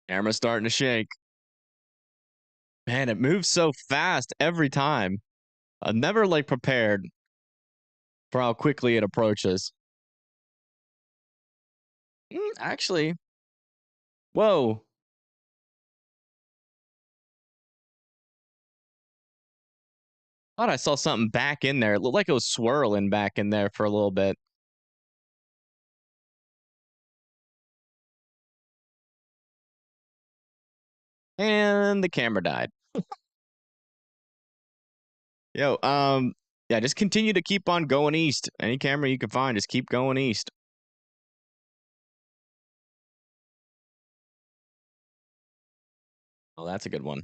Camera's starting to shake. Man, it moves so fast every time. I'm never like prepared for how quickly it approaches. Actually, whoa. Thought I saw something back in there. It looked like it was swirling back in there for a little bit. And the camera died. Yo, yeah, just continue to keep on going east. Any camera you can find, just keep going east. Oh, that's a good one.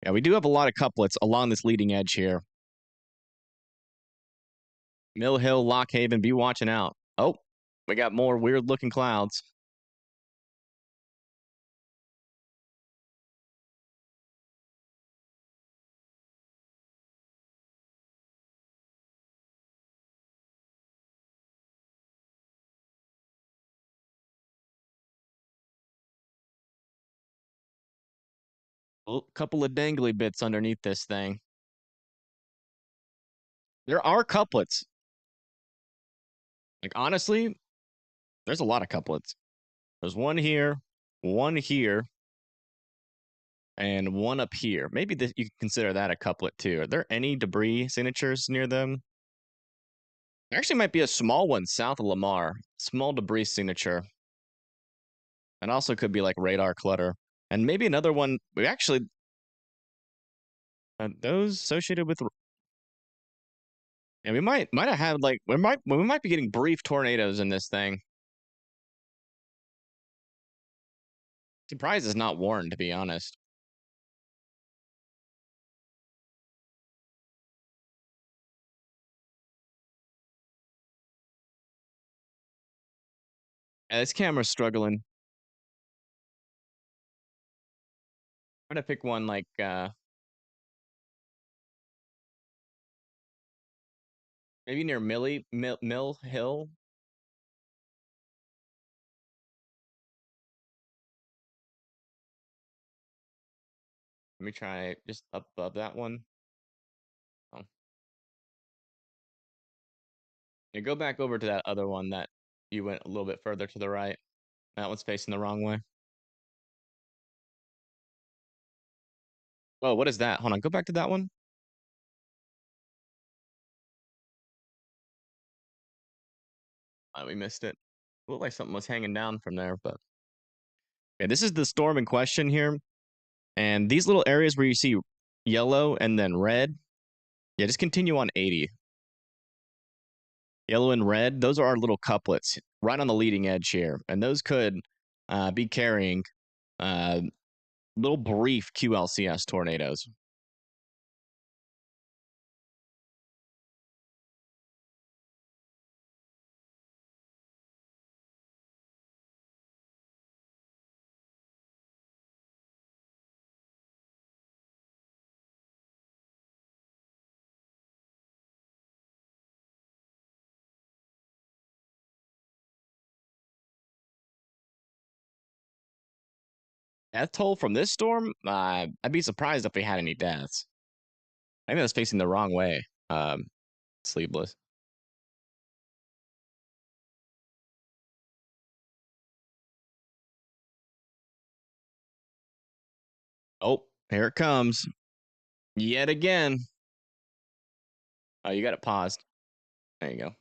Yeah, we do have a lot of couplets along this leading edge here. Mill Hill, Lock Haven, be watching out. Oh, we got more weird looking clouds. A couple of dangly bits underneath this thing. There are couplets. Like, honestly, there's a lot of couplets. There's one here, and one up here. Maybe you can consider that a couplet too. Are there any debris signatures near them? There actually might be a small one south of Lamar. Small debris signature. And also could be like radar clutter. And maybe another one. We actually those associated with. Yeah, we might have had like we might be getting brief tornadoes in this thing. Surprised it's not warned, to be honest. This camera's struggling. I'm gonna pick one like maybe near Mill Hill. Let me try just up above that one. Oh. Yeah, go back over to that other one that you went a little bit further to the right. That one's facing the wrong way. Oh, what is that? Hold on, go back to that one. We missed it. Looked like something was hanging down from there, but yeah, this is the storm in question here. And these little areas where you see yellow and then red, yeah, just continue on 80. Yellow and red, those are our little couplets right on the leading edge here. And those could be carrying little brief QLCS tornadoes. Death toll from this storm, I'd be surprised if we had any deaths. Maybe I was facing the wrong way. Sleeveless. Oh, here it comes. Yet again. Oh, you got it paused. There you go.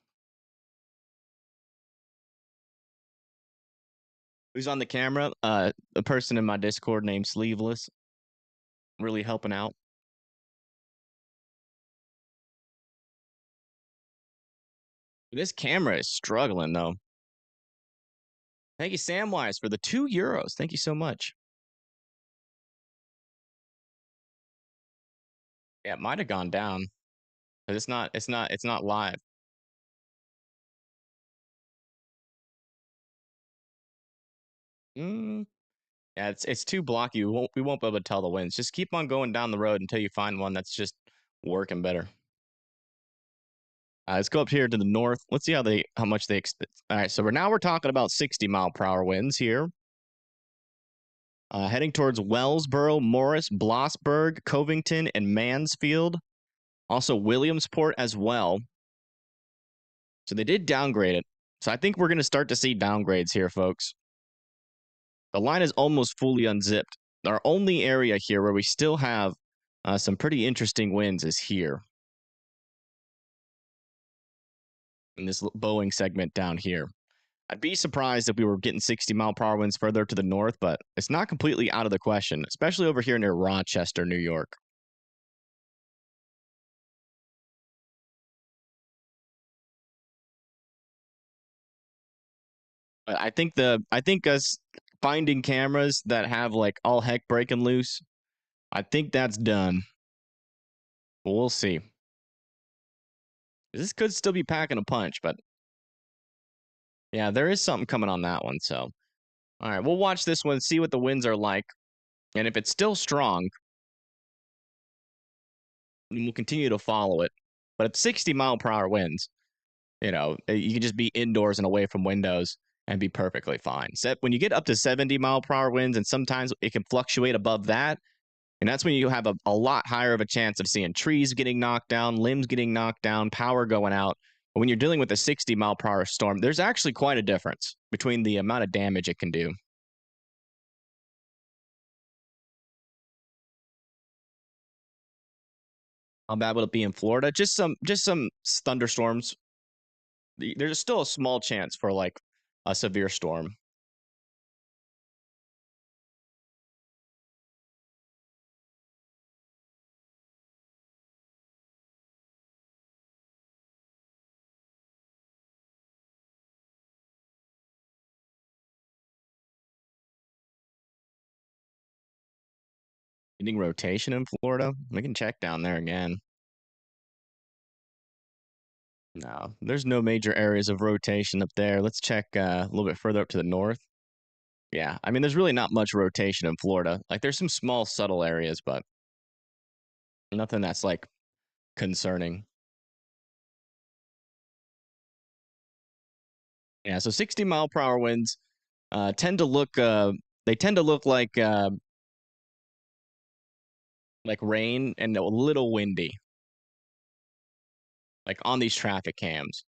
Who's on the camera? A person in my Discord named Sleeveless. Really helping out. This camera is struggling though. Thank you, Samwise, for the €2. Thank you so much. Yeah, it might have gone down. But it's not live. Yeah, it's too blocky. We won't be able to tell the winds. Just keep on going down the road until you find one that's just working better. Let's go up here to the north. Let's see how much they expect. All right, so we're talking about 60-mile-per-hour winds here. Heading towards Wellsboro, Morris, Blossburg, Covington, and Mansfield. Also Williamsport as well. So they did downgrade it. So I think we're going to start to see downgrades here, folks. The line is almost fully unzipped. Our only area here where we still have some pretty interesting winds is here. In this Boeing segment down here. I'd be surprised if we were getting 60-mile-per-hour winds further to the north, but it's not completely out of the question, especially over here near Rochester, New York. But I think us finding cameras that have like all heck breaking loose, I think that's done. But we'll see. This could still be packing a punch, but yeah, there is something coming on that one. So, all right, we'll watch this one, see what the winds are like, and if it's still strong, we'll continue to follow it. But at 60-mile-per-hour winds, you can just be indoors and away from windows and be perfectly fine. When you get up to 70-mile-per-hour winds, and sometimes it can fluctuate above that, and that's when you have a lot higher of a chance of seeing trees getting knocked down, limbs getting knocked down, power going out. But when you're dealing with a 60-mile-per-hour storm, there's actually quite a difference between the amount of damage it can do. How bad will it be in Florida? Just some thunderstorms. There's still a small chance for like a severe storm. Getting rotation in Florida. We can check down there again. No, there's no major areas of rotation up there. Let's check a little bit further up to the north. Yeah, I mean, there's really not much rotation in Florida. Like, there's some small, subtle areas, but nothing that's like concerning. Yeah, so 60-mile-per-hour winds tend to look. They tend to look like rain and a little windy, like on these traffic cams.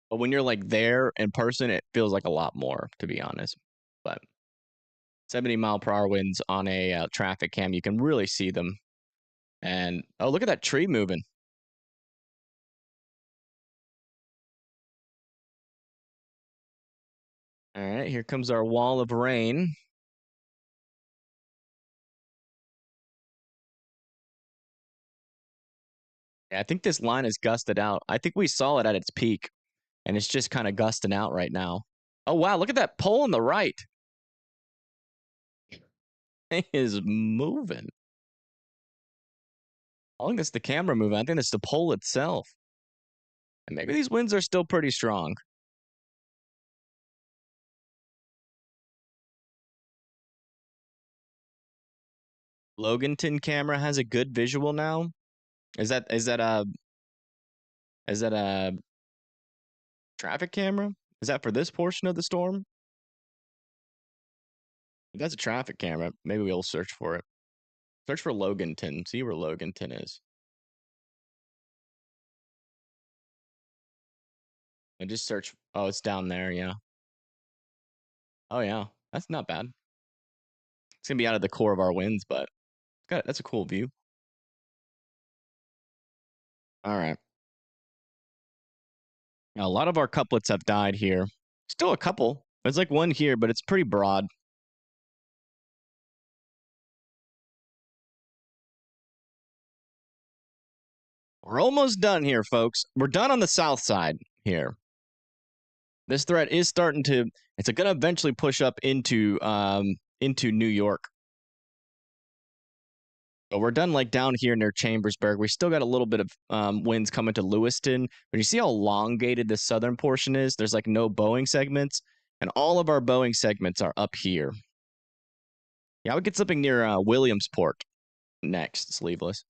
But when you're like there in person, it feels like a lot more, to be honest. But 70-mile-per-hour winds on a traffic cam, you can really see them. And oh, look at that tree moving. All right, here comes our wall of rain. Yeah, I think this line is gusted out. I think we saw it at its peak, and it's just kind of gusting out right now. Oh, wow, look at that pole on the right. It is moving. I think that's the camera moving. I think it's the pole itself. And maybe these winds are still pretty strong. Loganton camera has a good visual now. Is that a traffic camera? Is that for this portion of the storm? If that's a traffic camera, maybe we'll search for it. Search for Loganton. See where Loganton is. And just search. Oh, it's down there. Yeah. Oh, yeah. That's not bad. It's going to be out of the core of our winds, but that's a cool view. All right. Now, a lot of our couplets have died here. Still a couple. There's like one here, but it's pretty broad. We're almost done here, folks. We're done on the south side here. This threat is starting to. It's going to eventually push up into New York. But we're done like down here near Chambersburg. We still got a little bit of winds coming to Lewiston. But you see how elongated the southern portion is? There's like no Boeing segments. And all of our Boeing segments are up here. Yeah, I would get something near Williamsport next, sleeveless.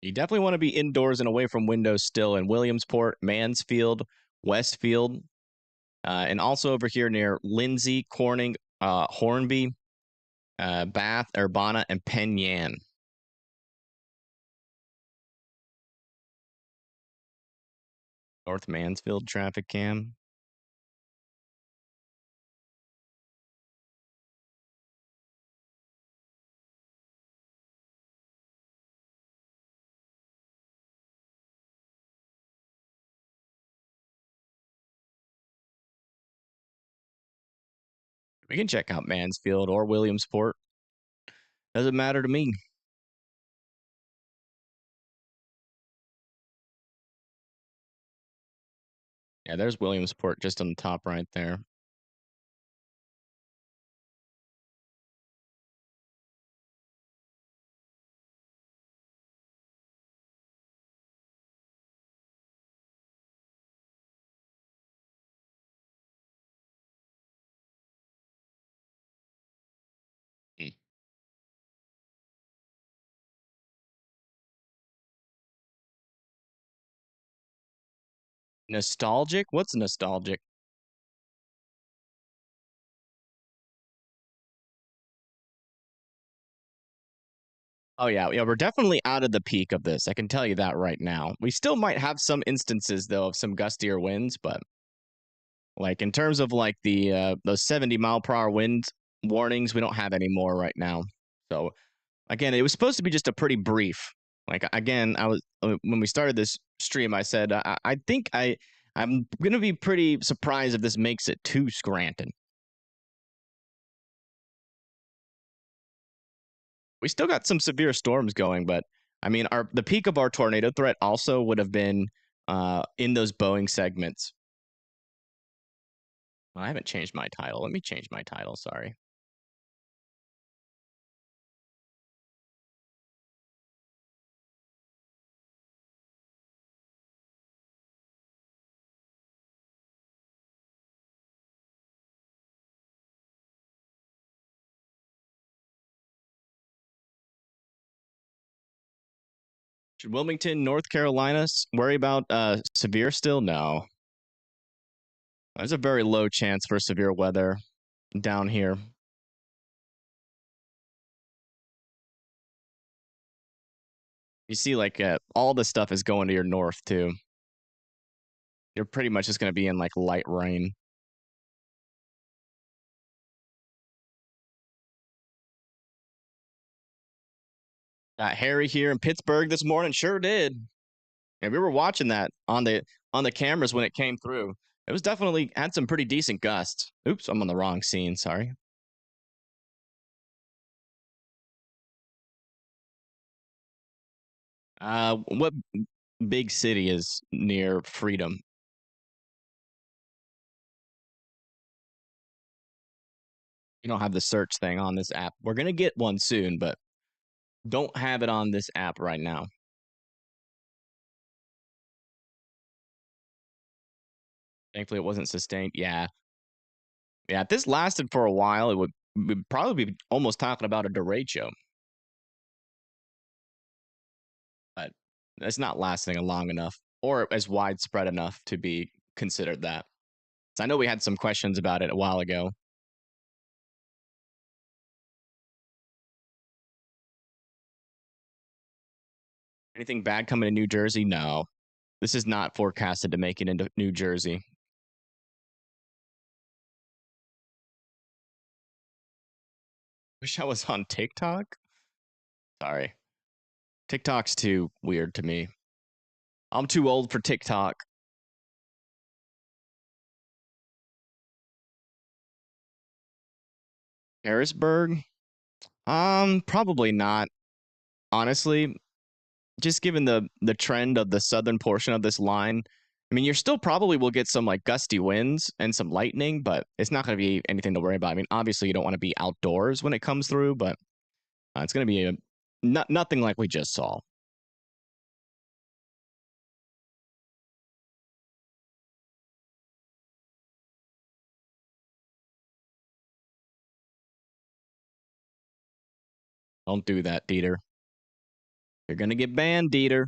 You definitely want to be indoors and away from windows still in Williamsport, Mansfield, Westfield, and also over here near Lindsay, Corning, Hornby, Bath, Urbana, and Penn Yan. North Mansfield traffic cam. We can check out Mansfield or Williamsport. Doesn't matter to me. Yeah, there's Williamsport just on the top right there. Nostalgic? What's nostalgic? Oh yeah, we're definitely out of the peak of this. I can tell you that right now. We still might have some instances though of some gustier winds, but like in terms of like those 70-mile-per-hour wind warnings, we don't have any more right now. So again, it was supposed to be just a pretty brief. Like again, I was when we started this stream, I said I think I'm gonna be pretty surprised if this makes it to Scranton. We still got some severe storms going, but I mean, the peak of our tornado threat also would have been in those Boeing segments. Well, I haven't changed my title. Let me change my title. Sorry. Should Wilmington, North Carolina worry about severe still? No. There's a very low chance for severe weather down here. You see, like, all the stuff is going to your north, too. You're pretty much just going to be in, like, light rain. Got Harry here in Pittsburgh this morning. Sure did. And we were watching that on the cameras when it came through. It was definitely had some pretty decent gusts. Oops, I'm on the wrong scene. Sorry. What big city is near Freedom? You don't have the search thing on this app. We're gonna get one soon, but don't have it on this app right now. Thankfully, it wasn't sustained. Yeah, if this lasted for a while, it would we'd probably be almost talking about a derecho. But it's not lasting long enough or as widespread enough to be considered that. So I know we had some questions about it a while ago. Anything bad coming to New Jersey? No. This is not forecasted to make it into New Jersey. Wish I was on TikTok. Sorry. TikTok's too weird to me. I'm too old for TikTok. Harrisburg? Probably not. Honestly, just given the trend of the southern portion of this line, I mean, you're still probably will get some like gusty winds and some lightning, but it's not going to be anything to worry about. I mean, obviously you don't want to be outdoors when it comes through, but it's going to be nothing like we just saw. Don't do that, Dieter. You're going to get banned, Dieter.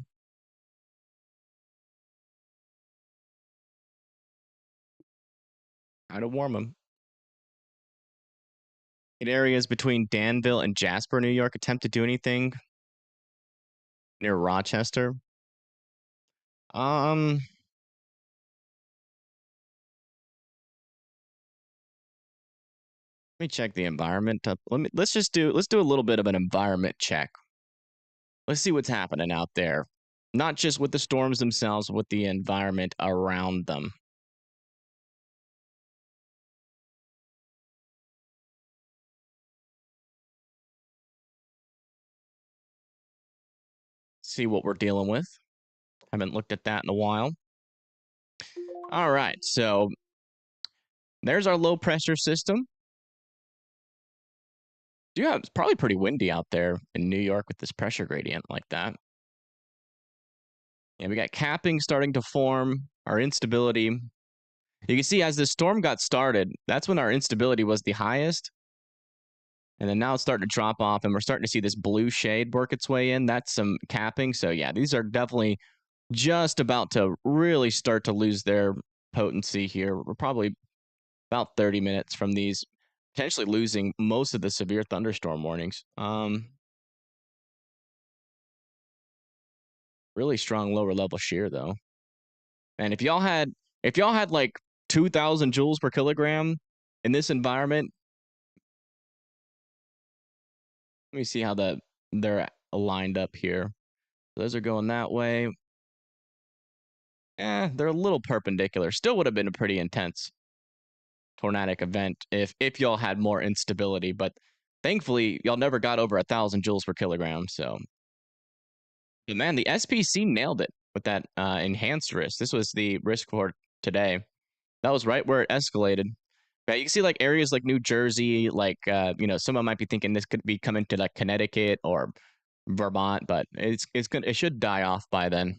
Try to warm them. Areas between Danville and Jasper, New York, attempt to do anything near Rochester. Let me check the environment. Let's do a little bit of an environment check. Let's see what's happening out there. Not just with the storms themselves, but with the environment around them. See what we're dealing with. Haven't looked at that in a while. All right, so there's our low pressure system. Yeah, it's probably pretty windy out there in New York with this pressure gradient like that. And we got capping starting to form, our instability. You can see as the storm got started, that's when our instability was the highest. And then now it's starting to drop off, and we're starting to see this blue shade work its way in. That's some capping. So, yeah, these are definitely just about to really start to lose their potency here. We're probably about 30 minutes from these potentially losing most of the severe thunderstorm warnings. Really strong lower level shear, though. And if y'all had like 2,000 joules per kilogram in this environment, let me see how they're aligned up here. Those are going that way. They're a little perpendicular. Still would have been a pretty intense tornadic event if y'all had more instability, but thankfully y'all never got over 1,000 joules per kilogram. So But man, the SPC nailed it with that enhanced risk. This was the risk for today. That was right where it escalated. But you can see like areas like New Jersey, like someone might be thinking this could be coming to like Connecticut or Vermont, but it's good. It should die off by then.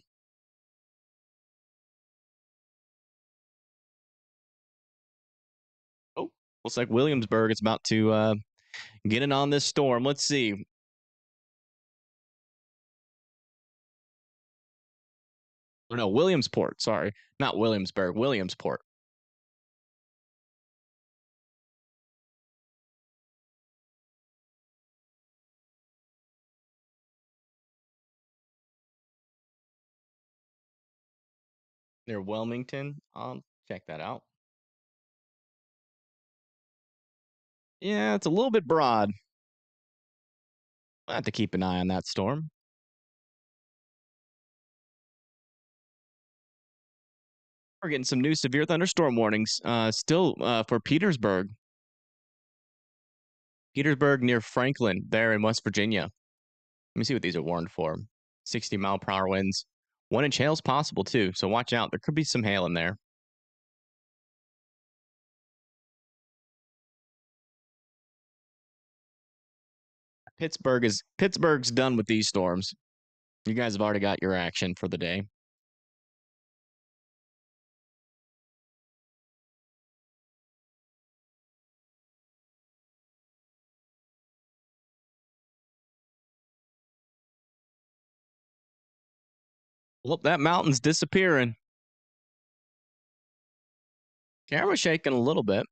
Oh, looks like Williamsburg is about to get in on this storm. Let's see. Or no, Williamsport. Sorry, not Williamsburg. Williamsport. Near Wilmington. Check that out. Yeah, it's a little bit broad. I have to keep an eye on that storm. We're getting some new severe thunderstorm warnings. Still for Petersburg. Petersburg near Franklin, there in West Virginia. Let me see what these are warned for. 60-mile-per-hour winds. 1-inch hail's possible too, so watch out. There could be some hail in there. Pittsburgh's done with these storms. You guys have already got your action for the day. Well, that mountain's disappearing. Camera shaking a little bit.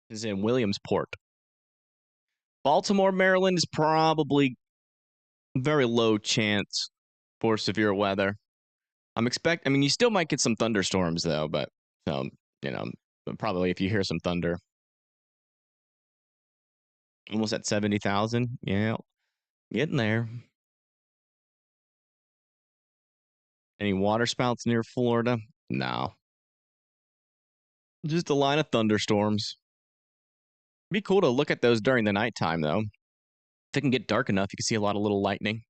Is in Williamsport. Baltimore, Maryland is probably very low chance for severe weather. I mean, you still might get some thunderstorms though, but probably if you hear some thunder. Almost at 70,000. Yeah, getting there. Any waterspouts near Florida? No. Just a line of thunderstorms. Be cool to look at those during the nighttime, though. If they can get dark enough, you can see a lot of little lightning.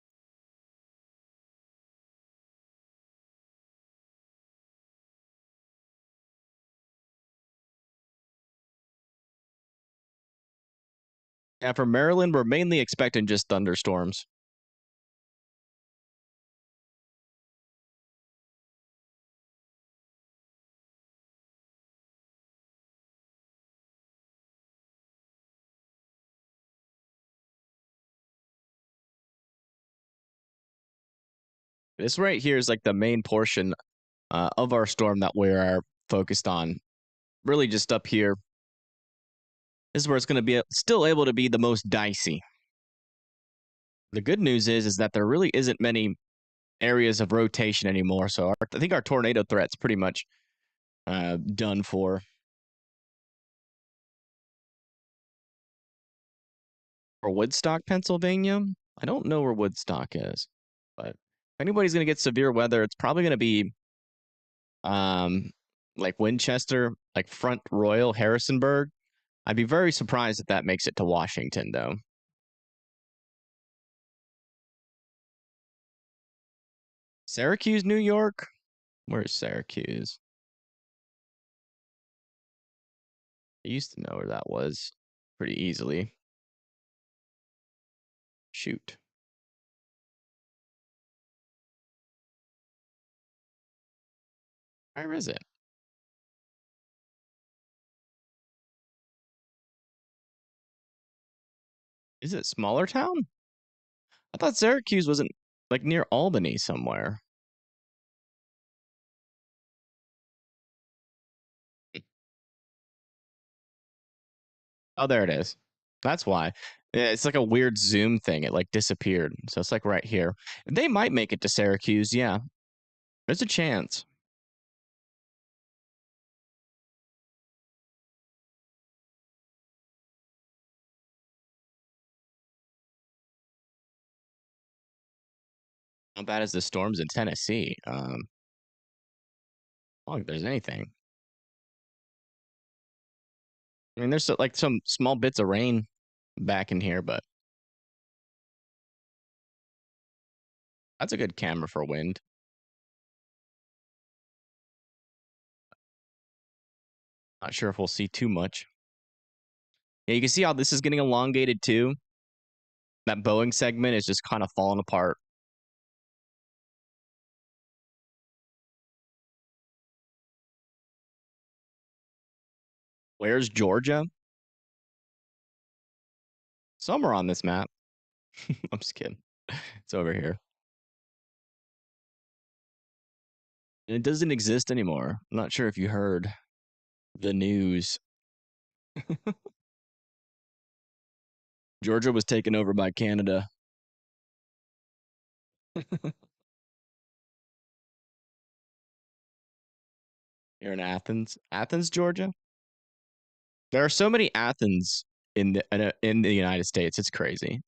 Yeah, for Maryland, we're mainly expecting just thunderstorms. This right here is like the main portion of our storm that we're focused on. Really just up here. This is where it's going to be still able to be the most dicey. The good news is that there really isn't many areas of rotation anymore. So I think our tornado threat's pretty much done for. Or Woodstock, Pennsylvania. I don't know where Woodstock is, but if anybody's going to get severe weather, it's probably going to be like Winchester, like Front Royal, Harrisonburg. I'd be very surprised if that makes it to Washington, though. Syracuse, New York? Where is Syracuse? I used to know where that was pretty easily. Shoot. Where is it? Is it smaller town? I thought Syracuse wasn't like near Albany somewhere. Oh, there it is. That's why. Yeah, it's like a weird zoom thing. It like disappeared. So it's like right here. They might make it to Syracuse. Yeah. There's a chance. How bad is the storms in Tennessee? I don't think there's anything. I mean, there's like some small bits of rain. back in here, but that's a good camera for wind. Not sure if we'll see too much. Yeah, you can see how this is getting elongated too. That Boeing segment is just kind of falling apart. Where's Georgia? Somewhere on this map. I'm just kidding. It's over here. And it doesn't exist anymore. I'm not sure if you heard the news. Georgia was taken over by Canada. You're in Athens, Georgia. There are so many Athens in the United States. It's crazy.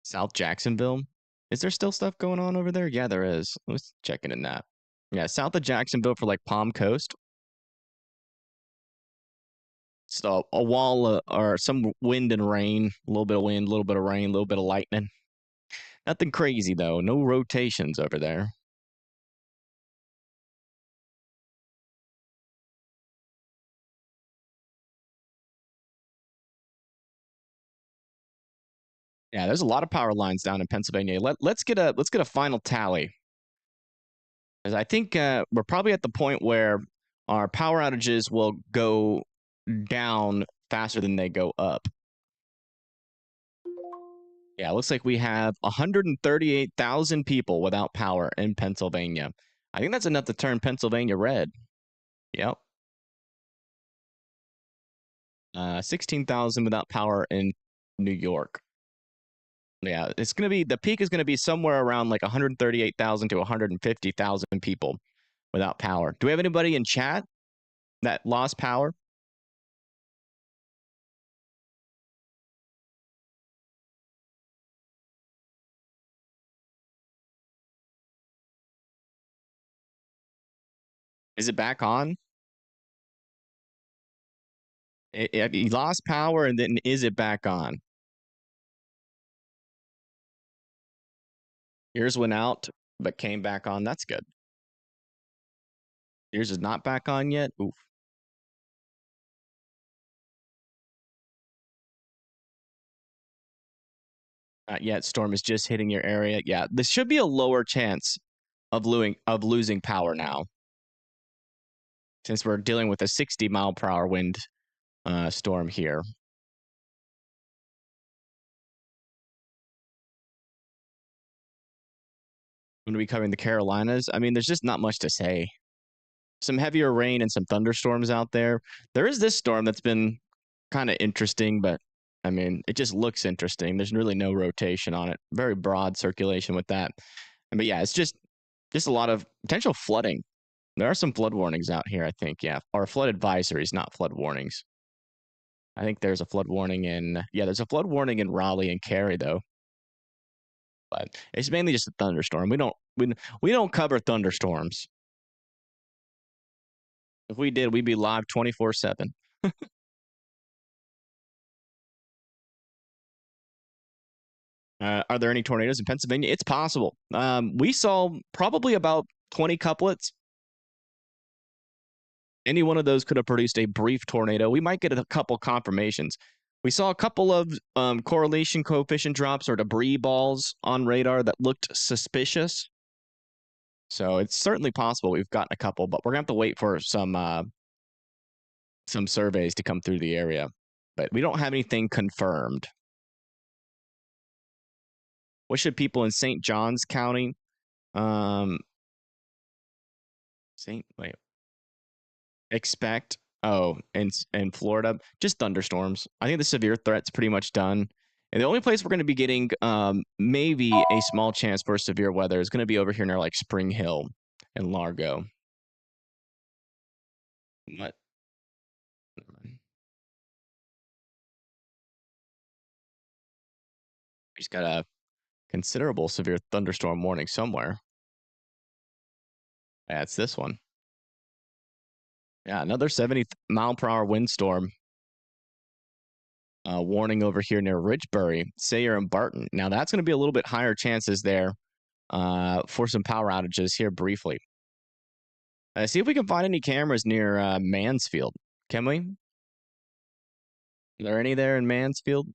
South Jacksonville. Is there still stuff going on over there? Yeah, there is. Let's check in that. Yeah, south of Jacksonville for like Palm Coast. So a wall or some wind and rain, a little bit of wind, a little bit of rain, a little bit of lightning. Nothing crazy though. No rotations over there. Yeah, there's a lot of power lines down in Pennsylvania. Let's get a final tally. As I think we're probably at the point where our power outages will go down faster than they go up. Yeah, it looks like we have 138,000 people without power in Pennsylvania. I think that's enough to turn Pennsylvania red. Yep. 16,000 without power in New York. Yeah, it's going to be, the peak is going to be somewhere around like 138,000 to 150,000 people without power. Do we have anybody in chat that lost power? Is it back on? He lost power, and then is it back on? Yours went out, but came back on. That's good. Yours is not back on yet. Oof. Not yet. Storm is just hitting your area. Yeah, this should be a lower chance of losing power now, since we're dealing with a 60-mile-per-hour wind storm here. I'm going to be covering the Carolinas. I mean, there's just not much to say. Some heavier rain and some thunderstorms out there. There is this storm that's been kind of interesting, but I mean, it just looks interesting. There's really no rotation on it. Very broad circulation with that. But yeah, it's just a lot of potential flooding. There are some flood warnings out here, I think. Yeah, or flood advisories, not flood warnings. I think there's a flood warning there's a flood warning in Raleigh and Cary though. But it's mainly just a thunderstorm. We don't cover thunderstorms. If we did, we'd be live 24/7. Are there any tornadoes in Pennsylvania? It's possible. We saw probably about 20 couplets. Any one of those could have produced a brief tornado. We might get a couple confirmations. We saw a couple of correlation coefficient drops or debris balls on radar that looked suspicious. So it's certainly possible we've gotten a couple, but we're gonna have to wait for some surveys to come through the area. But we don't have anything confirmed. What should people in St. Johns County, expect? Oh, in Florida, just thunderstorms. I think the severe threat's pretty much done. And the only place we're going to be getting maybe a small chance for severe weather is going to be over here near like Spring Hill and Largo. What? He's got a considerable severe thunderstorm warning somewhere. Yeah, it's this one. Yeah, another 70-mile-per-hour windstorm. warning over here near Richbury, Sayre, and Barton. Now, that's going to be a little bit higher chances there for some power outages here briefly. See if we can find any cameras near Mansfield. Can we? Are there any there in Mansfield?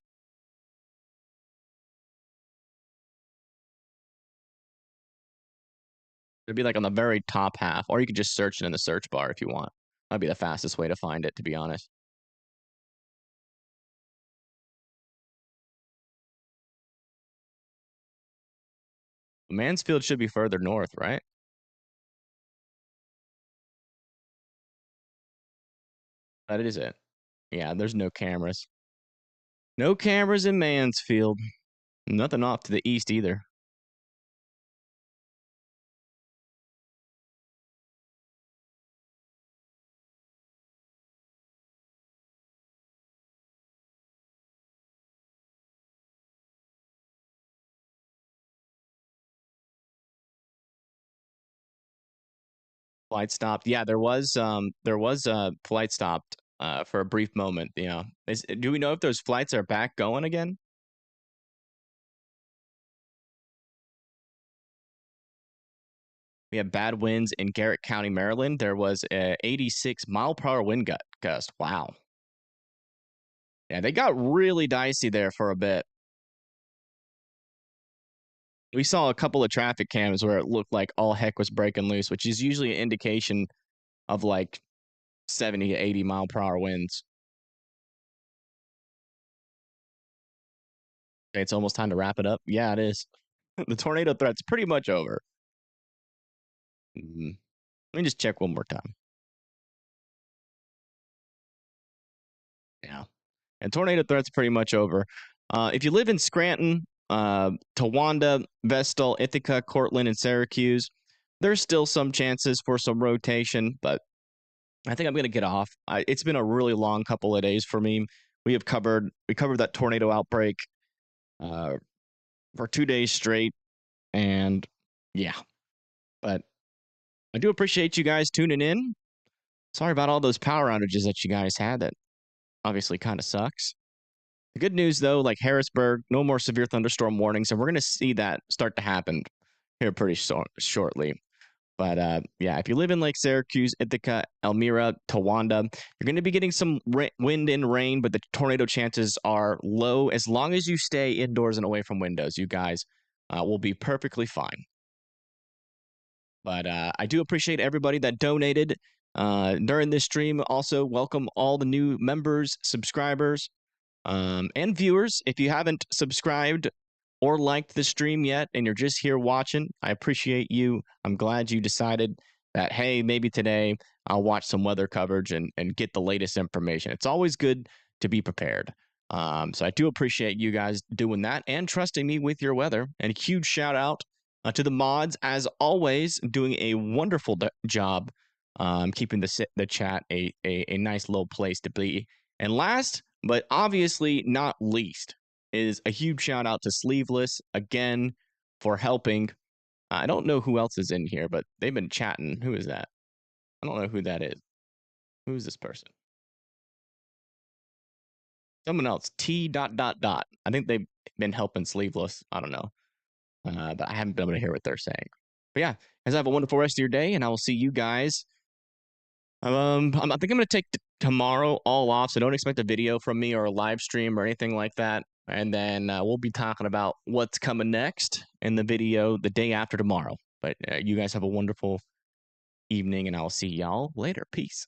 It'd be like on the very top half, or you could just search it in the search bar if you want. That'd be the fastest way to find it, to be honest. Mansfield should be further north, right? That is it. Yeah, there's no cameras. No cameras in Mansfield. Nothing off to the east either. Flight stopped. Yeah, there was a flight stopped for a brief moment. Yeah. Do we know if those flights are back going again? We have bad winds in Garrett County, Maryland. There was a 86-mile-per-hour wind gust. Wow. Yeah, they got really dicey there for a bit. We saw a couple of traffic cams where it looked like all heck was breaking loose, which is usually an indication of like 70 to 80-mile-per-hour winds. It's almost time to wrap it up. Yeah, it is. The tornado threat's pretty much over. Let me just check one more time. Yeah. And tornado threat's pretty much over. If you live in Scranton, Towanda, Vestal, Ithaca, Cortland, and Syracuse, there's still some chances for some rotation, but I think I'm going to get off. It's been a really long couple of days for me. We covered that tornado outbreak for 2 days straight, and yeah. But I do appreciate you guys tuning in. Sorry about all those power outages that you guys had. That obviously kind of sucks. The good news, though, like Harrisburg, no more severe thunderstorm warnings, and we're going to see that start to happen here pretty shortly. But yeah, if you live in Lake Syracuse, Ithaca, Elmira, Towanda, you're going to be getting some wind and rain, but the tornado chances are low. As long as you stay indoors and away from windows, you guys will be perfectly fine. But I do appreciate everybody that donated during this stream. Also, welcome all the new members, subscribers, and viewers. If you haven't subscribed or liked the stream yet and you're just here watching, I appreciate you. I'm glad you decided that, hey, maybe today I'll watch some weather coverage and get the latest information. It's always good to be prepared. So I do appreciate you guys doing that and trusting me with your weather. And a huge shout out to the mods, as always, doing a wonderful job keeping the chat a nice low place to be. And last, but obviously not least, is a huge shout out to Sleeveless again for helping. I don't know who else is in here, but they've been chatting. Who is that? I don't know who that is. Who's this person? Someone else. T. ... I think they've been helping Sleeveless. I don't know. But I haven't been able to hear what they're saying. But yeah, guys, have a wonderful rest of your day, and I will see you guys. I think I'm going to take tomorrow all off, so don't expect a video from me or a live stream or anything like that. And then we'll be talking about what's coming next in the video the day after tomorrow. But you guys have a wonderful evening, and I'll see y'all later. Peace.